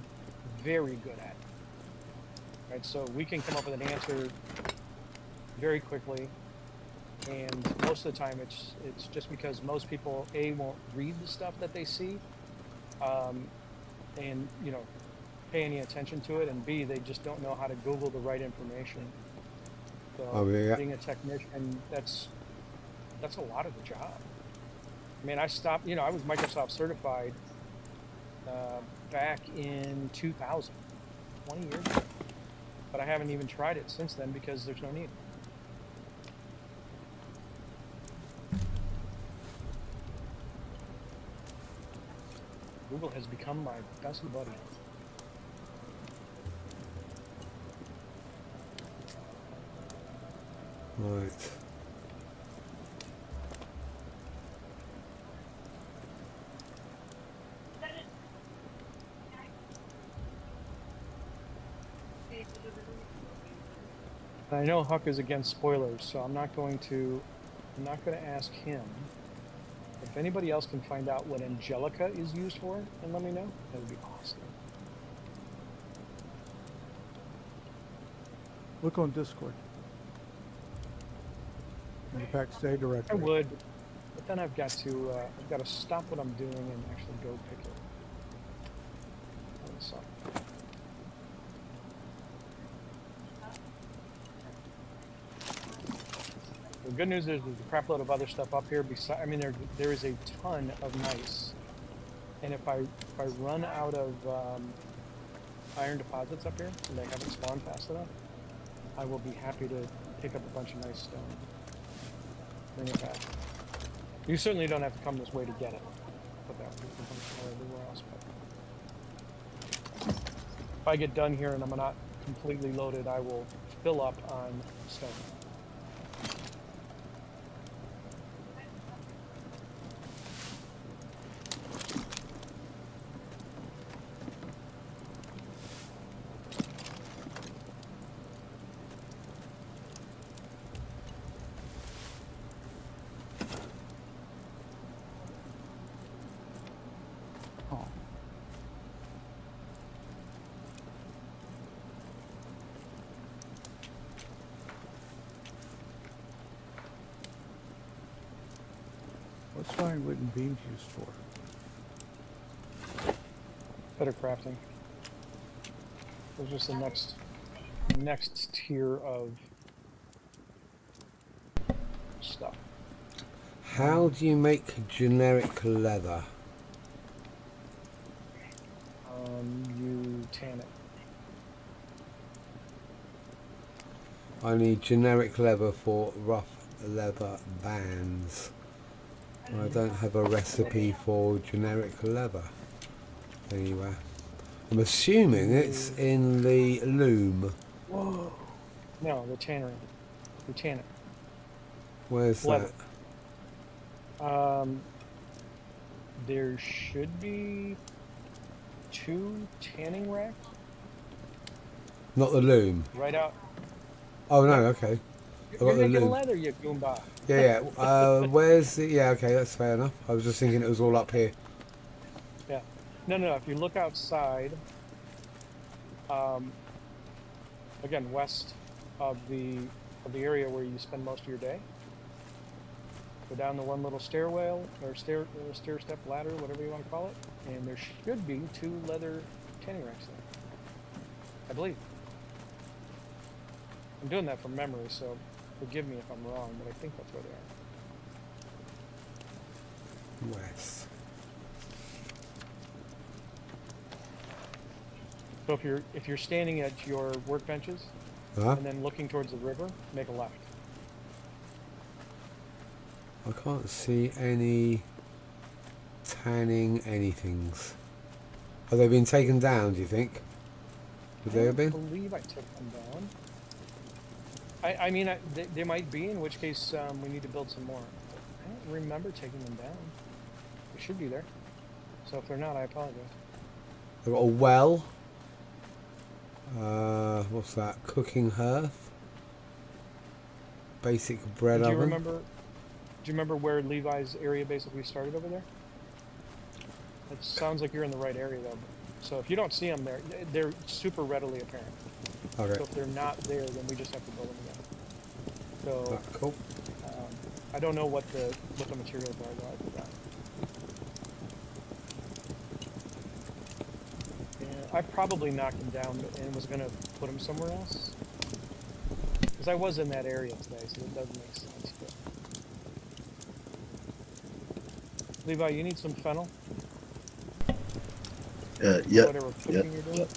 [SPEAKER 3] very good at it, right? So we can come up with an answer very quickly, and most of the time it's just because most people won't read the stuff that they see, and pay any attention to it, and B, they just don't know how to Google the right information. So being a technician, that's a lot of the job. I mean, I stopped, I was Microsoft certified back in 2000, 20 years ago. But I haven't even tried it since then because there's no need. Google has become my best buddy.
[SPEAKER 1] Right.
[SPEAKER 3] I know Huck is against spoilers, so I'm not going to ask him. If anybody else can find out what Angelica is used for and let me know, that would be awesome.
[SPEAKER 4] Look on Discord. In the Pax Dei
[SPEAKER 3] I
[SPEAKER 4] directory.
[SPEAKER 3] would, but then I've got to stop what I'm doing and actually go pick it. That would suck. The good news is there's a crap load of other stuff up here. I mean, there is a ton of nice, and if I run out of iron deposits up here and they haven't spawned fast enough, I will be happy to pick up a bunch of nice stone. Bring it back. You certainly don't have to come this way to get it. But that you can come everywhere else. But if I get done here and I'm not completely loaded, I will fill up on stone.
[SPEAKER 4] What's fine wooden beams used for?
[SPEAKER 3] Better crafting. There's just the next tier of stuff.
[SPEAKER 1] How do you make generic leather?
[SPEAKER 3] You tan it.
[SPEAKER 1] I need generic leather for rough leather bands. I don't have a recipe for generic leather anywhere. I'm assuming it's in the loom.
[SPEAKER 3] Whoa. No, the tannery. You tan it.
[SPEAKER 1] Where's
[SPEAKER 3] Leather.
[SPEAKER 1] that?
[SPEAKER 3] There should be 2 tanning racks
[SPEAKER 1] Not the loom.
[SPEAKER 3] right out.
[SPEAKER 1] Oh no, okay. I've got
[SPEAKER 3] You're
[SPEAKER 1] the
[SPEAKER 3] making
[SPEAKER 1] loom.
[SPEAKER 3] leather, you goomba.
[SPEAKER 1] Yeah. Where's the? Yeah, okay, that's fair enough. I was just thinking it was all up here.
[SPEAKER 3] Yeah. No. If you look outside, again, west of the area where you spend most of your day, go down the one little stairwell or stair step ladder, whatever you want to call it, and there should be 2 leather tanning racks there, I believe. I'm doing that from memory, so forgive me if I'm wrong, but I think that's where they are.
[SPEAKER 1] West.
[SPEAKER 3] So if you're standing at your workbenches
[SPEAKER 1] Huh?
[SPEAKER 3] and then looking towards the river, make a left.
[SPEAKER 1] I can't see any tanning anythings. Have they been taken down, do you think? Would they have
[SPEAKER 3] I
[SPEAKER 1] been?
[SPEAKER 3] believe I took them down. I mean, they might be, in which case we need to build some more. I don't remember taking them down. They should be there. So if they're not, I apologize.
[SPEAKER 1] They've got a well. What's that? Cooking hearth. Basic bread
[SPEAKER 3] Do you
[SPEAKER 1] oven.
[SPEAKER 3] remember where Levi's area basically started over there? It sounds like you're in the right area though. So if you don't see them there, they're super readily apparent.
[SPEAKER 1] Okay.
[SPEAKER 3] So if they're not there, then we just have to build them again. So
[SPEAKER 1] Cool.
[SPEAKER 3] I don't know what the materials are though. I forgot. Yeah, I probably knocked them down and was gonna put them somewhere else. Because I was in that area today, so it does make sense. But... Levi, you need some fennel?
[SPEAKER 2] Yeah.
[SPEAKER 3] Whatever cooking you're doing?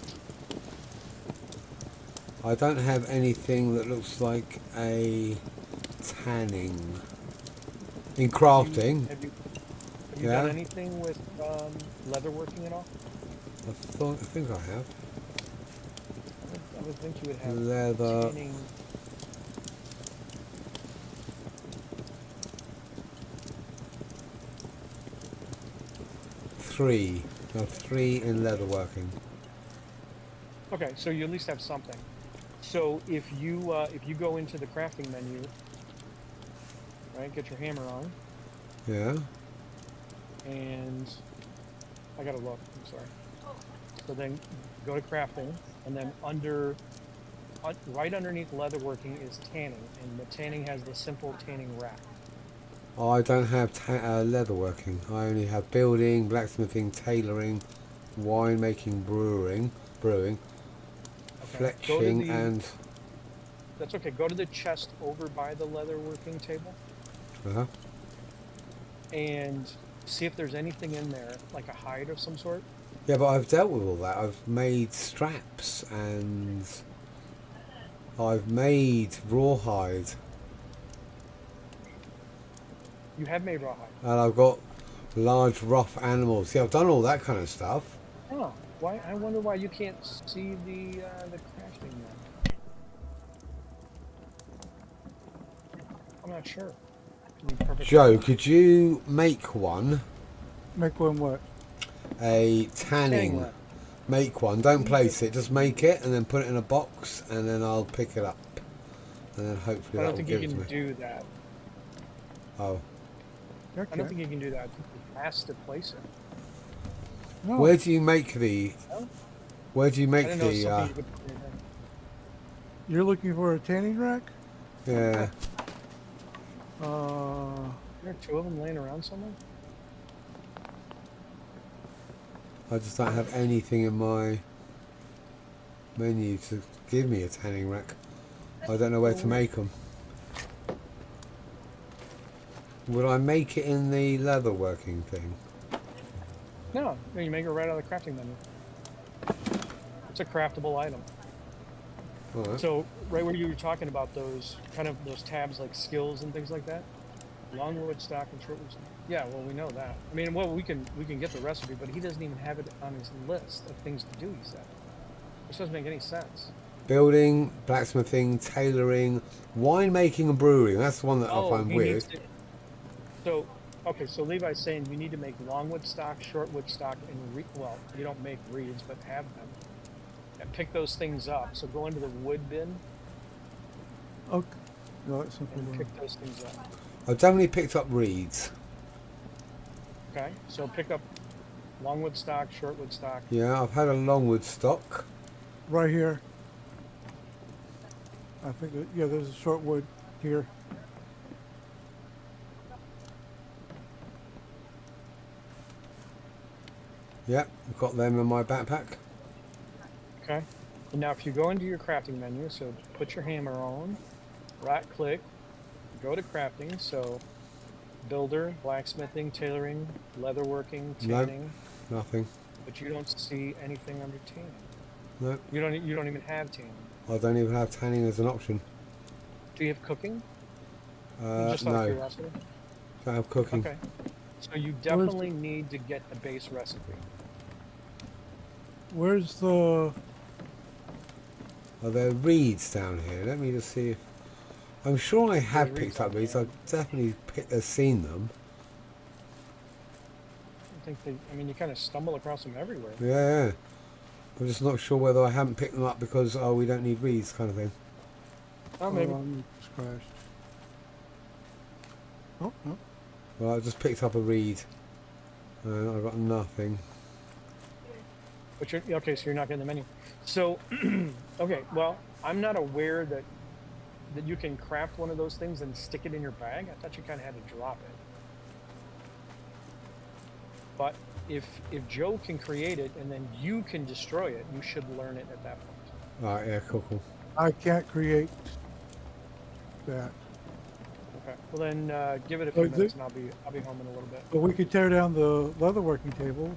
[SPEAKER 1] I don't have anything that looks like a tanning. In crafting,
[SPEAKER 3] Have you
[SPEAKER 1] Yeah.
[SPEAKER 3] done anything with leather working at all?
[SPEAKER 1] I think I have.
[SPEAKER 3] I would think you would have
[SPEAKER 1] Leather.
[SPEAKER 3] tanning.
[SPEAKER 1] Three in leatherworking.
[SPEAKER 3] Okay, so you at least have something. So if you go into the crafting menu, right, get your hammer on,
[SPEAKER 1] Yeah.
[SPEAKER 3] and I gotta look. I'm sorry. So then go to crafting, and then right underneath leatherworking is tanning, and the tanning has the simple tanning rack.
[SPEAKER 1] I don't have leatherworking. I only have building, blacksmithing, tailoring, winemaking, brewing,
[SPEAKER 3] Okay.
[SPEAKER 1] fletching, and
[SPEAKER 3] That's okay. Go to the chest over by the leatherworking table and see if there's anything in there, like a hide of some sort.
[SPEAKER 1] yeah. But I've dealt with all that. I've made straps and I've made rawhide,
[SPEAKER 3] You have made rawhide.
[SPEAKER 1] and I've got large rough animals. See, I've done all that kind of stuff.
[SPEAKER 3] Oh, why? I wonder why you can't see the crafting then. I'm not sure. To be perfectly
[SPEAKER 1] Joe,
[SPEAKER 3] honest.
[SPEAKER 1] could you make one?
[SPEAKER 4] Make one what?
[SPEAKER 1] A
[SPEAKER 3] Tanning
[SPEAKER 1] tanning.
[SPEAKER 3] rack.
[SPEAKER 1] Make one. Don't place it. Just make it and then put it in a box, and then I'll pick it up, and then hopefully
[SPEAKER 3] I
[SPEAKER 1] that
[SPEAKER 3] don't
[SPEAKER 1] will
[SPEAKER 3] think you
[SPEAKER 1] give it to
[SPEAKER 3] can
[SPEAKER 1] me.
[SPEAKER 3] do that.
[SPEAKER 1] Oh,
[SPEAKER 3] I don't think you can do that. I think you has to place it.
[SPEAKER 4] No.
[SPEAKER 1] where do you make the?
[SPEAKER 3] No?
[SPEAKER 1] Where do you
[SPEAKER 3] I
[SPEAKER 1] make
[SPEAKER 3] didn't know it's
[SPEAKER 1] the?
[SPEAKER 3] something you could put in there.
[SPEAKER 4] You're looking for a tanning rack?
[SPEAKER 1] Yeah.
[SPEAKER 3] There are 2 of them laying around somewhere.
[SPEAKER 1] I just don't have anything in my menu to give me a tanning rack. I don't know where to make them. Would I make it in the leatherworking thing?
[SPEAKER 3] No, you make it right out of the crafting menu. It's a craftable item.
[SPEAKER 1] All right.
[SPEAKER 3] So right where you were talking about those tabs like skills and things like that, longwood stock and shortwood stock. Yeah, well we know that. I mean, well we can get the recipe, but he doesn't even have it on his list of things to do. He said, which doesn't make any sense.
[SPEAKER 1] Building, blacksmithing, tailoring, winemaking, and brewing. That's the one that I find
[SPEAKER 3] he
[SPEAKER 1] weird.
[SPEAKER 3] needs to- So okay, so Levi's saying you need to make longwood stock, shortwood stock, and well, you don't make reeds, but have them. And pick those things up. So go into the wood bin
[SPEAKER 4] Okay. No, it's simple.
[SPEAKER 3] and pick those things up.
[SPEAKER 1] I've definitely picked up reeds.
[SPEAKER 3] Okay, so pick up Longwood stock, shortwood stock.
[SPEAKER 1] Yeah, I've had a longwood stock.
[SPEAKER 4] Right here. I think, yeah, there's a short wood here.
[SPEAKER 1] Yep, I've got them in my backpack.
[SPEAKER 3] Okay. And now if you go into your crafting menu, so put your hammer on, right click, go to crafting, so builder, blacksmithing, tailoring, leatherworking,
[SPEAKER 1] Nope.
[SPEAKER 3] tanning,
[SPEAKER 1] Nothing.
[SPEAKER 3] but you don't see anything under tanning.
[SPEAKER 1] Nope.
[SPEAKER 3] You don't even have tanning.
[SPEAKER 1] I don't even have tanning as an option.
[SPEAKER 3] Do you have cooking? Just out of
[SPEAKER 1] No,
[SPEAKER 3] curiosity.
[SPEAKER 1] don't have cooking.
[SPEAKER 3] Okay. So you definitely need to get the base recipe.
[SPEAKER 4] Where's the...
[SPEAKER 1] Are there reeds down here? Let me just see if... I'm sure I have
[SPEAKER 3] There's reeds
[SPEAKER 1] picked up
[SPEAKER 3] down
[SPEAKER 1] reeds.
[SPEAKER 3] here.
[SPEAKER 1] I've definitely seen them.
[SPEAKER 3] I think you kind of stumble across them everywhere.
[SPEAKER 1] Yeah. I'm just not sure whether I haven't picked them up because, oh, we don't need reeds kind of thing.
[SPEAKER 3] Oh, maybe.
[SPEAKER 4] It's crashed. Oh, no.
[SPEAKER 1] Well, I just picked up a reed. I've got nothing.
[SPEAKER 3] But you're okay, so you're not getting the menu. So, okay, well, I'm not aware that you can craft one of those things and stick it in your bag. I thought you kind of had to drop it. But if Joe can create it and then you can destroy it, you should learn it at that point.
[SPEAKER 1] Alright, yeah, cool.
[SPEAKER 4] I can't create that.
[SPEAKER 3] Okay. Well then, give it a few
[SPEAKER 4] Oh,
[SPEAKER 3] minutes and I'll be home in a little bit.
[SPEAKER 4] But we could tear down the leatherworking table.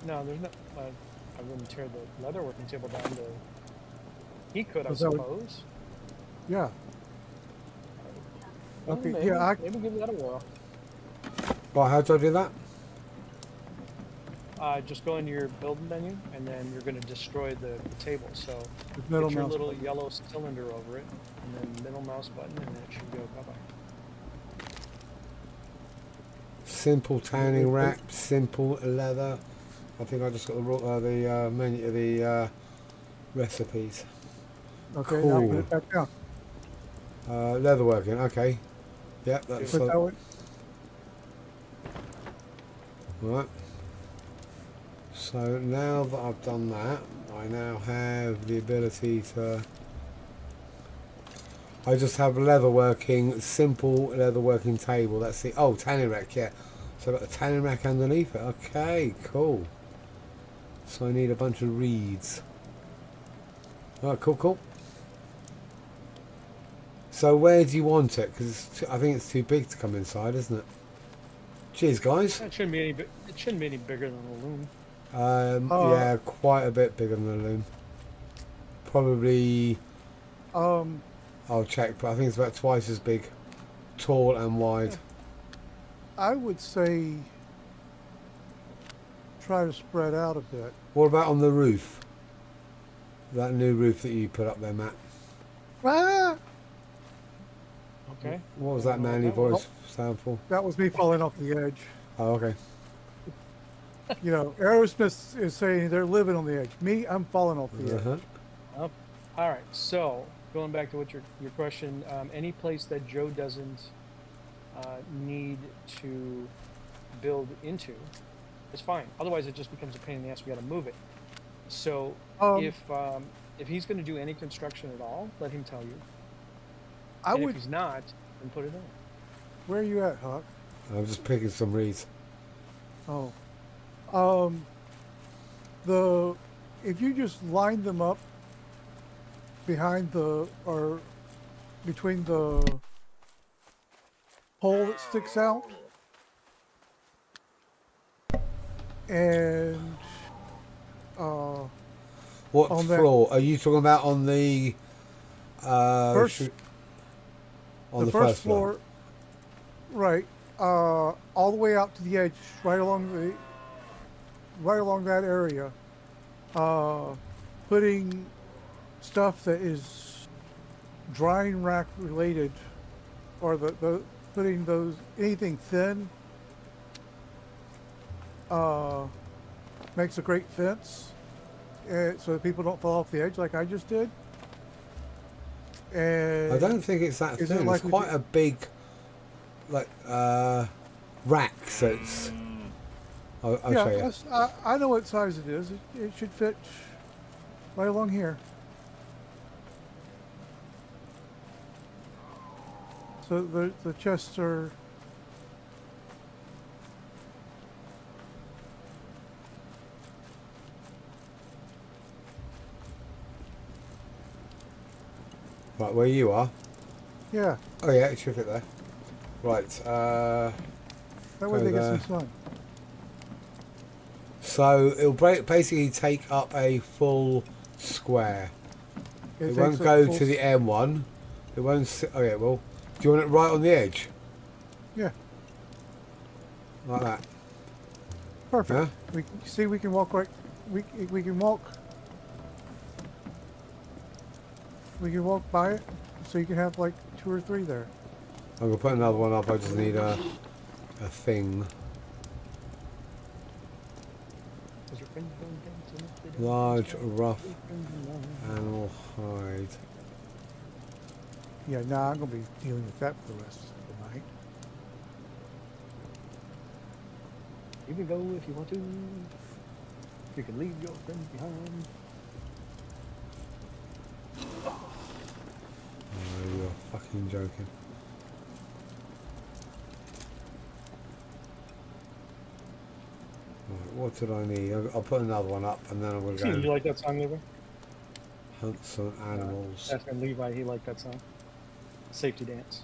[SPEAKER 3] No, there's no. I wouldn't tear the leatherworking table down. He could, I
[SPEAKER 4] Was that what-
[SPEAKER 3] suppose.
[SPEAKER 4] Yeah.
[SPEAKER 3] Well,
[SPEAKER 4] Okay,
[SPEAKER 3] maybe,
[SPEAKER 4] yeah,
[SPEAKER 3] maybe give that a whirl.
[SPEAKER 1] Right, how do I do that?
[SPEAKER 3] Just go into your build menu, and then you're going to destroy the table. So
[SPEAKER 4] the middle
[SPEAKER 3] hit your
[SPEAKER 4] mouse
[SPEAKER 3] little
[SPEAKER 4] button.
[SPEAKER 3] yellow cylinder over it, and then middle mouse button, and then it should go bye-bye.
[SPEAKER 1] Simple tanning rack, simple leather. I think I just got the menu, the recipes.
[SPEAKER 4] Okay, now
[SPEAKER 1] Cool.
[SPEAKER 4] put it back down.
[SPEAKER 1] Leatherworking, okay. Yep, that's
[SPEAKER 4] Put that one.
[SPEAKER 1] right. So now that I've done that, I now have the ability to... I just have leatherworking, simple leatherworking table. That's the... Oh, tanning rack, yeah. So I've got the tanning rack underneath it. Okay, cool. So I need a bunch of reeds. Alright, cool. So where do you want it? Because I think it's too big to come inside, isn't it? Cheers, guys.
[SPEAKER 3] It shouldn't be any. It shouldn't be any bigger than a loom.
[SPEAKER 1] Yeah, quite a bit bigger than a loom. Probably, I'll check, but I think it's about twice as big, tall and wide.
[SPEAKER 4] I would say try to spread out a bit.
[SPEAKER 1] What about on the roof? That new roof that you put up there, Matt.
[SPEAKER 4] Ah!
[SPEAKER 3] Okay.
[SPEAKER 1] What was that manly voice sound for?
[SPEAKER 4] That was me falling off the edge.
[SPEAKER 1] Oh, okay.
[SPEAKER 4] You know, Aerosmith is saying they're living on the edge. Me, I'm falling off the edge.
[SPEAKER 1] Uh-huh.
[SPEAKER 3] All right. So going back to what your question, any place that Joe doesn't need to build into is fine. Otherwise, it just becomes a pain in the ass. We got to move it. So if he's going to do any construction at all, let him tell you. And if he's not, then put it in.
[SPEAKER 4] Where are you at, Huck?
[SPEAKER 1] I'm just picking some reeds.
[SPEAKER 4] Oh. If you just line them up behind or between the pole that sticks out and
[SPEAKER 1] What
[SPEAKER 4] on that-
[SPEAKER 1] floor? Are you talking about on the
[SPEAKER 4] first
[SPEAKER 1] on
[SPEAKER 4] the first floor, right, all the way out to the edge, right along that area, putting stuff that is drying rack related, or putting those anything thin makes a great fence, so that people don't fall off the edge like I just did. And
[SPEAKER 1] I don't think it's that
[SPEAKER 4] is it
[SPEAKER 1] thin. It's
[SPEAKER 4] likely
[SPEAKER 1] quite
[SPEAKER 4] to-
[SPEAKER 1] a big, like, rack. So it's I'll
[SPEAKER 4] Yeah,
[SPEAKER 1] show you.
[SPEAKER 4] I know what size it is. It should fit right along here. So the chests are.
[SPEAKER 1] Right, where you are.
[SPEAKER 4] Yeah,
[SPEAKER 1] Oh yeah, it should fit there. Right,
[SPEAKER 4] that way
[SPEAKER 1] Go
[SPEAKER 4] they get
[SPEAKER 1] there.
[SPEAKER 4] some sun.
[SPEAKER 1] so it'll basically take up a full square. It won't
[SPEAKER 4] takes a
[SPEAKER 1] go
[SPEAKER 4] full
[SPEAKER 1] to the end one. It won't sit, oh yeah, it will. Do you want it right on the edge?
[SPEAKER 4] Yeah,
[SPEAKER 1] Like that?
[SPEAKER 4] perfect.
[SPEAKER 1] Yeah?
[SPEAKER 4] We can walk right. We can walk. We can walk by it, so you can have like 2 or 3 there.
[SPEAKER 1] I'm going to put another one up, I just need a thing. Large, rough animal hide.
[SPEAKER 4] Yeah, nah, I'm gonna be dealing with that for the rest of the night.
[SPEAKER 3] You can go if you want to. You can leave your friends behind.
[SPEAKER 1] Oh, you're fucking joking. Right, what did I need? I'll put another one up and then I'm going to
[SPEAKER 3] You
[SPEAKER 1] go
[SPEAKER 3] like that song, Levi?
[SPEAKER 1] hunt some animals.
[SPEAKER 3] That's when Levi, he liked that song. Safety Dance.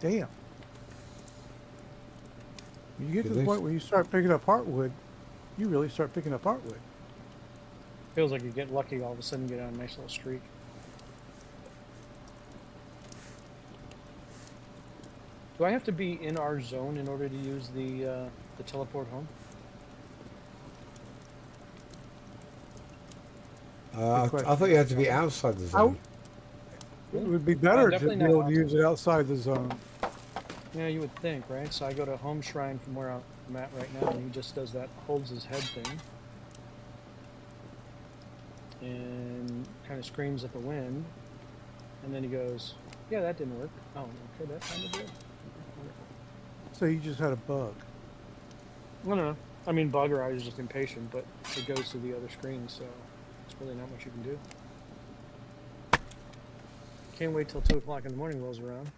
[SPEAKER 4] Damn. When you get to the
[SPEAKER 1] Goodness.
[SPEAKER 4] point where you start picking up heartwood, you really start picking up heartwood.
[SPEAKER 3] Feels like you get lucky all of a sudden, get on a nice little streak. Do I have to be in our zone in order to use the teleport home?
[SPEAKER 1] I
[SPEAKER 4] question.
[SPEAKER 1] thought you had to be outside the zone.
[SPEAKER 4] It would be better to
[SPEAKER 3] definitely
[SPEAKER 4] be
[SPEAKER 3] not
[SPEAKER 4] able to use it outside the zone.
[SPEAKER 3] Yeah, you would think, right? So I go to Home Shrine from where I'm at right now, and he just does that, holds his head thing, and kind of screams at the wind, and then he goes, "Yeah, that didn't work." Oh, okay, that kind of did.
[SPEAKER 4] So you just had a bug.
[SPEAKER 3] No. I mean, bug, or I was just impatient, but it goes to the other screen, so it's really not much you can do. Can't wait till 2 o'clock in the morning rolls around.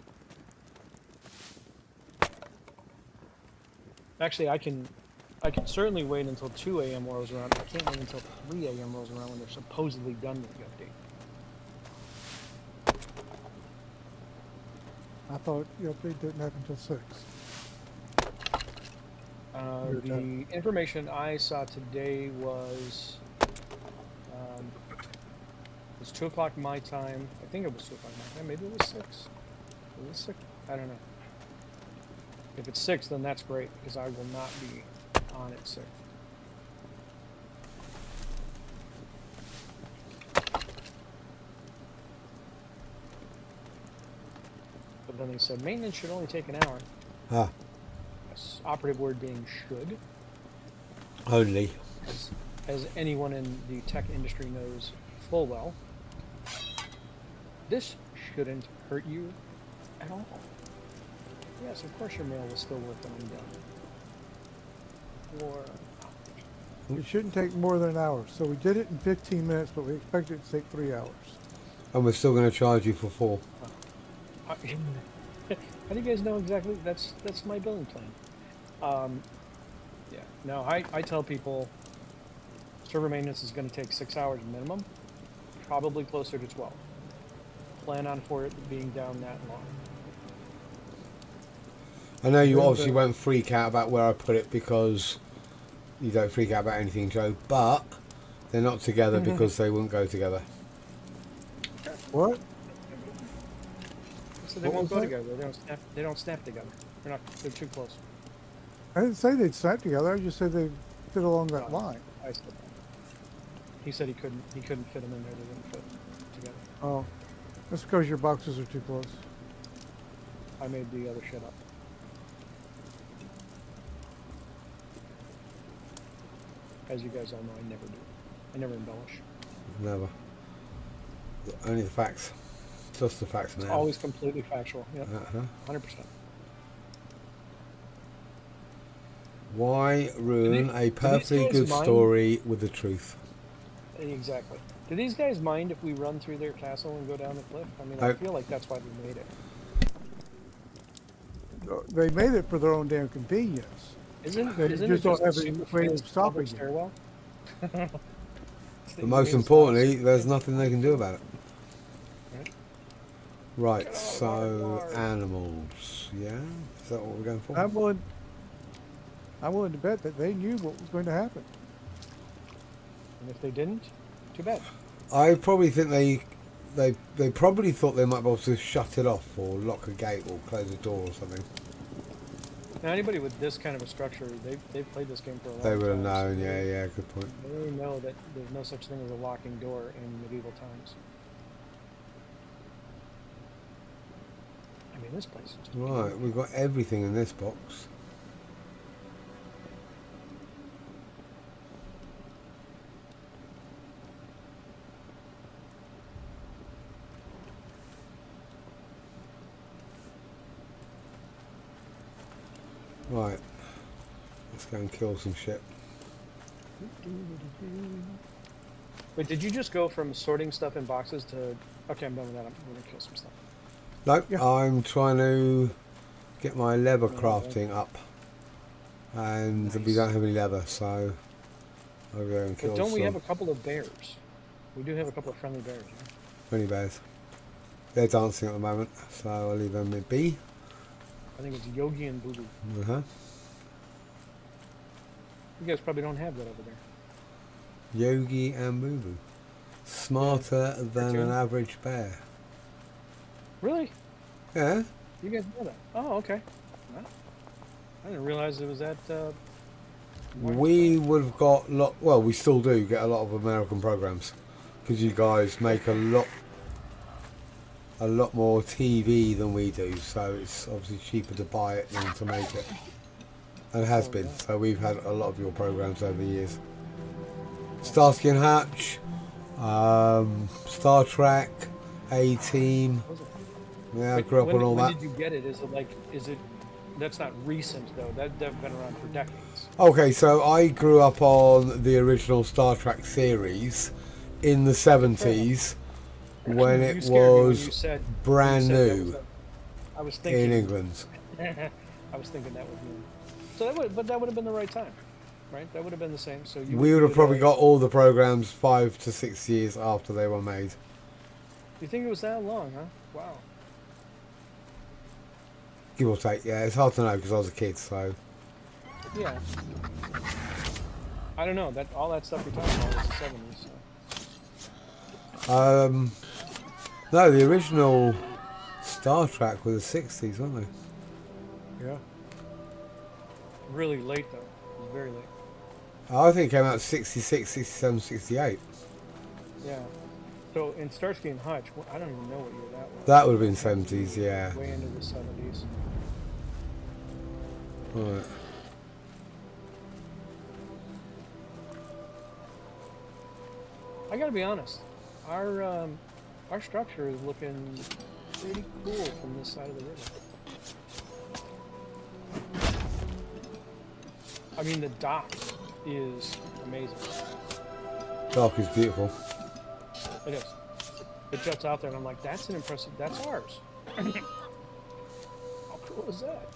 [SPEAKER 3] Actually, I can certainly wait until 2 a.m. rolls around. I can't wait until 3 a.m. rolls around when they're supposedly done with the update.
[SPEAKER 4] I thought the update didn't happen until 6.
[SPEAKER 3] The information I saw today was it's 2 o'clock my time. I think it was 2 o'clock my time. Maybe it was 6. Was it 6? I don't know. If it's 6, then that's great, because I will not be on at 6. But then they said maintenance should only take an hour.
[SPEAKER 1] Ah,
[SPEAKER 3] Yes, operative word being should.
[SPEAKER 1] only.
[SPEAKER 3] As anyone in the tech industry knows full well, this shouldn't hurt you at all. Yes, of course your mail will still work when I'm done. Or
[SPEAKER 4] It shouldn't take more than an hour. So we did it in 15 minutes, but we expect it to take 3 hours.
[SPEAKER 1] And we're still going to charge you for 4.
[SPEAKER 3] how do you guys know exactly? That's my billing plan. Yeah. No, I tell people server maintenance is going to take 6 hours minimum, probably closer to 12. Plan on for it being down that long.
[SPEAKER 1] I know you obviously won't freak out about where I put it because you don't freak out about anything, Joe, but they're not together because they wouldn't go together.
[SPEAKER 4] What?
[SPEAKER 3] So they
[SPEAKER 4] What
[SPEAKER 3] won't
[SPEAKER 4] was
[SPEAKER 3] go
[SPEAKER 4] that?
[SPEAKER 3] together. They don't snap together. They're too close.
[SPEAKER 4] I didn't say they'd snap together. I just said they fit along that
[SPEAKER 3] Oh.
[SPEAKER 4] line.
[SPEAKER 3] I said that. He said he couldn't fit them in there. They didn't fit together.
[SPEAKER 4] Oh, that's because your boxes are too close.
[SPEAKER 3] I made the other shit up. as you guys all know, I never do. I never embellish.
[SPEAKER 1] Never. Only the facts. Just the facts, man.
[SPEAKER 3] It's always completely factual. Yep. 100%.
[SPEAKER 1] Why ruin a
[SPEAKER 3] these
[SPEAKER 1] perfectly
[SPEAKER 3] guys
[SPEAKER 1] good
[SPEAKER 3] mind?
[SPEAKER 1] story with the truth?
[SPEAKER 3] Exactly. Do these guys mind if we run through their castle and go down the cliff? I mean, I
[SPEAKER 1] Nope.
[SPEAKER 3] feel like that's why they made it.
[SPEAKER 4] They made it for their own damn convenience.
[SPEAKER 3] Isn't
[SPEAKER 4] They
[SPEAKER 3] it
[SPEAKER 4] just don't
[SPEAKER 3] a
[SPEAKER 4] have any
[SPEAKER 3] super
[SPEAKER 4] way of
[SPEAKER 3] fancy
[SPEAKER 4] stopping
[SPEAKER 3] public
[SPEAKER 4] it.
[SPEAKER 3] stairwell?
[SPEAKER 1] But most importantly, there's nothing they can do about it. Right,
[SPEAKER 3] Get out of
[SPEAKER 1] so
[SPEAKER 3] our yard.
[SPEAKER 1] animals, yeah? Is that what we're going for?
[SPEAKER 4] I'm willing to bet that they knew what was going to happen.
[SPEAKER 3] And if they didn't, too bad.
[SPEAKER 1] I probably think they probably thought they might be able to shut it off or lock a gate or close a door or something.
[SPEAKER 3] Now, anybody with this kind of a structure, they've played this game for a long time.
[SPEAKER 1] They would have
[SPEAKER 3] so
[SPEAKER 1] known, yeah, good point.
[SPEAKER 3] They know that there's no such thing as a locking door in medieval times. I mean, this place is just
[SPEAKER 1] Right, we've got everything in this box. Right, let's go and kill some shit.
[SPEAKER 3] Wait, did you just go from sorting stuff in boxes to... Okay, I'm done with that. I'm going to kill some stuff.
[SPEAKER 1] No,
[SPEAKER 4] Yeah.
[SPEAKER 1] I'm trying to get my leather crafting up. And we
[SPEAKER 3] Nice.
[SPEAKER 1] don't have any leather, so I'll go and kill
[SPEAKER 3] But don't we have
[SPEAKER 1] some
[SPEAKER 3] a couple of bears? We do have a couple of friendly bears, right?
[SPEAKER 1] bunny bears. They're dancing at the moment, so I'll leave them at be.
[SPEAKER 3] I think it's Yogi and Boo Boo.
[SPEAKER 1] Uh-huh.
[SPEAKER 3] You guys probably don't have that over there.
[SPEAKER 1] Yogi and Boo Boo. Smarter than an
[SPEAKER 3] Cartoon.
[SPEAKER 1] average bear.
[SPEAKER 3] Really?
[SPEAKER 1] Yeah?
[SPEAKER 3] You guys know that? Oh, okay. Well, I didn't realize it was that...
[SPEAKER 1] We would have got well, we still do get a lot of American programs because you guys make a lot more TV than we do, so it's obviously cheaper to buy it than to make it, and has been. So we've had a lot of your programs over the years. Starsky and Hutch, Star Trek, A-Team. Yeah, I grew up on all
[SPEAKER 3] when
[SPEAKER 1] that.
[SPEAKER 3] did you get it? Is it... That's not recent, though. They've been around for decades.
[SPEAKER 1] Okay, so I grew up on the original Star Trek series in the 70s when
[SPEAKER 3] You
[SPEAKER 1] it
[SPEAKER 3] scared me when
[SPEAKER 1] was
[SPEAKER 3] you said-
[SPEAKER 1] brand
[SPEAKER 3] you said that
[SPEAKER 1] new
[SPEAKER 3] was I was thinking...
[SPEAKER 1] in England.
[SPEAKER 3] I was thinking that was new. So that would have been the right time, right? That would have been the same. So you
[SPEAKER 1] We would have
[SPEAKER 3] do
[SPEAKER 1] probably
[SPEAKER 3] the-
[SPEAKER 1] got all the programs 5 to 6 years after they were made.
[SPEAKER 3] You think it was that long, huh? Wow.
[SPEAKER 1] Give or take, yeah. It's hard to know because I was a kid, so...
[SPEAKER 3] Yeah. I don't know. That all that stuff you're talking about was the 70s. So.
[SPEAKER 1] No, the original Star Trek was the 60s, weren't they?
[SPEAKER 4] Yeah.
[SPEAKER 3] Really late though. It was very late.
[SPEAKER 1] I think it came out 66, 67, 68.
[SPEAKER 3] Yeah. So in Starsky and Hutch, I don't even know what year that was.
[SPEAKER 1] That would have been 70s, yeah.
[SPEAKER 3] Way into the 70s.
[SPEAKER 1] Right.
[SPEAKER 3] I gotta be honest. Our structure is looking pretty cool from this side of the river. I mean, the dock is amazing.
[SPEAKER 1] Dark is beautiful.
[SPEAKER 3] It is. It juts out there, and I'm like, that's an impressive. That's ours. How cool is that?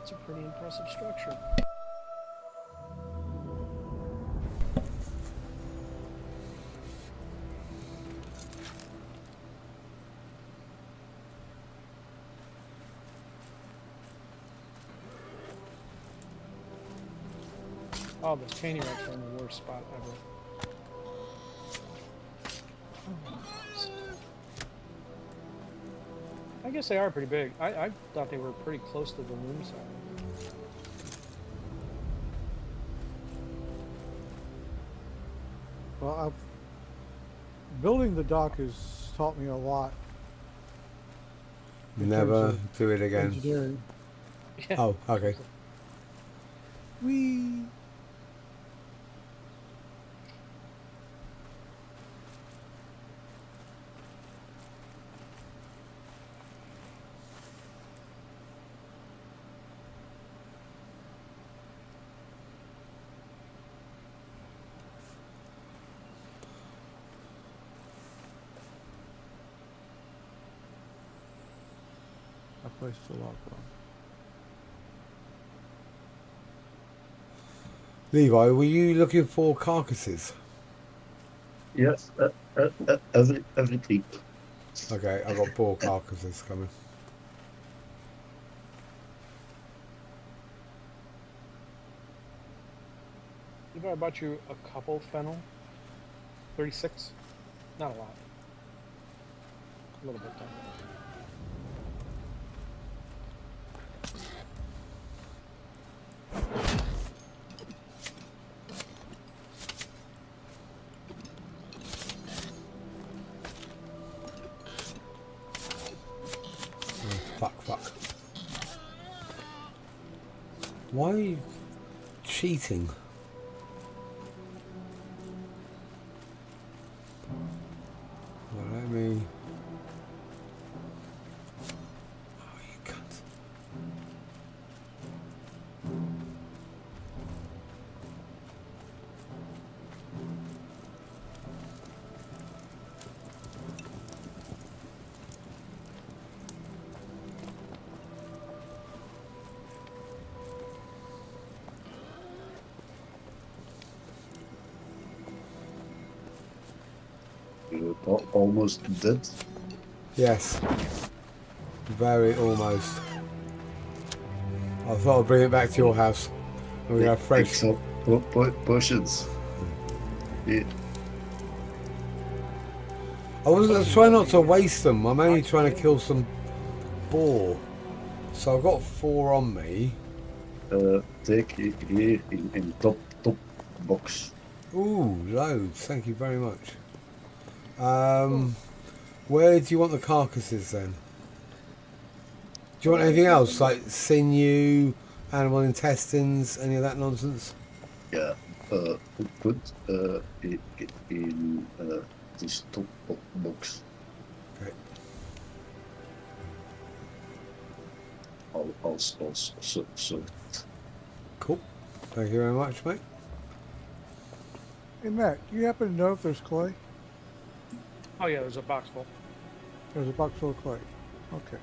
[SPEAKER 3] It's a pretty impressive structure. Oh, those painting racks are in the worst spot ever. I guess they are pretty big. I thought they were pretty close to the loom side.
[SPEAKER 4] Well, building the dock has taught me a lot. in terms
[SPEAKER 1] Never
[SPEAKER 4] of
[SPEAKER 1] do it again.
[SPEAKER 4] Engineering.
[SPEAKER 3] Yeah.
[SPEAKER 1] Oh, okay.
[SPEAKER 4] We. place to log on.
[SPEAKER 1] Levi, were you looking for carcasses?
[SPEAKER 2] Yes, everything.
[SPEAKER 1] Okay, I've got 4 carcasses coming.
[SPEAKER 3] If I bought you a couple fennel, 36, not a lot, a little bit though.
[SPEAKER 1] Fuck. Why are you cheating? Well, let me... Oh, you cunt.
[SPEAKER 2] You're almost dead.
[SPEAKER 1] Yes. Very almost. I thought I'd bring it back to your house. And we have fresh...
[SPEAKER 2] Except potions. Yeah.
[SPEAKER 1] I was trying not to waste them. I'm only trying to kill some boar. So I've got 4 on me.
[SPEAKER 2] Take it here in top box.
[SPEAKER 1] Ooh, loads. Thank you very much. Where do you want the carcasses then? Do you want anything else like sinew, animal intestines, any of that nonsense?
[SPEAKER 2] Yeah. Put it in this top box.
[SPEAKER 1] Okay.
[SPEAKER 2] Also.
[SPEAKER 1] Cool. Thank you very much, mate.
[SPEAKER 4] Hey Matt, do you happen to know if there's clay?
[SPEAKER 3] Oh yeah, there's a box full.
[SPEAKER 4] There's a box full of clay. Okay.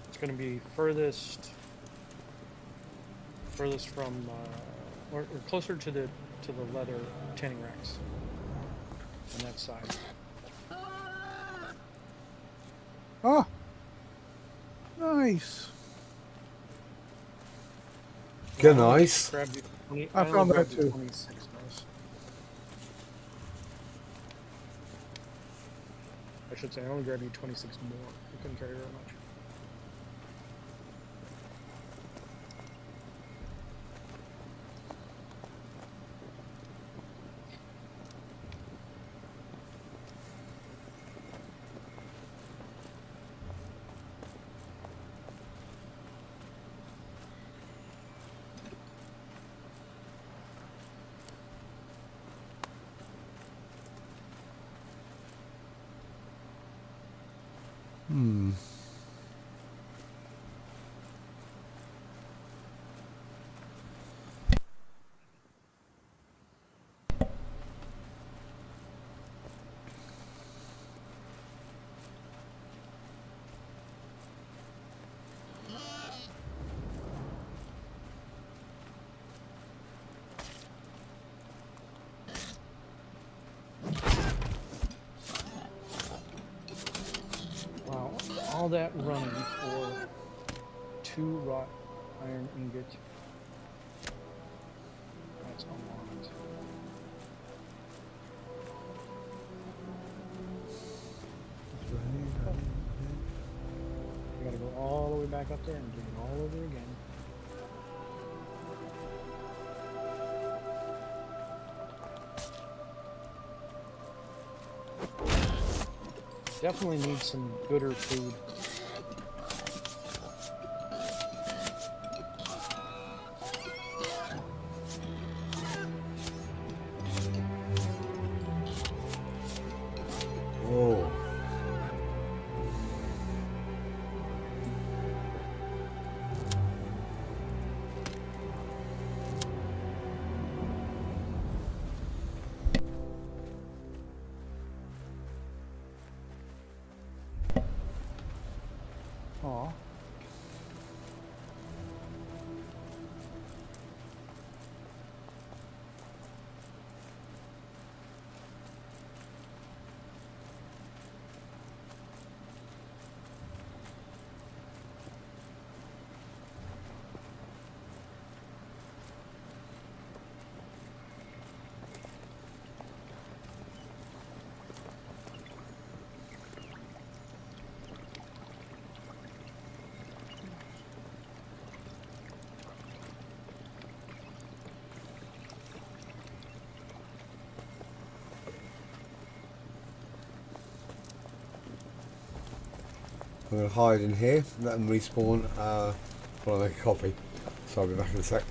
[SPEAKER 3] It's going to be furthest from, or closer to the leather tanning racks on that side.
[SPEAKER 4] Ah, nice.
[SPEAKER 1] Good, nice.
[SPEAKER 3] Grabbed you 20,
[SPEAKER 4] I
[SPEAKER 3] only
[SPEAKER 4] found that
[SPEAKER 3] grabbed you
[SPEAKER 4] too.
[SPEAKER 3] 26 guys. I should say I only grabbed you 26 more. You couldn't carry very much. Wow, all that running for 2 wrought iron ingot. That's a lot. You gotta go all the way back up there and do it all over again. Definitely need some gooder food.
[SPEAKER 1] Oh.
[SPEAKER 4] Aw.
[SPEAKER 1] I'm going to hide in here, let them respawn while I make a copy. So I'll be back in a sec.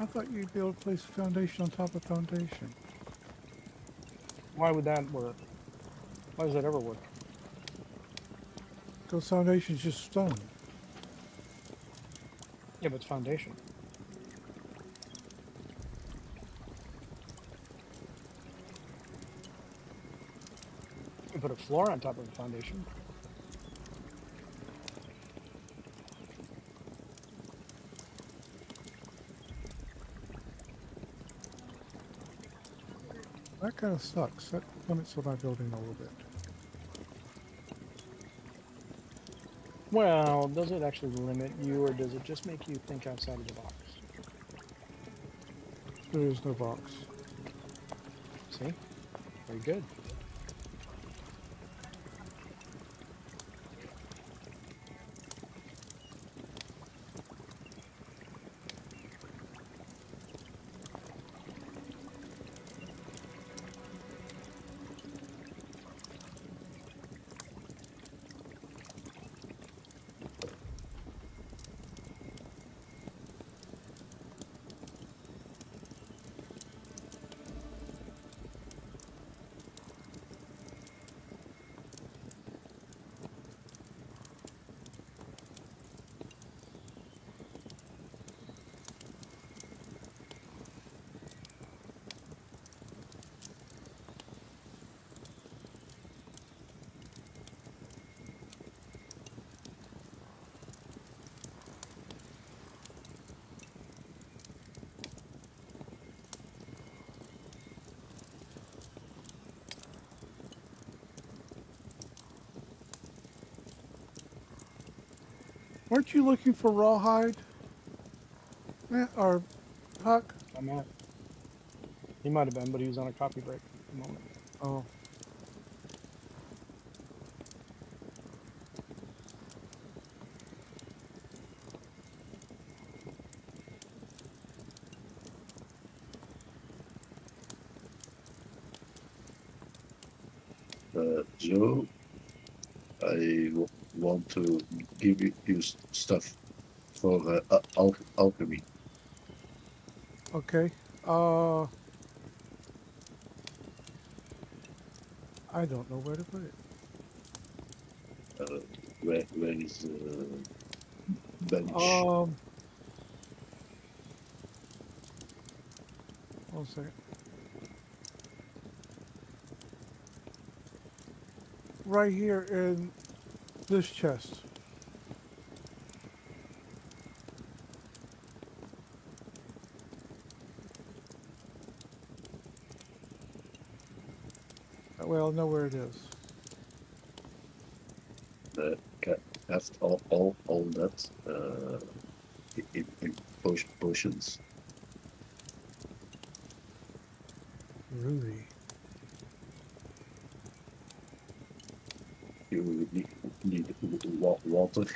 [SPEAKER 4] I thought you'd be able to place a foundation on top of foundation.
[SPEAKER 3] Why would that work? Why does that ever work?
[SPEAKER 4] Because foundation's just stone.
[SPEAKER 3] Yeah, but it's foundation. You put a floor on top of the foundation.
[SPEAKER 4] That kind of sucks. That limits what I'm building a little bit.
[SPEAKER 3] Well, does it actually limit you, or does it just make you think outside of the box?
[SPEAKER 4] There is no box.
[SPEAKER 3] See? Very good.
[SPEAKER 4] Weren't you looking for rawhide? Or Huck?
[SPEAKER 3] I'm at. He might have been, but he was on a coffee break at the moment.
[SPEAKER 4] Oh.
[SPEAKER 2] Joe, want to give you stuff for alchemy.
[SPEAKER 4] Okay. I don't know where to put it.
[SPEAKER 2] Where is the bench?
[SPEAKER 4] 1 second. Right here in this chest. well know where it is.
[SPEAKER 2] Cast all that in potions.
[SPEAKER 4] Rudy.
[SPEAKER 2] You need water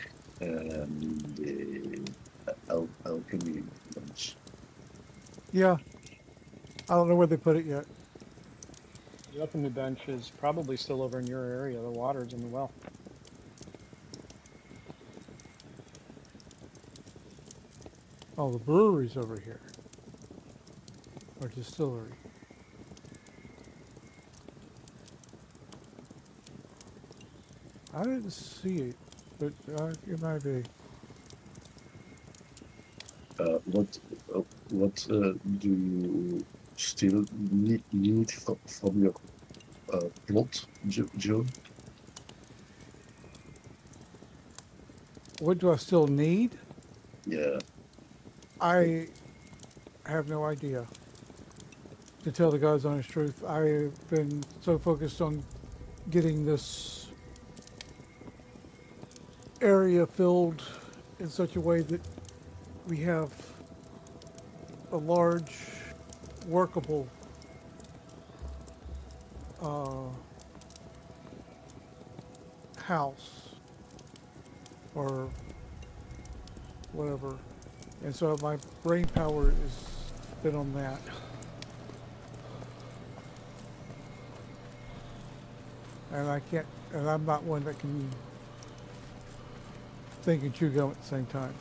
[SPEAKER 2] and the alchemy bench.
[SPEAKER 4] Yeah, I don't know where they put it yet.
[SPEAKER 3] The alchemy bench is probably still over in your area. The water's in the well.
[SPEAKER 4] Oh, the brewery's over here. Or distillery. I didn't see it, but it might be.
[SPEAKER 2] What do you still need from your plot, Joe?
[SPEAKER 4] What do I still need?
[SPEAKER 2] Yeah.
[SPEAKER 4] I have no idea. To tell the God's honest truth, I've been so focused on getting this area filled in such a way that we have a large, workable house or whatever. And so my brain power has been on that. And I can't, and I'm not one that can think and chew gum at the same time.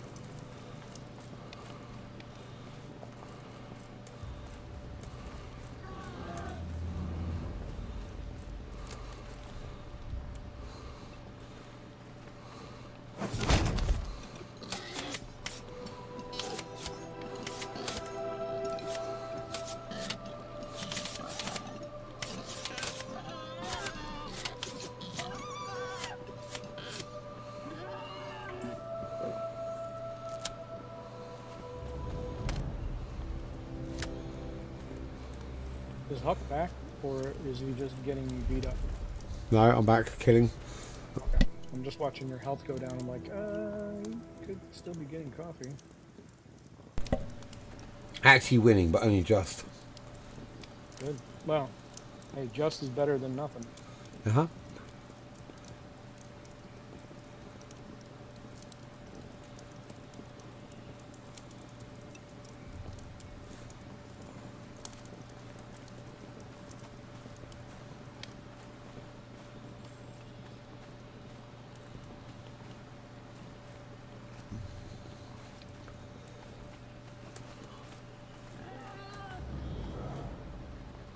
[SPEAKER 3] Is Huck back, or is he just getting beat up?
[SPEAKER 1] No, I'm back killing.
[SPEAKER 3] Okay. I'm just watching your health go down. I'm like, you could still be getting coffee.
[SPEAKER 1] Actually winning, but only just.
[SPEAKER 3] Good. Well, hey, just is better than nothing.
[SPEAKER 1] Uh-huh.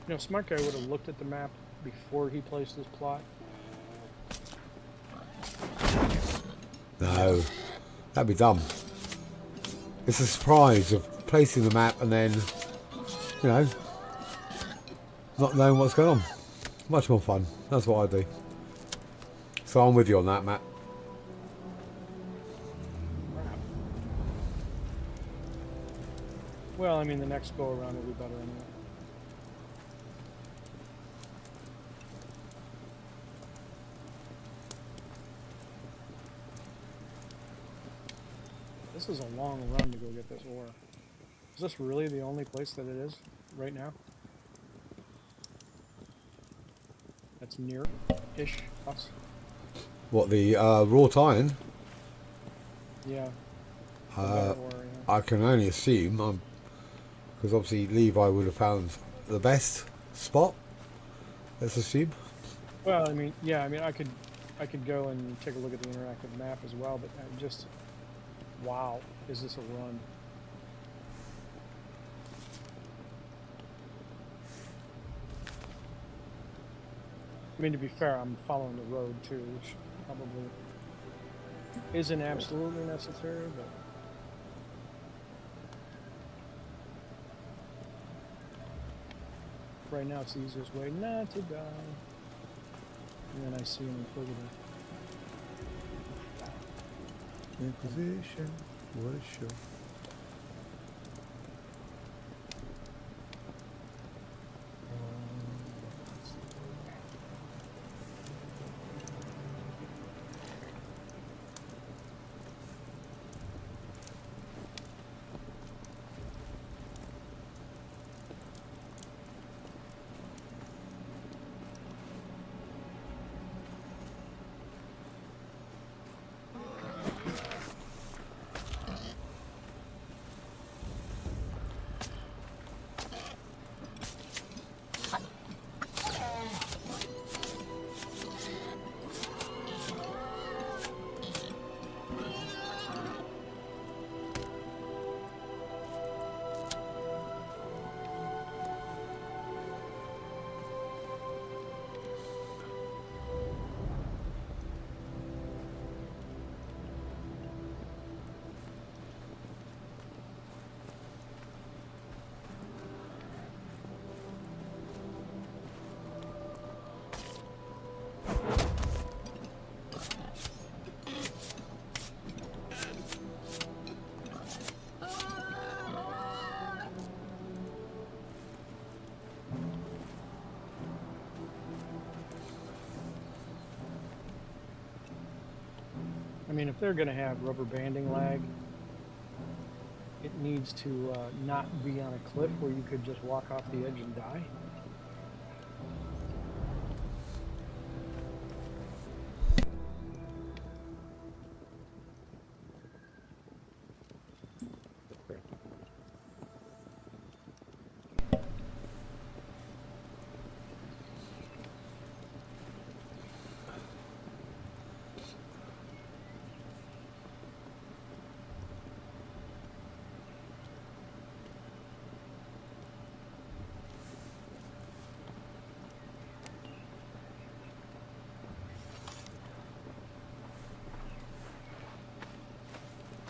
[SPEAKER 3] You know, smart guy would have looked at the map before he placed his plot.
[SPEAKER 1] No, that'd be dumb. It's a surprise of placing the map and then, you know, not knowing what's going on. Much more fun. That's what I do. So I'm with you on that, Matt.
[SPEAKER 3] Well, I mean, the next go around will be better anyway. This is a long run to go get this ore. Is this really the only place that it is right now? That's near-ish us?
[SPEAKER 1] What, the wrought iron?
[SPEAKER 3] Yeah.
[SPEAKER 1] Uh,
[SPEAKER 3] Ore, yeah.
[SPEAKER 1] I can only assume, because obviously Levi would have found the best spot. Let's assume.
[SPEAKER 3] Well, I mean, yeah, I mean, I could go and take a look at the interactive map as well, but I just, wow, is this a run? I mean, to be fair, I'm following the road too, which probably isn't absolutely necessary, but right now it's the easiest way not to die. And then I see an Inquisitor.
[SPEAKER 4] Inquisition, what a show.
[SPEAKER 3] mean, if they're going to have rubber banding lag, it needs to not be on a cliff where you could just walk off the edge and die.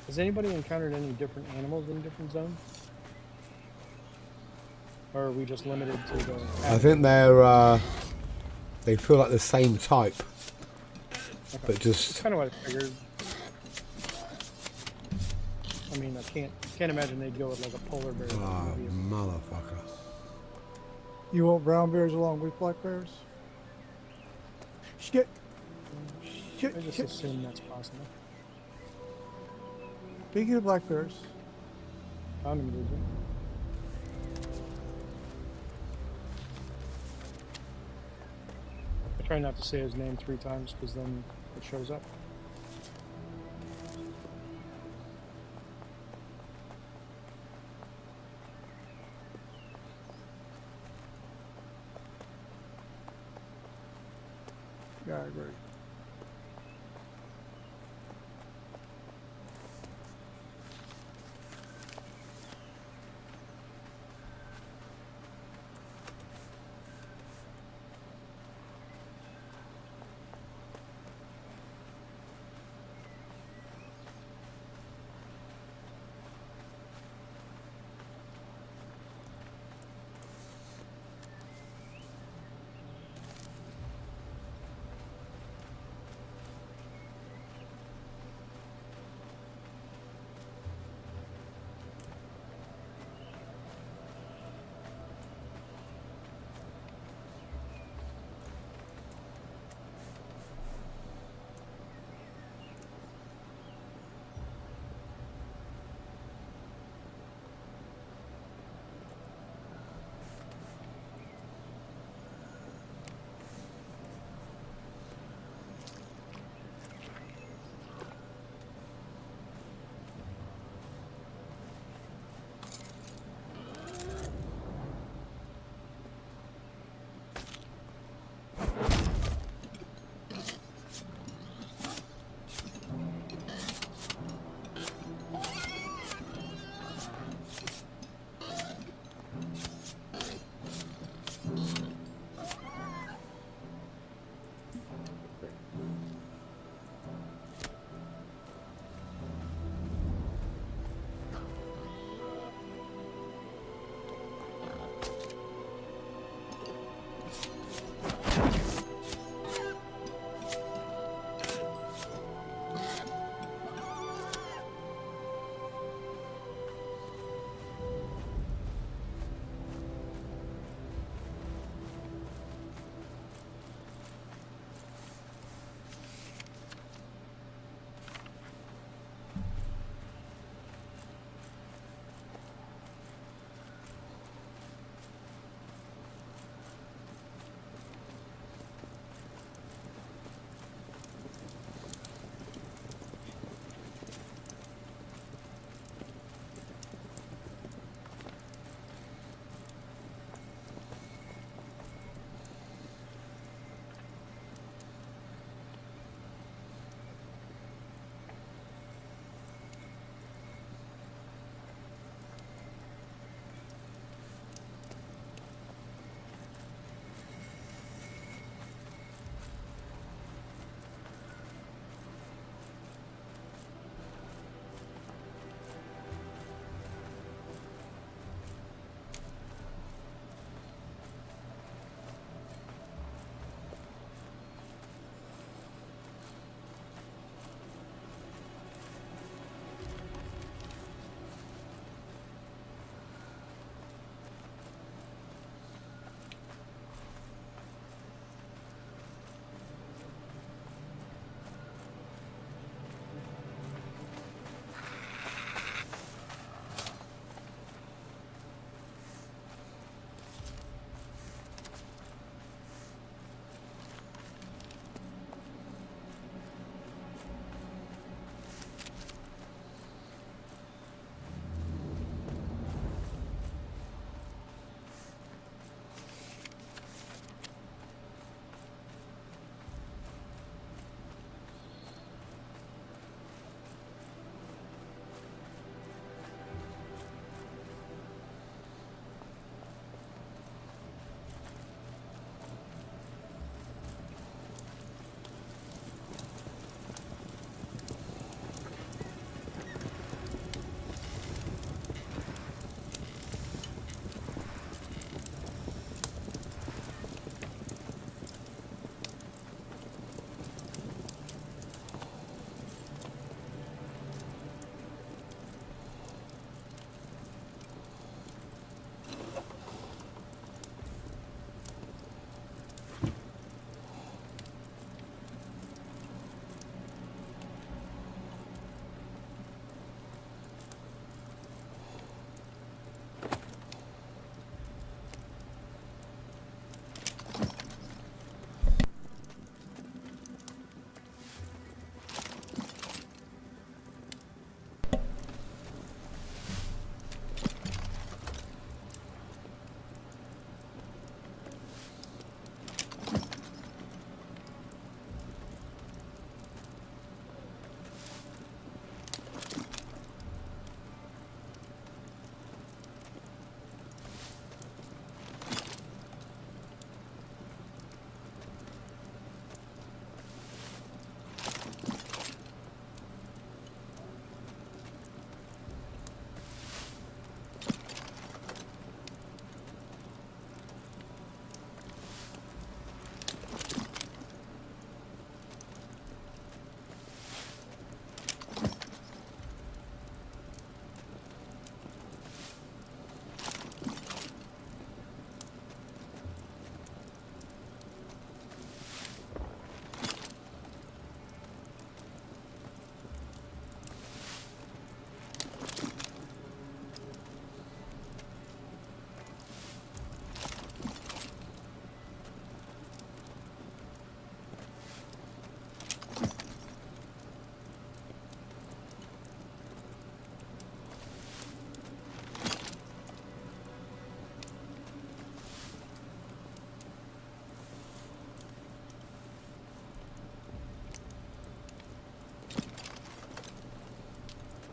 [SPEAKER 3] Has anybody encountered any different animals in different zones? Or are we just limited to the...
[SPEAKER 1] I think they feel like the same type,
[SPEAKER 3] Okay.
[SPEAKER 1] but
[SPEAKER 3] That's
[SPEAKER 1] just
[SPEAKER 3] kind of what I figured. I mean, I can't imagine they'd go with like a polar bear.
[SPEAKER 1] oh, motherfucker.
[SPEAKER 4] You want brown bears along with black bears? Shit. Shit,
[SPEAKER 3] I just
[SPEAKER 4] shit.
[SPEAKER 3] assume that's possible.
[SPEAKER 4] Speaking of black bears,
[SPEAKER 3] Found him, did you? I try not to say his name 3 times because then it shows up.
[SPEAKER 4] yeah, I agree.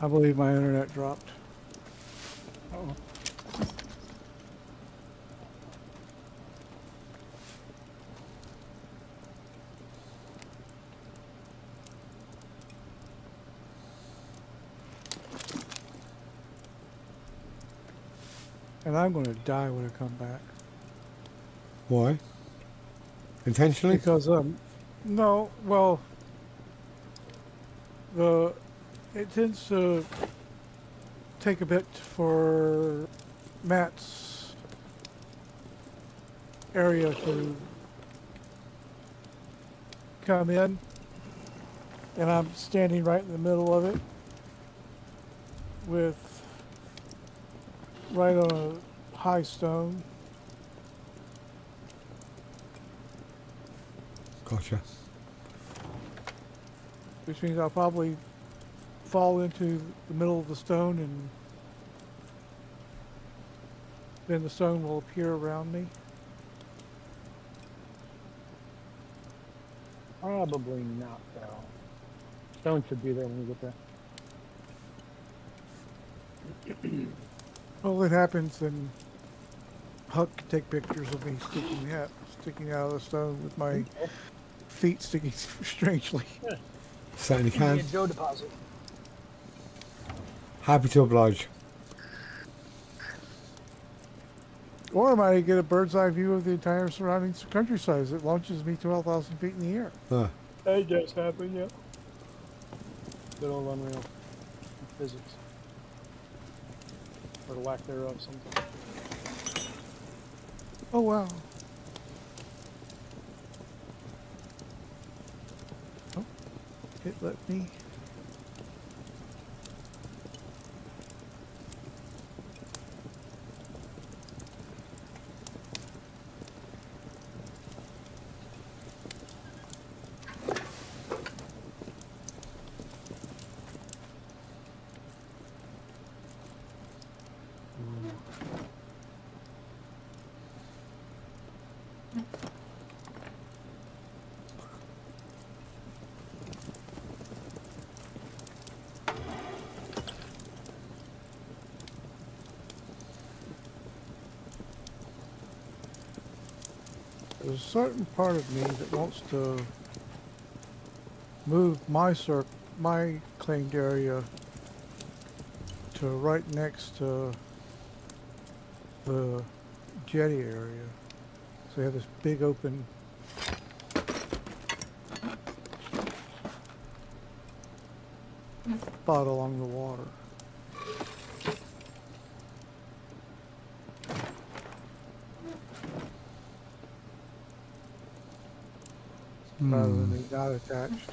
[SPEAKER 4] I believe my internet dropped.
[SPEAKER 3] Oh,
[SPEAKER 4] And I'm going to die when I come back.
[SPEAKER 1] Why? Intentionally?
[SPEAKER 4] Because, no, well, it tends to take a bit for Matt's area to come in, and I'm standing right in the middle of it with right on a high stone.
[SPEAKER 1] Gotcha.
[SPEAKER 4] Which means I'll probably fall into the middle of the stone, and then the stone will appear around me.
[SPEAKER 3] probably not, though. Stone should be there when we get there.
[SPEAKER 4] Well, it happens, and Huck can take pictures of me sticking out of the stone with my feet sticking strangely.
[SPEAKER 1] Certainly
[SPEAKER 3] Give me a
[SPEAKER 1] can.
[SPEAKER 3] Joe deposit.
[SPEAKER 1] Happy to oblige.
[SPEAKER 4] Or I might get a bird's eye view of the entire surrounding countryside as it launches me 12,000 feet in the air.
[SPEAKER 1] Ah,
[SPEAKER 3] That just happened, yeah. Good old unreal physics. Or the lack thereof, sometimes.
[SPEAKER 4] Oh, wow. Oh, it let me. There's a certain part of me that wants to move my claimed area to right next to the jetty area. So you have this big open spot along the water. Rather than be not attached.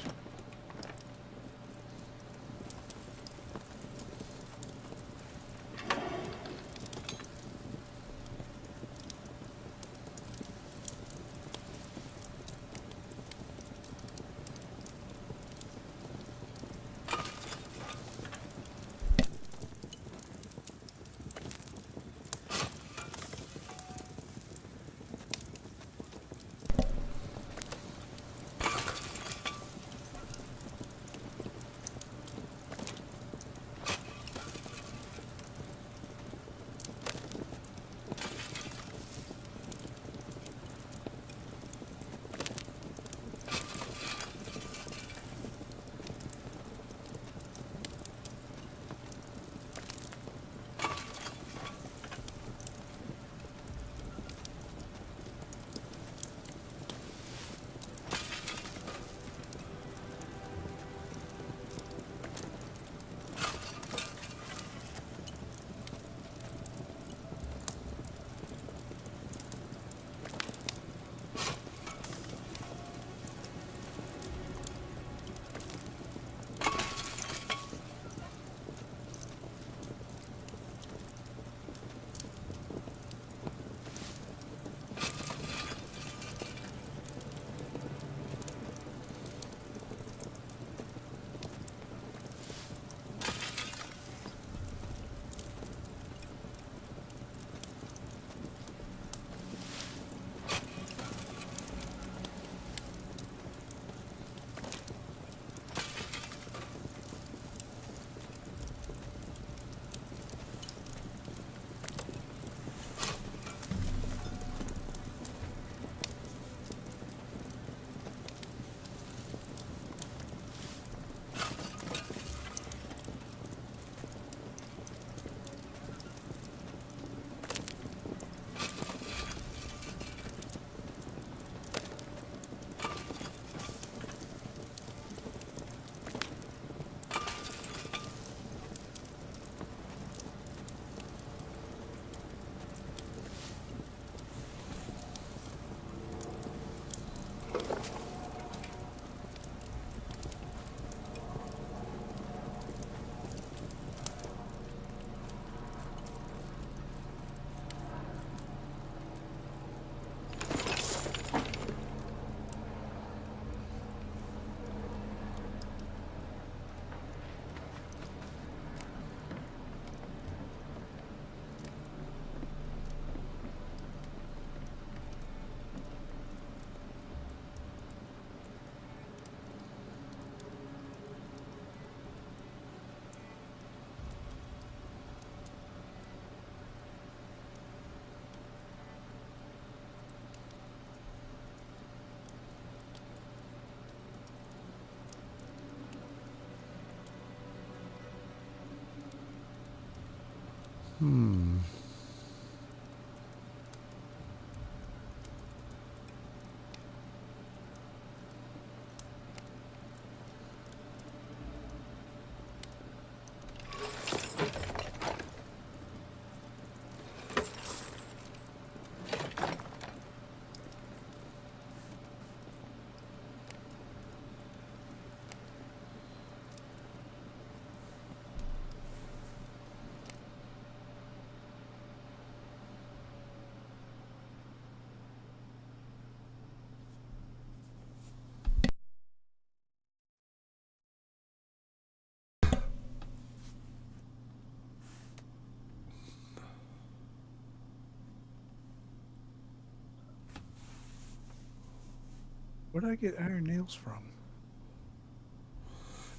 [SPEAKER 4] Where did I get iron nails from?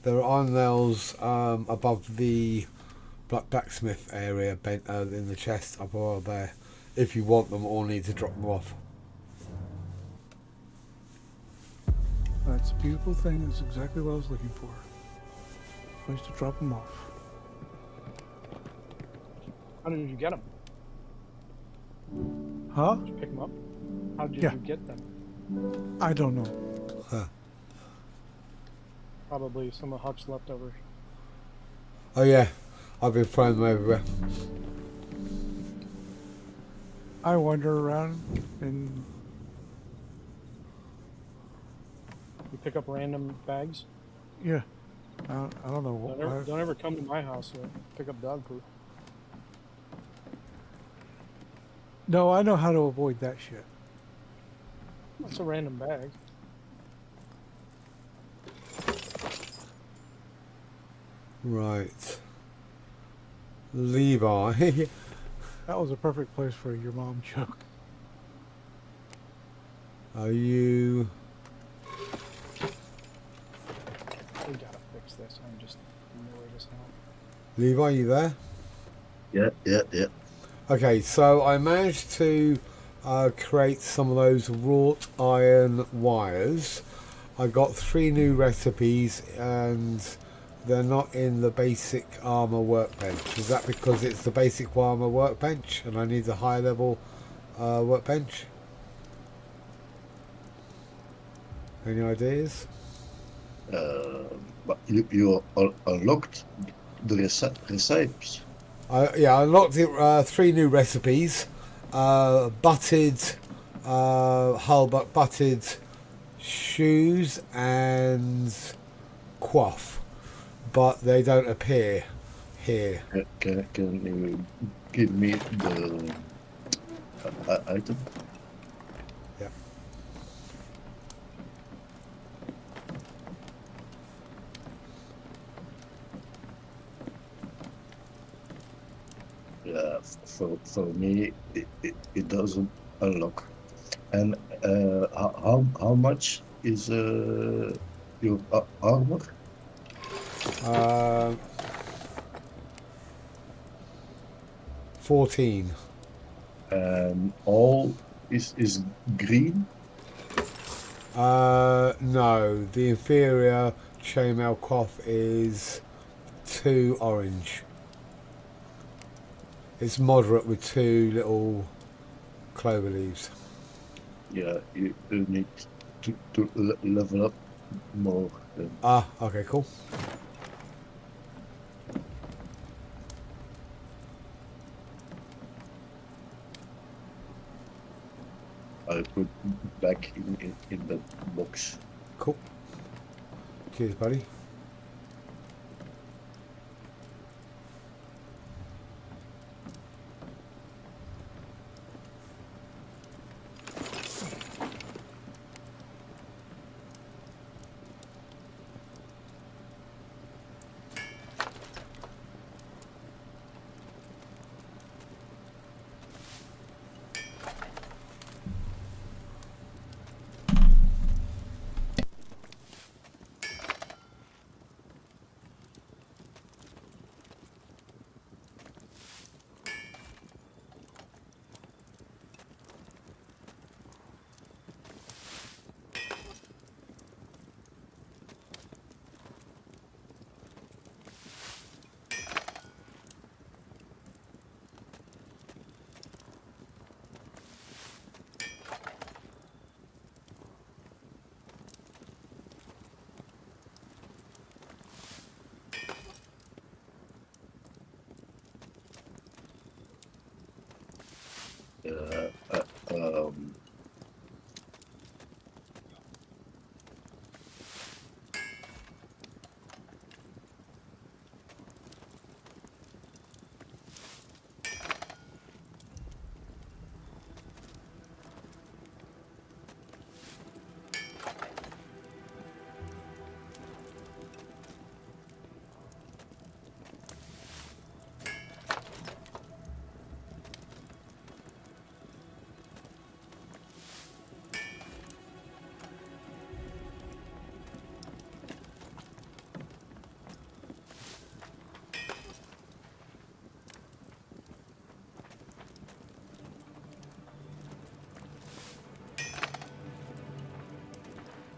[SPEAKER 1] There are iron nails above the blacksmith area, bent in the chest up above there. If you want them or need to drop them off.
[SPEAKER 4] That's a beautiful thing. That's exactly what I was looking for. Place to drop them off.
[SPEAKER 3] How did you get them?
[SPEAKER 4] Huh?
[SPEAKER 3] Did you pick them up? How did
[SPEAKER 4] Yeah.
[SPEAKER 3] you get them?
[SPEAKER 4] I don't know.
[SPEAKER 1] Huh.
[SPEAKER 3] Probably some of Huck's leftovers.
[SPEAKER 1] Oh yeah, I've been throwing them everywhere.
[SPEAKER 4] I wander around and
[SPEAKER 3] You pick up random bags.
[SPEAKER 4] yeah, I don't know.
[SPEAKER 3] Don't ever come to my house to pick up dog poop.
[SPEAKER 4] No, I know how to avoid that shit.
[SPEAKER 3] It's a random bag.
[SPEAKER 1] Right. Levi.
[SPEAKER 4] That was a perfect place for your mom joke.
[SPEAKER 1] Are you...
[SPEAKER 3] We gotta fix this. I'm just annoyed as hell.
[SPEAKER 1] Levi, you there?
[SPEAKER 2] Yeah.
[SPEAKER 1] Okay, so I managed to create some of those wrought iron wires. I got 3 new recipes and they're not in the basic armor workbench. Is that because it's the basic armor workbench and I need the high level workbench? Any ideas?
[SPEAKER 2] But you unlocked the recipes.
[SPEAKER 1] Yeah, I unlocked it, 3 new recipes. Butted halbut, butted shoes and coif, but they don't appear here.
[SPEAKER 2] Can you give me the item?
[SPEAKER 1] Yeah.
[SPEAKER 2] Yeah, for me it doesn't unlock. And how much is your armor?
[SPEAKER 1] 14.
[SPEAKER 2] And all is green.
[SPEAKER 1] No, the inferior chainmail coif is 2 orange. It's moderate with 2 little clover leaves.
[SPEAKER 2] Yeah, you need to level up more.
[SPEAKER 1] Ah, okay, cool.
[SPEAKER 2] I put back in the box.
[SPEAKER 1] Cool. Cheers, buddy.
[SPEAKER 2] uh, uh, um,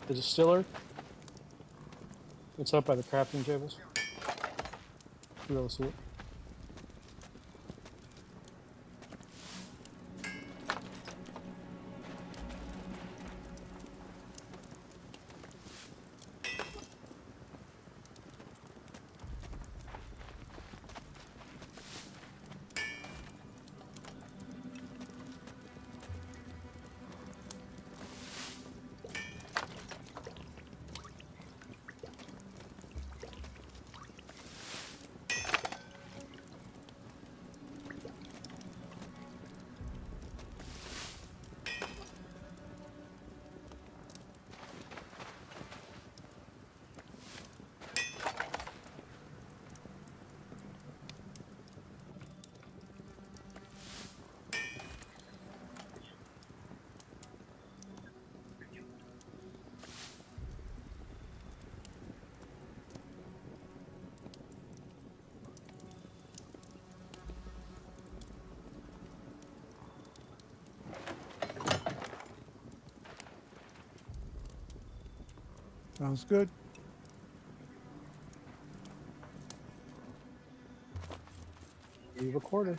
[SPEAKER 3] The distiller. It's up by the crafting tables. You'll be able to see it.
[SPEAKER 4] Sounds good.
[SPEAKER 3] You recorded.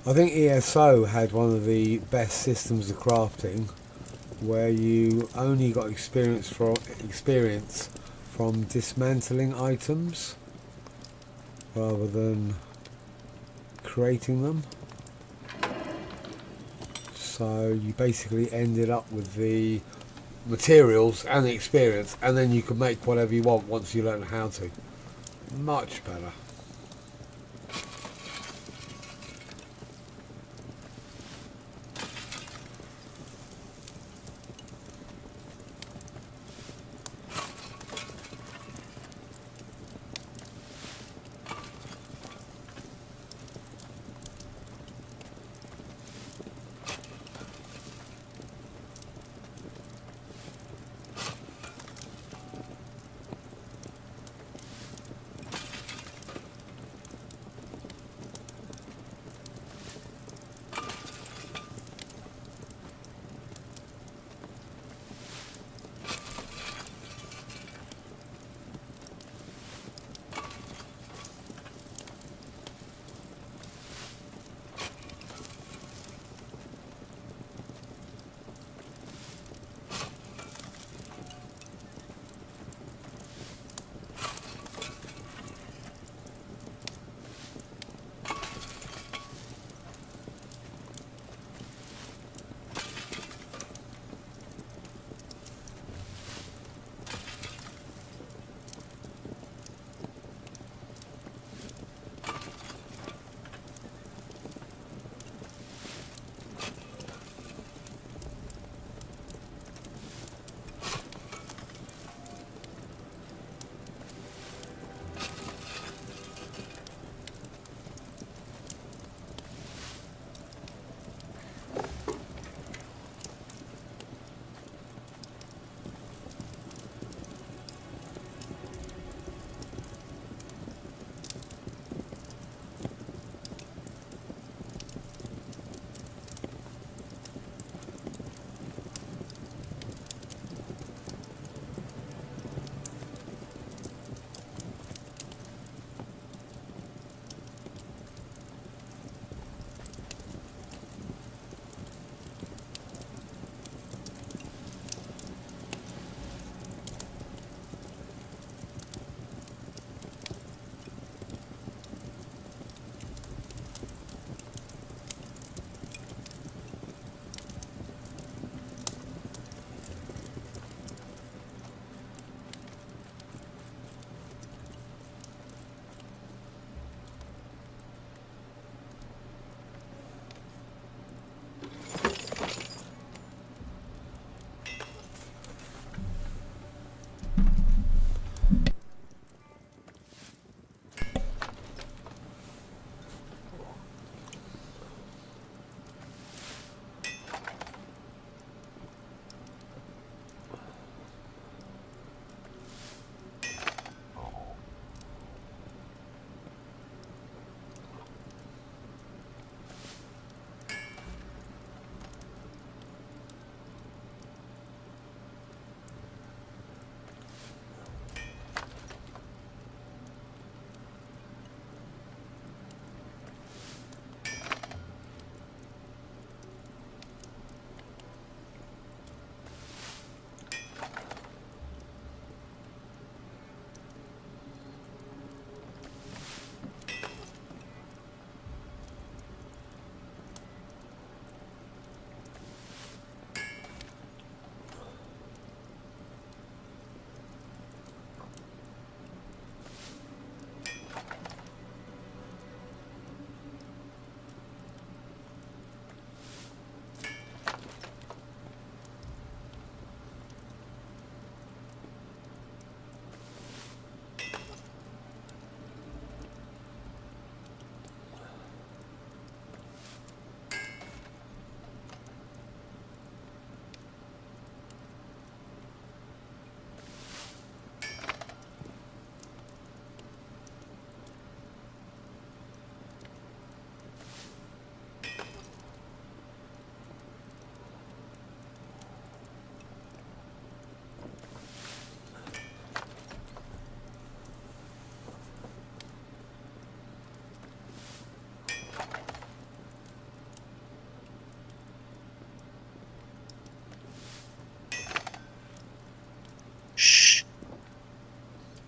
[SPEAKER 1] I think ESO had one of the best systems of crafting, where you only got experience from dismantling items rather than creating them. So you basically ended up with the materials and the experience, and then you could make whatever you want once you learn how to. Much better.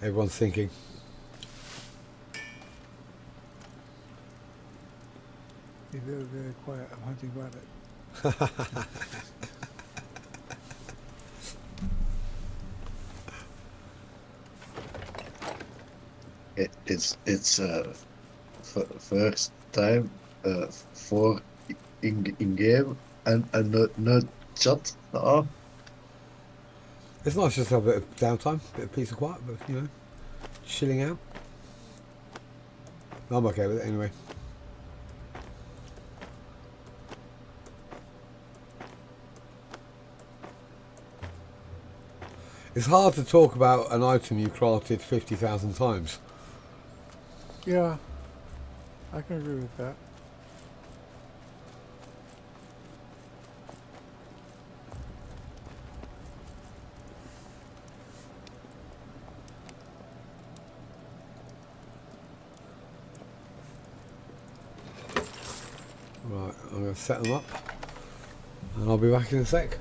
[SPEAKER 1] Everyone's thinking.
[SPEAKER 4] Be very, very quiet. I'm hunting rabbit.
[SPEAKER 2] It's first time for in game and not chat. Oh,
[SPEAKER 1] It's nice just to have a bit of downtime, a bit of peace and quiet, but you know, chilling out. I'm okay with it anyway. It's hard to talk about an item you crafted 50,000 times.
[SPEAKER 4] Yeah, I can agree with that.
[SPEAKER 1] Right, I'm going to set them up and I'll be back in a sec.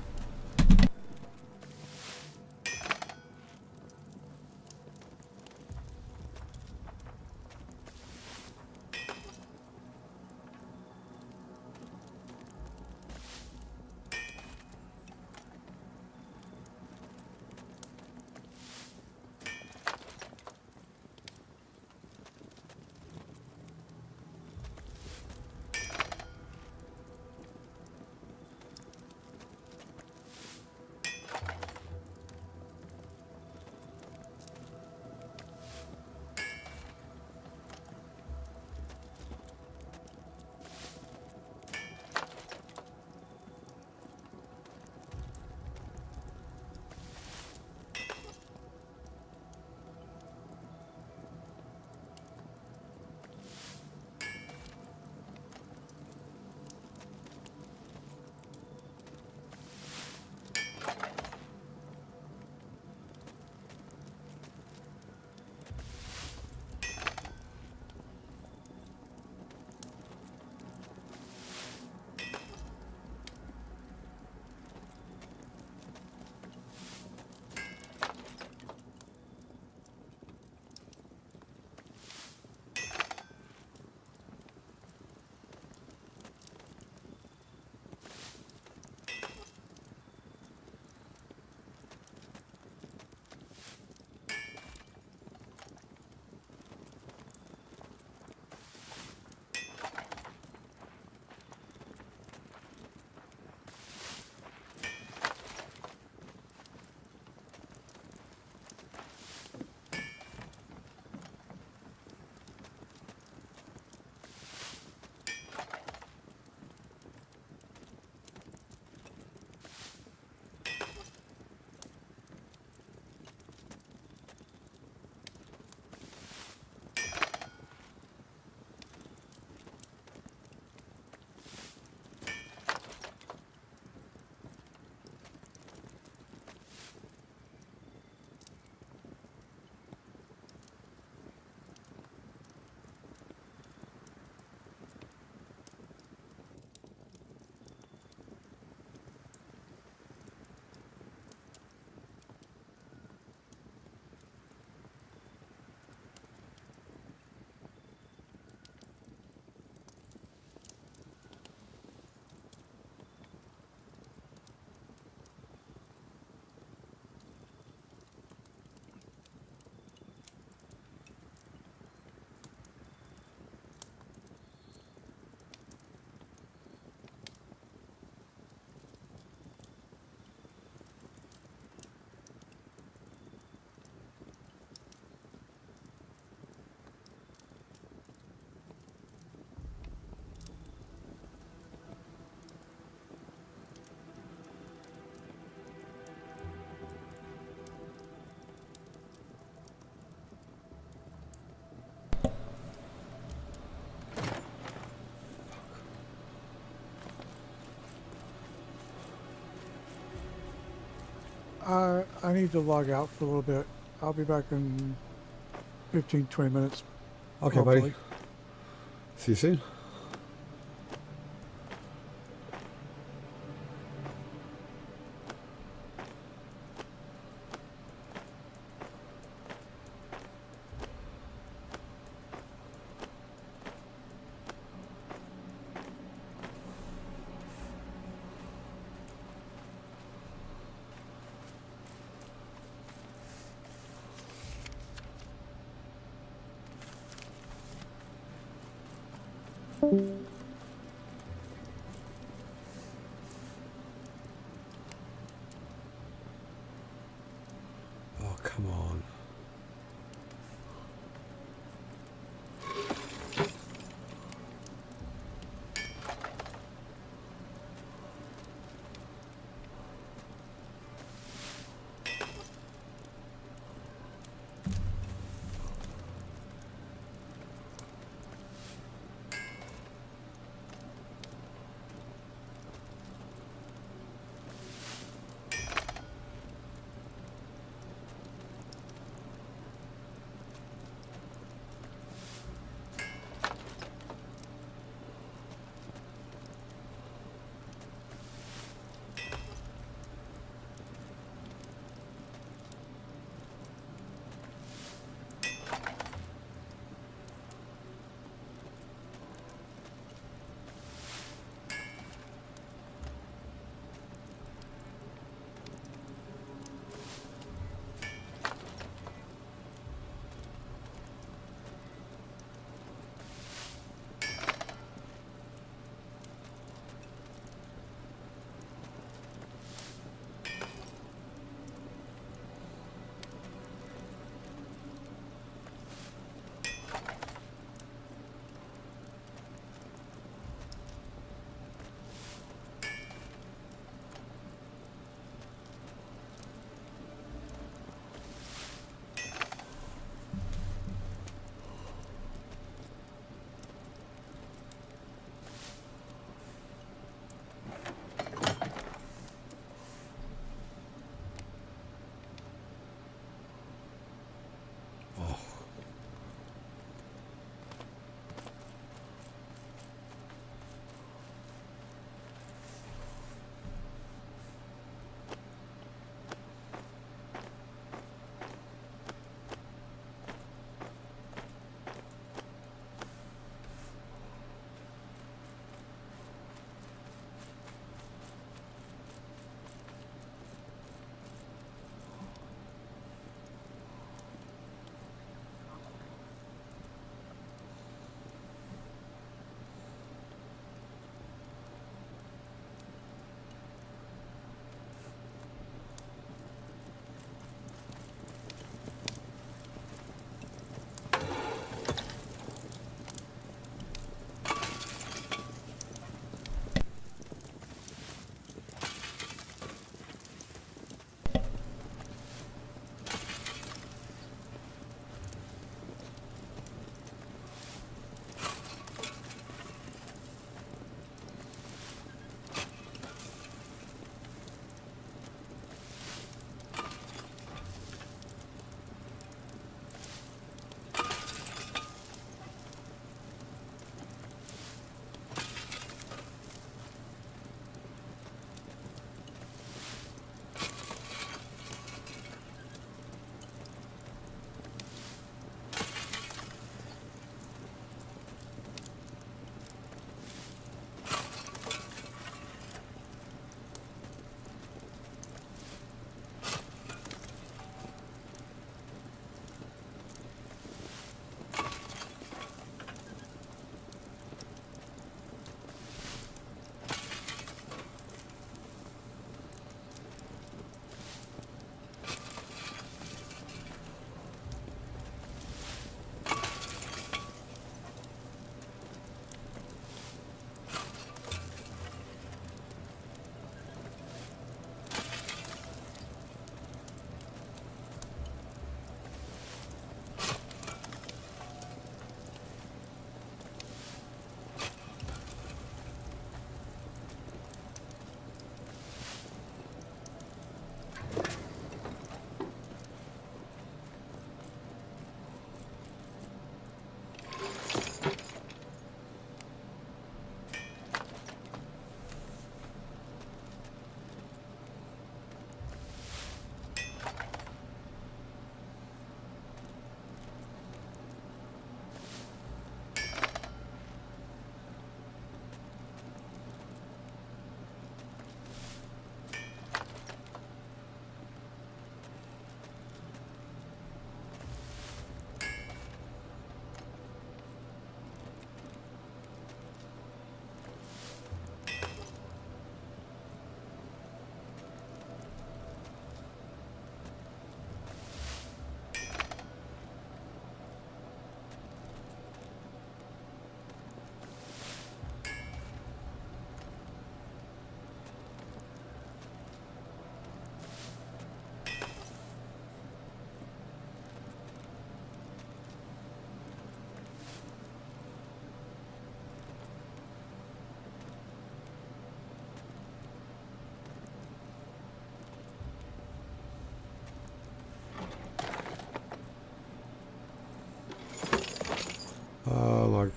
[SPEAKER 4] I need to log out for a little bit. I'll be back in 15, 20 minutes.
[SPEAKER 1] Okay,
[SPEAKER 4] hopefully.
[SPEAKER 1] buddy. See you soon. Oh, come on.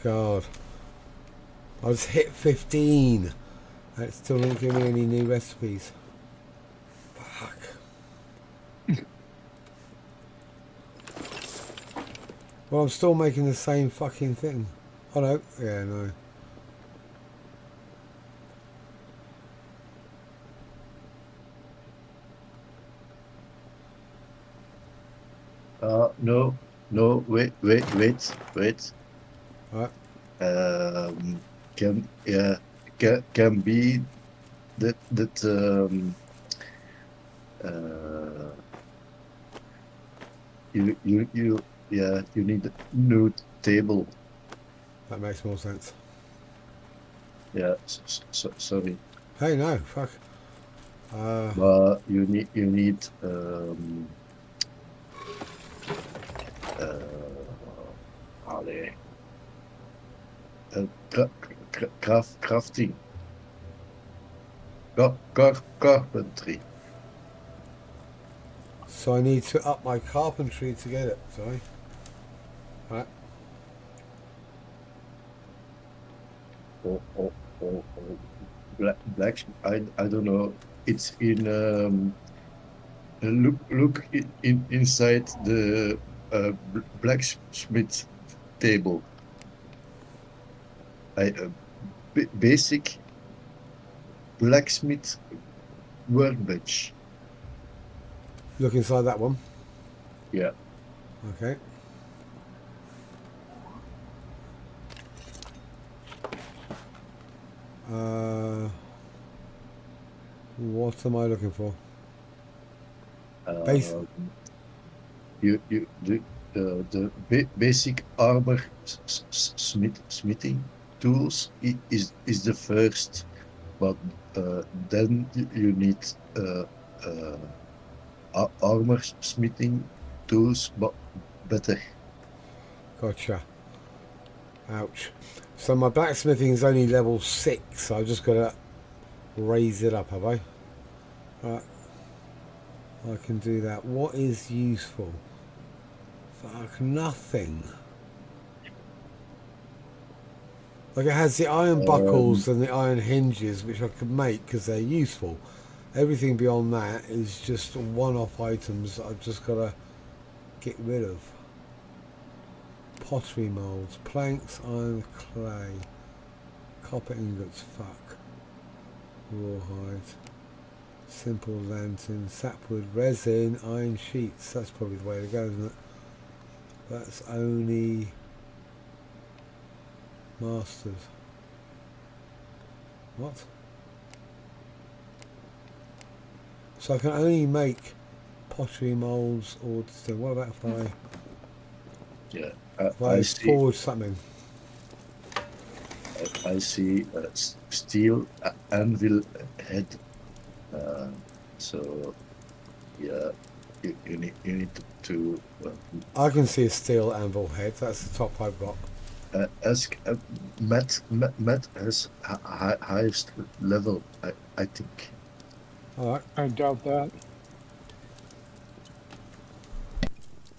[SPEAKER 1] god. I just hit 15. And it still didn't give me any new recipes. Fuck. Well, I'm still making the same fucking thing. Oh no. Yeah, no.
[SPEAKER 2] No, no, wait.
[SPEAKER 1] Alright.
[SPEAKER 2] Can be that you need a new table.
[SPEAKER 1] That makes more sense.
[SPEAKER 2] Yeah, sorry,
[SPEAKER 1] Hey, no, fuck.
[SPEAKER 2] but you need allee, crafting, carpentry.
[SPEAKER 1] So I need to up my carpentry to get it, sorry. Alright.
[SPEAKER 2] Or black. I don't know. It's in look inside the blacksmith table. Basic blacksmith workbench.
[SPEAKER 1] Look inside that one.
[SPEAKER 2] Yeah.
[SPEAKER 1] Okay. What am I looking for? Base.
[SPEAKER 2] The basic armor smithing tools is the first, but then you need armor smithing tools, but better.
[SPEAKER 1] Gotcha. Ouch. So my blacksmithing is only level 6, so I've just got to raise it up, have I? Right. I can do that. What is useful? Fuck, nothing. Like, it has the iron buckles and the iron hinges, which I could make because they're useful. Everything beyond that is just one-off items that I've just got to get rid of. Pottery moulds, planks, iron, clay, copper ingots, fuck, rawhide, simple lantern, sapwood, resin, iron sheets. That's probably the way to go, isn't it? That's only masters. What? So I can only make pottery moulds or still. What about if I?
[SPEAKER 2] Yeah.
[SPEAKER 1] I forge something.
[SPEAKER 2] I see steel anvil head. So yeah, you need to.
[SPEAKER 1] I can see a steel anvil head. That's the top I've got.
[SPEAKER 2] Ask Matt has highest level. I think.
[SPEAKER 1] All right.
[SPEAKER 3] I doubt that.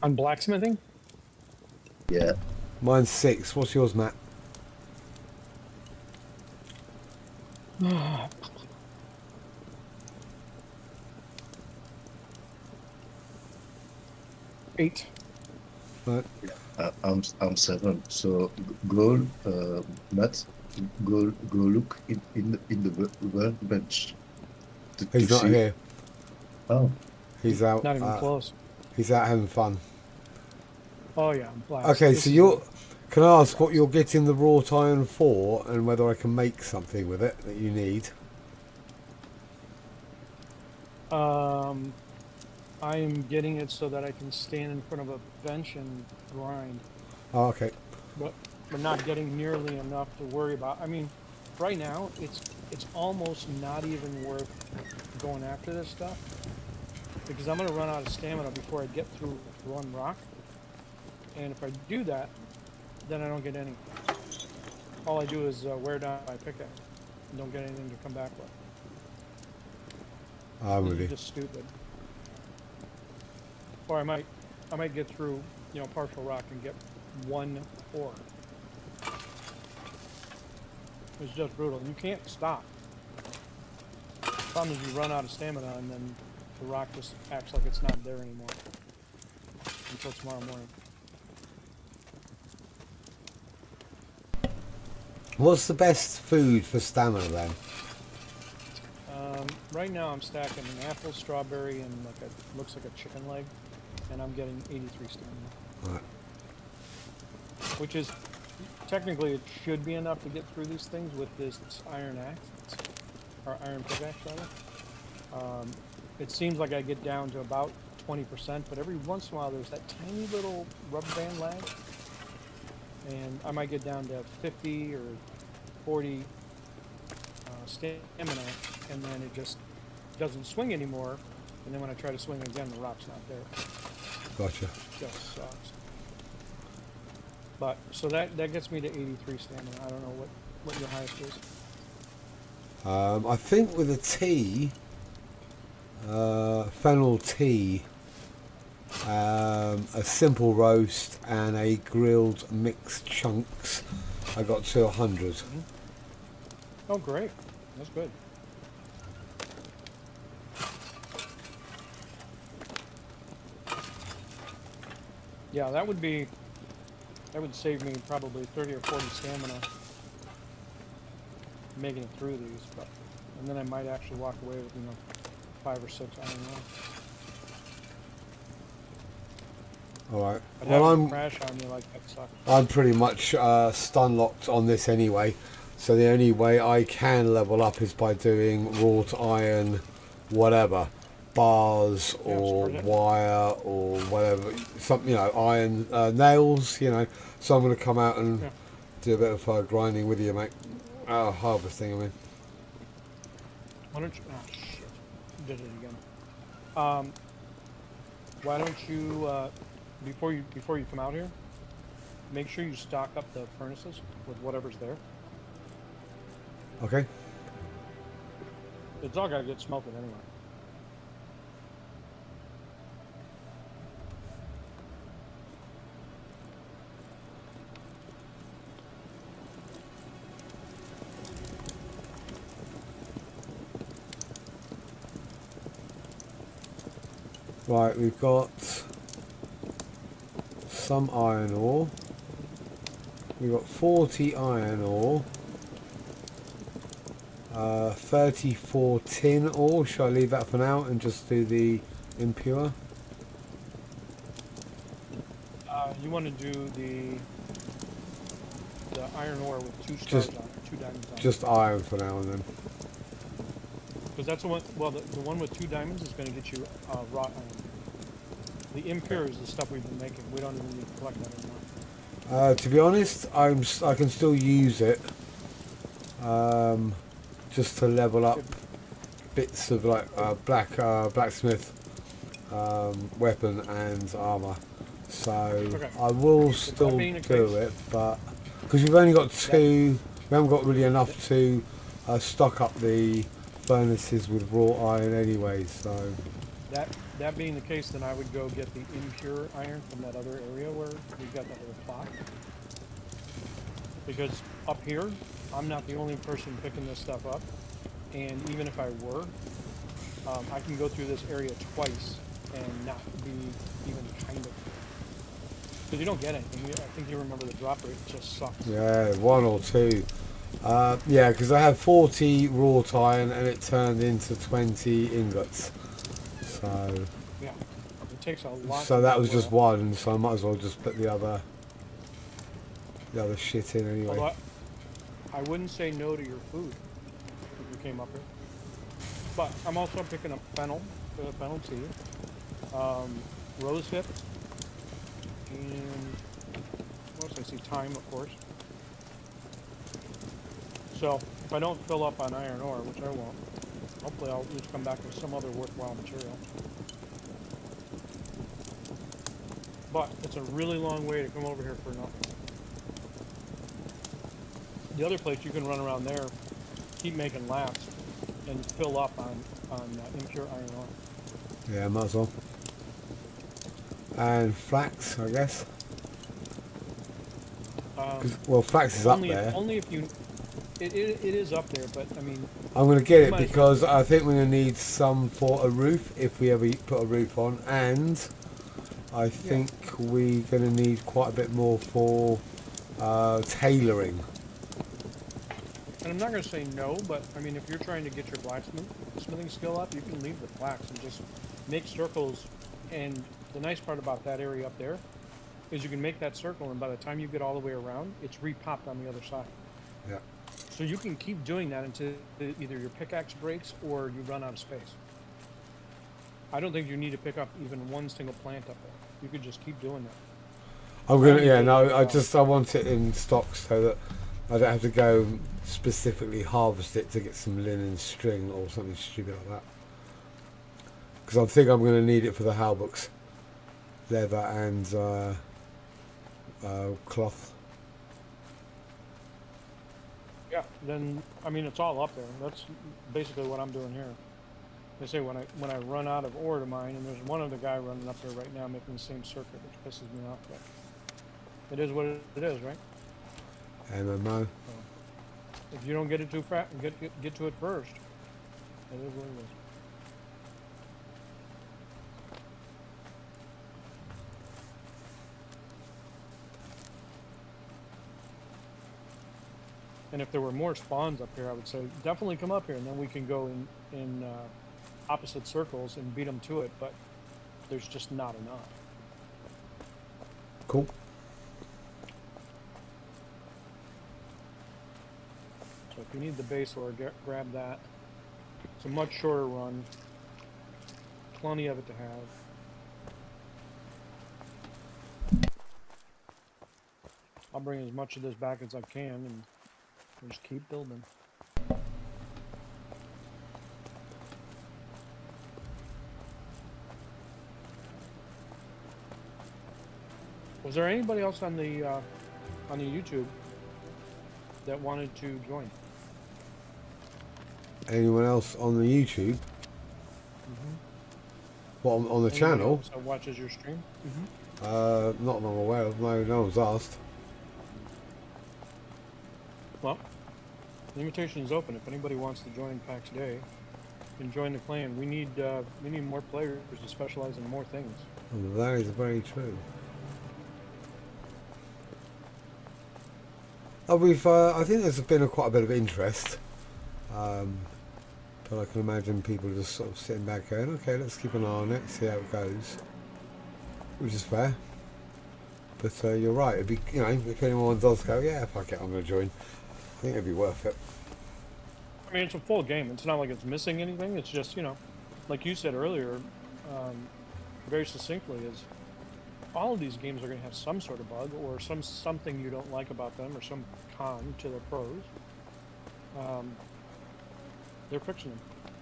[SPEAKER 3] On blacksmithing?
[SPEAKER 2] Yeah.
[SPEAKER 1] Mine's 6. What's yours, Matt?
[SPEAKER 3] Eight.
[SPEAKER 1] Right.
[SPEAKER 2] I'm 7. So go, Matt. Go look in the workbench.
[SPEAKER 1] He's not here.
[SPEAKER 2] Oh.
[SPEAKER 1] He's out.
[SPEAKER 3] Not even close.
[SPEAKER 1] He's out having fun.
[SPEAKER 3] Oh yeah, blast.
[SPEAKER 1] Okay,
[SPEAKER 3] This
[SPEAKER 1] so
[SPEAKER 3] is
[SPEAKER 1] you're. Can I ask what you're getting the wrought iron for, and whether I can make something with it that you need?
[SPEAKER 3] I am getting it so that I can stand in front of a bench and grind,
[SPEAKER 1] Oh, okay.
[SPEAKER 3] but we're not getting nearly enough to worry about. I mean, right now it's almost not even worth going after this stuff because I'm gonna run out of stamina before I get through one rock, and if I do that, then I don't get any. All I do is wear down my pickaxe and don't get anything to come back with.
[SPEAKER 1] I'm
[SPEAKER 3] This
[SPEAKER 1] with you.
[SPEAKER 3] is just stupid. Or I might get through, partial rock and get one ore. It's just brutal. You can't stop. The problem is you run out of stamina and then the rock just acts like it's not there anymore until tomorrow morning.
[SPEAKER 1] What's the best food for stamina then?
[SPEAKER 3] Right now I'm stacking an apple, strawberry, and like a looks like a chicken leg, and I'm getting 83 stamina.
[SPEAKER 1] Right.
[SPEAKER 3] Which is technically it should be enough to get through these things with this iron axe, or iron pickaxe rather. It seems like I get down to about 20%, but every once in a while there's that tiny little rubber band lag, and I might get down to 50 or 40 stamina, and then it just doesn't swing anymore, and then when I try to swing again, the rock's not there.
[SPEAKER 1] Gotcha.
[SPEAKER 3] Just sucks. But so that gets me to 83 stamina. I don't know what your highest is.
[SPEAKER 1] I think with a tea, fennel tea, a simple roast and a grilled mixed chunks, I got to 100.
[SPEAKER 3] Mm-hmm. Oh, great. That's good. Yeah, that would save me probably 30 or 40 stamina making it through these, and then I might actually walk away with 5 or 6 iron ore.
[SPEAKER 1] All right.
[SPEAKER 3] But
[SPEAKER 1] Well,
[SPEAKER 3] having
[SPEAKER 1] I'm
[SPEAKER 3] crash on me like that sucks.
[SPEAKER 1] I'm pretty much stun locked on this anyway. So the only way I can level up is by doing wrought iron, whatever, bars or wire or whatever, something, iron nails, So I'm going to come out and do a bit of grinding with you, mate. Harvesting, I mean.
[SPEAKER 3] Why don't you? Oh shit! Did it again. Why don't you before you come out here, make sure you stock up the furnaces with whatever's there.
[SPEAKER 1] Okay.
[SPEAKER 3] It's all gotta get smelted anyway.
[SPEAKER 1] Right, we've got some iron ore. We've got 40 iron ore. 34 tin ore. Shall I leave that for now and just do the impure?
[SPEAKER 3] You want to do the iron ore with 2 stars on it, 2 diamonds on it.
[SPEAKER 1] Just iron for now and then.
[SPEAKER 3] Because that's the one. Well, the one with 2 diamonds is going to get you wrought iron. The impure is the stuff we've been making. We don't even need to collect that anymore.
[SPEAKER 1] To be honest, I can still use it. Just to level up bits of like blacksmith weapon and armor. So I will still do it, but because we've only got 2, we haven't got really enough to stock up the furnaces with raw iron anyway. So
[SPEAKER 3] that being the case, then I would go get the impure iron from that other area where we've got that little plot. Because up here, I'm not the only person picking this stuff up, and even if I were, I can go through this area twice and not be even kind of, because you don't get anything. I think you remember the drop rate just sucks.
[SPEAKER 1] Yeah, 1 or 2. Yeah, because I had 40 wrought iron and it turned into 20 ingots. So
[SPEAKER 3] yeah, it takes a lot.
[SPEAKER 1] So that was just 1, so I might as well just put the other shit in anyway.
[SPEAKER 3] Although I wouldn't say no to your food if you came up here. But I'm also picking up fennel tea, rose hip, and what else? I see thyme, of course. So if I don't fill up on iron ore, which I won't, hopefully I'll just come back with some other worthwhile material. But it's a really long way to come over here for nothing. The other place you can run around there, keep making laps, and fill up on impure iron ore.
[SPEAKER 1] Yeah, might as well. And flax, I guess. Well, flax is up there.
[SPEAKER 3] Only if you It is up there, but I mean,
[SPEAKER 1] I'm going to get
[SPEAKER 3] You
[SPEAKER 1] it
[SPEAKER 3] might as well.
[SPEAKER 1] because I think we're going to need some for a roof if we ever put a roof on, and I think we're going to need quite a bit more for tailoring.
[SPEAKER 3] and I'm not going to say no, but I mean, if you're trying to get your blacksmithing skill up, you can leave the flax and just make circles. And the nice part about that area up there is you can make that circle, and by the time you get all the way around, it's repopped on the other side.
[SPEAKER 1] Yeah.
[SPEAKER 3] So you can keep doing that until either your pickaxe breaks or you run out of space. I don't think you need to pick up even one single plant up there. You could just keep doing that.
[SPEAKER 1] I'm going to, yeah, no, I want it in stock so that I don't have to go specifically harvest it to get some linen string or something stupid like that. Because I think I'm going to need it for the halberds, leather and cloth.
[SPEAKER 3] Yeah, then I mean it's all up there. That's basically what I'm doing here. They say when I run out of ore to mine, and there's one other guy running up there right now making the same circuit, which pisses me off. But it is what it is, right?
[SPEAKER 1] MMO.
[SPEAKER 3] If you don't get it too fast, get to it first. It is what it is. And if there were more spawns up here, I would say definitely come up here, and then we can go in opposite circles and beat them to it. But there's just not enough.
[SPEAKER 1] Cool.
[SPEAKER 3] So if you need the base ore, grab that. It's a much shorter run. Plenty of it to have. I'll bring as much of this back as I can, and we'll just keep building. Was there anybody else on the YouTube that wanted to join?
[SPEAKER 1] Anyone else on the YouTube? What, on the channel?
[SPEAKER 3] That watches your stream?
[SPEAKER 1] Not that I'm aware of. No one's asked.
[SPEAKER 3] Well, the invitation is open. If anybody wants to join Pax Dei and join the clan, we need more players to specialize in more things.
[SPEAKER 1] Oh, that is very true. I think there's been quite a bit of interest, but I can imagine people just sort of sitting back going, okay, let's keep an eye on it, see how it goes, which is fair. But you're right, it'd be, if anyone does go, yeah, fuck it, I'm going to join, I think it'd be worth it.
[SPEAKER 3] I mean, it's a full game. It's not like it's missing anything. It's just, like you said earlier, very succinctly, is all of these games are going to have some sort of bug or something you don't like about them or some con to the pros. They're fixing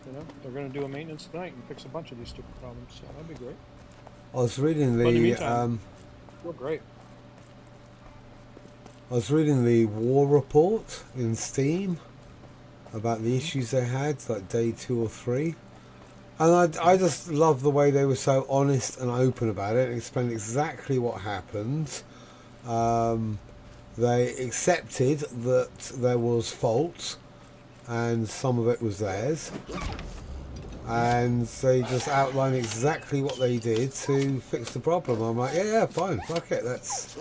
[SPEAKER 3] them. They're going to do a maintenance tonight and fix a bunch of these stupid problems. So that'd be great.
[SPEAKER 1] I was reading
[SPEAKER 3] But in the meantime, we're great.
[SPEAKER 1] I was reading the war report in Steam about the issues they had, like day 2 or 3. And I just love the way they were so honest and open about it and explained exactly what happened. They accepted that there was fault and some of it was theirs. And they just outlined exactly what they did to fix the problem. I'm like, yeah, fine, fuck it. That's,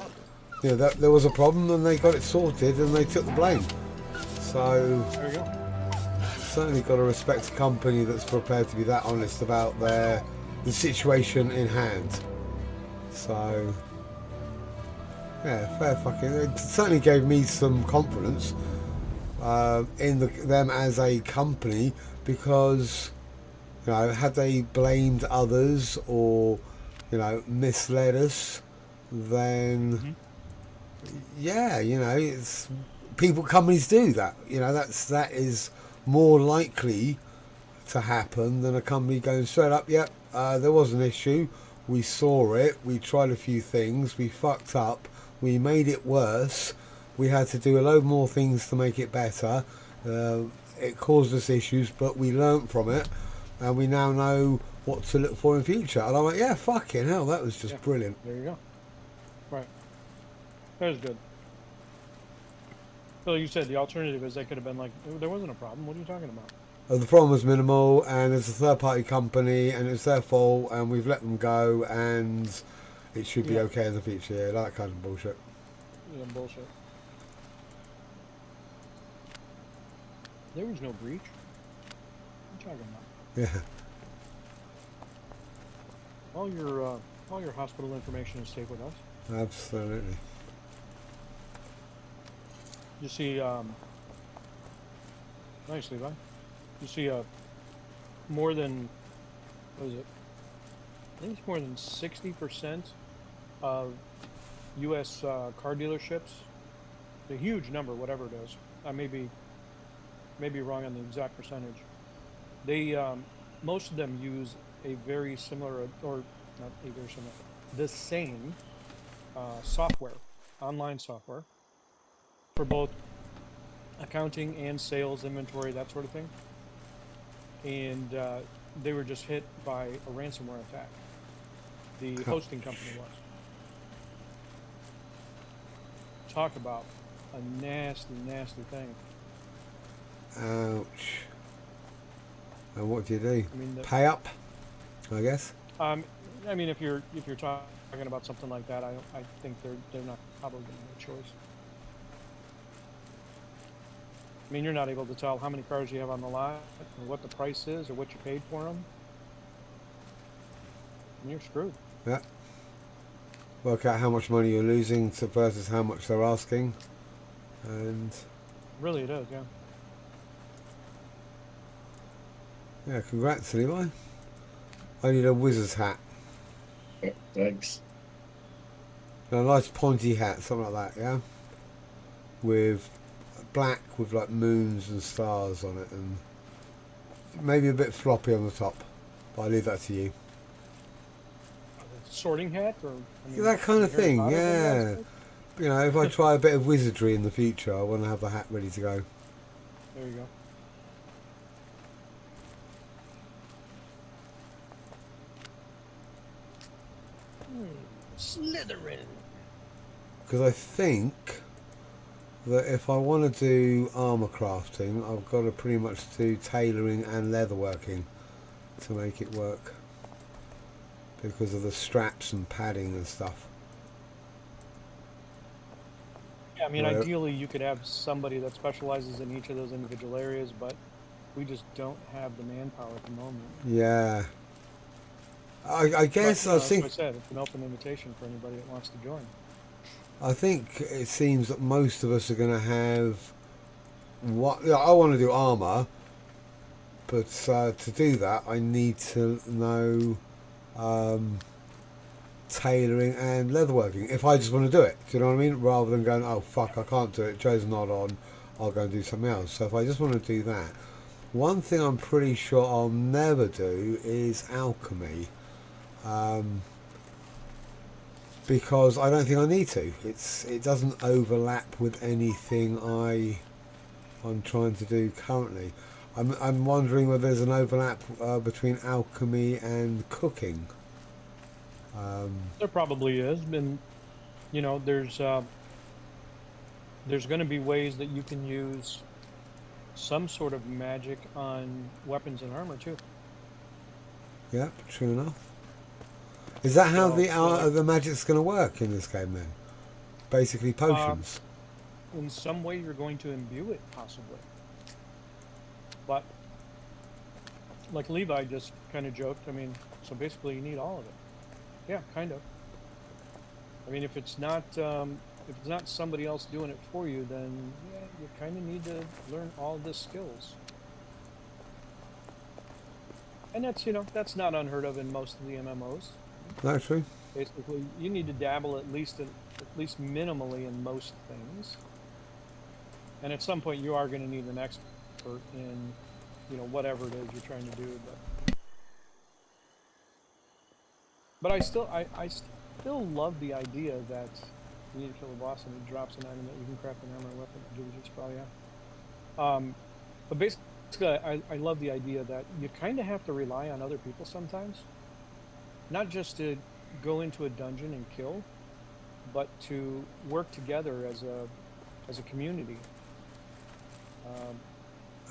[SPEAKER 1] that there was a problem and they got it sorted and they took the blame. So
[SPEAKER 3] There you go.
[SPEAKER 1] certainly got to respect a company that's prepared to be that honest about the situation in hand. So yeah, fair fucking. It certainly gave me some confidence in them as a company, because had they blamed others or misled us, then it's companies do that. That is more likely to happen than a company going straight up, yep, there was an issue, we saw it, we tried a few things, we fucked up, we made it worse, we had to do a load more things to make it better, it caused us issues, but we learnt from it and we now know what to look for in future. And I'm like, yeah, fucking hell, that was just brilliant.
[SPEAKER 3] There you go. Right. That was good. Well, you said the alternative is they could have been like, there wasn't a problem. What are you talking about?
[SPEAKER 1] The problem was minimal, and it's a third-party company, and it's their fault, and we've let them go, and it should be
[SPEAKER 3] Yeah.
[SPEAKER 1] okay in the future. Yeah, that kind of bullshit.
[SPEAKER 3] Yeah, bullshit. There was no breach. What are you talking about?
[SPEAKER 1] Yeah.
[SPEAKER 3] All your hospital information is safe with us.
[SPEAKER 1] Absolutely.
[SPEAKER 3] You see, nice, Levi. You see, more than, what is it? I think it's more than 60% of U.S. Car dealerships. A huge number, whatever it is. I may be wrong on the exact percentage. They, most of them use a very similar, or not a very similar, the same software, online software, for both accounting and sales, inventory, that sort of thing. And they were just hit by a ransomware attack. The hosting company was. Talk about a nasty, nasty thing.
[SPEAKER 1] Ouch. And what do you do?
[SPEAKER 3] I mean,
[SPEAKER 1] Pay up, I guess.
[SPEAKER 3] I mean, if you're talking about something like that, I think they're not probably going to have a choice. I mean, you're not able to tell how many cars you have on the lot, or what the price is, or what you paid for them. And you're screwed.
[SPEAKER 1] Yeah. Work out how much money you're losing versus how much they're asking, and
[SPEAKER 3] Really, it is, yeah.
[SPEAKER 1] yeah, congrats, Levi. I need a wizard's hat.
[SPEAKER 2] Thanks.
[SPEAKER 1] A nice pointy hat, something like that, yeah? With black with like moons and stars on it, and maybe a bit floppy on the top. But I leave that to you.
[SPEAKER 3] Sorting hat, or I mean,
[SPEAKER 1] That kind of
[SPEAKER 3] Harry
[SPEAKER 1] thing,
[SPEAKER 3] Potter
[SPEAKER 1] yeah.
[SPEAKER 3] aspect?
[SPEAKER 1] You know, if I try a bit of wizardry in the future, I want to have the hat ready to go.
[SPEAKER 3] There you go. Slytherin.
[SPEAKER 1] Because I think that if I want to do armour crafting, I've got to pretty much do tailoring and leatherworking to make it work. Because of the straps and padding and stuff.
[SPEAKER 3] Yeah, I mean,
[SPEAKER 1] Right.
[SPEAKER 3] ideally you could have somebody that specializes in each of those individual areas, but we just don't have the manpower at the moment.
[SPEAKER 1] Yeah. I guess
[SPEAKER 3] But,
[SPEAKER 1] I
[SPEAKER 3] as
[SPEAKER 1] think
[SPEAKER 3] I said, it's an open invitation for anybody that wants to join.
[SPEAKER 1] I think it seems that most of us are going to have what I want to do armor, but to do that I need to know tailoring and leatherworking. If I just want to do it, do you know what I mean? Rather than going, oh fuck, I can't do it. Joe's not on. I'll go and do something else. So if I just want to do that, one thing I'm pretty sure I'll never do is alchemy. Because I don't think I need to. It doesn't overlap with anything I'm trying to do currently. I'm wondering whether there's an overlap between alchemy and cooking.
[SPEAKER 3] There probably is, and you know, there's going to be ways that you can use some sort of magic on weapons and armor too.
[SPEAKER 1] Yep, true enough. Is that how
[SPEAKER 3] So,
[SPEAKER 1] the magic's going to work in this game then? Basically potions.
[SPEAKER 3] In some way, you're going to imbue it, possibly. But like Levi just kind of joked, I mean, so basically you need all of it. Yeah, kind of. I mean, if it's not somebody else doing it for you, then yeah, you kind of need to learn all the skills. And that's, you know, that's not unheard of in most of the MMOs.
[SPEAKER 1] That's true.
[SPEAKER 3] Basically, you need to dabble at least minimally in most things. And at some point, you are going to need an expert in, you know, whatever it is you're trying to do. But I still love the idea that you need to kill a boss and it drops an item that you can craft an armor weapon. Julie just probably have. But basically, I love the idea that you kind of have to rely on other people sometimes. Not just to go into a dungeon and kill, but to work together as a community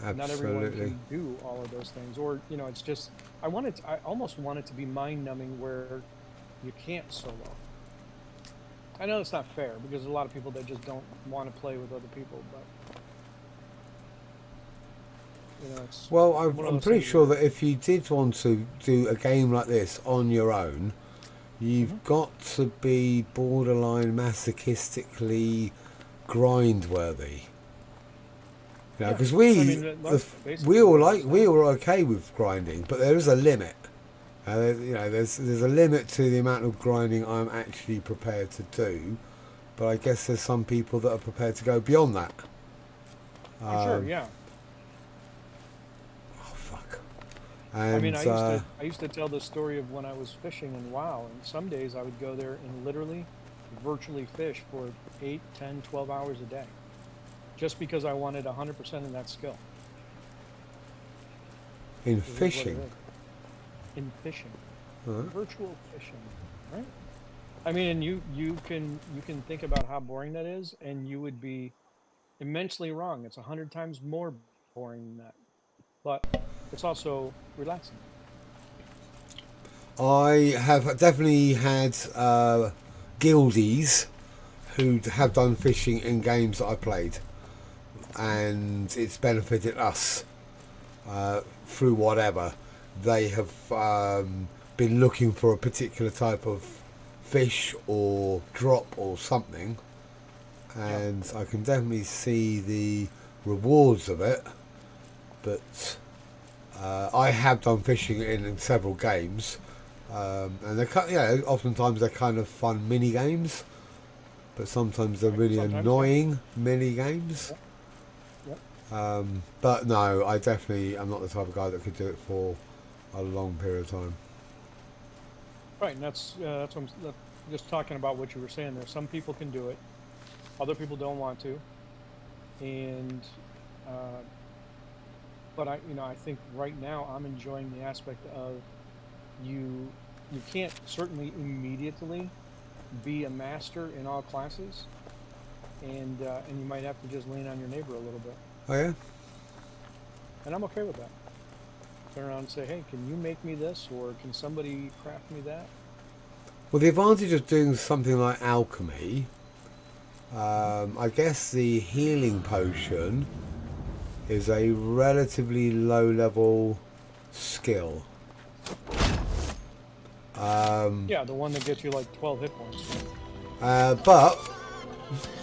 [SPEAKER 3] Not everyone
[SPEAKER 1] Absolutely.
[SPEAKER 3] can do all of those things, or it's just I almost want it to be mind numbing where you can't solo. I know it's not fair because there's a lot of people that just don't want to play with other people, but it's
[SPEAKER 1] Well,
[SPEAKER 3] one of
[SPEAKER 1] I'm
[SPEAKER 3] those
[SPEAKER 1] pretty
[SPEAKER 3] things
[SPEAKER 1] sure
[SPEAKER 3] where-
[SPEAKER 1] that if you did want to do a game like this on your own, you've got to be borderline masochistically grind worthy.
[SPEAKER 3] Yeah,
[SPEAKER 1] Because
[SPEAKER 3] I mean, that's basically
[SPEAKER 1] we all
[SPEAKER 3] what it's
[SPEAKER 1] we were okay with grinding, but there is a limit. There's a limit to the amount of grinding I'm actually prepared to do. But I guess there's some people that are prepared to go beyond that.
[SPEAKER 3] For sure, yeah.
[SPEAKER 1] Oh fuck!
[SPEAKER 3] I mean,
[SPEAKER 1] And
[SPEAKER 3] I used to tell the story of when I was fishing in WoW, and some days I would go there and literally, virtually fish for 8, 10, 12 hours a day, just because I wanted 100% in that skill.
[SPEAKER 1] in
[SPEAKER 3] It is what it
[SPEAKER 1] fishing,
[SPEAKER 3] is. In fishing,
[SPEAKER 1] Huh?
[SPEAKER 3] virtual fishing, right? I mean, you can think about how boring that is, and you would be immensely wrong. It's 100 times more boring than that, but it's also relaxing.
[SPEAKER 1] I have definitely had guildies who have done fishing in games that I played, and it's benefited us through whatever. They have been looking for a particular type of fish or drop or something, and I can definitely see the rewards of it. But I have done fishing in several games, and they're oftentimes they're kind of fun mini games, but sometimes they're really
[SPEAKER 3] Sometimes, yeah.
[SPEAKER 1] annoying mini games.
[SPEAKER 3] Yep.
[SPEAKER 1] But no, I definitely am not the type of guy that could do it for a long period of time.
[SPEAKER 3] Right, and that's just talking about what you were saying there. Some people can do it, other people don't want to, and but I think right now I'm enjoying the aspect of you can't certainly immediately be a master in all classes, and you might have to just lean on your neighbor a little bit,
[SPEAKER 1] Oh yeah.
[SPEAKER 3] and I'm okay with that. Turn around and say, hey, can you make me this, or can somebody craft me that?
[SPEAKER 1] Well, the advantage of doing something like alchemy, I guess the healing potion is a relatively low-level skill.
[SPEAKER 3] Yeah, the one that gets you like 12 hit points.
[SPEAKER 1] But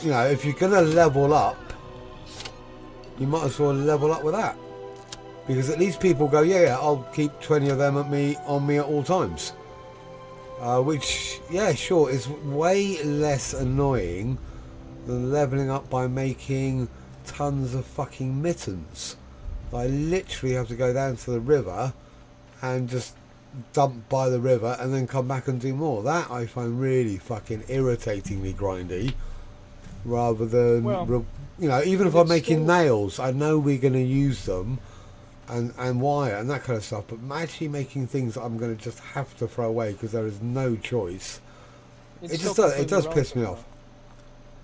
[SPEAKER 1] if you're gonna level up, you might as well level up with that, because at least people go, yeah, I'll keep 20 of them on me at all times. Which, yeah, sure, is way less annoying than leveling up by making tons of fucking mittens. I literally have to go down to the river and just dump by the river and then come back and do more. That I find really fucking irritatingly grindy, rather than,
[SPEAKER 3] Well,
[SPEAKER 1] even if I'm
[SPEAKER 3] it's
[SPEAKER 1] making
[SPEAKER 3] still-
[SPEAKER 1] nails, I know we're going to use them and wire and that kind of stuff, but actually making things that I'm going to just have to throw away because there is no choice,
[SPEAKER 3] it's
[SPEAKER 1] it
[SPEAKER 3] still
[SPEAKER 1] does
[SPEAKER 3] completely
[SPEAKER 1] piss me
[SPEAKER 3] relative,
[SPEAKER 1] off.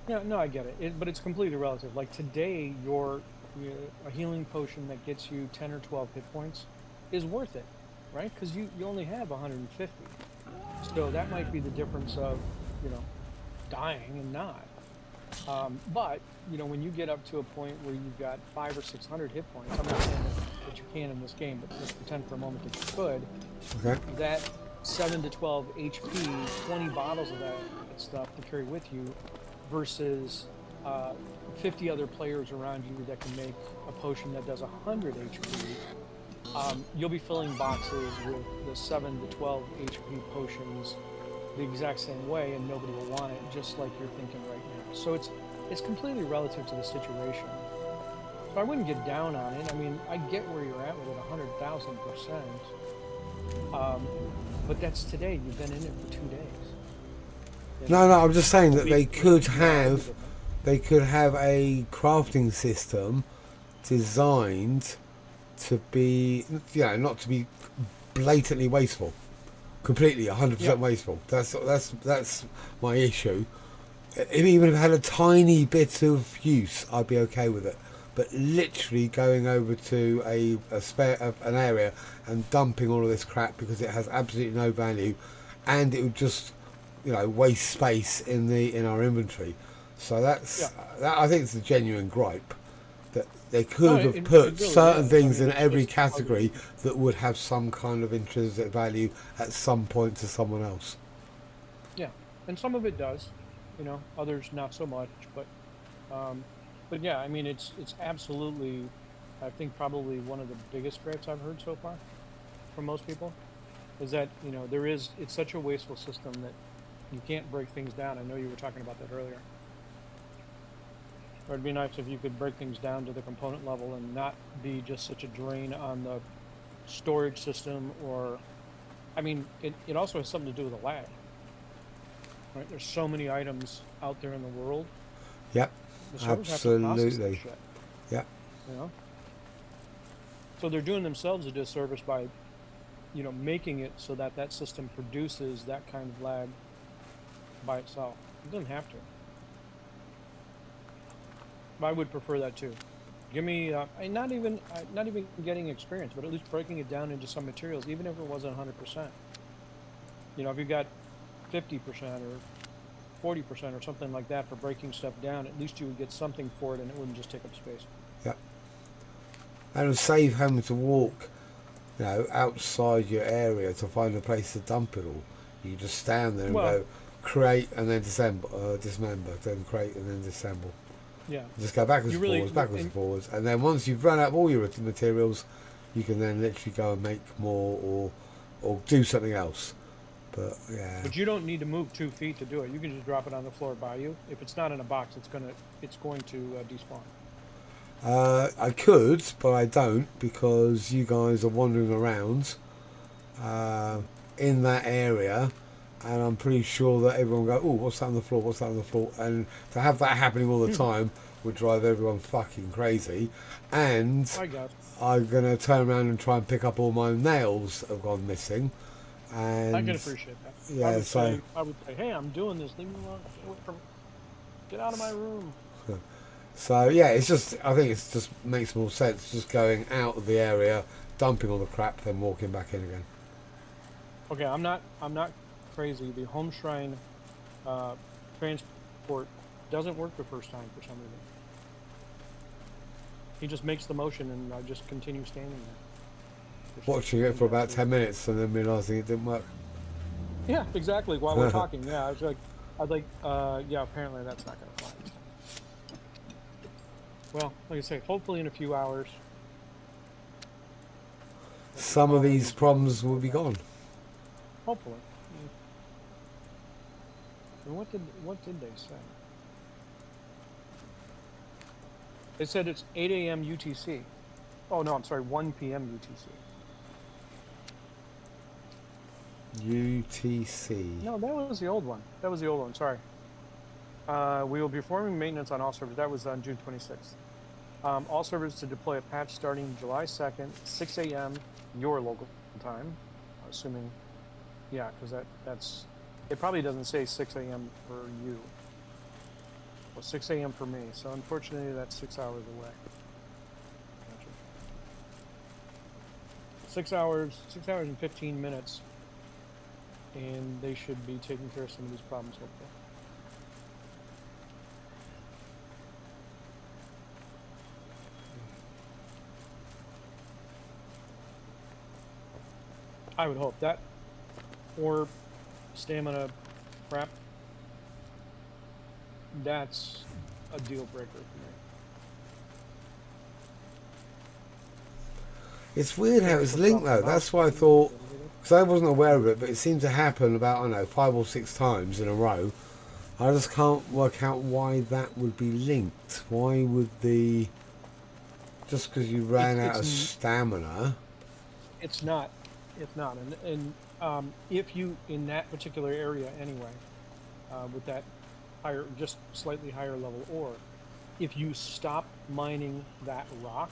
[SPEAKER 3] though. Yeah, no, I get it. But it's completely relative. Like today, a healing potion that gets you 10 or 12 hit points is worth it, right? Because you only have 150. So that might be the difference of, dying and not. But, when you get up to a point where you've got 500 or 600 hit points, I'm not saying that you can in this game, but let's pretend for a moment that you could,
[SPEAKER 1] Okay.
[SPEAKER 3] that 7 to 12 HP, 20 bottles of that stuff to carry with you, versus 50 other players around you that can make a potion that does 100 HP. You'll be filling boxes with the 7 to 12 HP potions the exact same way, and nobody will want it, just like you're thinking right now. So it's completely relative to the situation. So I wouldn't get down on it. I mean, I get where you're at with it 100,000%. But that's today. You've been in it for 2 days.
[SPEAKER 1] No, I'm just saying that they
[SPEAKER 3] Week-
[SPEAKER 1] could
[SPEAKER 3] week-
[SPEAKER 1] have a crafting system designed to be, not to be blatantly wasteful, completely 100%
[SPEAKER 3] Yeah.
[SPEAKER 1] wasteful. That's my issue. Even if it had a tiny bit of use, I'd be okay with it. but literally going over to an area and dumping all of this crap because it has absolutely no value, and it would just, you know, waste space in our inventory. So that I think it's a genuine gripe that they could have put
[SPEAKER 3] it really
[SPEAKER 1] certain
[SPEAKER 3] is.
[SPEAKER 1] things
[SPEAKER 3] I mean,
[SPEAKER 1] in
[SPEAKER 3] it's
[SPEAKER 1] every
[SPEAKER 3] just
[SPEAKER 1] category that would have some kind of intrinsic value at some point to someone else.
[SPEAKER 3] Yeah, and some of it does, you know, others not so much, but yeah, I mean, it's absolutely, I think probably one of the biggest gripes I've heard so far from most people is that, you know, it's such a wasteful system that you can't break things down. I know you were talking about that earlier. Or it'd be nice if you could break things down to the component level and not be just such a drain on the storage system, or, I mean, it also has something to do with the lag. Right? There's so many items out there in the world.
[SPEAKER 1] Yep,
[SPEAKER 3] The servers have to process that
[SPEAKER 1] absolutely.
[SPEAKER 3] shit,
[SPEAKER 1] Yep.
[SPEAKER 3] you know? So they're doing themselves a disservice by, you know, making it so that that system produces that kind of lag by itself. It doesn't have to. I would prefer that too. Give me, not even getting experience, but at least breaking it down into some materials, even if it wasn't 100%. You know, if you got 50% or 40% or something like that for breaking stuff down, at least you would get something for it, and it wouldn't just take up space.
[SPEAKER 1] Yep. And it would save having to walk, you know, outside your area to find a place to dump it all. You just stand there and go create and then dismember, then create and then disassemble.
[SPEAKER 3] Yeah.
[SPEAKER 1] Just go backwards and forwards, and then once you've run out of all your materials, you can then literally go and make more or do something else. But yeah.
[SPEAKER 3] But you don't need to move 2 feet to do it. You can just drop it on the floor by you. If it's not in a box, it's going to despawn.
[SPEAKER 1] I could, but I don't, because you guys are wandering around in that area, and I'm pretty sure that everyone will go, oh, what's that on the floor, what's that on the floor? And to have that happening all the time would drive everyone fucking crazy. And I'm going to turn around and try and pick up all my nails that have gone missing. And
[SPEAKER 3] I can appreciate that.
[SPEAKER 1] Yeah,
[SPEAKER 3] I would say, hey, I'm doing this. Leave me alone. Get out of my room.
[SPEAKER 1] So yeah, I think it just makes more sense just going out of the area, dumping all the crap, then walking back in again.
[SPEAKER 3] Okay, I'm not crazy. The home shrine transport doesn't work the first time for some reason. He just makes the motion, and I just continue standing there.
[SPEAKER 1] Watching it for about 10 minutes and then realising it didn't work.
[SPEAKER 3] Yeah, exactly. While we're talking, yeah, yeah, apparently that's not going to fly. Well, like I say, hopefully in a few hours,
[SPEAKER 1] some of these problems will be gone.
[SPEAKER 3] Hopefully. And what did they say? They said it's 8 a.m. UTC. Oh no, I'm sorry, 1 p.m. UTC.
[SPEAKER 1] UTC.
[SPEAKER 3] No, that was the old one. Sorry. We will be performing maintenance on all servers. That was on June 26th. All servers to deploy a patch starting July 2nd, 6 a.m. your local time. Assuming, yeah, because that's, it probably doesn't say 6 a.m. for you. Well, 6 a.m. for me. So unfortunately, that's 6 hours away. Gotcha. 6 hours and 15 minutes. And they should be taking care of some of these problems, hopefully. I would hope that, or stamina crap. That's a deal breaker for me.
[SPEAKER 1] It's weird how it's linked though. That's why I thought, because I wasn't aware of it, but it seemed to happen about, I don't know, 5 or 6 times in a row. I just can't work out why that would be linked. Why would just because you ran out of stamina?
[SPEAKER 3] It's not. And if you, in that particular area anyway, with that higher, just slightly higher level ore, if you stop mining that rock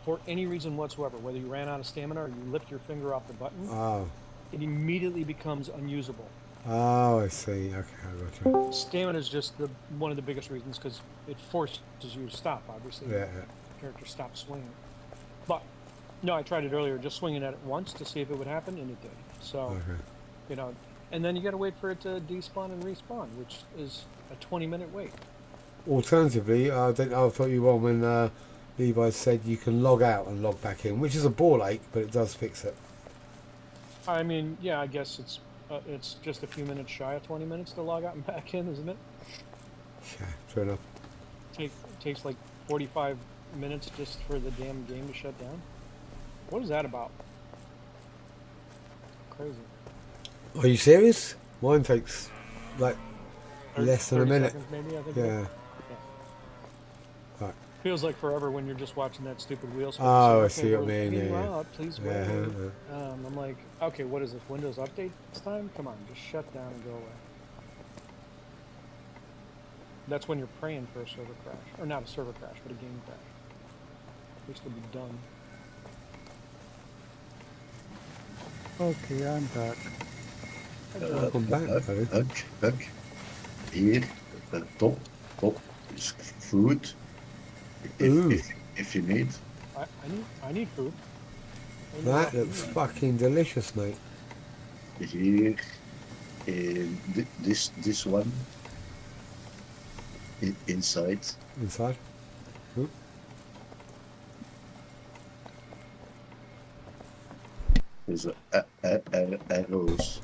[SPEAKER 3] for any reason whatsoever, whether you ran out of stamina or you lift your finger off the button, it immediately becomes unusable.
[SPEAKER 1] Oh, I see. Okay, I got you.
[SPEAKER 3] Stamina is just one of the biggest reasons, because it forces you to stop, obviously.
[SPEAKER 1] Yeah.
[SPEAKER 3] character stopped swinging. But no, I tried it earlier, just swinging at it once to see if it would happen, and it did. So,
[SPEAKER 1] Okay.
[SPEAKER 3] you know, and then you got to wait for it to despawn and respawn, which is a 20-minute wait.
[SPEAKER 1] Alternatively, I thought you were when Levi said you can log out and log back in, which is a ball ache, but it does fix it.
[SPEAKER 3] I mean, yeah, I guess it's just a few minutes shy of 20 minutes to log out and back in, isn't it?
[SPEAKER 1] Yeah, true enough.
[SPEAKER 3] Takes like 45 minutes just for the damn game to shut down. What is that about? Crazy.
[SPEAKER 1] Are you serious? Mine takes like
[SPEAKER 3] 30
[SPEAKER 1] less than a
[SPEAKER 3] 30
[SPEAKER 1] minute.
[SPEAKER 3] seconds maybe, I think.
[SPEAKER 1] Yeah. Right.
[SPEAKER 3] Feels like forever when you're just watching that stupid wheel spin.
[SPEAKER 1] Oh, I
[SPEAKER 3] So,
[SPEAKER 1] see
[SPEAKER 3] okay,
[SPEAKER 1] what you
[SPEAKER 3] we're
[SPEAKER 1] mean,
[SPEAKER 3] en
[SPEAKER 1] yeah.
[SPEAKER 3] route, please wait.
[SPEAKER 1] Yeah.
[SPEAKER 3] I'm like, okay, what is this? Windows update this time? Come on, just shut down and go away. That's when you're praying for a server crash. Or not a server crash, but a game crash. At least it'll be done.
[SPEAKER 4] Okay, I'm back.
[SPEAKER 1] Welcome back, buddy.
[SPEAKER 2] Hug. Here, top is food.
[SPEAKER 1] Ooh.
[SPEAKER 2] If you need.
[SPEAKER 3] I need food. I need
[SPEAKER 1] That
[SPEAKER 3] food.
[SPEAKER 1] looks fucking delicious, mate.
[SPEAKER 2] Here, this one. Inside.
[SPEAKER 1] Inside. Ooh.
[SPEAKER 2] There's arrows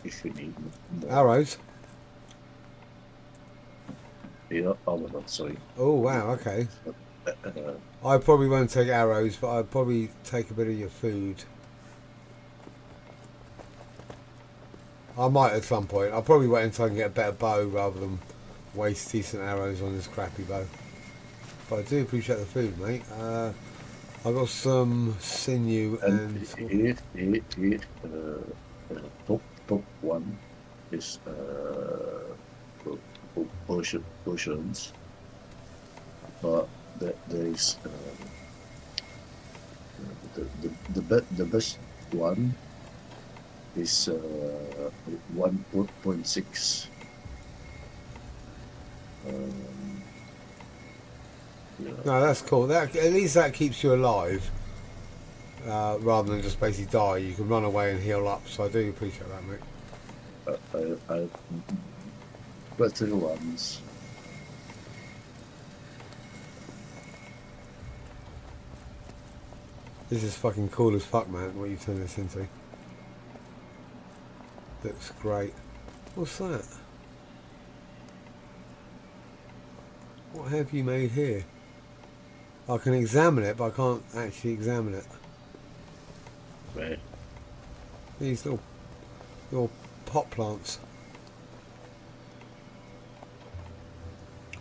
[SPEAKER 2] if you need more.
[SPEAKER 1] Arrows.
[SPEAKER 2] Yeah, not sorry.
[SPEAKER 1] Oh wow, okay.
[SPEAKER 2] Uh,
[SPEAKER 1] I probably won't take arrows, but I'd probably take a bit of your food. I might at some point. I'll probably wait until I can get a better bow rather than waste decent arrows on this crappy bow. But I do appreciate the food, mate. I've got some sinew and...
[SPEAKER 2] here, top one is potions, but there is the best one is 1.6. Yeah.
[SPEAKER 1] No, that's cool. That at least that keeps you alive, rather than just basically die. You can run away and heal up. So I do appreciate that, mate.
[SPEAKER 2] I better ones.
[SPEAKER 1] This is fucking cool as fuck, man. What you turned this into. Looks great. What's that? What have you made here? I can examine it, but I can't actually examine it.
[SPEAKER 2] Right.
[SPEAKER 1] These little pot plants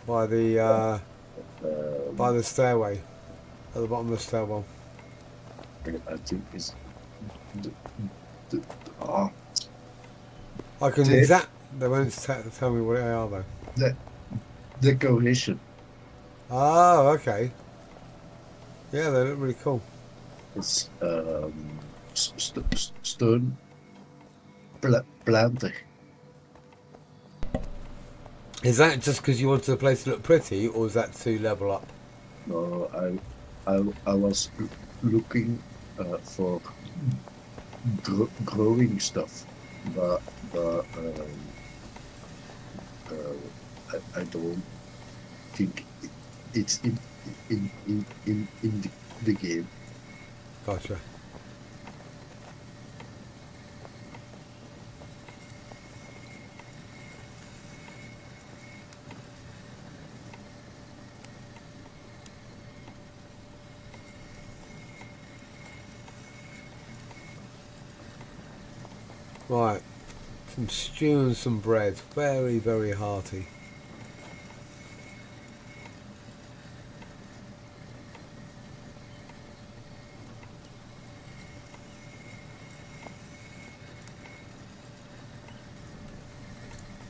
[SPEAKER 1] by the stairway at the bottom of the stairwell.
[SPEAKER 2] I think it's
[SPEAKER 1] I can exact. They won't tell me what they are though.
[SPEAKER 2] the decoration.
[SPEAKER 1] Oh, okay. Yeah, they look really cool.
[SPEAKER 2] It's stone planter.
[SPEAKER 1] Is that just because you wanted the place to look pretty, or is that to level up?
[SPEAKER 2] No, I was looking for growing stuff, but I don't think it's in the game.
[SPEAKER 1] Gotcha. Right, some stew and some bread. Very, very hearty.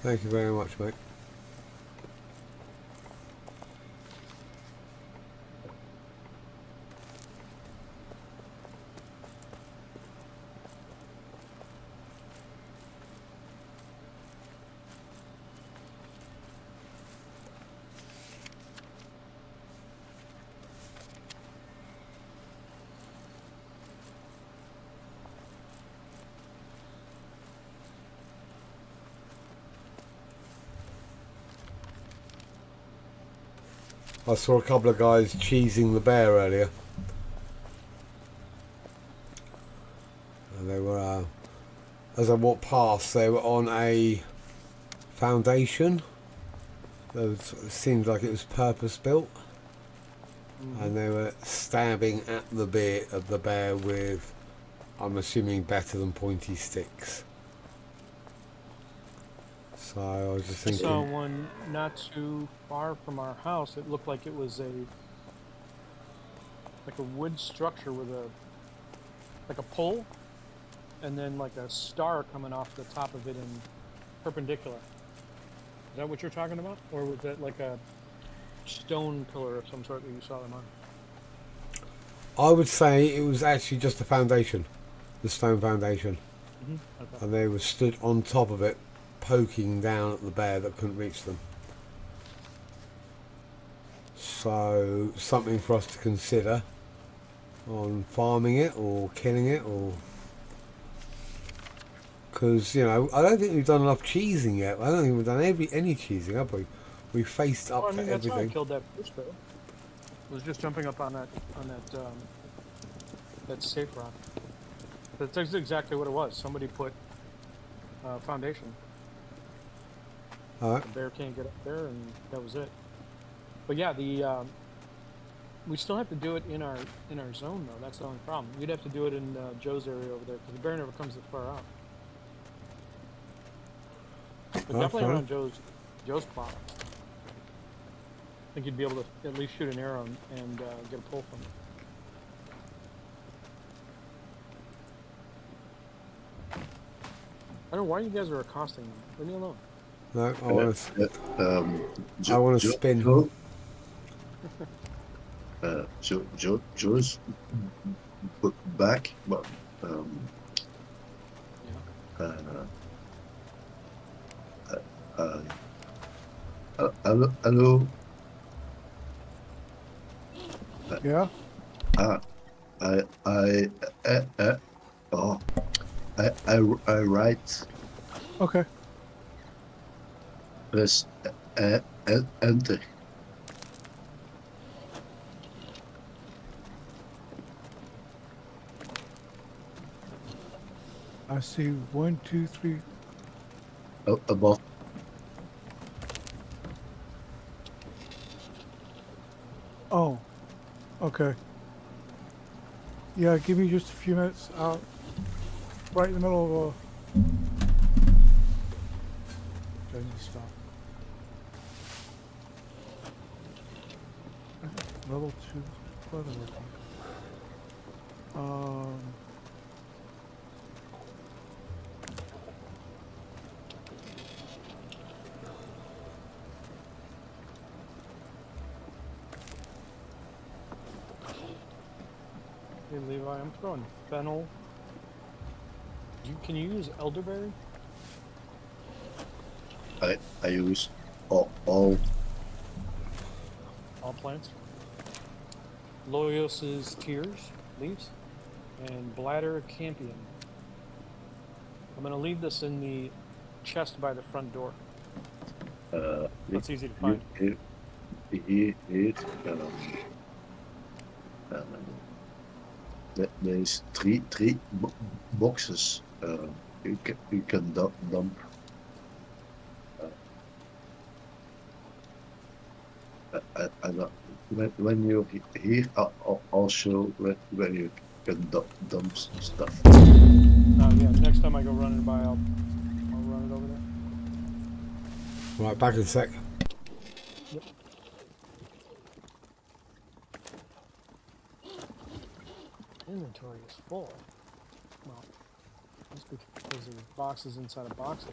[SPEAKER 1] Thank you very much, mate. I saw a couple of guys cheesing the bear earlier. And they were, as I walked past, they were on a foundation. It seemed like it was purpose built. And they were stabbing at the bear with, I'm assuming, better than pointy sticks. So I was just
[SPEAKER 3] I
[SPEAKER 1] thinking.
[SPEAKER 3] saw one not too far from our house. It looked like it was like a wood structure with like a pole, and then like a star coming off the top of it in perpendicular. Is that what you're talking about, or was that like a stone pillar of some sort that you saw them on?
[SPEAKER 1] I would say it was actually just a foundation, the stone foundation,
[SPEAKER 3] Okay.
[SPEAKER 1] and they were stood on top of it, poking down at the bear that couldn't reach them. So something for us to consider on farming it or killing it, or because I don't think we've done enough cheesing yet. I don't think we've done any cheesing, have we? We faced up
[SPEAKER 3] Well, I
[SPEAKER 1] to
[SPEAKER 3] mean, that's how I
[SPEAKER 1] everything.
[SPEAKER 3] killed that fish, though. Was just jumping up on that that safe rock. That's exactly what it was. Somebody put foundation.
[SPEAKER 1] All right.
[SPEAKER 3] The bear can't get up there, and that was it. But yeah, we still have to do it in our zone, though. That's the only problem. You'd have to do it in Joe's area over there, because the bear never comes this far out. But definitely
[SPEAKER 1] Okay.
[SPEAKER 3] around Joe's plot. I think you'd be able to at least shoot an arrow and get a pull from it. I don't know why you guys are accosting me. Leave me alone.
[SPEAKER 1] No, I want to. I want to spin.
[SPEAKER 2] Joe's back. Well, hello.
[SPEAKER 4] Yeah.
[SPEAKER 2] I write.
[SPEAKER 4] Okay.
[SPEAKER 2] Press enter.
[SPEAKER 4] I see 1, 2, 3.
[SPEAKER 2] Above.
[SPEAKER 4] Oh. Okay. Yeah, give me just a few minutes. Out. Right in the middle of I need to stop. Level 2 weather working.
[SPEAKER 3] Hey Levi, I'm throwing fennel. Can you use elderberry?
[SPEAKER 2] I use all
[SPEAKER 3] plants. Loyos's tears, leaves, and bladder campion. I'm gonna leave this in the chest by the front door. That's easy to find.
[SPEAKER 2] Here, there's three boxes you can dump. When you're here, I'll show where you can dump stuff.
[SPEAKER 3] Yeah, next time I go running by, I'll run it over there.
[SPEAKER 1] Right, back in a sec.
[SPEAKER 3] Yep. Inventory is full. Well, that's because there's boxes inside of boxes.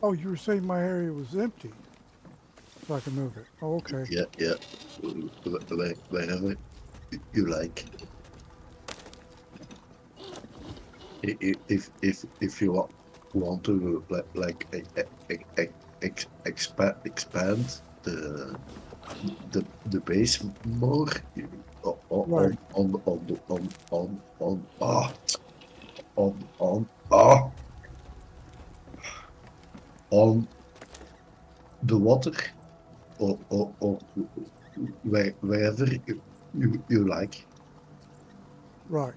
[SPEAKER 4] Oh, you were saying my area was empty, so I can move it. Oh, okay.
[SPEAKER 2] Yeah. Wherever you like. If you want to like expand the base more
[SPEAKER 4] Right.
[SPEAKER 2] on the water or wherever you like.
[SPEAKER 4] Right.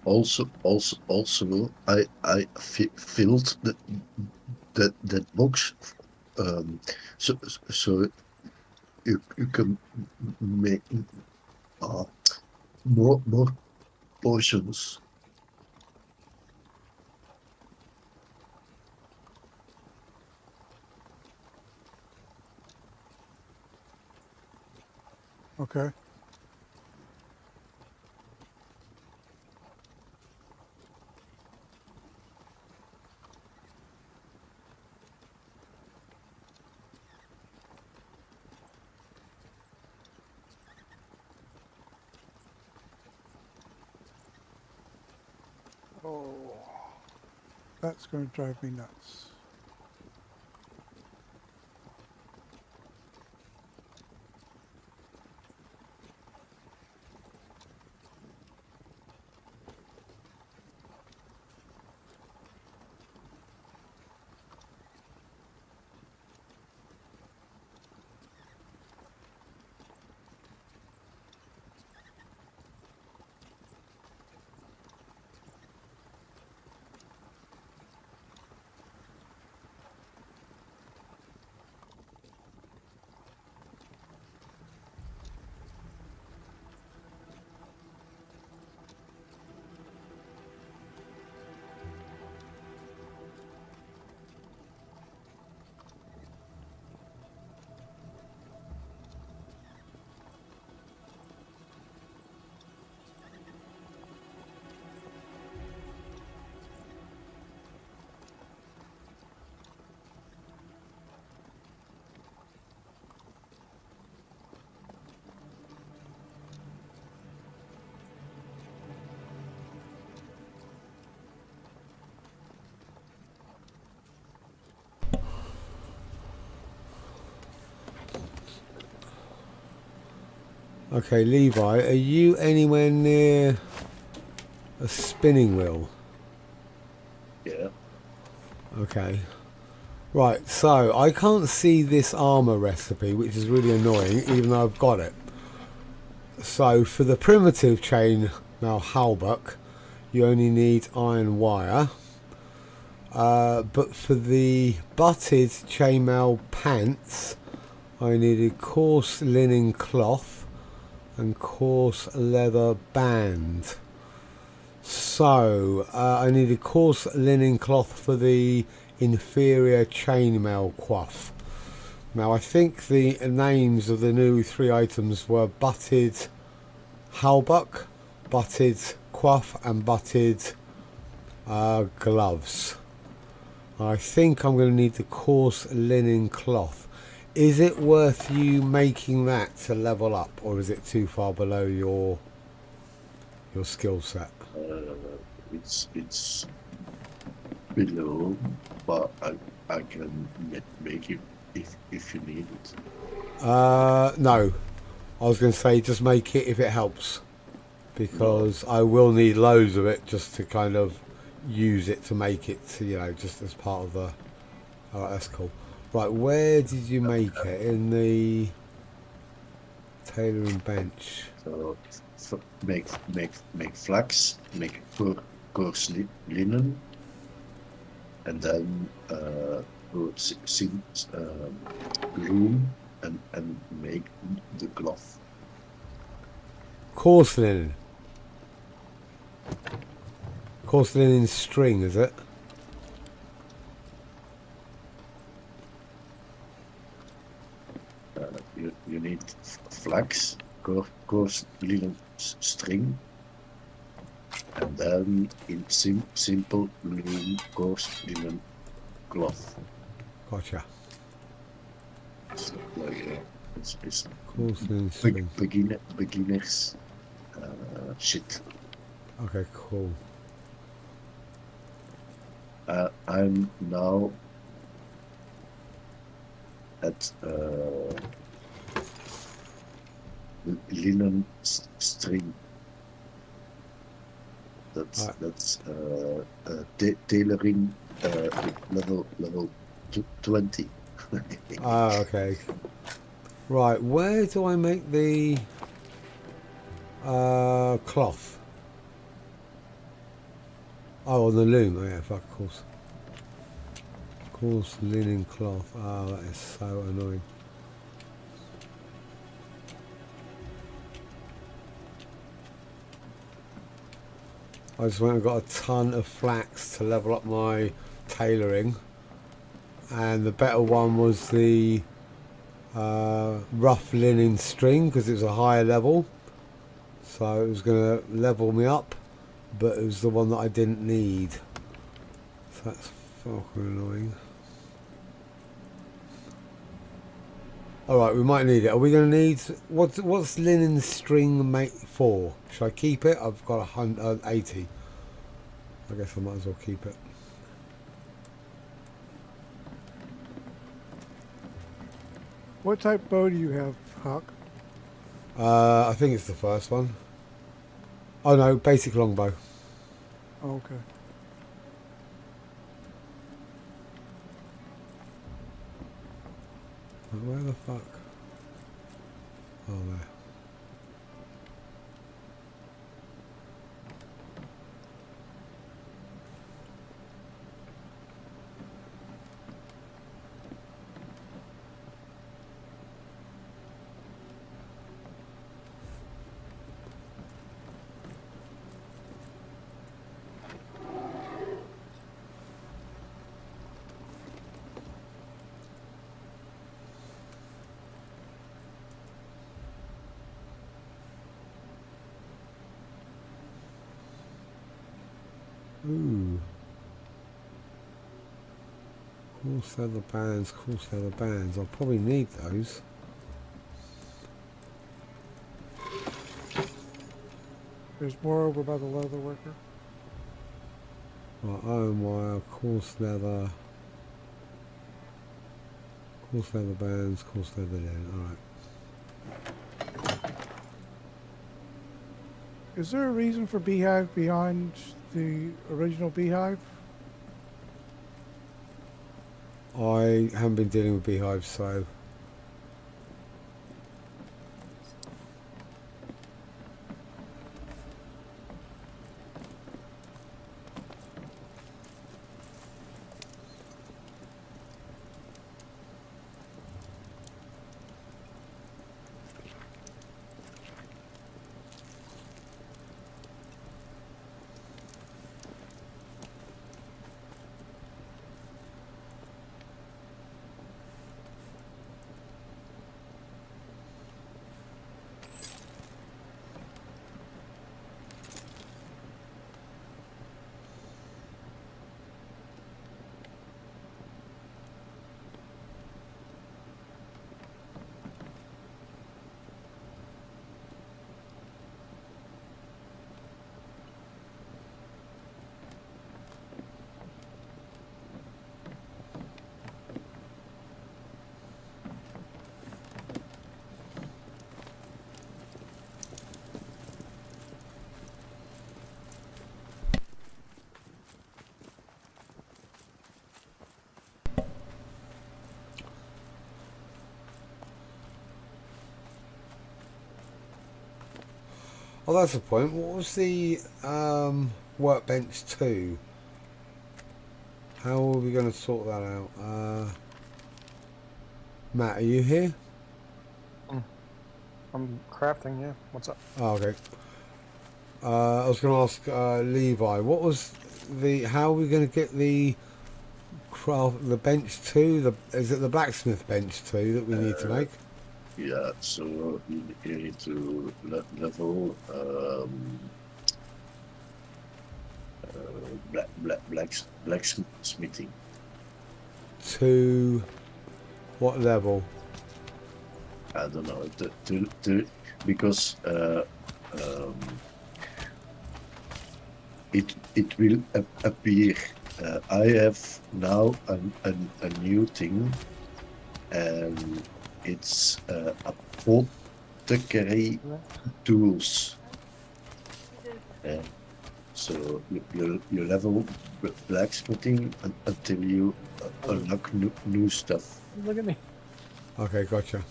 [SPEAKER 2] Also, I filled that box, so you can make uh, more portions.
[SPEAKER 4] Okay. Oh, that's going to drive me nuts.
[SPEAKER 1] Okay, Levi, are you anywhere near a spinning wheel?
[SPEAKER 2] Yeah.
[SPEAKER 1] Okay. Right, so I can't see this armor recipe, which is really annoying, even though I've got it. So for the primitive chainmail halberd, you only need iron wire. But for the butted chainmail pants, I needed coarse linen cloth and coarse leather band. So I needed coarse linen cloth for the inferior chainmail coif. Now I think the names of the new 3 items were butted halberd, butted coif and butted gloves. I think I'm going to need the coarse linen cloth. Is it worth you making that to level up, or is it too far below your skill set?
[SPEAKER 2] It's below, but I can make it if you need it.
[SPEAKER 1] No. I was going to say just make it if it helps, because I will need loads of it just to kind of use it to make it, just as part of the... Alright, that's cool. Right, where did you make it? In the tailoring bench.
[SPEAKER 2] So make flax, make coarse linen, and then loom and make the cloth.
[SPEAKER 1] Coarse linen. Coarse linen string, is it?
[SPEAKER 2] you need flax, coarse linen string, and then in simple loom coarse linen cloth.
[SPEAKER 1] Gotcha.
[SPEAKER 2] So, like, it's
[SPEAKER 1] Coarse linen string.
[SPEAKER 2] beginners shit.
[SPEAKER 1] Okay, cool.
[SPEAKER 2] I'm now at linen string. That's tailoring level 20.
[SPEAKER 1] Ah, okay. Right, where do I make the cloth? Oh, on the loom. Oh yeah, fuck, of course. Coarse linen cloth. Oh, that is so annoying. I just went and got a ton of flax to level up my tailoring, and the better one was the rough linen string because it was a higher level, so it was going to level me up, but it was the one that I didn't need, so that's fucking annoying. Alright, we might need it. Are we going to need... What's linen string mate for? Should I keep it? I've got 80. I guess I might as well keep it.
[SPEAKER 4] What type bow do you have, Huck?
[SPEAKER 1] I think it's the first one. Oh no, basic longbow.
[SPEAKER 4] Oh, okay.
[SPEAKER 1] Where the fuck? Oh, there. Ooh. Coarse leather bands, coarse leather bands. I'll probably need those.
[SPEAKER 4] There's more over by the leather worker.
[SPEAKER 1] Right, iron wire, coarse leather bands, coarse leather linen. Alright.
[SPEAKER 4] Is there a reason for beehive beyond the original beehive?
[SPEAKER 1] I haven't been dealing with beehives, so... Oh, that's the point. What was the workbench 2? How are we going to sort that out? Matt, are you here?
[SPEAKER 3] I'm crafting, yeah. What's up?
[SPEAKER 1] Oh, okay. I was going to ask Levi, what was the... How are we going to get the bench 2? Is it the blacksmith bench 2 that we need to make?
[SPEAKER 2] Yeah, so you need to level blacksmithing.
[SPEAKER 1] To what level?
[SPEAKER 2] I don't know because um, it will appear. I have now a new thing, and it's apothecary tools. Uh, so you level blacksmithing until you unlock new stuff.
[SPEAKER 3] Look at me.
[SPEAKER 1] Okay, gotcha.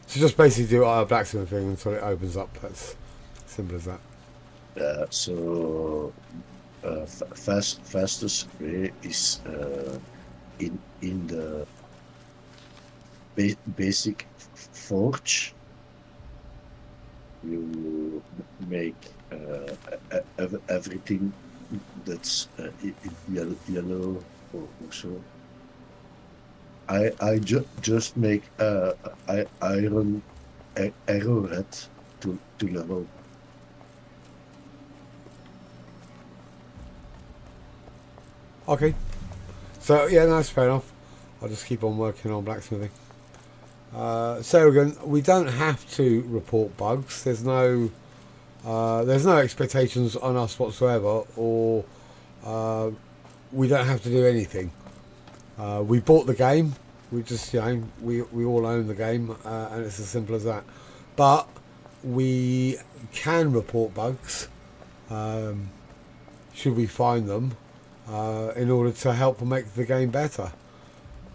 [SPEAKER 1] So just basically do a blacksmith thing until it opens up. That's simple as that.
[SPEAKER 2] So fastest way is in the basic forge. You make everything that's yellow or so. I just make iron arrowhead to level.
[SPEAKER 1] Okay. So yeah, that's fair enough. I'll just keep on working on blacksmithing. So again, we don't have to report bugs. There's no expectations on us whatsoever, or we don't have to do anything. We bought the game. We just, we all own the game, and it's as simple as that. But we can report bugs, should we find them, in order to help make the game better.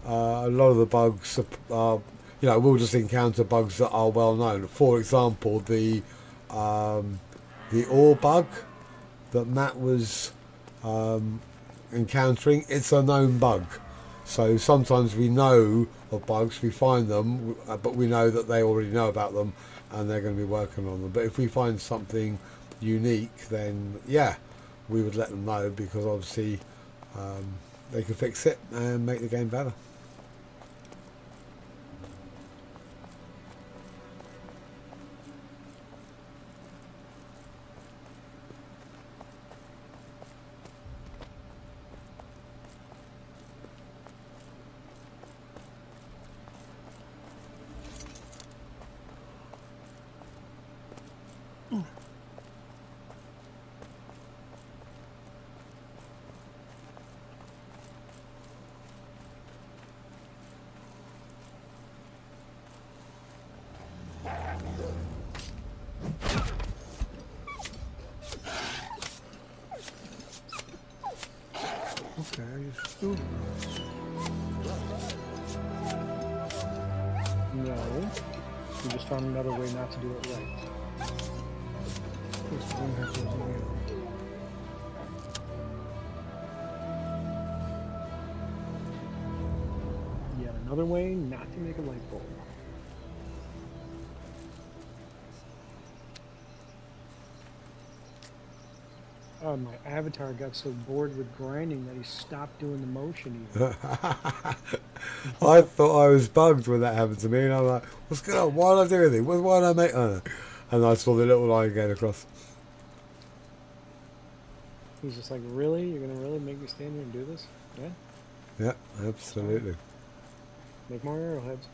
[SPEAKER 1] A lot of the bugs are, we'll just encounter bugs that are well known. For example, the ore bug that Matt was encountering, it's a known bug. So sometimes we know of bugs, we find them, but we know that they already know about them and they're going to be working on them. But if we find something unique, then yeah, we would let them know, because obviously they can fix it and make the game better.
[SPEAKER 4] Okay, I just do
[SPEAKER 3] No. We just found another way not to do it right.
[SPEAKER 4] this one has a zero.
[SPEAKER 3] Yet another way not to make a light bulb. Oh, my avatar got so bored with grinding that he stopped doing the motion even.
[SPEAKER 1] I thought I was bugged when that happened to me, and I'm like, what's going on? Why did I do anything? Why did I make... And I saw the little line going across.
[SPEAKER 3] He's just like, really? You're going to really make me stand here and do this? Yeah?
[SPEAKER 1] Yeah, absolutely.
[SPEAKER 3] Make more arrowheads.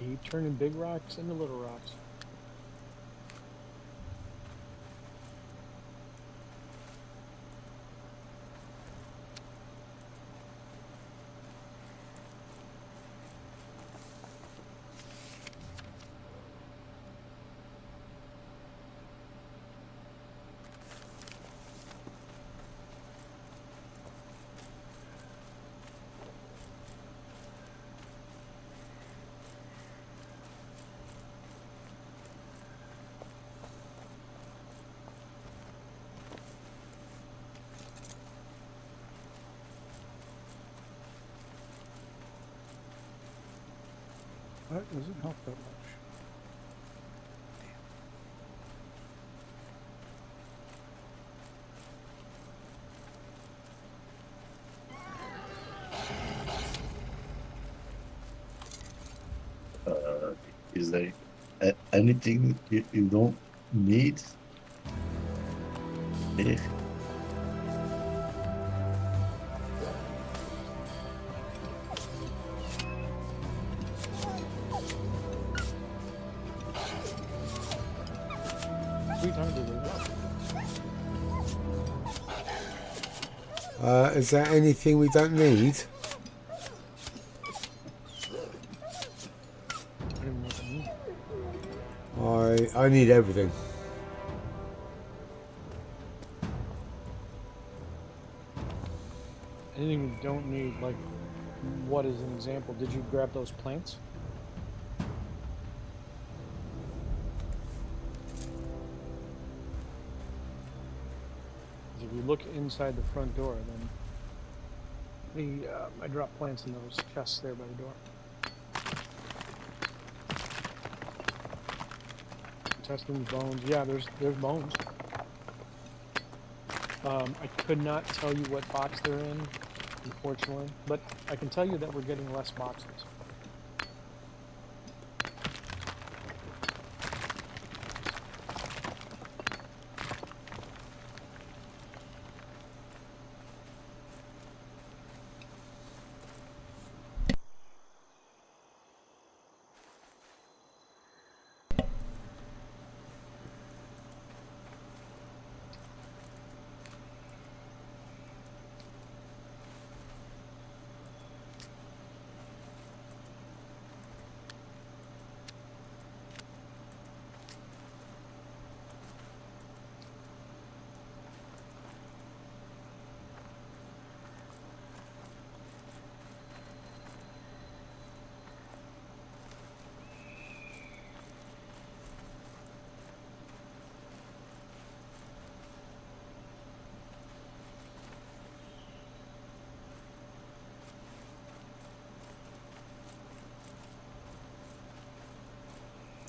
[SPEAKER 3] Keep turning big rocks into little rocks.
[SPEAKER 4] That doesn't help that much.
[SPEAKER 2] Is there anything you don't need here?
[SPEAKER 3] Sweet time to do that.
[SPEAKER 1] Is there anything we don't need?
[SPEAKER 3] I don't even know what that means.
[SPEAKER 1] I need everything.
[SPEAKER 3] Anything we don't need, like, what is an example? Did you grab those plants? If you look inside the front door, then I dropped plants in those chests there by the door. Intestines, bones. Yeah, there's bones. I could not tell you what box they're in, unfortunately, but I can tell you that we're getting less boxes.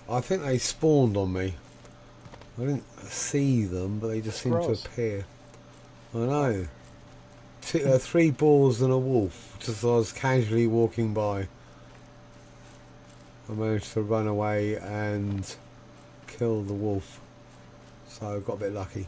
[SPEAKER 1] I think they spawned on me. I didn't see them, but they just seemed to
[SPEAKER 3] Gross.
[SPEAKER 1] appear. I know. 3 boars and a wolf, just as I was casually walking by. I managed to run away and kill the wolf. So I got a bit lucky.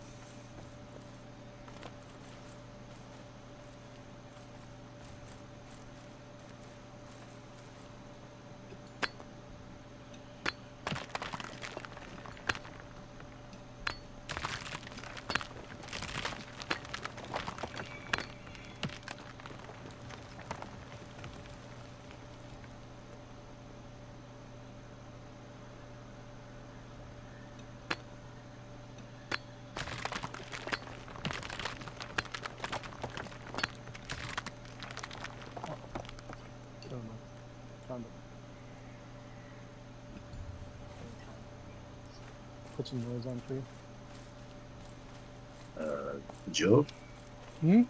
[SPEAKER 3] Never mind. Found it. Put some noise on for you.
[SPEAKER 2] Joe,
[SPEAKER 4] Hmm?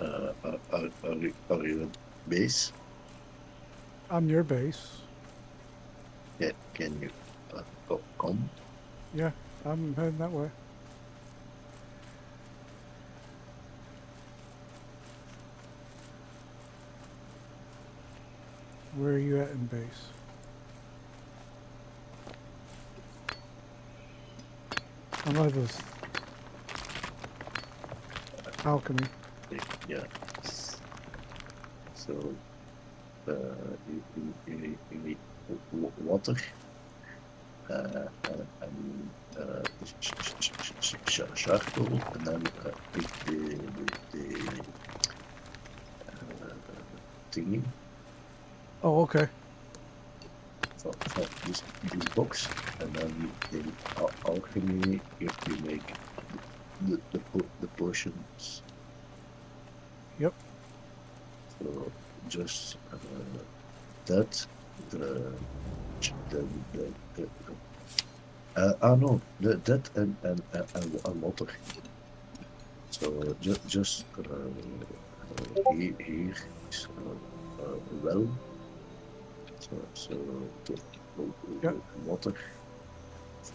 [SPEAKER 2] are you at base?
[SPEAKER 4] I'm your base.
[SPEAKER 2] Yeah, can you come?
[SPEAKER 4] Yeah, I'm heading that way. Where are you at in base? I'm by this alchemy.
[SPEAKER 2] Yeah. So, you need water and charcoal, and then pick the thingy
[SPEAKER 4] Oh, okay.
[SPEAKER 2] for this box, and then in alchemy you make the potions.
[SPEAKER 4] Yep.
[SPEAKER 2] So just that the no that and water. So just here is well. So the
[SPEAKER 4] Yeah.
[SPEAKER 2] water.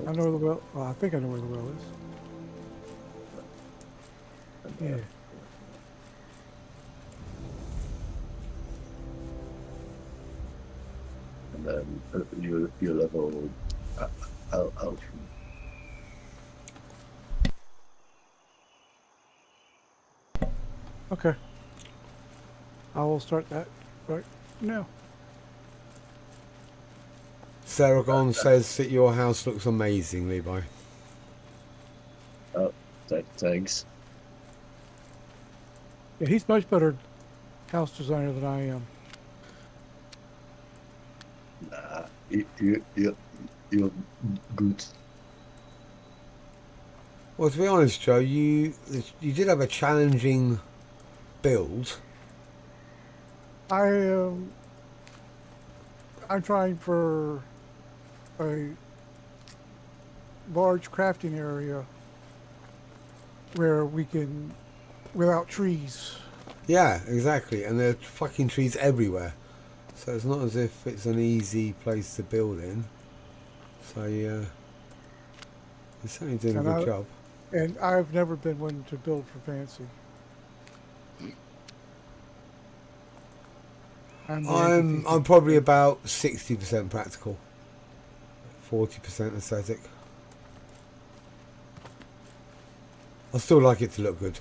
[SPEAKER 4] I know where the well. Well, I think I know where the well is.
[SPEAKER 2] And,
[SPEAKER 4] Yeah.
[SPEAKER 2] and then you level out.
[SPEAKER 4] Okay. I will start that right now.
[SPEAKER 1] Saragon says that your house looks amazing, Levi.
[SPEAKER 2] Oh, thanks.
[SPEAKER 4] Yeah, he's much better house designer than I am.
[SPEAKER 2] Nah, you're good.
[SPEAKER 1] Well, to be honest, Joe, you did have a challenging build.
[SPEAKER 4] I'm trying for a large crafting area where we can, without trees.
[SPEAKER 1] Yeah, exactly. And there are fucking trees everywhere. So it's not as if it's an easy place to build in. So yeah, you're certainly doing a good job.
[SPEAKER 4] And I've never been one to build for fancy.
[SPEAKER 1] I'm probably about 60% practical, 40% aesthetic. I still like it to look good.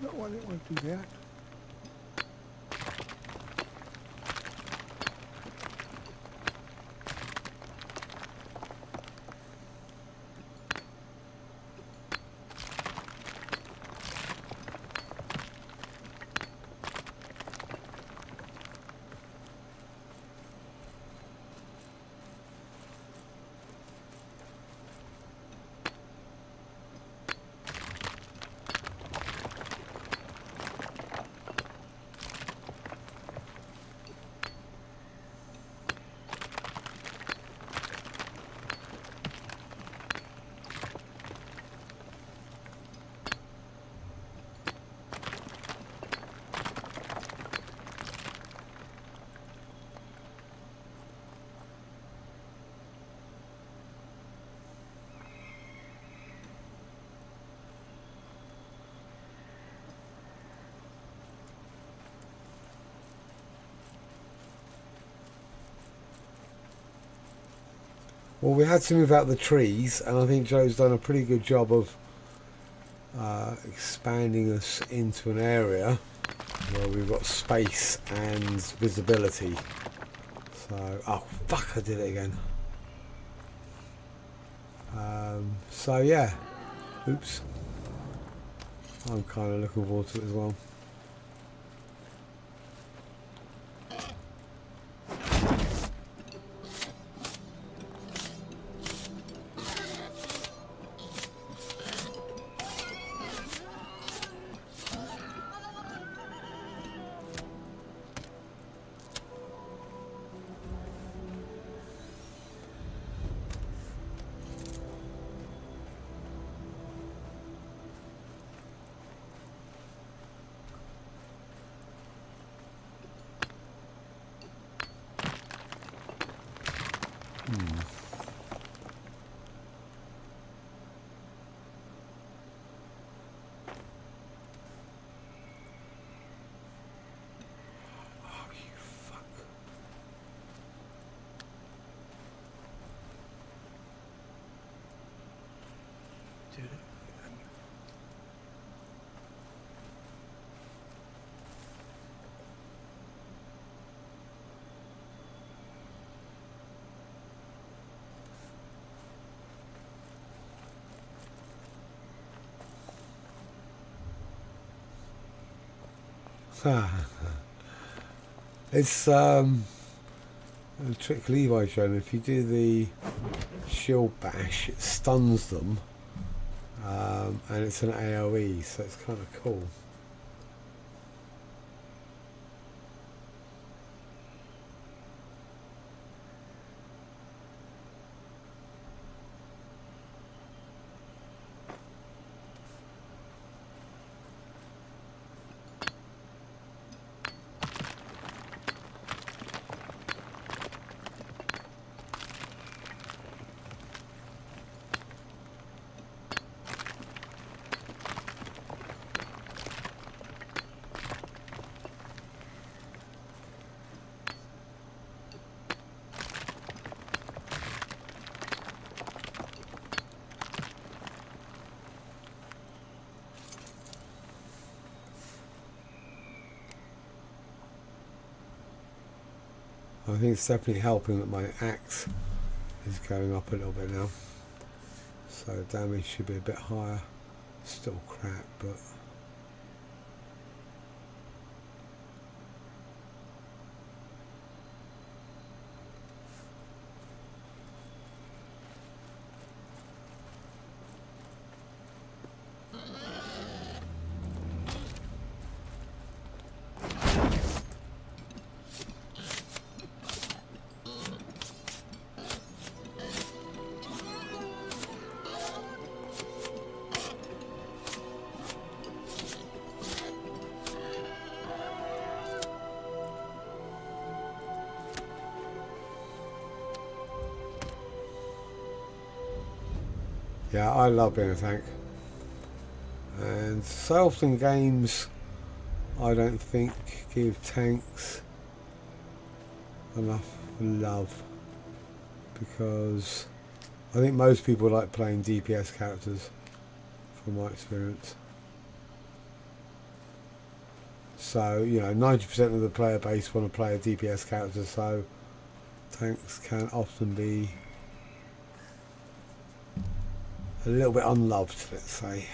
[SPEAKER 4] No, I didn't want to do that.
[SPEAKER 1] Well, we had to move out the trees, and I think Joe's done a pretty good job of expanding us into an area where we've got space and visibility. So, oh fuck, I did it again. So yeah, oops. I'm kind of looking forward to it as well. It's a trick Levi showed me. If you do the shield bash, it stuns them, and it's an AoE, so it's kind of cool. I think it's definitely helping that my axe is going up a little bit now, so damage should be a bit higher. Still crap, but yeah, I love being a tank. And so often games, I don't think, give tanks enough love, because I think most people like playing DPS characters, from my experience. So, you know, 90% of the player base want to play a DPS character, so tanks can often be a little bit unloved, let's say.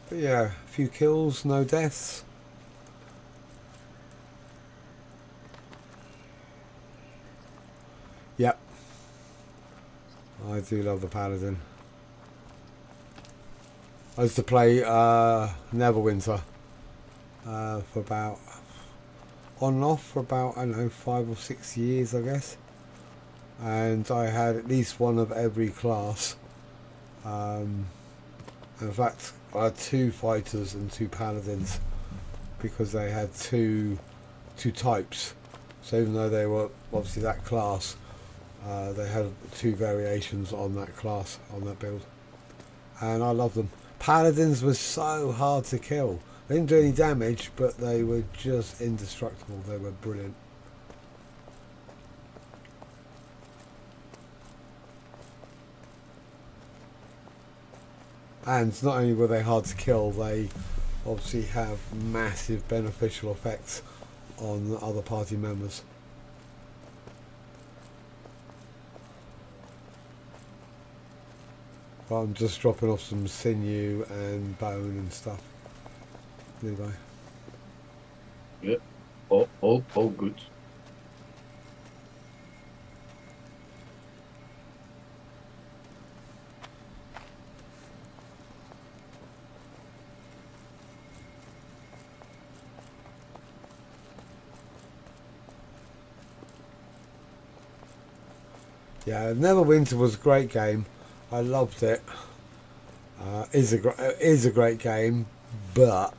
[SPEAKER 1] But yeah, a few kills, no deaths. Yep. I do love the Paladin. I used to play Neverwinter for about, on and off for about, I don't know, 5 or 6 years, I guess. And I had at least one of every class. In fact, I had 2 fighters and 2 paladins because they had two types. So even though they were obviously that class, they had 2 variations on that class, on that build. And I love them. Paladins were so hard to kill. They didn't do any damage, but they were just indestructible. They were brilliant. And not only were they hard to kill, they obviously have massive beneficial effects on other party members. But I'm just dropping off some sinew and bone and stuff. Anyway.
[SPEAKER 2] Yeah. All good.
[SPEAKER 1] Yeah, Neverwinter was a great game. I loved it. Is a great game, but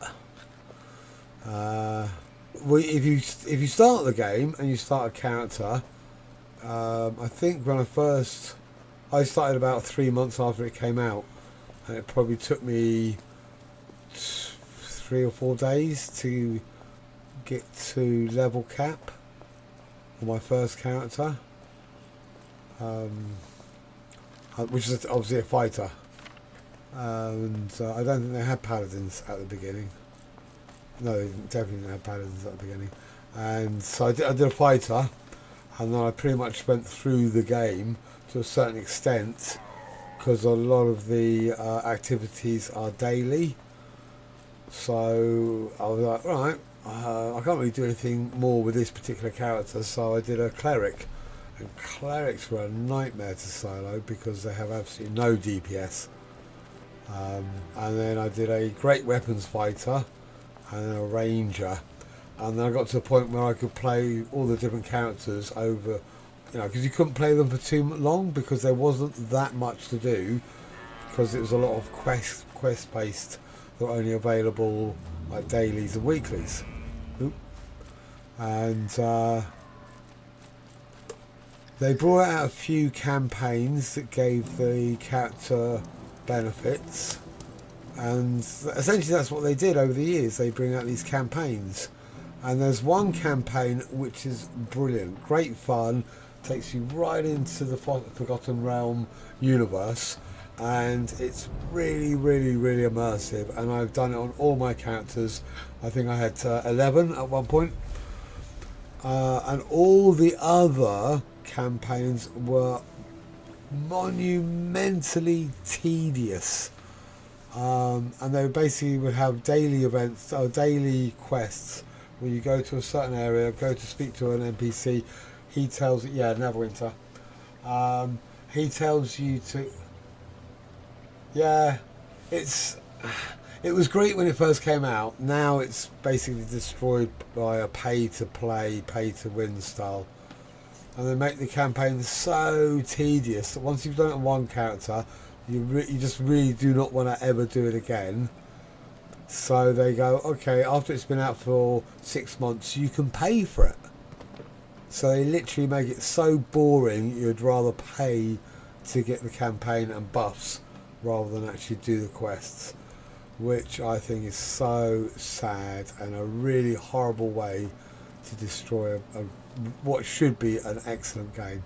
[SPEAKER 1] if you start the game and you start a character, I think when I started about 3 months after it came out, and it probably took me 3 or 4 days to get to level cap on my first character. Which is obviously a fighter, and I don't think they had paladins at the beginning. No, they definitely didn't have paladins at the beginning. And so I did a fighter, and then I pretty much went through the game to a certain extent, because a lot of the activities are daily. So I was like, right, I can't really do anything more with this particular character, so I did a cleric. And clerics were a nightmare to solo because they have absolutely no DPS. And then I did a great weapons fighter and a ranger. And then I got to a point where I could play all the different characters over, because you couldn't play them for too long because there wasn't that much to do, because it was a lot of quest based that were only available like dailies and weeklies. And they brought out a few campaigns that gave the character benefits, and essentially that's what they did over the years. They bring out these campaigns, and there's one campaign which is brilliant, great fun, takes you right into the Forgotten Realm universe, and it's really, really, really immersive. And I've done it on all my characters. I think I had 11 at one point, and all the other campaigns were monumentally tedious, and they basically would have daily events or daily quests where you go to a certain area, go to speak to an NPC. He tells you, yeah, Neverwinter. He tells you to, yeah, it was great when it first came out. Now it's basically destroyed by a pay to play, pay to win style. And they make the campaign so tedious that once you've done it on one character, you just really do not want to ever do it again. So they go, okay, after it's been out for 6 months, you can pay for it. So they literally make it so boring you'd rather pay to get the campaign and buffs rather than actually do the quests, which I think is so sad and a really horrible way to destroy what should be an excellent game.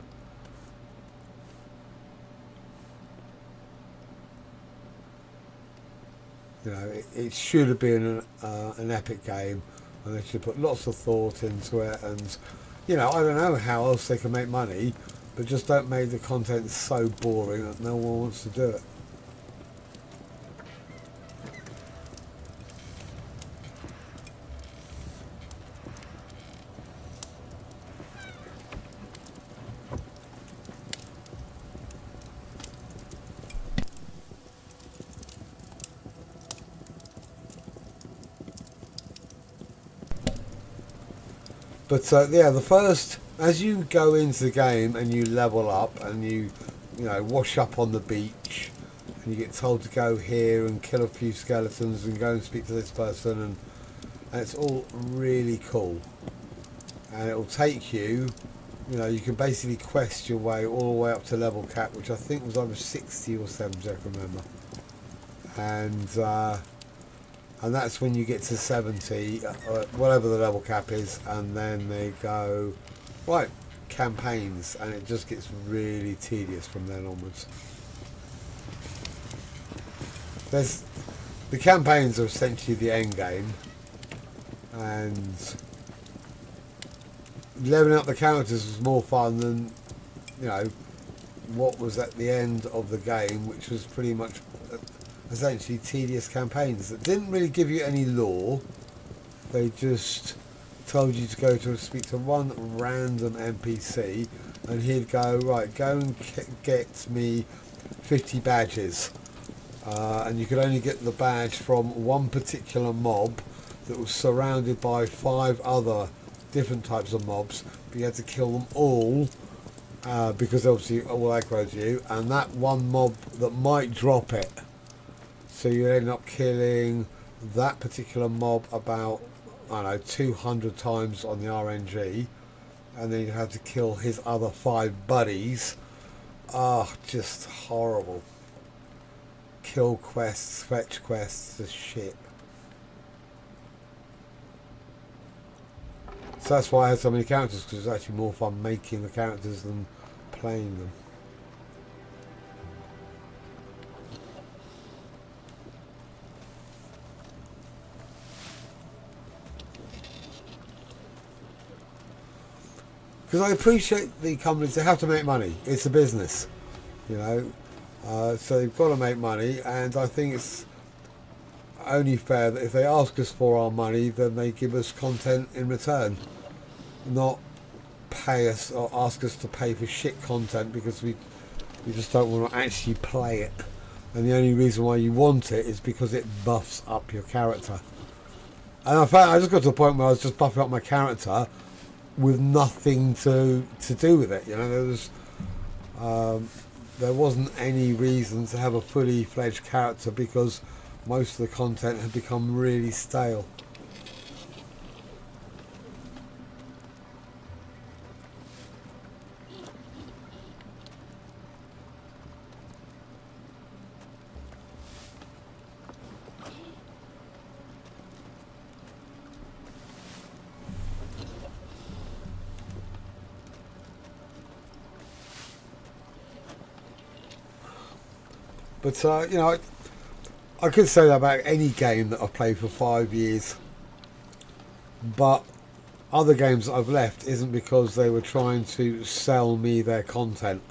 [SPEAKER 1] It should have been an epic game, and they should put lots of thought into it. And I don't know how else they can make money, but just don't make the content so boring that no one wants to do it. But yeah, the first, as you go into the game and you level up and you know, wash up on the beach, and you get told to go here and kill a few skeletons and go and speak to this person, and it's all really cool. And it will take you, you know, you can basically quest your way all the way up to level cap, which I think was either 60 or 70, I can remember. And that's when you get to 70, whatever the level cap is, and then they go, right, campaigns, and it just gets really tedious from then onwards. The campaigns are essentially the end game, and leveling up the characters was more fun than, you know, what was at the end of the game, which was pretty much essentially tedious campaigns that didn't really give you any lore. They just told you to go to speak to one random NPC, and he'd go, right, go and get me 50 badges, and you could only get the badge from one particular mob that was surrounded by 5 other different types of mobs, but you had to kill them all, because obviously all aggroed you, and that one mob that might drop it. So you end up killing that particular mob about, I don't know, 200 times on the RNG, and then you have to kill his other 5 buddies. Just horrible. Kill quests, fetch quests, the shit. So that's why I had so many characters, because it's actually more fun making the characters than playing them. Because I appreciate the companies, they have to make money. It's a business, you know. So they've got to make money, and I think it's only fair that if they ask us for our money, then they give us content in return, not pay us or ask us to pay for shit content because we just don't want to actually play it. And the only reason why you want it is because it buffs up your character. And I found I just got to a point where I was just buffing up my character with nothing to do with it. You know, there wasn't any reason to have a fully fledged character because most of the content had become really stale. But you know, I could say that about any game that I've played for 5 years. But other games that I've left isn't because they were trying to sell me their content.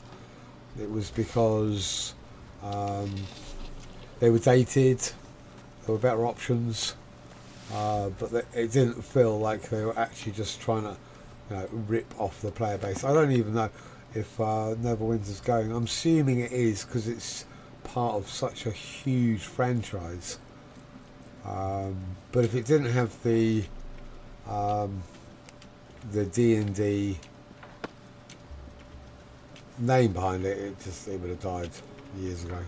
[SPEAKER 1] It was because they were dated, there were better options, but it didn't feel like they were actually just trying to, you know, rip off the player base. I don't even know if Neverwinter's going. I'm assuming it is because it's part of such a huge franchise. But if it didn't have the D&D name behind it, it would have died years ago.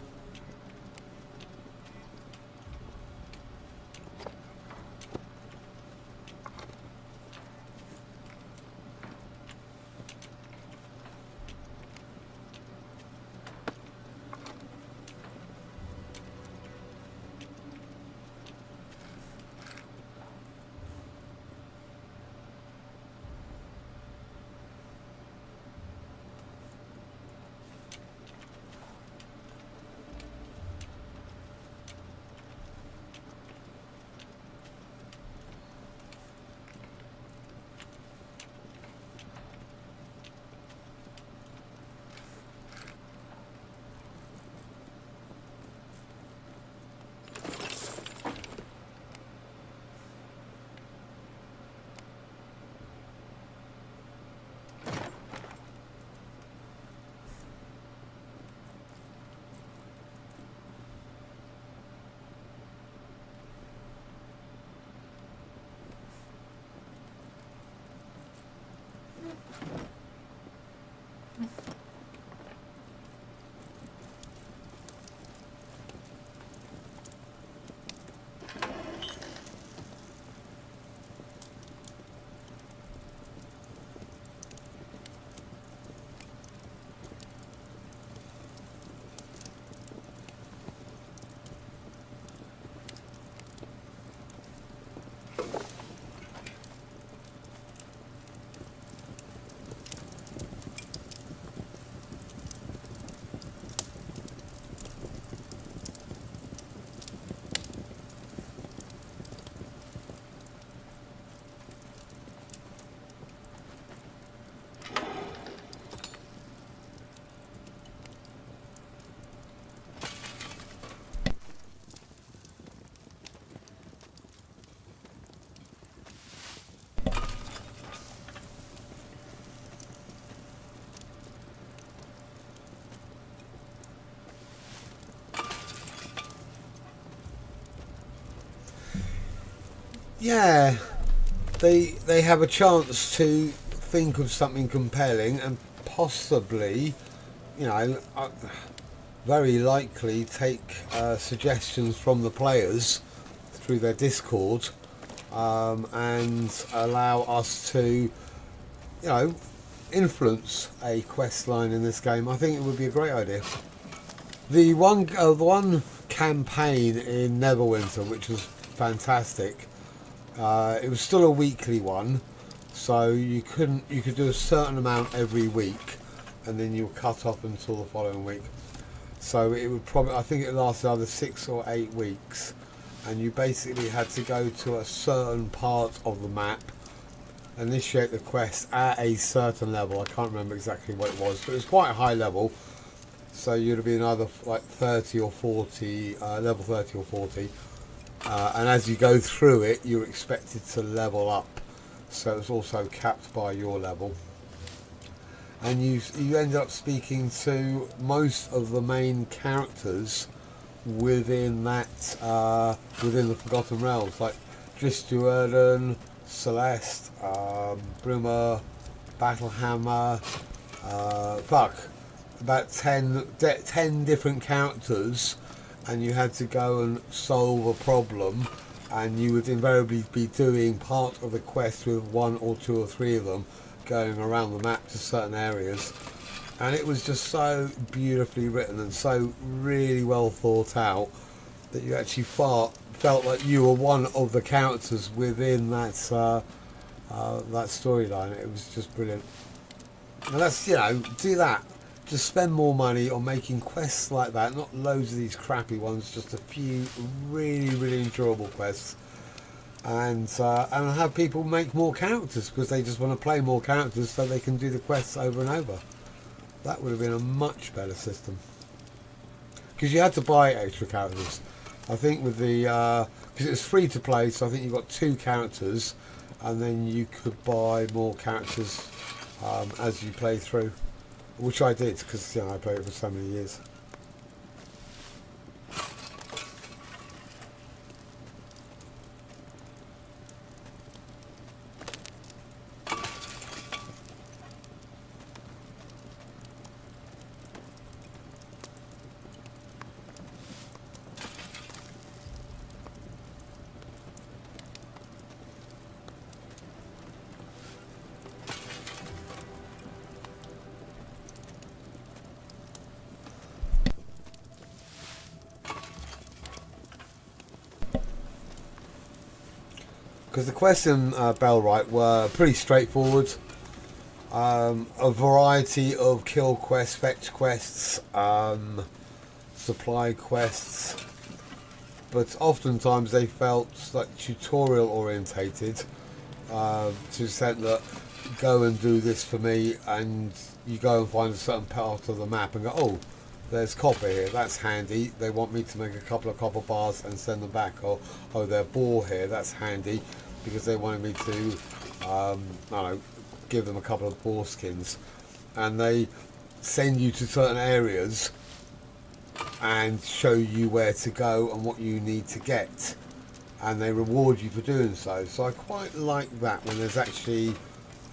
[SPEAKER 1] yeah, they have a chance to think of something compelling and possibly, you know, very likely take suggestions from the players through their Discord, and allow us to, you know, influence a quest line in this game. I think it would be a great idea. The one campaign in Neverwinter, which was fantastic, it was still a weekly one, so you could do a certain amount every week, and then you were cut off until the following week. So it would probably, I think it lasted either 6 or 8 weeks, and you basically had to go to a certain part of the map, initiate the quest at a certain level. I can't remember exactly what it was, but it was quite a high level. So you'd have been either like 30 or 40, level 30 or 40. And as you go through it, you're expected to level up. So it's also capped by your level. And you ended up speaking to most of the main characters within that, within the Forgotten Realms, like Dristuerden, Celeste, Bruma, Battlehammer, about 10 different characters, and you had to go and solve a problem, and you would invariably be doing part of the quest with 1 or 2 or 3 of them, going around the map to certain areas. And it was just so beautifully written and so really well thought out that you actually felt like you were one of the characters within that that storyline. It was just brilliant. And that's, you know, do that. Just spend more money on making quests like that, not loads of these crappy ones, just a few really enjoyable quests. And have people make more characters because they just want to play more characters so they can do the quests over and over. That would have been a much better system. Because you had to buy extra characters. I think with the, because it was free to play, so I think you got 2 characters, and then you could buy more characters as you play through, which I did because, you know, I played it for so many years. Because the quests in Bellwright were pretty straightforward. A variety of kill quests, fetch quests, supply quests, but oftentimes they felt like tutorial orientated, to the extent that go and do this for me, and you go and find a certain part of the map and go, oh, there's copper here, that's handy, they want me to make a couple of copper bars and send them back, or oh, there's boar here, that's handy, because they wanted me to I don't know, give them a couple of boar skins. And they send you to certain areas and show you where to go and what you need to get, and they reward you for doing so. So I quite like that, when there's actually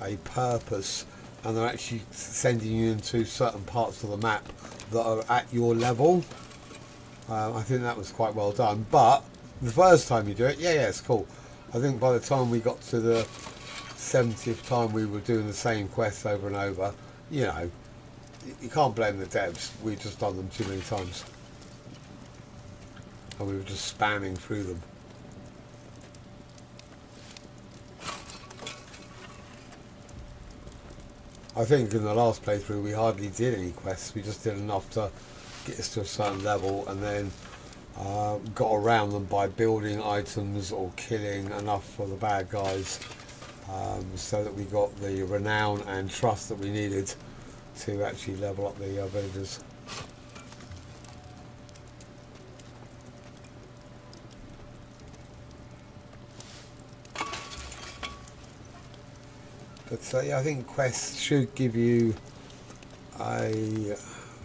[SPEAKER 1] a purpose and they're actually sending you into certain parts of the map that are at your level. I think that was quite well done. But the first time you do it, yeah, it's cool. I think by the time we got to the 70th time we were doing the same quests over and over, you know, you can't blame the devs. We've just done them too many times. And we were just spamming through them. I think in the last playthrough we hardly did any quests. We just did enough to get us to a certain level, and then got around them by building items or killing enough for the bad guys, so that we got the renown and trust that we needed to actually level up the villagers. But yeah, I think quests should give you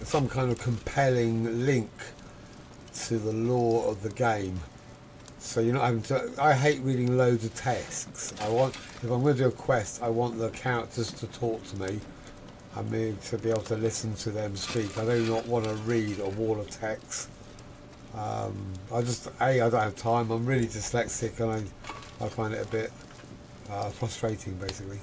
[SPEAKER 1] some kind of compelling link to the lore of the game, So you're not having to. I hate reading loads of texts. If I'm going to do a quest, I want the characters to talk to me. I mean, to be able to listen to them speak. I do not want to read a wall of text. I don't have time. I'm really dyslexic, and I find it a bit frustrating, basically.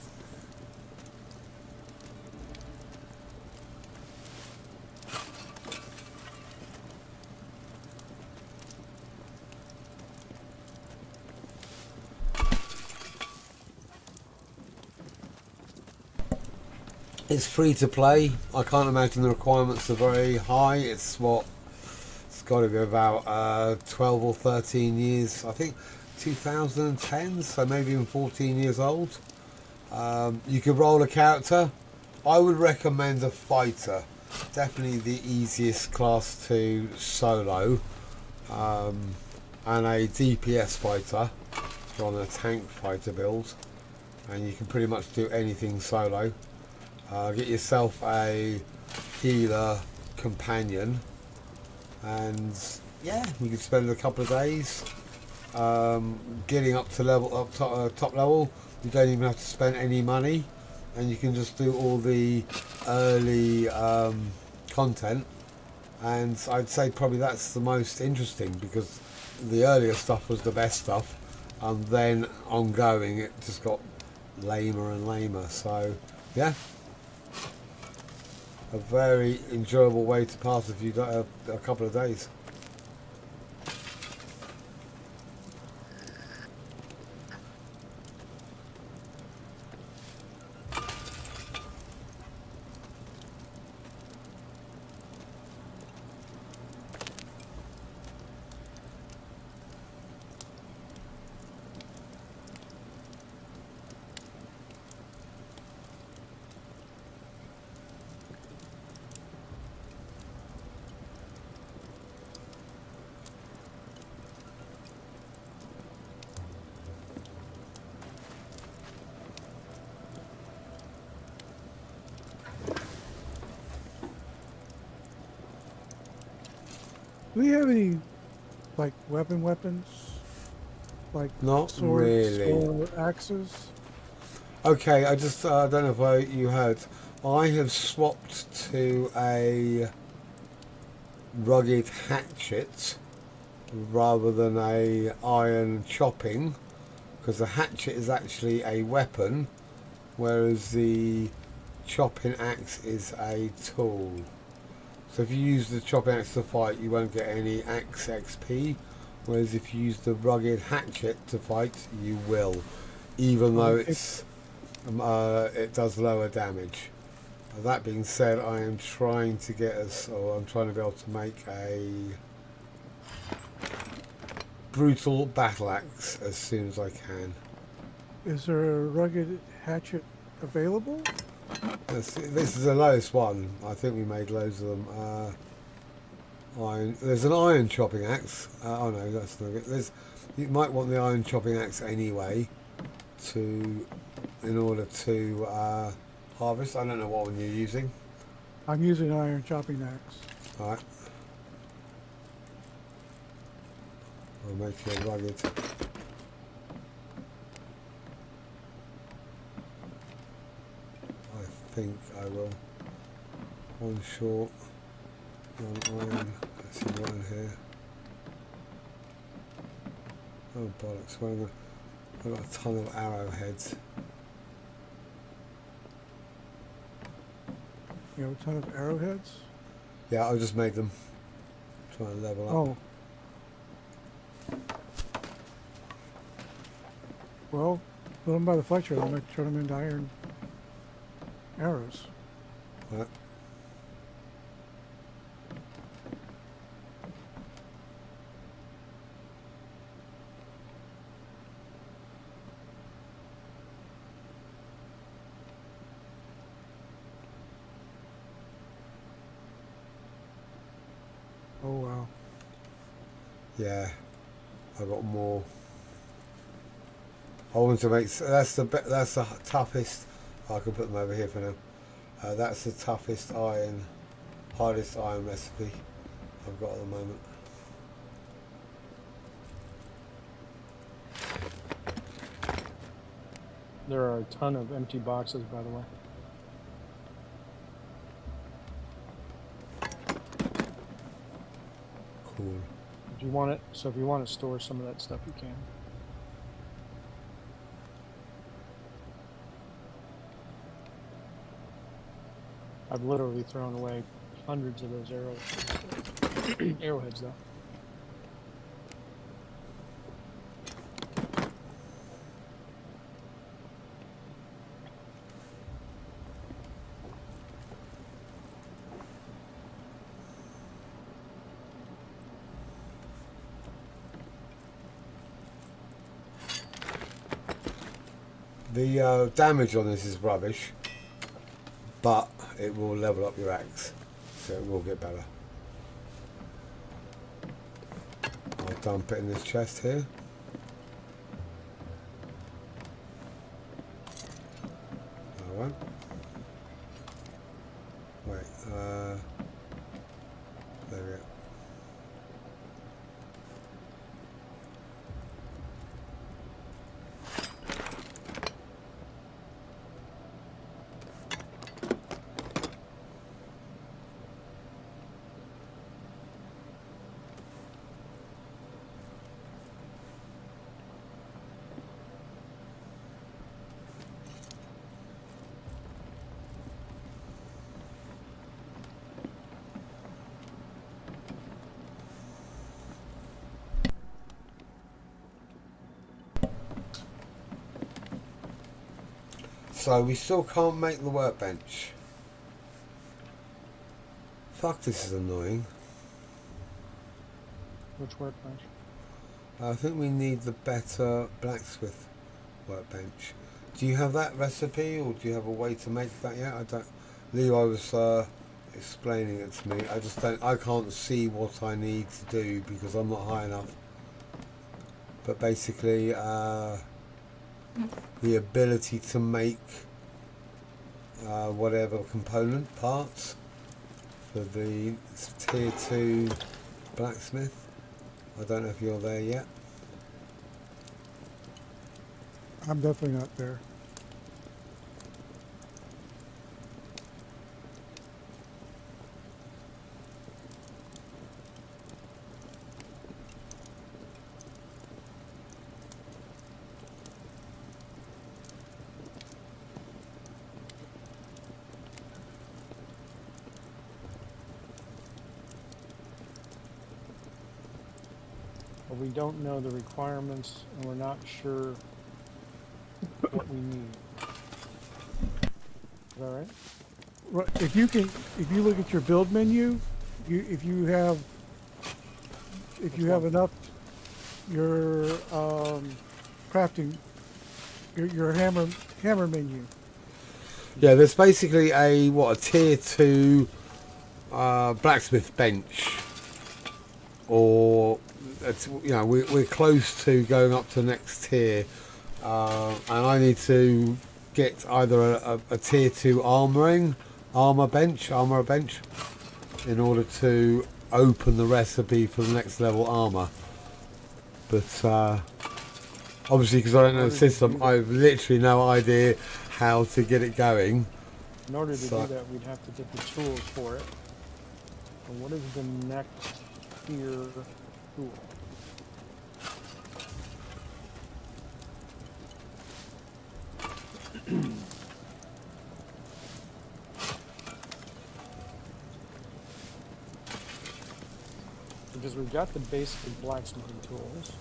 [SPEAKER 1] It's free to play. I can't imagine the requirements are very high. It's got to be about 12 or 13 years. I think 2010, so maybe even 14 years old. You can roll a character. I would recommend a fighter. Definitely the easiest class to solo. And a DPS fighter on a tank fighter build. And you can pretty much do anything solo. Get yourself a healer companion, and yeah, you can spend a couple of days getting up to top level. You don't even have to spend any money, and you can just do all the early content. And I'd say probably that's the most interesting, because the earlier stuff was the best stuff, and then ongoing it just got lamer and lamer. So yeah, a very enjoyable way to pass a couple of days.
[SPEAKER 4] Do we have any, like, weapons? Like
[SPEAKER 1] Not
[SPEAKER 4] swords
[SPEAKER 1] really.
[SPEAKER 4] or axes?
[SPEAKER 1] Okay, I don't know if you heard. I have swapped to a rugged hatchet rather than a iron chopping, because the hatchet is actually a weapon, whereas the chopping axe is a tool. So if you use the chopping axe to fight, you won't get any axe XP, whereas if you use the rugged hatchet to fight, you will, even though it does lower damage. That being said, I am trying to I'm trying to be able to make a brutal battle axe as soon as I can.
[SPEAKER 4] Is there a rugged hatchet available?
[SPEAKER 1] This is the lowest one. I think we made loads of them. Iron. There's an iron chopping axe. Oh no, that's not good. You might want the iron chopping axe anyway, in order to harvest. I don't know what one you're using.
[SPEAKER 4] I'm using an iron chopping axe.
[SPEAKER 1] All right. I'll make you rugged. I think I will. One short, one iron. Let's see one here. Oh bollocks! I've got a ton of arrowheads.
[SPEAKER 4] You have a ton of arrowheads?
[SPEAKER 1] Yeah, I just made them. Trying to level up.
[SPEAKER 4] Oh. Well, put them by the fletcher. I'm going to turn them into iron arrows.
[SPEAKER 1] Right.
[SPEAKER 4] Oh wow.
[SPEAKER 1] Yeah, I got more. I want to make that's the toughest. I can put them over here for now. That's the toughest hardest iron recipe I've got at the moment.
[SPEAKER 3] There are a ton of empty boxes, by the way.
[SPEAKER 1] Cool.
[SPEAKER 3] If you want it, so if you want to store some of that stuff, you can. I've literally thrown away hundreds of those arrowheads, though.
[SPEAKER 1] The damage on this is rubbish, but it will level up your axe, so it will get better. I'll dump it in this chest here. I won't. Wait, there we go. So we still can't make the workbench. Fuck, this is annoying.
[SPEAKER 3] Which workbench?
[SPEAKER 1] I think we need the better blacksmith workbench. Do you have that recipe, or do you have a way to make that yet? I don't. Leroy was explaining it to me. I just don't. I can't see what I need to do because I'm not high enough. But basically, the ability to make whatever component parts for the tier 2 blacksmith. I don't know if you're there yet.
[SPEAKER 4] I'm definitely not there.
[SPEAKER 3] But we don't know the requirements, and we're not sure what we need. Is that right?
[SPEAKER 4] Right, if you look at your build menu, if you have enough, your crafting, your hammer menu.
[SPEAKER 1] Yeah, there's basically a tier 2 blacksmith bench, or it's, we're close to going up to the next tier, and I need to get either a tier 2 armor bench in order to open the recipe for the next level armor. But obviously, because I don't know the system, I've literally no idea how to get it going.
[SPEAKER 3] In order to do that, we'd have to get the tools for it. And what is the next tier tool? Because we've got the basic blacksmithing tools.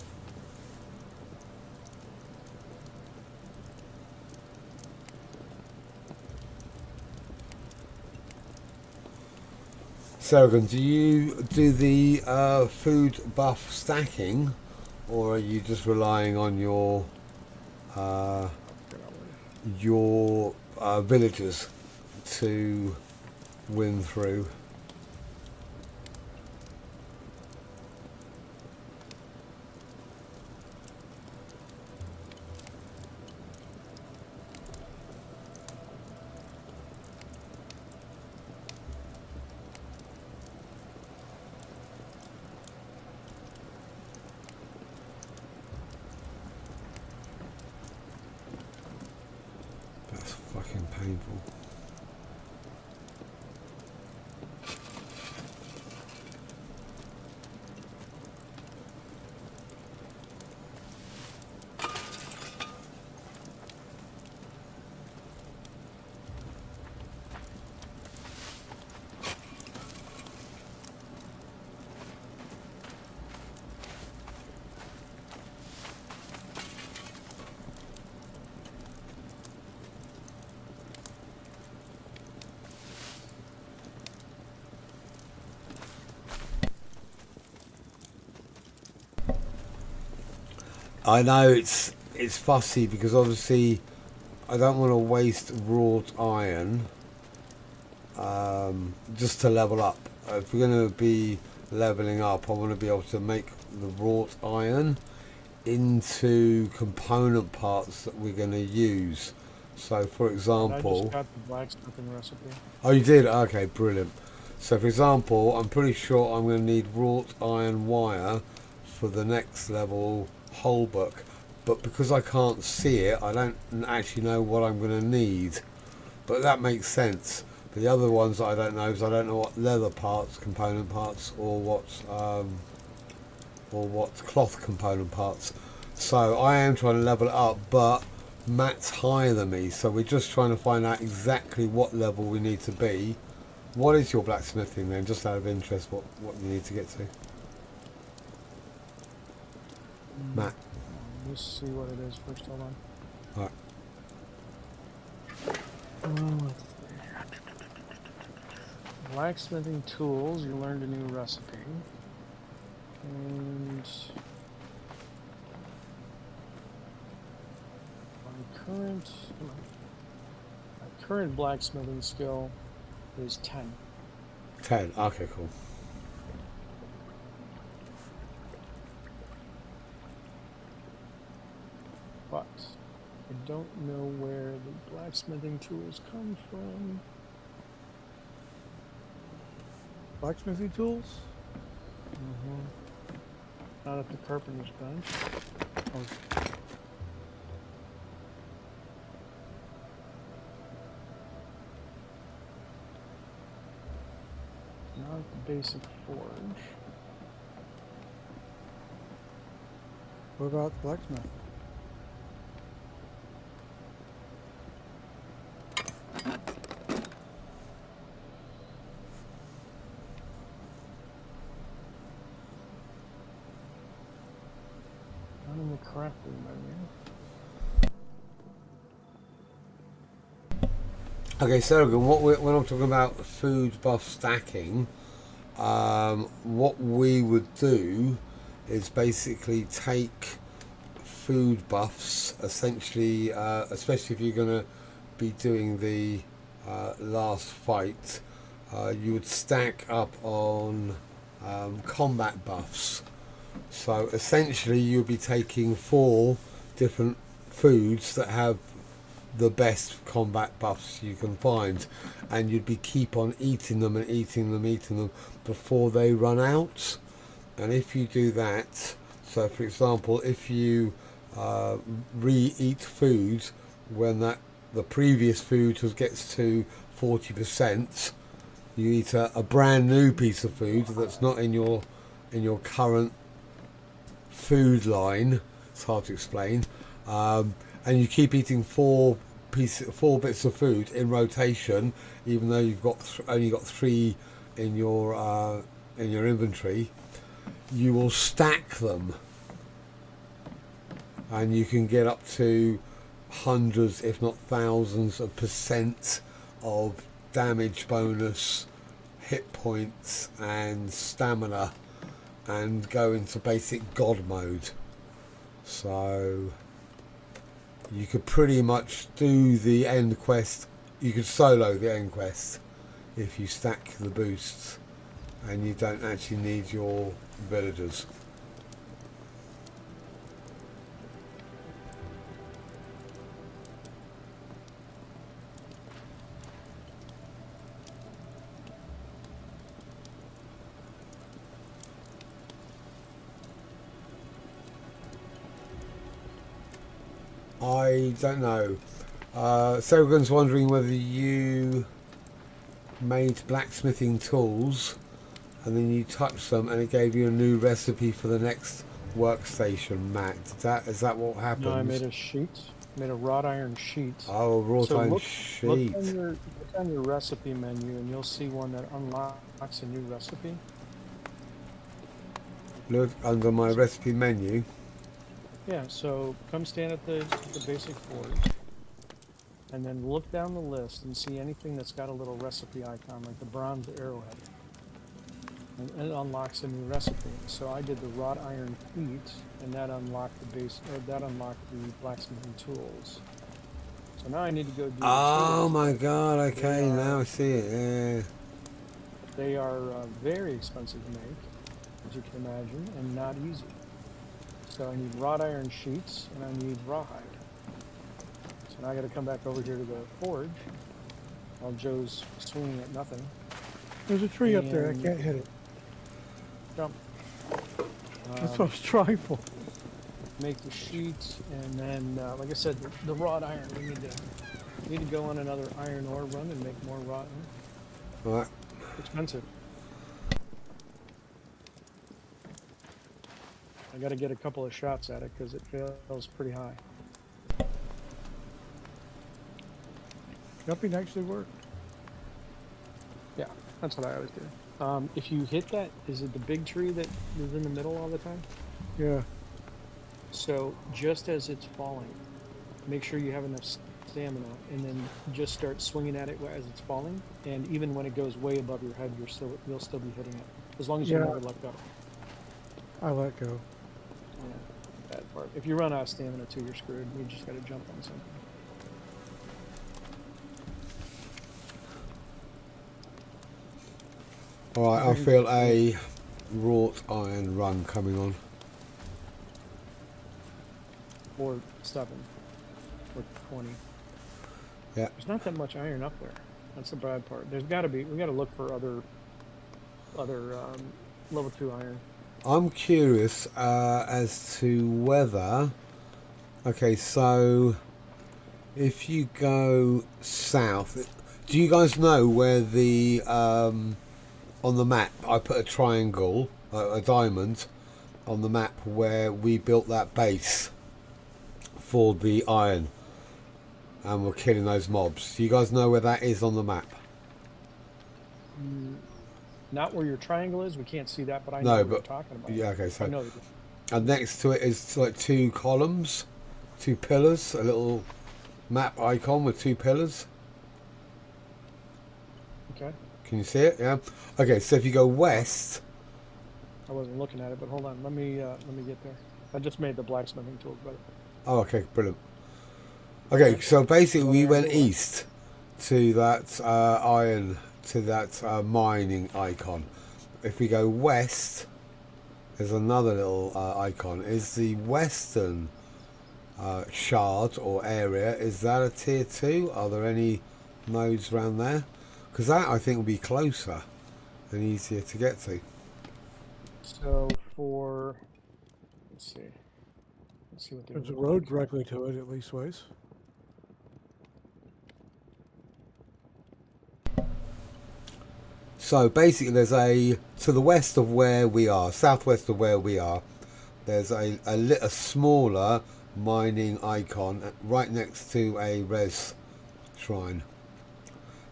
[SPEAKER 1] Sargon, do you do the food buff stacking, or are you just relying on your villagers to win through? painful. I know it's fussy because obviously I don't want to waste wrought iron just to level up. If we're going to be leveling up, I want to be able to make the wrought iron into component parts that we're going to use. So for
[SPEAKER 3] And I
[SPEAKER 1] example,
[SPEAKER 3] just got the blacksmithing recipe.
[SPEAKER 1] oh, you did? Okay, brilliant. So for example, I'm pretty sure I'm going to need wrought iron wire for the next level whole book, but because I can't see it, I don't actually know what I'm going to need, but that makes sense. But the other ones that I don't know is I don't know what leather parts, component parts, or what cloth component parts. So I am trying to level it up, but Matt's higher than me, so we're just trying to find out exactly what level we need to be. What is your blacksmithing then, just out of interest, what you need to get to? Matt.
[SPEAKER 3] Let's see what it is first. Hold on.
[SPEAKER 1] Alright.
[SPEAKER 3] Let's see. Blacksmithing tools. You learned a new recipe. And my current blacksmithing skill is 10.
[SPEAKER 1] 10, okay, cool.
[SPEAKER 3] But I don't know where the blacksmithing tools come from.
[SPEAKER 4] Blacksmithing tools?
[SPEAKER 3] Not at the carpenter's bench.
[SPEAKER 4] Oh,
[SPEAKER 3] Not at the basic forge.
[SPEAKER 4] what about the blacksmith?
[SPEAKER 3] Not in the crafting menu.
[SPEAKER 1] Okay, so again, when I'm talking about food buff stacking, what we would do is basically take food buffs, essentially, especially if you're going to be doing the last fight, you would stack up on combat buffs. So essentially you'll be taking 4 different foods that have the best combat buffs you can find, and you'd be keep on eating them and eating them before they run out. And if you do that, so for example, if you re-eat food when the previous food gets to 40%, you eat a brand new piece of food that's not in your current food line. It's hard to explain. And you keep eating 4 bits of food in rotation, even though you've only got 3 in your inventory. You will stack them, and you can get up to hundreds, if not thousands, of % of damage bonus, hit points, and stamina, and go into basic god mode. So you could pretty much do the end quest. You could solo the end quest if you stack the boosts, and you don't actually need your villagers. I don't know. Sogan's wondering whether you made blacksmithing tools and then you touched them and it gave you a new recipe for the next workstation, Matt. Is that what happens?
[SPEAKER 3] No, I made a sheet. Made a wrought iron sheet.
[SPEAKER 1] Oh, wrought
[SPEAKER 3] So
[SPEAKER 1] iron
[SPEAKER 3] look
[SPEAKER 1] sheet.
[SPEAKER 3] look on your recipe menu, and you'll see one that unlocks a new recipe.
[SPEAKER 1] Look under my recipe menu.
[SPEAKER 3] Yeah. So come stand at the basic forge, and then look down the list and see anything that's got a little recipe icon, like the bronze arrowhead, and it unlocks a new recipe. So I did the wrought iron feet, and that unlocked the blacksmithing tools. So now I need to go do.
[SPEAKER 1] Oh
[SPEAKER 3] the
[SPEAKER 1] my god! Okay,
[SPEAKER 3] They
[SPEAKER 1] now
[SPEAKER 3] are-
[SPEAKER 1] I see it. Yeah.
[SPEAKER 3] They are very expensive to make, as you can imagine, and not easy. So I need wrought iron sheets, and I need rawhide. So now I got to come back over here to the forge, while Joe's swinging at nothing.
[SPEAKER 4] There's a tree up there. I
[SPEAKER 3] And-
[SPEAKER 4] can't hit it.
[SPEAKER 3] Jump.
[SPEAKER 4] That's what I was trying for.
[SPEAKER 3] Make the sheets, and then, like I said, the wrought iron. We need to go on another iron ore run and make more wrought iron.
[SPEAKER 1] Right.
[SPEAKER 3] Expensive. I got to get a couple of shots at it because it feels pretty high.
[SPEAKER 4] Jumping actually worked.
[SPEAKER 3] Yeah, that's what I always do. If you hit that, is it the big tree that is in the middle all the time?
[SPEAKER 4] Yeah.
[SPEAKER 3] So just as it's falling, make sure you have enough stamina, and then just start swinging at it as it's falling. And even when it goes way above your head, you'll still be hitting it, as long as you
[SPEAKER 4] Yeah.
[SPEAKER 3] never let go.
[SPEAKER 4] I let go.
[SPEAKER 3] Yeah, bad part. If you run out of stamina too, you're screwed. You just got to jump on something.
[SPEAKER 1] Alright, I feel a wrought iron run coming on.
[SPEAKER 3] Or 7, or 20.
[SPEAKER 1] Yeah.
[SPEAKER 3] There's not that much iron up there. That's the bad part. There's got to be. We got to look for other level 2 iron.
[SPEAKER 1] I'm curious as to whether... Okay, so if you go south... Do you guys know where the... on the map, I put a triangle, a diamond, on the map where we built that base for the iron. And we're killing those mobs. Do you guys know where that is on the map?
[SPEAKER 3] Not where your triangle is. We can't see that, but I know
[SPEAKER 1] No,
[SPEAKER 3] what you're
[SPEAKER 1] but...
[SPEAKER 3] talking about.
[SPEAKER 1] Yeah, okay,
[SPEAKER 3] I
[SPEAKER 1] so...
[SPEAKER 3] know.
[SPEAKER 1] And next to it is like 2 columns, 2 pillars, a little map icon with 2 pillars.
[SPEAKER 3] Okay.
[SPEAKER 1] Can you see it? Yeah. Okay, so if you go west...
[SPEAKER 3] I wasn't looking at it, but hold on. Let me get there. I just made the blacksmithing tools, but
[SPEAKER 1] Oh, okay, brilliant. Okay, so basically we went east to that iron, to that mining icon. If we go west, there's another little icon. Is the western shard or area, is that a tier 2? Are there any nodes around there? Because that I think will be closer and easier to get to.
[SPEAKER 3] so for let's see what
[SPEAKER 4] There's a road directly to it, at least ways.
[SPEAKER 1] So basically there's to the west of where we are, southwest of where we are, there's a smaller mining icon right next to a res shrine.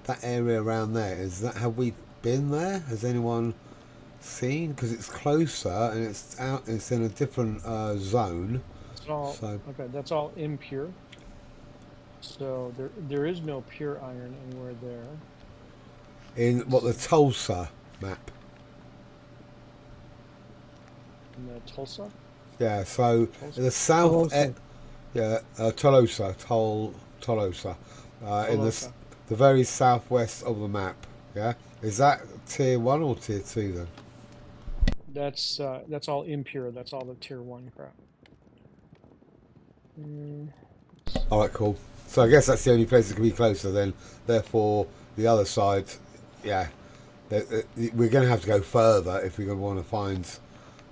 [SPEAKER 1] That area around there, have we been there? Has anyone seen? Because it's closer and it's in a different zone.
[SPEAKER 3] It's all,
[SPEAKER 1] So-
[SPEAKER 3] okay, that's all impure. So there is no pure iron anywhere there.
[SPEAKER 1] In the Tulsa map.
[SPEAKER 3] In the Tulsa?
[SPEAKER 1] Yeah, so
[SPEAKER 3] Tulsa?
[SPEAKER 1] the south,
[SPEAKER 4] Tolosa.
[SPEAKER 1] Tolosa, Tolosa, in
[SPEAKER 3] Tolosa.
[SPEAKER 1] the very southwest of the map. Yeah, is that tier 1 or tier 2 then?
[SPEAKER 3] That's all impure. That's all the tier 1 crap.
[SPEAKER 1] All right, cool. So I guess that's the only place that can be closer then. Therefore, the other side, yeah, we're going to have to go further if we're going to want to find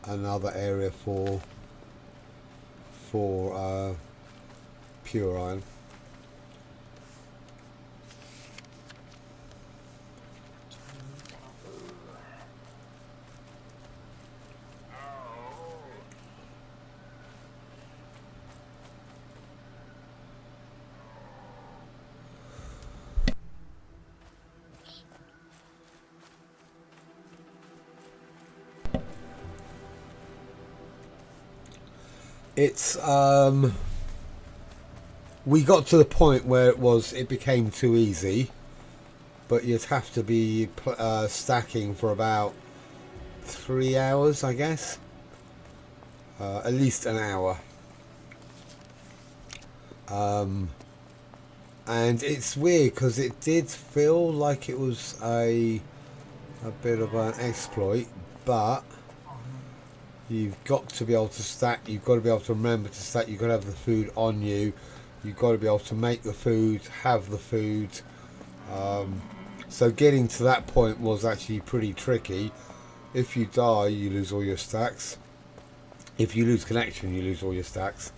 [SPEAKER 1] another area for pure iron. It's we got to the point where it became too easy, but you'd have to be stacking for about 3 hours, I guess. At least an hour. And it's weird because it did feel like it was a bit of an exploit, but you've got to be able to stack, you've got to be able to remember to stack, you've got to have the food on you, you've got to be able to make the food, have the food. So getting to that point was actually pretty tricky. If you die, you lose all your stacks. If you lose connection, you lose all your stacks.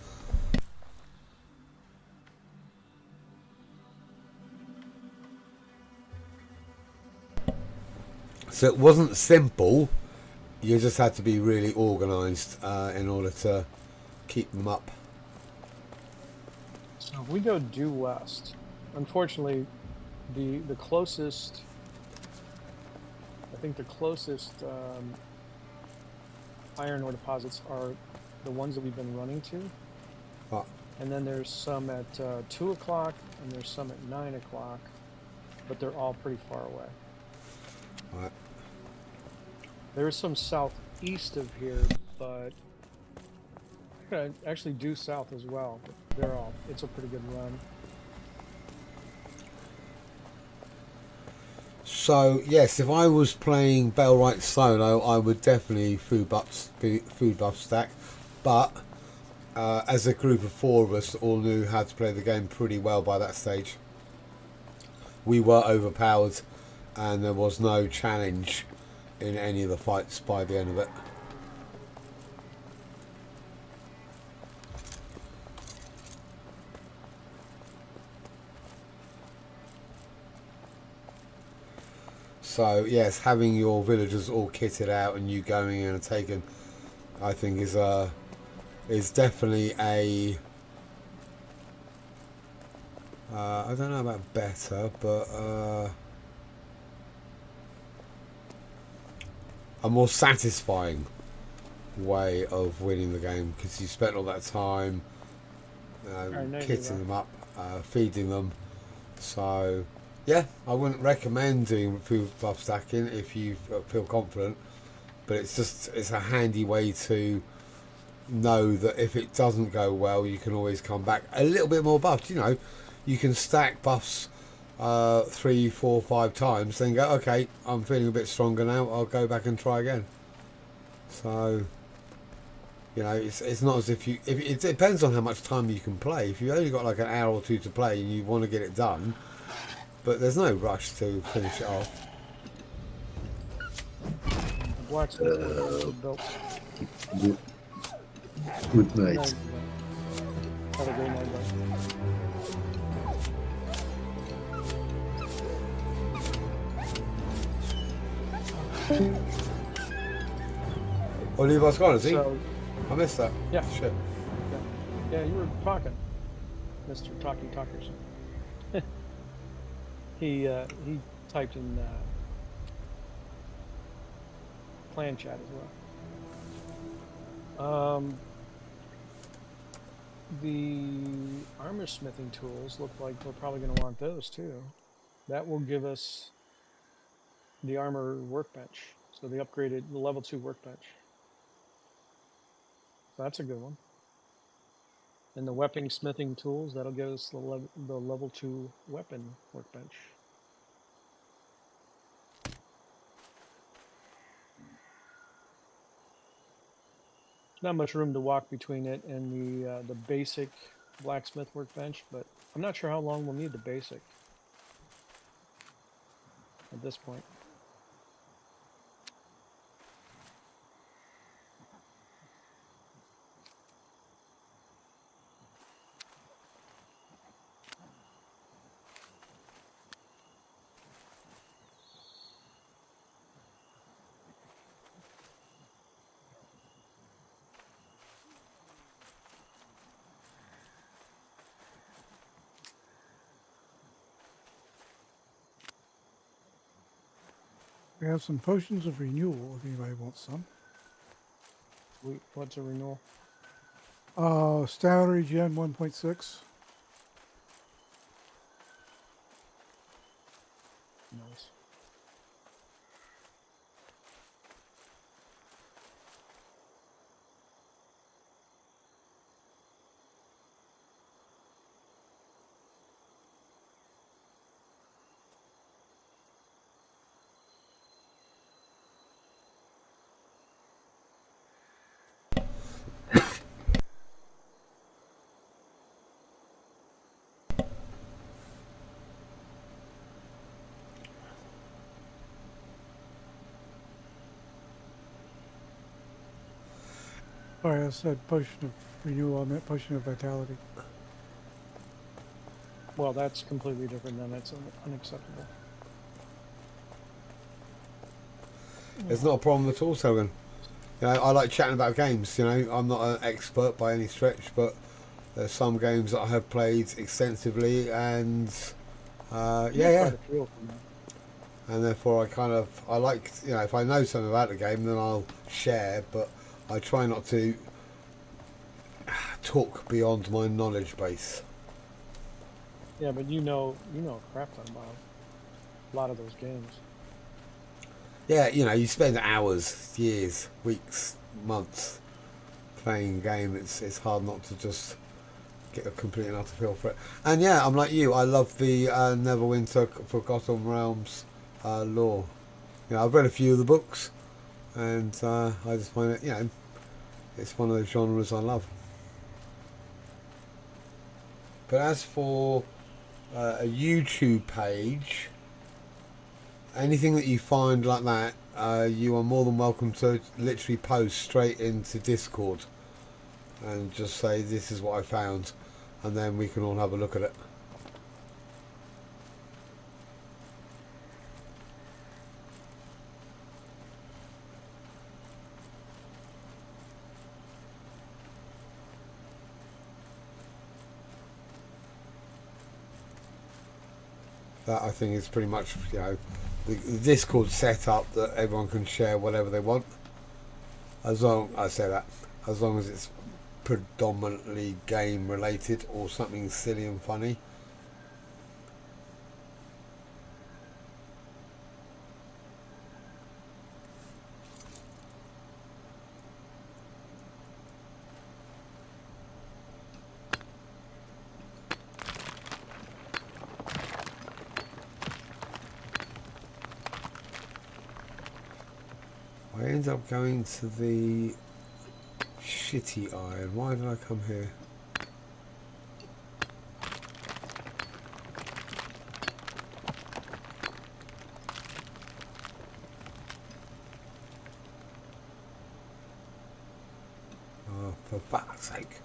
[SPEAKER 1] So it wasn't simple. You just had to be really organised in order to keep them up.
[SPEAKER 3] So if we go due west, unfortunately, the closest, I think the closest iron ore deposits are the ones that we've been running to.
[SPEAKER 1] Oh.
[SPEAKER 3] And then there's some at 2 o'clock and there's some at 9 o'clock, but they're all pretty far away.
[SPEAKER 1] Right.
[SPEAKER 3] There's some southeast of here, but actually due south as well. But it's a pretty good run.
[SPEAKER 1] So yes, if I was playing Bellwright solo, I would definitely food buff stack. But as a group of 4 of us, all knew how to play the game pretty well by that stage. We were overpowered, and there was no challenge in any of the fights by the end of it. So yes, having your villagers all kitted out and you going in and taking, I think is definitely a I don't know about better, but a more satisfying way of winning the game, because you spent all that time kitting them up, feeding them. So yeah, I wouldn't recommend doing food buff stacking if you feel confident, but it's a handy way to know that if it doesn't go well, you can always come back a little bit more buffed. You know, you can stack buffs 3, 4, 5 times, then go, okay, I'm feeling a bit stronger now, I'll go back and try again. So you know, it's not as if it depends on how much time you can play. If you only got like an hour or 2 to play and you want to get it done, but there's no rush to finish it off.
[SPEAKER 3] Built.
[SPEAKER 2] Good night.
[SPEAKER 3] Have a great night, guys.
[SPEAKER 1] Oh, Levi's gone, is he?
[SPEAKER 3] So,
[SPEAKER 1] I missed that.
[SPEAKER 3] Yeah.
[SPEAKER 1] Shit.
[SPEAKER 3] yeah, you were talking, Mr. Talkie Talkers. He typed in clan chat as well. The armor smithing tools look like we're probably going to want those too. That will give us the armor workbench, so the level 2 workbench. So that's a good one. And the weapon smithing tools, that'll give us the level 2 weapon workbench. Not much room to walk between it and the basic blacksmith workbench, but I'm not sure how long we'll need the basic at this point.
[SPEAKER 4] We have some potions of renewal if anybody wants some.
[SPEAKER 3] What's a renewal?
[SPEAKER 4] Standard Gen 1.6.
[SPEAKER 3] Nice.
[SPEAKER 4] Sorry, I said potion of renewal. I meant potion of vitality.
[SPEAKER 3] Well, that's completely different. Then that's unacceptable.
[SPEAKER 1] It's not a problem at all, Selgan. You know, I like chatting about games. You know, I'm not an expert by any stretch, but there's some games that I have played extensively, and yeah.
[SPEAKER 3] Quite a few of them.
[SPEAKER 1] And therefore I like, you know, if I know something about the game, then I'll share, but I try not to talk beyond my knowledge base.
[SPEAKER 3] Yeah, but you know a crap ton about a lot of those games.
[SPEAKER 1] Yeah, you know, you spend hours, years, weeks, months playing a game. It's hard not to just get a complete and utter feel for it. And yeah, I'm like you. I love the Neverwinter Forgotten Realms lore. You know, I've read a few of the books, and I just find it, you know, it's one of those genres I love. But as for a YouTube page, anything that you find like that, you are more than welcome to literally post straight into Discord and just say this is what I found, and then we can all have a look at it. That I think is pretty much, you know, the Discord set up that everyone can share whatever they want. As long as it's predominantly game related or something silly and funny. I end up going to the shitty iron. Why did I come here? Oh, for fuck's sake.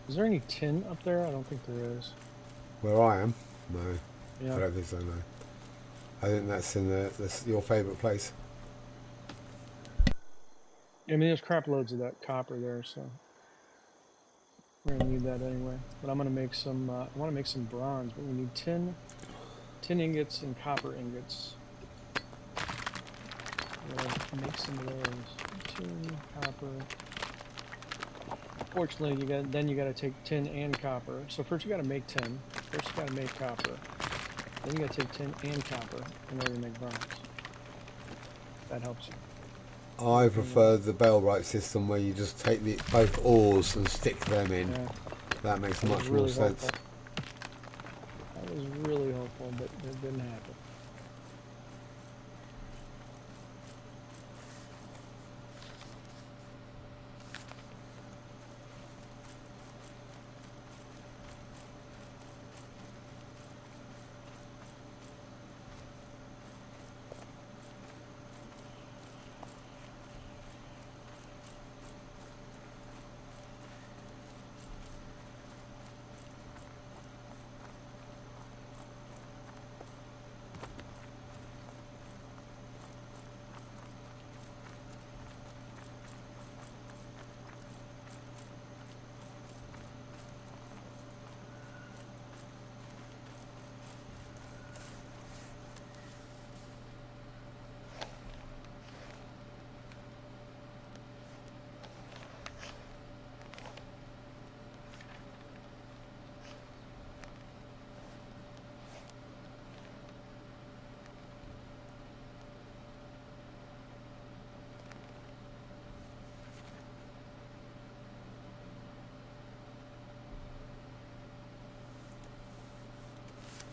[SPEAKER 3] Is there any tin up there? I don't think there is.
[SPEAKER 1] Where I am? No.
[SPEAKER 3] Yeah.
[SPEAKER 1] I don't think so, no. I think that's in your favourite place.
[SPEAKER 3] I mean, there's crap loads of that copper there, so we're gonna need that anyway. But I'm gonna make some. I want to make some bronze, but we need tin ingots, and copper ingots. I'm gonna make some of those. Tin, copper. Fortunately, you got to take tin and copper. So first you got to make tin. First you got to make copper. Then you got to take tin and copper in order to make bronze. That helps you.
[SPEAKER 1] I prefer the Bellwright system where you just take both ores and stick them in.
[SPEAKER 3] Yeah.
[SPEAKER 1] That makes
[SPEAKER 3] That
[SPEAKER 1] much
[SPEAKER 3] was
[SPEAKER 1] more
[SPEAKER 3] really
[SPEAKER 1] sense.
[SPEAKER 3] helpful. That was really helpful, but it didn't happen.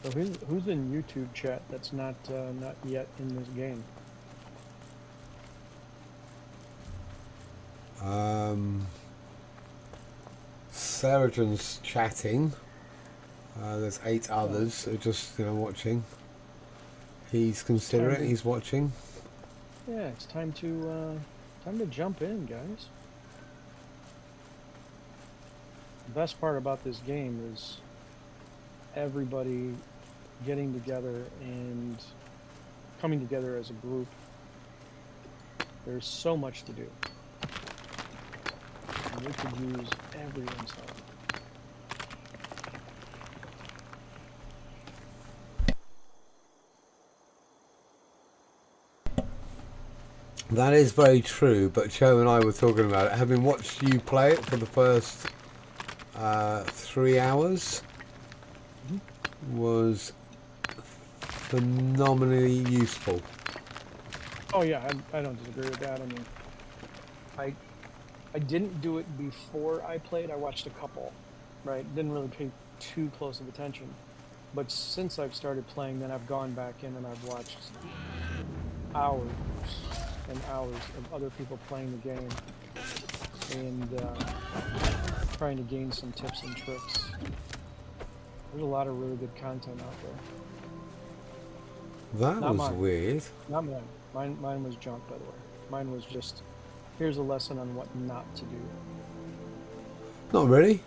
[SPEAKER 3] So who's in YouTube chat that's not yet in this game?
[SPEAKER 1] Sarajan's chatting. There's 8 others who are just watching. He's considerate. He's watching.
[SPEAKER 3] Yeah, it's time to jump in, guys. The best part about this game is everybody getting together and coming together as a group. There's so much to do. And we could use everyone's help.
[SPEAKER 1] That is very true, but Joe and I were talking about it. Having watched you play it for the first 3 hours was phenomenally useful.
[SPEAKER 3] Oh yeah, I don't disagree with that. I mean, I didn't do it before I played. I watched a couple, right? Didn't really pay too close of attention. But since I've started playing, then I've gone back in and I've watched hours and hours of other people playing the game and trying to gain some tips and tricks. There's a lot of really good content out there.
[SPEAKER 1] That
[SPEAKER 3] Not
[SPEAKER 1] was
[SPEAKER 3] mine.
[SPEAKER 1] weird.
[SPEAKER 3] Not mine. Mine was junk, by the way. Mine was just, here's a lesson on what not to do.
[SPEAKER 1] Not really.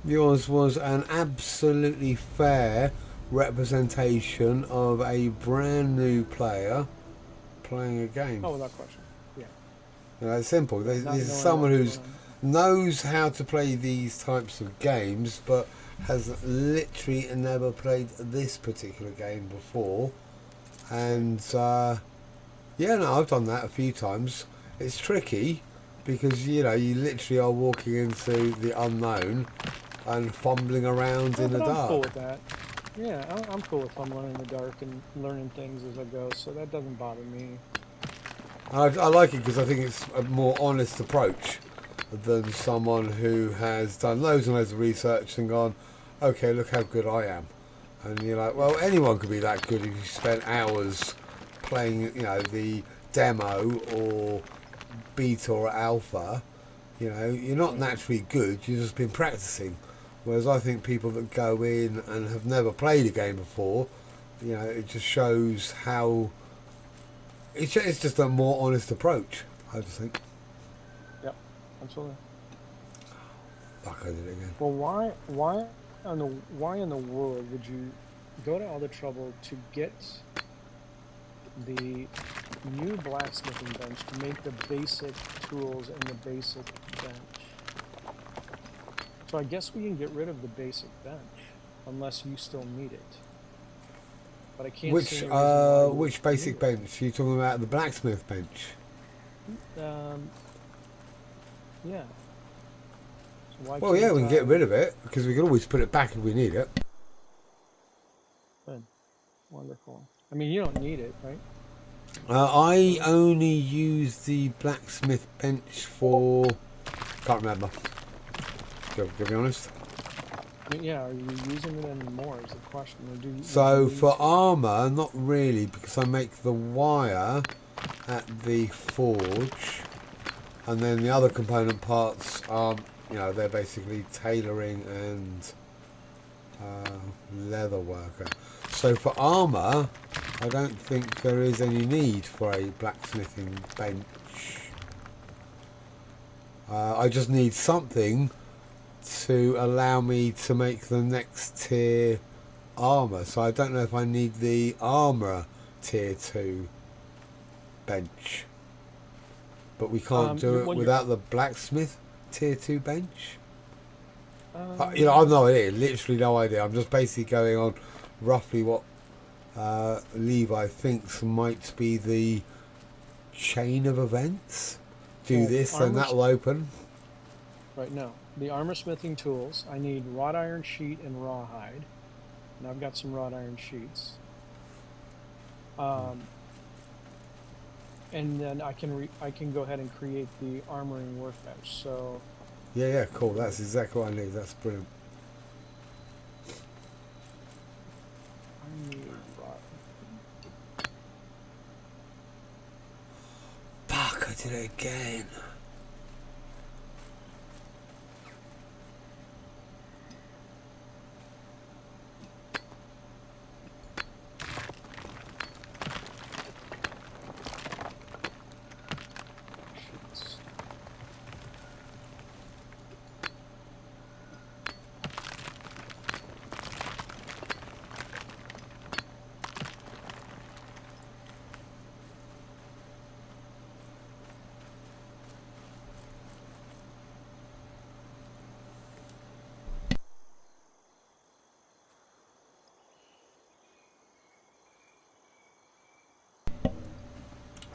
[SPEAKER 1] Yours was an absolutely fair representation of a brand new player playing a game.
[SPEAKER 3] Oh, without question. Yeah.
[SPEAKER 1] It's simple. This is someone who knows how to play these types of games, but has literally never played this particular game before. And yeah, no, I've done that a few times. It's tricky because you literally are walking into the unknown and fumbling around in the dark.
[SPEAKER 3] I'm cool with that. Yeah, I'm cool with fumbling in the dark and learning things as I go, so that doesn't bother me.
[SPEAKER 1] I like it because I think it's a more honest approach than someone who has done loads and loads of research and gone, okay, look how good I am. And you're like, well, anyone could be that good if you spent hours playing, the demo or beta or alpha. You're not naturally good, you've just been practicing. Whereas I think people that go in and have never played a game before, it just shows how it's just a more honest approach, I just think.
[SPEAKER 3] Yep, absolutely.
[SPEAKER 1] Fuck, I did it again.
[SPEAKER 3] Well, why in the world would you go to all the trouble to get the new blacksmithing bench to make the basic tools and the basic bench? So I guess we can get rid of the basic bench unless you still need it. But I can't see any reason why you
[SPEAKER 1] which basic bench? Are you talking about the blacksmith bench?
[SPEAKER 3] yeah. So why
[SPEAKER 1] Well, yeah,
[SPEAKER 3] can't
[SPEAKER 1] we can get rid of it because we can always put it back if we need it.
[SPEAKER 3] Good. Wonderful. I mean, you don't need it, right?
[SPEAKER 1] I only use the blacksmith bench for... Can't remember. To be honest.
[SPEAKER 3] I mean, yeah, are you using it anymore is the question. Or do you,
[SPEAKER 1] So for armour, not really, because I make the wire at the forge, and then the other component parts are, they're basically tailoring and leather worker. So for armour, I don't think there is any need for a blacksmithing bench. I just need something to allow me to make the next tier armour. So I don't know if I need the armourer tier 2 bench. But we can't do it without the blacksmith tier 2 bench. I've no idea, literally no idea. I'm just basically going on roughly what Levi thinks might be the chain of events. Do this, then that will open.
[SPEAKER 3] Right, now the armor smithing tools, I need wrought iron sheet and rawhide, and I've got some wrought iron sheets. And then I can go ahead and create the armoring workbench. So
[SPEAKER 1] yeah, cool. That's exactly what I need. That's brilliant. I did it again.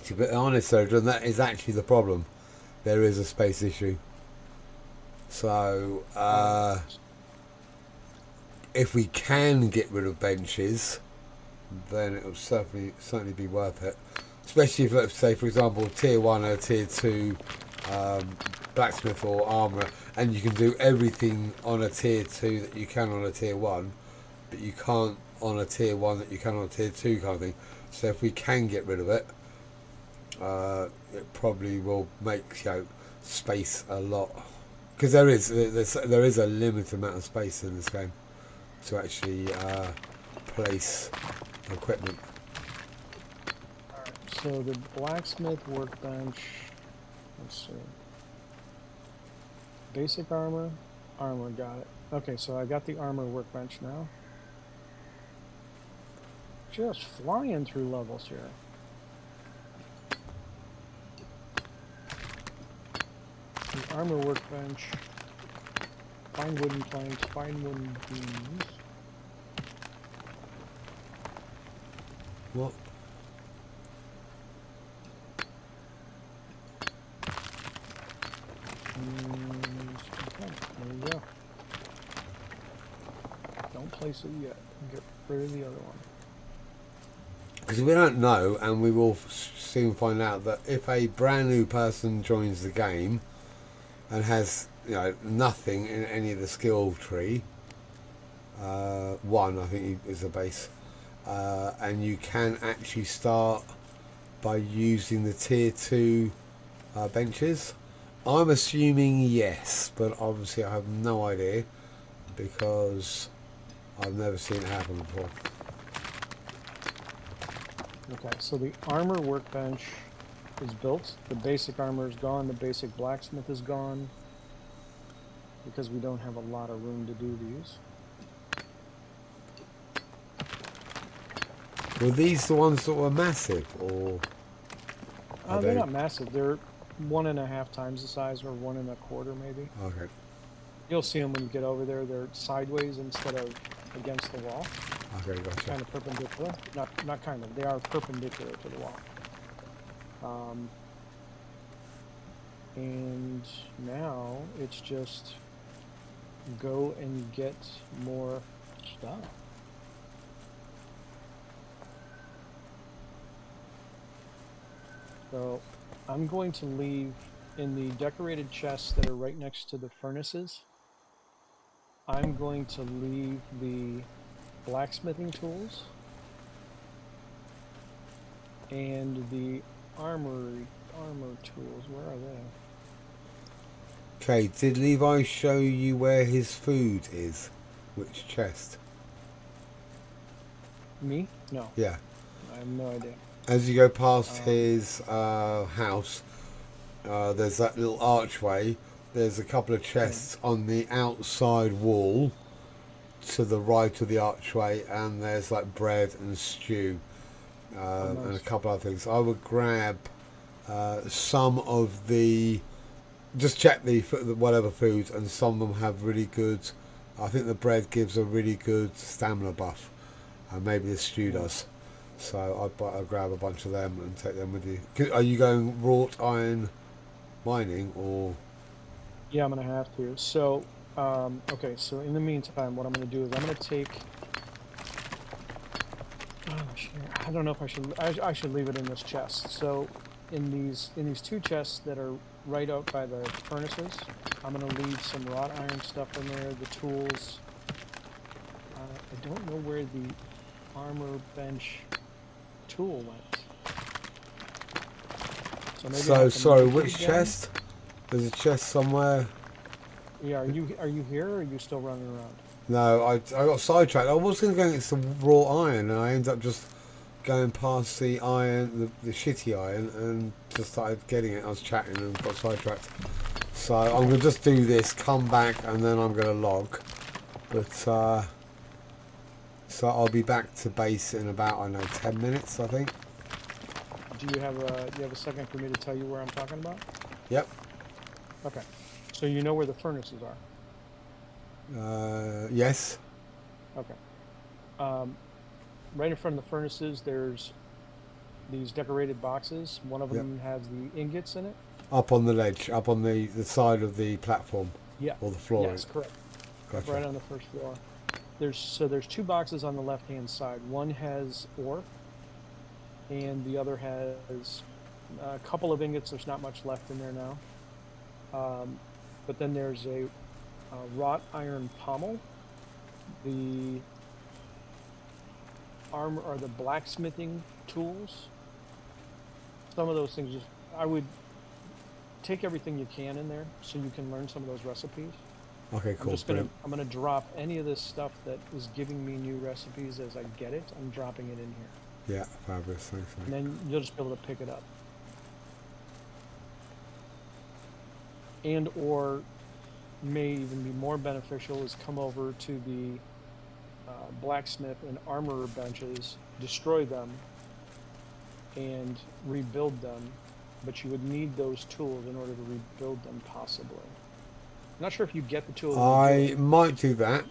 [SPEAKER 1] To be honest though, John, that is actually the problem. There is a space issue. So, if we can get rid of benches, then it will certainly be worth it. Especially if, let's say, for example, tier 1 or tier 2 blacksmith or armourer, and you can do everything on a tier 2 that you can on a tier 1, but you can't on a tier 1 that you can on a tier 2 kind of thing. So if we can get rid of it, it probably will make, you know, space a lot, because there is a limited amount of space in this game to actually place equipment.
[SPEAKER 3] Alright, so the blacksmith workbench, let's see. Basic armor, got it. Okay, so I got the armor workbench now. Just flying through levels here. The armor workbench. Find wooden planks, find wooden beams.
[SPEAKER 1] What?
[SPEAKER 3] Okay, there we go. Don't place it yet. Get rid of the other one.
[SPEAKER 1] Because we don't know, and we will soon find out, that if a brand new person joins the game and has, you know, nothing in any of the skill tree, 1 I think is the base, and you can actually start by using the tier 2 benches. I'm assuming yes, but obviously I have no idea because I've never seen it happen before.
[SPEAKER 3] Okay, so the armor workbench is built. The basic armor is gone. The basic blacksmith is gone because we don't have a lot of room to do these.
[SPEAKER 1] Were these the ones that were massive, or are
[SPEAKER 3] They're
[SPEAKER 1] they?
[SPEAKER 3] not massive. They're 1.5 times the size, or 1.25 maybe.
[SPEAKER 1] Okay.
[SPEAKER 3] You'll see them when you get over there. They're sideways instead of against the wall.
[SPEAKER 1] Okay, gotcha.
[SPEAKER 3] Kind of perpendicular. Not kind of. They are perpendicular to the wall. And now it's just go and get more stuff. So I'm going to leave in the decorated chests that are right next to the furnaces. I'm going to leave the blacksmithing tools and the armor tools. Where are they?
[SPEAKER 1] Okay, did Levi show you where his food is? Which chest?
[SPEAKER 3] Me? No,
[SPEAKER 1] Yeah.
[SPEAKER 3] I have no idea.
[SPEAKER 1] As you go past his house, there's that little archway. There's a couple of chests on the outside wall to the right of the archway, and there's like bread and stew and a couple other things. I would grab some of the, just check the whatever foods, and some of them have really good, I think the bread gives a really good stamina buff, and maybe the stew does. So I'll grab a bunch of them and take them with you. Are you going wrought iron mining, or?
[SPEAKER 3] Yeah, I'm gonna have to. So, okay. So in the meantime, what I'm gonna do is I'm gonna take. Oh, shit. I don't know if I should. I should leave it in this chest. So, in these 2 chests that are right out by the furnaces, I'm gonna leave some wrought iron stuff in there. The tools. I don't know where the armor bench tool went. So maybe I
[SPEAKER 1] So
[SPEAKER 3] have to
[SPEAKER 1] sorry,
[SPEAKER 3] move you
[SPEAKER 1] which
[SPEAKER 3] again.
[SPEAKER 1] chest? There's a chest somewhere.
[SPEAKER 3] Yeah, are you here or are you still running around?
[SPEAKER 1] No, I got sidetracked. I was going to go get some raw iron, and I ended up just going past the iron, the shitty iron, and just started getting it. I was chatting and got sidetracked. So I'm going to just do this, come back, and then I'm going to log. But so I'll be back to base in about, I don't know, 10 minutes, I think.
[SPEAKER 3] Do you have a second for me to tell you where I'm talking about?
[SPEAKER 1] Yep.
[SPEAKER 3] Okay. So you know where the furnaces are.
[SPEAKER 1] Yes.
[SPEAKER 3] Okay. Right in front of the furnaces, there's these decorated boxes. One of
[SPEAKER 1] Yep.
[SPEAKER 3] them has the ingots in it.
[SPEAKER 1] Up on the ledge, up on the side of the platform.
[SPEAKER 3] Yeah.
[SPEAKER 1] Or the floor.
[SPEAKER 3] Yes, correct.
[SPEAKER 1] Gotcha.
[SPEAKER 3] Right on the first floor. There's two boxes on the left-hand side. One has ore, and the other has a couple of ingots. There's not much left in there now. But then there's a wrought iron pommel, the armor or the blacksmithing tools. Some of those things, just I would take everything you can in there so you can learn some of those recipes.
[SPEAKER 1] Okay, cool.
[SPEAKER 3] I'm gonna drop any of this stuff that is giving me new recipes as I get it. I'm dropping it in here,
[SPEAKER 1] Yeah, fabulous. Thanks,
[SPEAKER 3] and
[SPEAKER 1] mate.
[SPEAKER 3] then you'll just be able to pick it up. And or may even be more beneficial is come over to the blacksmith and armorer benches, destroy them, and rebuild them. But you would need those tools in order to rebuild them, possibly. I'm not sure if you get the tools.
[SPEAKER 1] I might do that,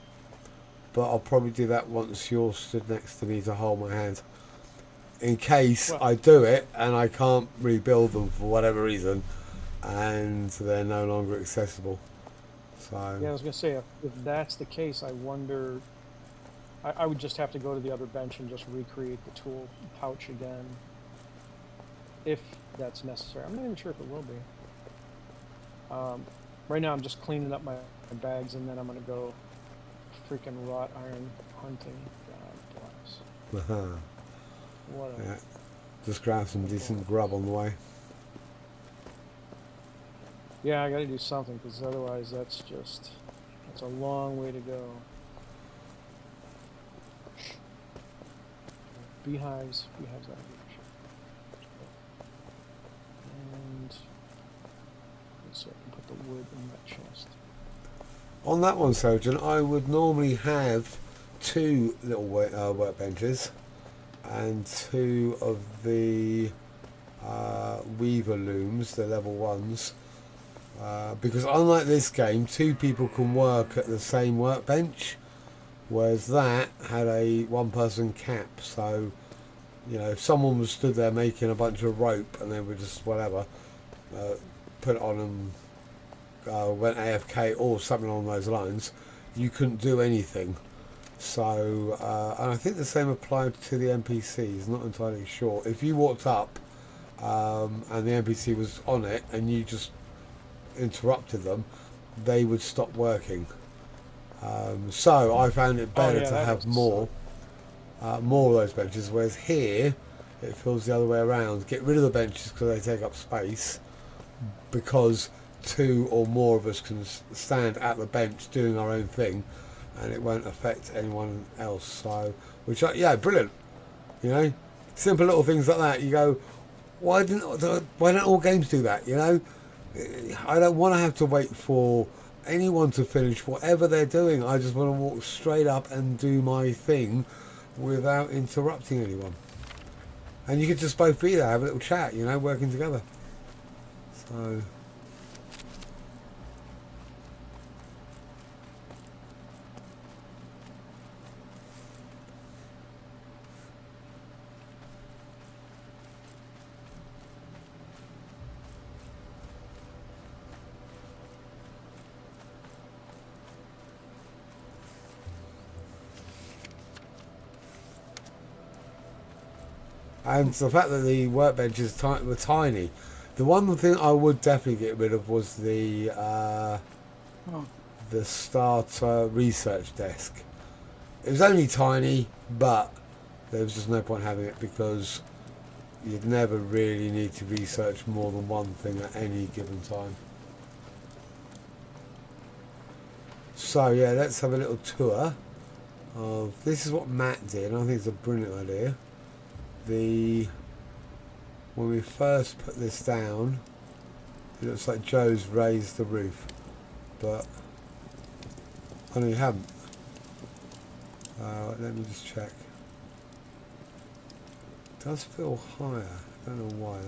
[SPEAKER 1] but I'll probably do that once you're stood next to me to hold my hand. In case
[SPEAKER 3] Well-
[SPEAKER 1] I do it and I can't rebuild them for whatever reason, and they're no longer accessible. So
[SPEAKER 3] Yeah, I was gonna say if that's the case, I wonder. I would just have to go to the other bench and just recreate the tool pouch again, if that's necessary. I'm not even sure if it will be. Right now, I'm just cleaning up my bags, and then I'm gonna go freaking wrought iron hunting. God bless. What a
[SPEAKER 1] yeah, just grab some decent grub on the way.
[SPEAKER 3] Yeah, I got to do something because otherwise that's a long way to go. Beehives out here. And let's see, I can put the wood in that chest.
[SPEAKER 1] On that one, Sojourn, I would normally have two little workbenches and two of the weaver looms, the level ones. Because unlike this game, two people can work at the same workbench, whereas that had a one-person cap. So, you know, if someone was stood there making a bunch of rope and they were just whatever, put it on and went AFK or something along those lines, you couldn't do anything. So, and I think the same applied to the NPCs. Not entirely sure. If you walked up and the NPC was on it and you just interrupted them, they would stop working. So I found it better to have more of those benches, whereas here it feels the other way around. Get rid of the benches because they take up space, because two or more of us can stand at the bench doing our own thing and it won't affect anyone else. So, yeah, brilliant. You know, simple little things like that. You go, why don't all games do that? You know, I don't want to have to wait for anyone to finish whatever they're doing. I just want to walk straight up and do my thing without interrupting anyone. And you could just both be there, have a little chat, you know, working together. So and the fact that the workbenches were tiny. The one thing I would definitely get rid of was the starter research desk. It was only tiny, but there was just no point having it because you'd never really need to research more than one thing at any given time. So yeah, let's have a little tour of, this is what Matt did, and I think it's a brilliant idea. When we first put this down, it looks like Joe's raised the roof, but oh no, you haven't. Let me just check. It does feel higher. I don't know why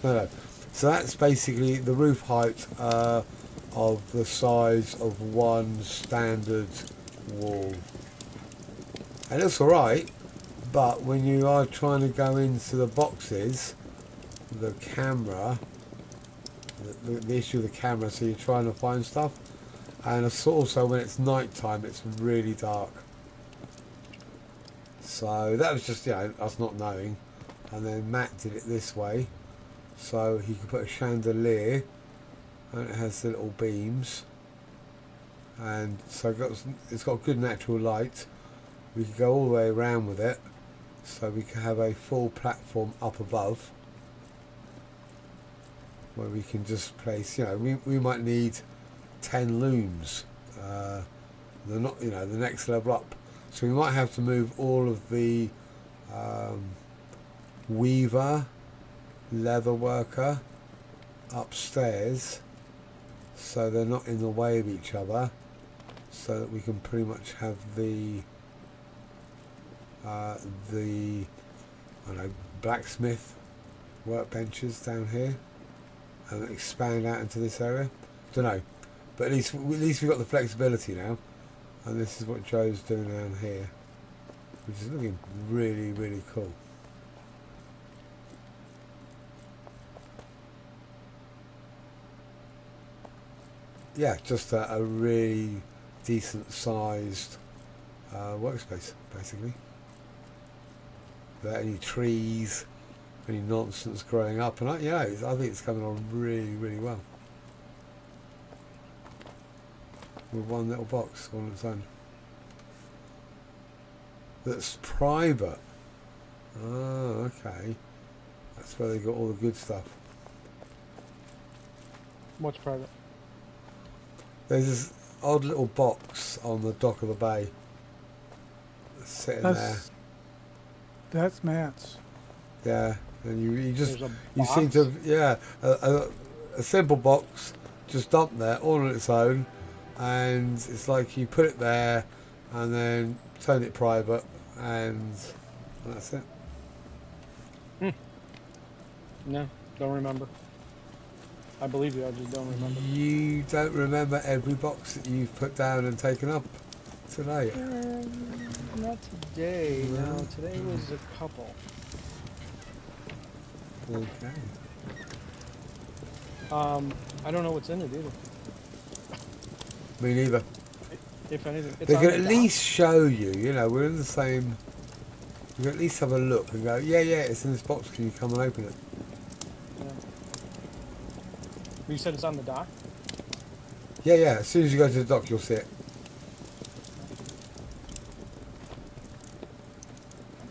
[SPEAKER 1] though. No. So that's basically the roof height of the size of one standard wall. And it looks alright, but when you are trying to go into the boxes, the camera, the issue of the camera, so you're trying to find stuff, and it's also when it's night time, it's really dark. So that was just, us not knowing. And then Matt did it this way, so he could put a chandelier, and it has the little beams, and so it's got good natural light. We could go all the way around with it, so we could have a full platform up above, where we can just place, we might need 10 looms, they're not, the next level up. So we might have to move all of the weaver, leather worker upstairs, so they're not in the way of each other, so that we can pretty much have the I don't know, blacksmith workbenches down here, and expand out into this area. Don't know, but at least we've got the flexibility now. And this is what Joe's doing down here, which is looking really, really cool. Yeah, just a really decent sized workspace, basically. Without any trees, any nonsense growing up, and I think it's coming on really, really well. With one little box on its own. That's private. Oh, okay. That's where they got all the good stuff.
[SPEAKER 3] What's private?
[SPEAKER 1] There's this odd little box on the dock of the bay, sitting there.
[SPEAKER 4] That's Matt's.
[SPEAKER 1] Yeah, and you
[SPEAKER 3] Box?
[SPEAKER 1] seem to a simple box just dumped there all on its own, and it's like you put it there and then turn it private, and that's it.
[SPEAKER 3] No, don't remember. I believe you, I just don't remember.
[SPEAKER 1] You don't remember every box that you've put down and taken up today?
[SPEAKER 3] Not today.
[SPEAKER 1] No.
[SPEAKER 3] No, today was a couple.
[SPEAKER 1] Okay.
[SPEAKER 3] I don't know what's in it either.
[SPEAKER 1] Me neither.
[SPEAKER 3] If anything, it's
[SPEAKER 1] They
[SPEAKER 3] on
[SPEAKER 1] can
[SPEAKER 3] the
[SPEAKER 1] at
[SPEAKER 3] dock.
[SPEAKER 1] least show you, we're in the same. You can at least have a look and go, yeah, it's in this box. Can you come and open it?
[SPEAKER 3] Yeah. You said it's on the dock?
[SPEAKER 1] Yeah. As soon as you go to the dock, you'll see it.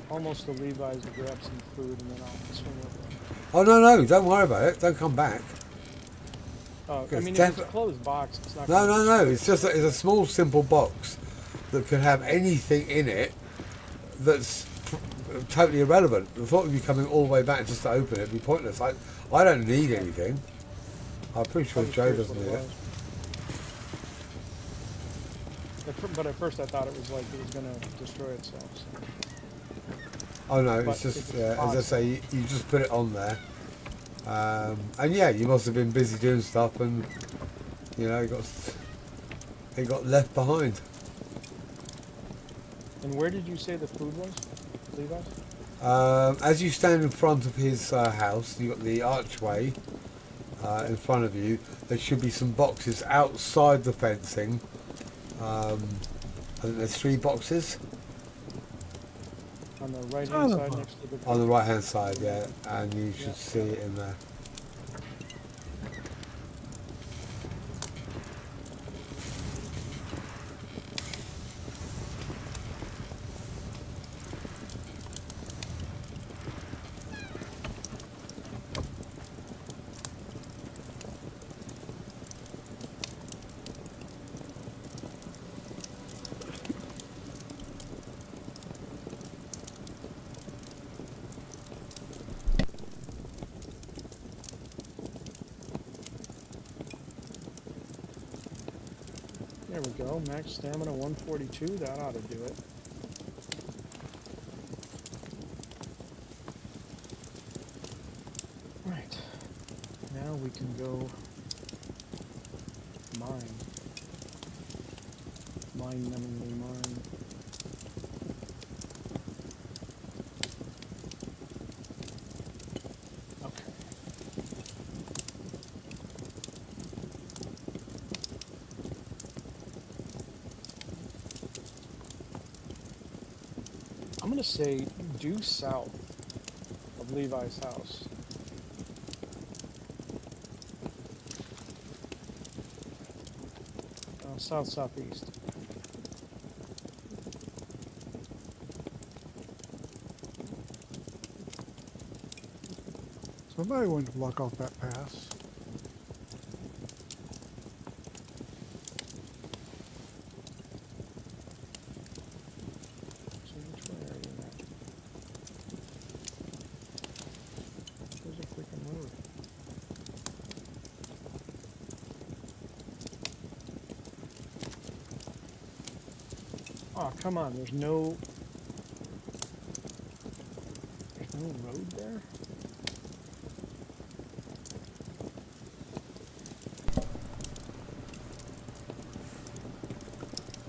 [SPEAKER 3] Almost to Levi's to grab some food and then I'll swing over.
[SPEAKER 1] Oh no! Don't worry about it. Don't come back.
[SPEAKER 3] I
[SPEAKER 1] It's
[SPEAKER 3] mean, if it's a closed box, it's not.
[SPEAKER 1] No. It's just it's a small, simple box that could have anything in it that's totally irrelevant. The thought of you coming all the way back just to open it would be pointless. I don't need anything. I'm pretty sure Joe doesn't need it.
[SPEAKER 3] But at first I thought it was like it was going to destroy itself. So.
[SPEAKER 1] Oh no,
[SPEAKER 3] But
[SPEAKER 1] it's just
[SPEAKER 3] if it's
[SPEAKER 1] as I
[SPEAKER 3] boxed.
[SPEAKER 1] say, you just put it on there, and you must have been busy doing stuff, and it got left behind.
[SPEAKER 3] And where did you say the food was? Levi's?
[SPEAKER 1] As you stand in front of his house, you've got the archway in front of you. There should be some boxes outside the fencing. I think there's 3 boxes
[SPEAKER 3] On the right hand
[SPEAKER 4] Oh.
[SPEAKER 3] side next to the.
[SPEAKER 1] on the right hand side, and you should see it in there.
[SPEAKER 3] There we go. Max stamina 142. That ought to do it. Right. Now we can go mine. Mind-numbingly mine. Okay. I'm gonna say due south of Levi's house. South-southeast.
[SPEAKER 4] Somebody wanted to block off that pass.
[SPEAKER 3] So which way are you at? There's a freaking road. Oh, come on, there's no road there?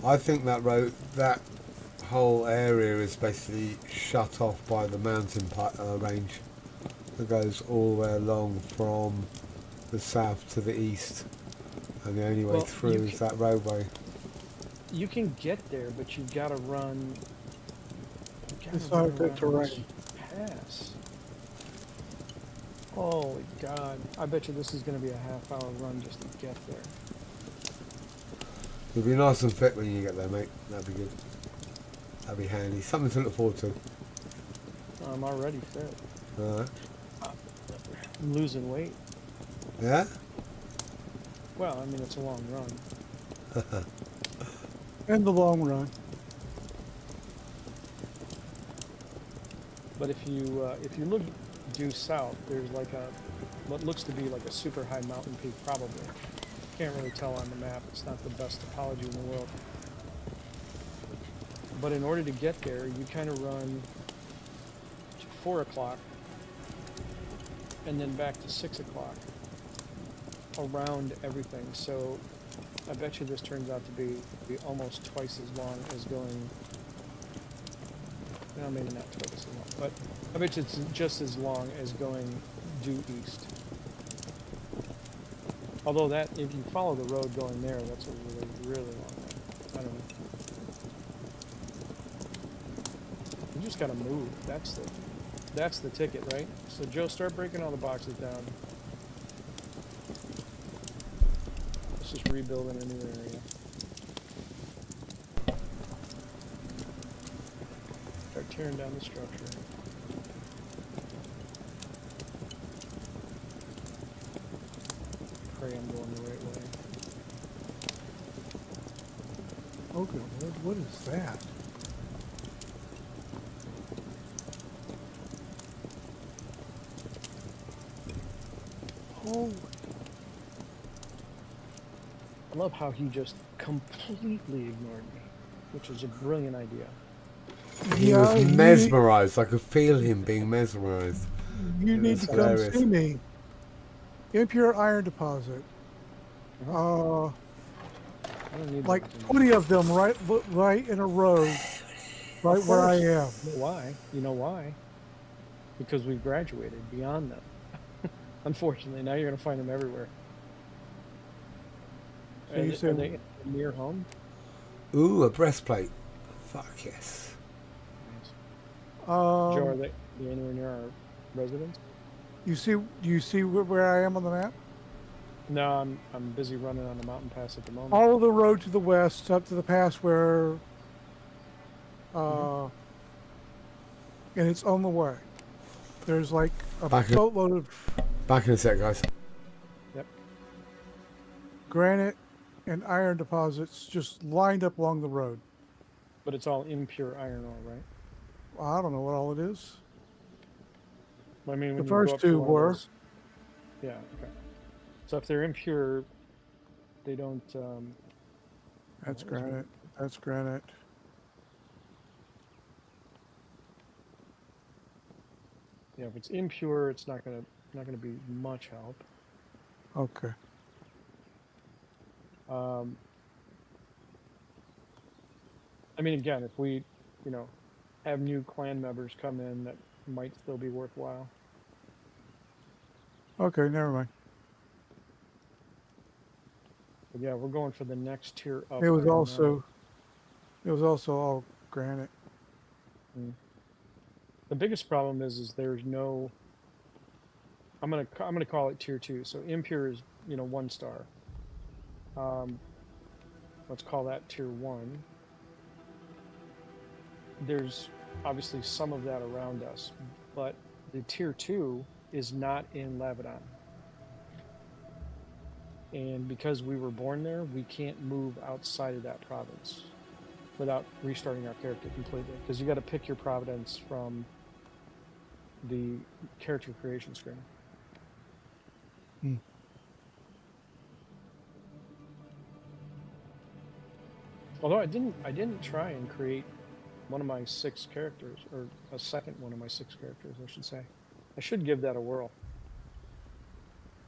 [SPEAKER 1] I think that road, that whole area is basically shut off by the mountain range that goes all the way along from the south to the east, and the only way
[SPEAKER 3] Well,
[SPEAKER 1] through is that roadway.
[SPEAKER 3] You can get there, but you've got to run.
[SPEAKER 4] It's not good terrain.
[SPEAKER 3] Pass. Holy God! I bet you this is going to be a half-hour run just to get there.
[SPEAKER 1] You'll be nice and fit when you get there, mate. That'd be good. That'd be handy. Something to look forward to.
[SPEAKER 3] I'm already fit.
[SPEAKER 1] Alright.
[SPEAKER 3] I'm losing weight.
[SPEAKER 1] Yeah?
[SPEAKER 3] Well, I mean, it's a long run.
[SPEAKER 4] In the long run.
[SPEAKER 3] But if you look due south, there's like what looks to be like a super high mountain peak, probably. Can't really tell on the map. It's not the best topology in the world. But in order to get there, you kind of run to 4 o'clock and then back to 6 o'clock around everything. So I bet you this turns out to be almost twice as long as going. No, maybe not twice as long, but I bet you it's just as long as going due east. Although that, if you follow the road going there, that's a really, really long way. I don't know. You just gotta move. That's the ticket, right? So Joe, start breaking all the boxes down. Let's just rebuild in a new area. Start tearing down the structure. Pray I'm going the right way.
[SPEAKER 4] Oh, good Lord, what is that?
[SPEAKER 3] Oh. I love how he just completely ignored me, which is a brilliant idea.
[SPEAKER 1] He was mesmerised. I could feel him being mesmerised.
[SPEAKER 4] You need to come
[SPEAKER 1] hilarious.
[SPEAKER 4] see me. Impure iron deposit.
[SPEAKER 3] I don't need
[SPEAKER 4] Like
[SPEAKER 3] that.
[SPEAKER 4] 20 of them right in a row, right where I am.
[SPEAKER 3] You know why? You know why? Because we've graduated beyond them. Unfortunately, now you're going to find them everywhere.
[SPEAKER 4] So you
[SPEAKER 3] Are
[SPEAKER 4] said-
[SPEAKER 3] they near home?
[SPEAKER 1] Ooh, a breastplate. Fuck yes.
[SPEAKER 3] Joe, are they anywhere near our residence?
[SPEAKER 4] Do you see where I am on the map?
[SPEAKER 3] No, I'm busy running on the mountain pass at the moment.
[SPEAKER 4] Follow the road to the west up to the pass where, and it's on the way. There's like a boatload of
[SPEAKER 1] Back in a sec, guys.
[SPEAKER 3] Yep.
[SPEAKER 4] granite and iron deposits just lined up along the road.
[SPEAKER 3] But it's all impure iron ore, right?
[SPEAKER 4] I don't know what all it is.
[SPEAKER 3] I mean, when
[SPEAKER 4] The
[SPEAKER 3] you
[SPEAKER 4] first
[SPEAKER 3] go up to
[SPEAKER 4] two
[SPEAKER 3] one of
[SPEAKER 4] were.
[SPEAKER 3] those- Yeah. Okay. So if they're impure, they don't.
[SPEAKER 4] That's
[SPEAKER 3] that was good.
[SPEAKER 4] granite. That's granite.
[SPEAKER 3] Yeah, if it's impure, it's not gonna be much help.
[SPEAKER 4] Okay.
[SPEAKER 3] I mean, again, if we, you know, have new clan members come in, that might still be worthwhile.
[SPEAKER 4] Okay, never mind.
[SPEAKER 3] But yeah, we're going for the next tier up.
[SPEAKER 4] It was
[SPEAKER 3] right now.
[SPEAKER 4] also all granite.
[SPEAKER 3] The biggest problem is there's no. I'm gonna call it tier 2. So impure is 1 star. Let's call that tier 1. There's obviously some of that around us, but the tier 2 is not in Lavedan. And because we were born there, we can't move outside of that province without restarting our character completely, because you got to pick your province from the character creation screen. Although I didn't try and create one of my 6 characters, or a second one of my 6 characters, I should say. I should give that a whirl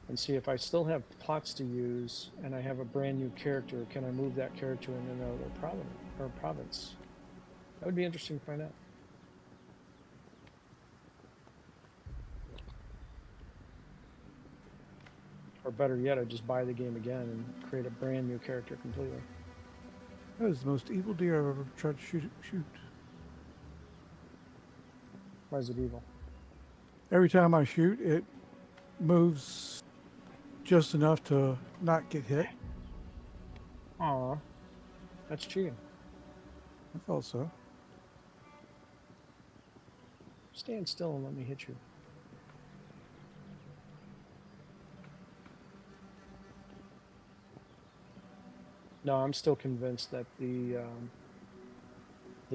[SPEAKER 3] and see if I still have plots to use and I have a brand new character. Can I move that character in another province? That would be interesting to find out. Or better yet, I just buy the game again and create a brand new character completely.
[SPEAKER 4] That is the most evil deer I've ever tried to shoot.
[SPEAKER 3] Why is it evil?
[SPEAKER 4] Every time I shoot, it moves just enough to not get hit.
[SPEAKER 3] Aw, that's cheating.
[SPEAKER 4] I thought so.
[SPEAKER 3] Stand still and let me hit you. No, I'm still convinced that the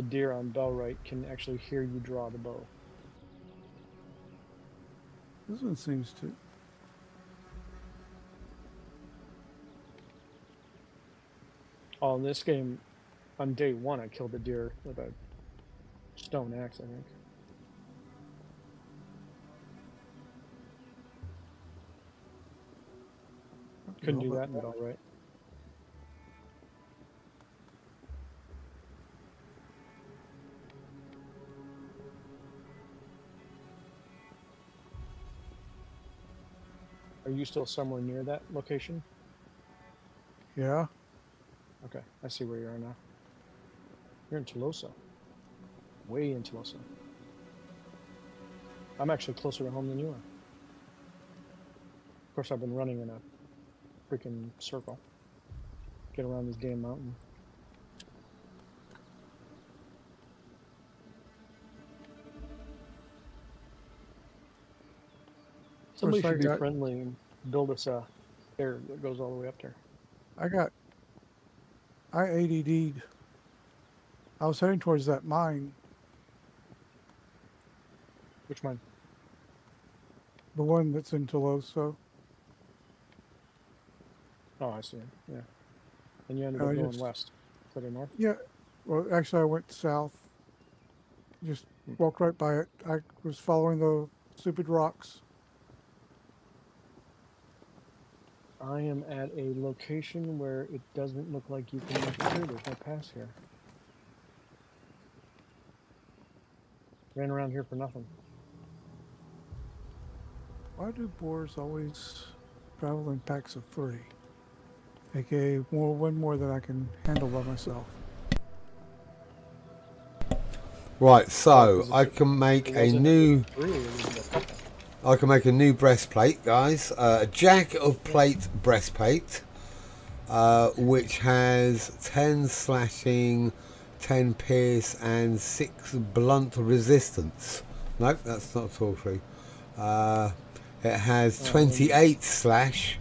[SPEAKER 3] deer on Bellwright can actually hear you draw the bow.
[SPEAKER 4] This one seems to.
[SPEAKER 3] Oh, in this game, on day 1, I killed a deer with a stone axe, I think. Couldn't do that in Bellwright. Are you still somewhere near that location?
[SPEAKER 4] Yeah.
[SPEAKER 3] Okay, I see where you are now. You're in Tolosa. Way in Tolosa. I'm actually closer to home than you are. Of course, I've been running in a freaking circle. Get around this damn mountain. Somebody should be friendly and build us a stair that goes all the way up there.
[SPEAKER 4] I ADD'd. I was heading towards that mine.
[SPEAKER 3] Which mine?
[SPEAKER 4] The one that's in Tolosa.
[SPEAKER 3] Oh, I see. Yeah. And you ended up going west instead of north?
[SPEAKER 4] Yeah. Well, actually, I went south. Just walked right by it. I was following the stupid rocks.
[SPEAKER 3] I am at a location where it doesn't look like you can make it through. There's no pass here. Ran around here for nothing.
[SPEAKER 4] Why do boars always travel in packs of 3? AKA one more than I can handle by myself.
[SPEAKER 1] Right, so I can make a new breastplate, guys. A jack of plate breastplate, which has 10 slashing, 10 pierce, and 6 blunt resistance. Nope, that's not at all true. It has 28 slash,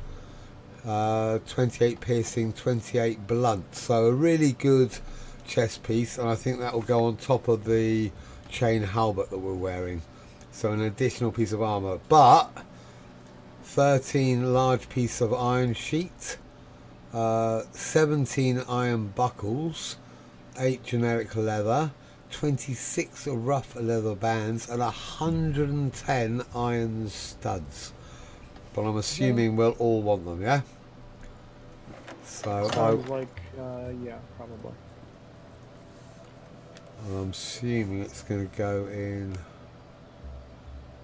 [SPEAKER 1] 28 piercing, 28 blunt. So a really good chest piece, and I think that will go on top of the chain halberd that we're wearing. So an additional piece of armor, but 13 large piece of iron sheet, 17 iron buckles, 8 generic leather, 26 rough leather bands, and 110 iron studs. But I'm assuming we'll all want them, yeah? So
[SPEAKER 3] Sounds like, yeah, probably.
[SPEAKER 1] I'm assuming it's going to go in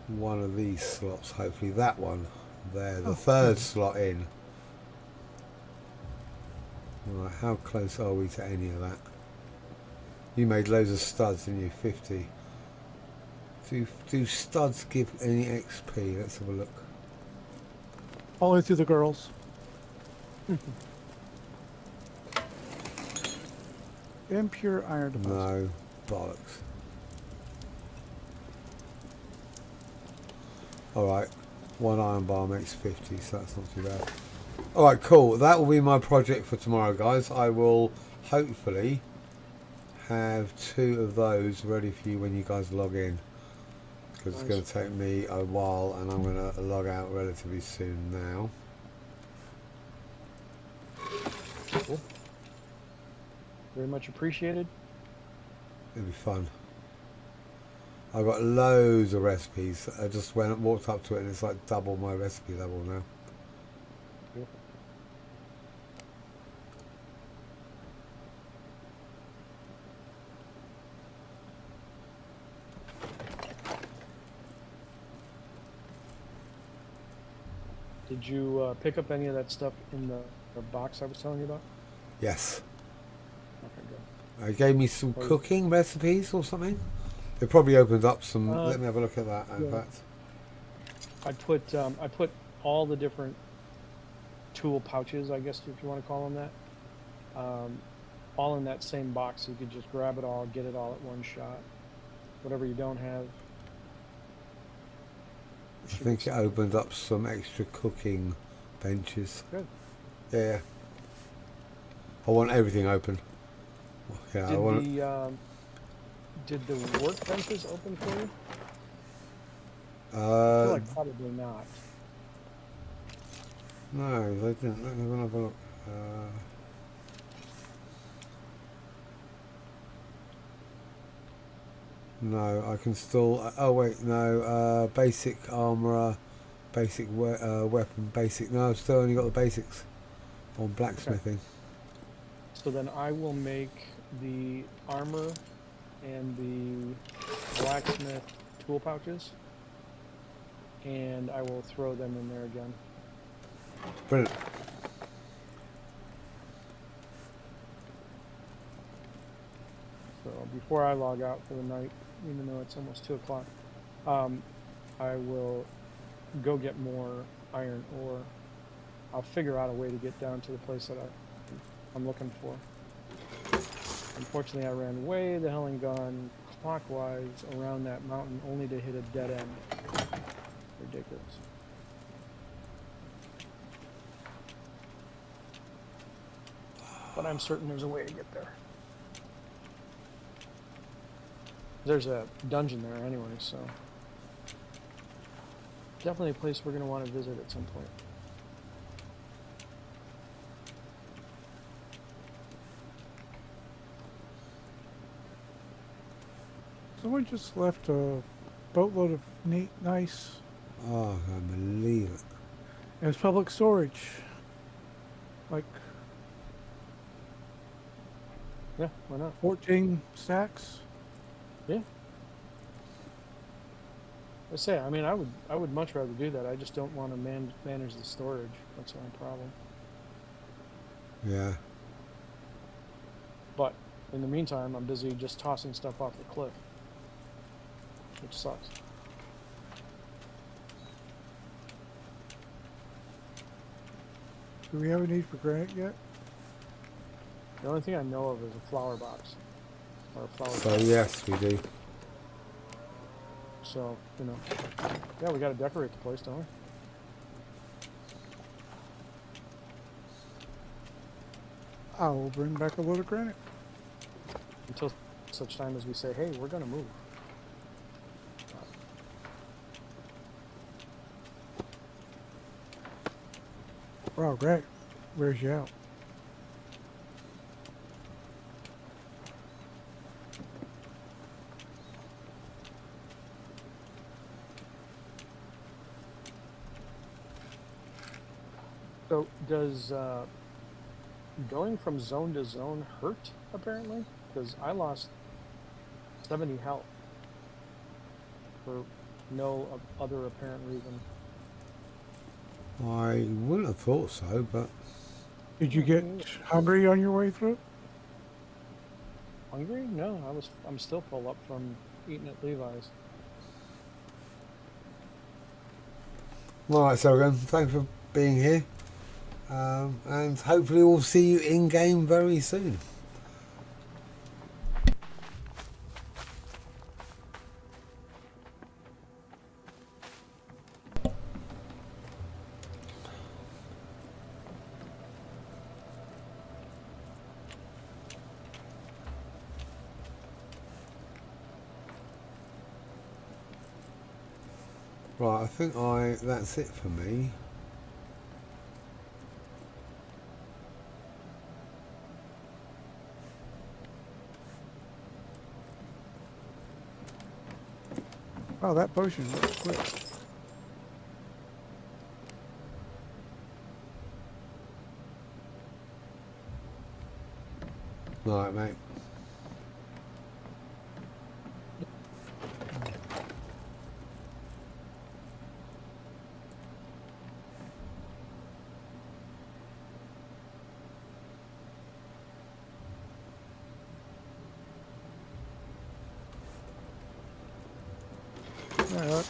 [SPEAKER 1] one of these slots, hopefully that one there, the third slot in. Right, how close are we to any of that? You made loads of studs, didn't you? 50. Do studs give any XP? Let's have a look.
[SPEAKER 4] Only to the girls. Impure iron deposit.
[SPEAKER 1] No, bollocks. Alright, one iron bar makes 50, so that's not too bad. Alright, cool. That will be my project for tomorrow, guys. I will hopefully have 2 of those ready for you when you guys log in. Because it's going to take me a while, and I'm going to log out relatively soon now.
[SPEAKER 3] Cool. Very much appreciated.
[SPEAKER 1] It'll be fun. I've got loads of recipes. I just walked up to it, and it's like double my recipe level now.
[SPEAKER 3] Cool. Did you pick up any of that stuff in the box I was telling you about?
[SPEAKER 1] Yes.
[SPEAKER 3] Okay, good.
[SPEAKER 1] It gave me some cooking recipes or something. They probably opened up some. Let me have a look at that. In
[SPEAKER 3] yeah.
[SPEAKER 1] fact,
[SPEAKER 3] I put all the different tool pouches, I guess if you want to call them that, all in that same box. So you could just grab it all, get it all at one shot. Whatever you don't have.
[SPEAKER 1] I think it opened up some extra cooking benches.
[SPEAKER 3] Good.
[SPEAKER 1] Yeah. I want everything open. Yeah, I want.
[SPEAKER 3] Did the workbenches open for you? I feel like probably not.
[SPEAKER 1] No, they didn't. Let me have a look. No, I can still. Oh wait, no. Basic armor, basic weapon, basic. No, I've still only got the basics on blacksmithing.
[SPEAKER 3] Okay. So then I will make the armor and the blacksmith tool pouches, and I will throw them in there again.
[SPEAKER 1] Brilliant.
[SPEAKER 3] So before I log out for the night, even though it's almost 2 o'clock, I will go get more iron ore. I'll figure out a way to get down to the place that I'm looking for. Unfortunately, I ran way the hell and gone clockwise around that mountain only to hit a dead end. Ridiculous. But I'm certain there's a way to get there. There's a dungeon there anyway, so definitely a place we're going to want to visit at some point.
[SPEAKER 4] Someone just left a boatload of nice.
[SPEAKER 1] Oh, I can't believe it.
[SPEAKER 4] As public storage. Like
[SPEAKER 3] Yeah, why not?
[SPEAKER 4] 14 stacks.
[SPEAKER 3] Yeah. I say, I mean, I would much rather do that. I just don't want to manage the storage. That's the only problem.
[SPEAKER 1] Yeah.
[SPEAKER 3] But in the meantime, I'm busy just tossing stuff off the cliff, which sucks.
[SPEAKER 4] Do we have a need for granite yet?
[SPEAKER 3] The only thing I know of is a flower box. Or a flower
[SPEAKER 1] So
[SPEAKER 3] box.
[SPEAKER 1] yes, we do.
[SPEAKER 3] So, you know, yeah, we got to decorate the place, don't we?
[SPEAKER 4] I will bring back a load of granite.
[SPEAKER 3] Until such time as we say, hey, we're going to move.
[SPEAKER 4] Wow, great. Where's you out?
[SPEAKER 3] So does going from zone to zone hurt, apparently? Because I lost 70 health for no other apparent reason.
[SPEAKER 1] I wouldn't have thought so, but
[SPEAKER 4] Did you get hungry on your way through?
[SPEAKER 3] Hungry? No, I'm still full up from eating at Levi's.
[SPEAKER 1] all right. So again, thanks for being here, and hopefully we'll see you in game very soon. Right, I think that's it for me.
[SPEAKER 4] Oh, that potion was quick.
[SPEAKER 1] All right, mate.
[SPEAKER 4] Yeah,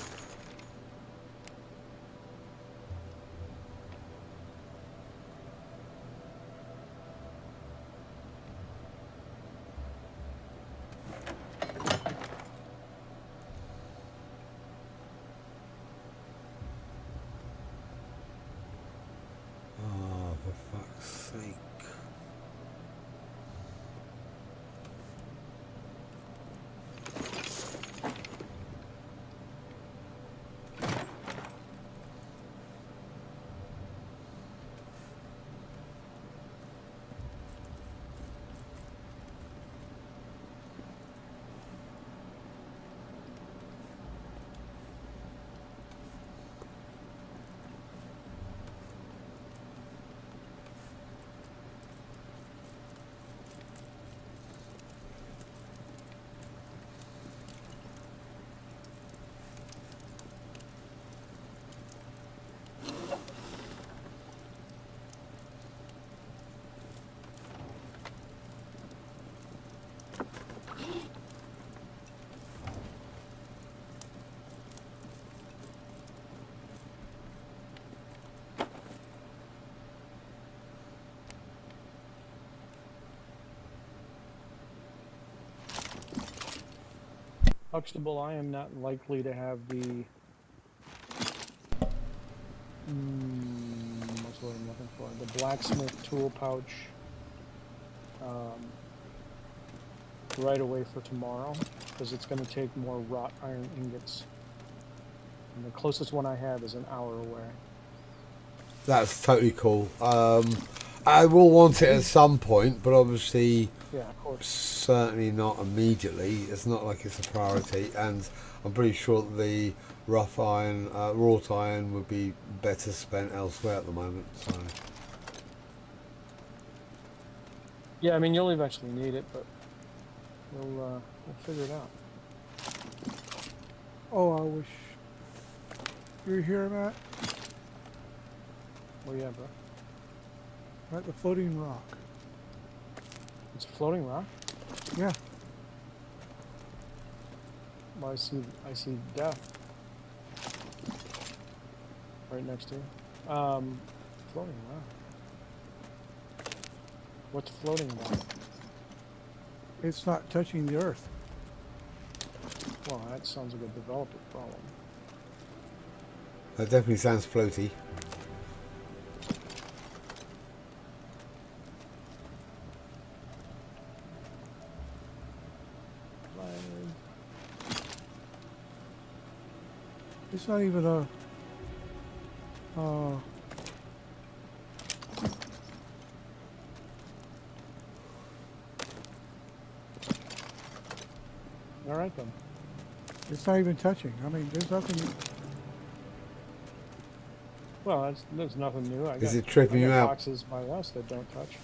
[SPEAKER 1] Oh, for fuck's sake.
[SPEAKER 3] Huxtable, I am not likely to have the what's what I'm looking for? The blacksmith tool pouch right away for tomorrow, because it's going to take more wrought iron ingots. And the closest one I have is an hour away.
[SPEAKER 1] That's totally cool. I will want it at some point, but obviously,
[SPEAKER 3] Yeah, of course.
[SPEAKER 1] certainly not immediately. It's not like it's a priority, and I'm pretty sure that the rough iron, wrought iron, would be better spent elsewhere at the moment. So,
[SPEAKER 3] Yeah, I mean, you'll eventually need it, but we'll figure it out.
[SPEAKER 4] oh, I wish you were here, Matt.
[SPEAKER 3] Well, yeah, bro.
[SPEAKER 4] At the floating rock.
[SPEAKER 3] It's a floating rock.
[SPEAKER 4] Yeah.
[SPEAKER 3] Well, I see death right next to you. Floating rock. What's floating rock?
[SPEAKER 4] It's not touching the earth.
[SPEAKER 3] Well, that sounds like a developer problem.
[SPEAKER 1] that definitely sounds floaty.
[SPEAKER 4] It's not even a
[SPEAKER 3] All right then.
[SPEAKER 4] it's not even touching. I mean, there's nothing.
[SPEAKER 3] Well, there's nothing new.
[SPEAKER 1] Is it tripping
[SPEAKER 3] I
[SPEAKER 1] you
[SPEAKER 3] got
[SPEAKER 1] out?
[SPEAKER 3] boxes by us that don't touch.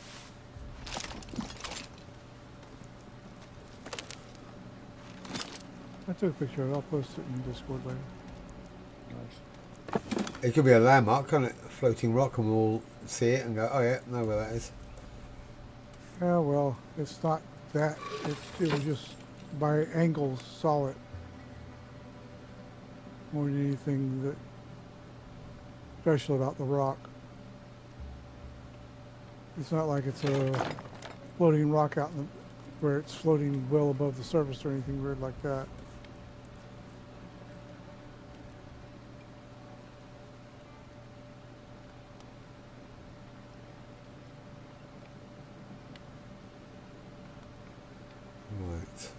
[SPEAKER 4] I took a picture of it. I'll post it in Discord later.
[SPEAKER 3] Nice.
[SPEAKER 1] It could be a landmark, can't it? A floating rock, and we'll see it and go, oh yeah, know where that is.
[SPEAKER 4] Yeah, well, it's not that. It was just by angles saw it more than anything that special about the rock. It's not like it's a floating rock out in the, where it's floating well above the surface or anything weird like that.
[SPEAKER 1] Right.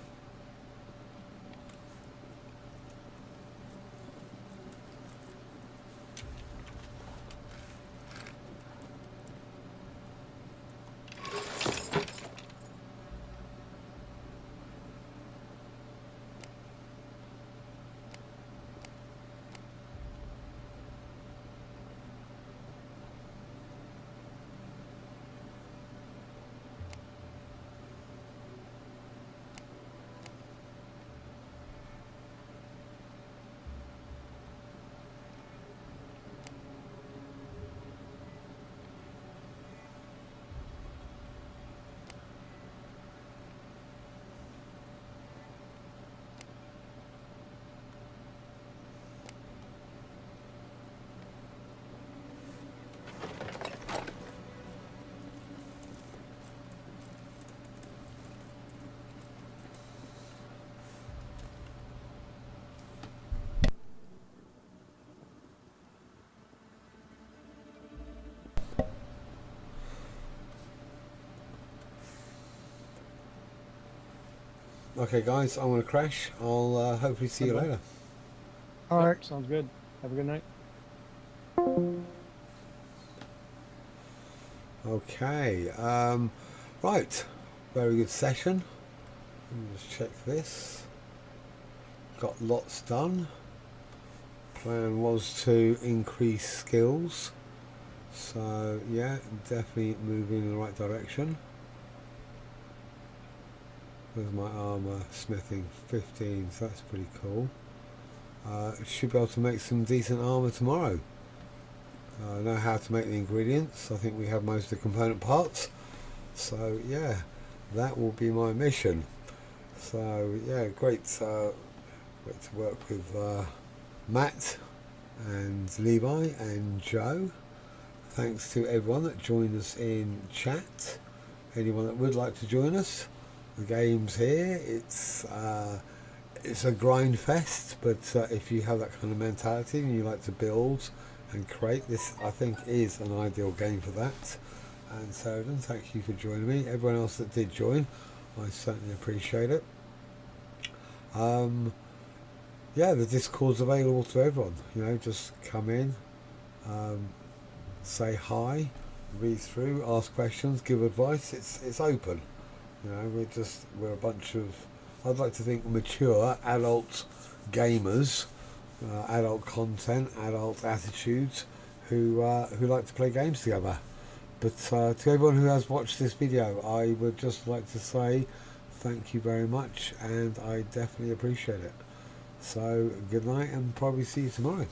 [SPEAKER 1] Okay, guys, I'm going to crash. I'll hopefully see you
[SPEAKER 3] Okay.
[SPEAKER 1] later.
[SPEAKER 4] All
[SPEAKER 3] Yep,
[SPEAKER 4] right.
[SPEAKER 3] sounds good. Have a good night.
[SPEAKER 1] Okay, right, very good session. Let me just check this. Got lots done. Plan was to increase skills, so yeah, definitely moving in the right direction. There's my armor smithing 15, so that's pretty cool. Should be able to make some decent armor tomorrow. I know how to make the ingredients. I think we have most of the component parts. So yeah, that will be my mission. So yeah, great to work with Matt and Levi and Joe. Thanks to everyone that joined us in chat. Anyone that would like to join us, the game's here. It's a grind fest, but if you have that kind of mentality and you like to build and create, this I think is an ideal game for that. And Sheridan, thank you for joining me. Everyone else that did join, I certainly appreciate it. Yeah, the Discord's available to everyone. You know, just come in, say hi, read through, ask questions, give advice. It's open. You know, we're a bunch of, I'd like to think, mature adult gamers, adult content, adult attitudes, who like to play games together. But to everyone who has watched this video, I would just like to say thank you very much, and I definitely appreciate it. So good night, and probably see you tomorrow.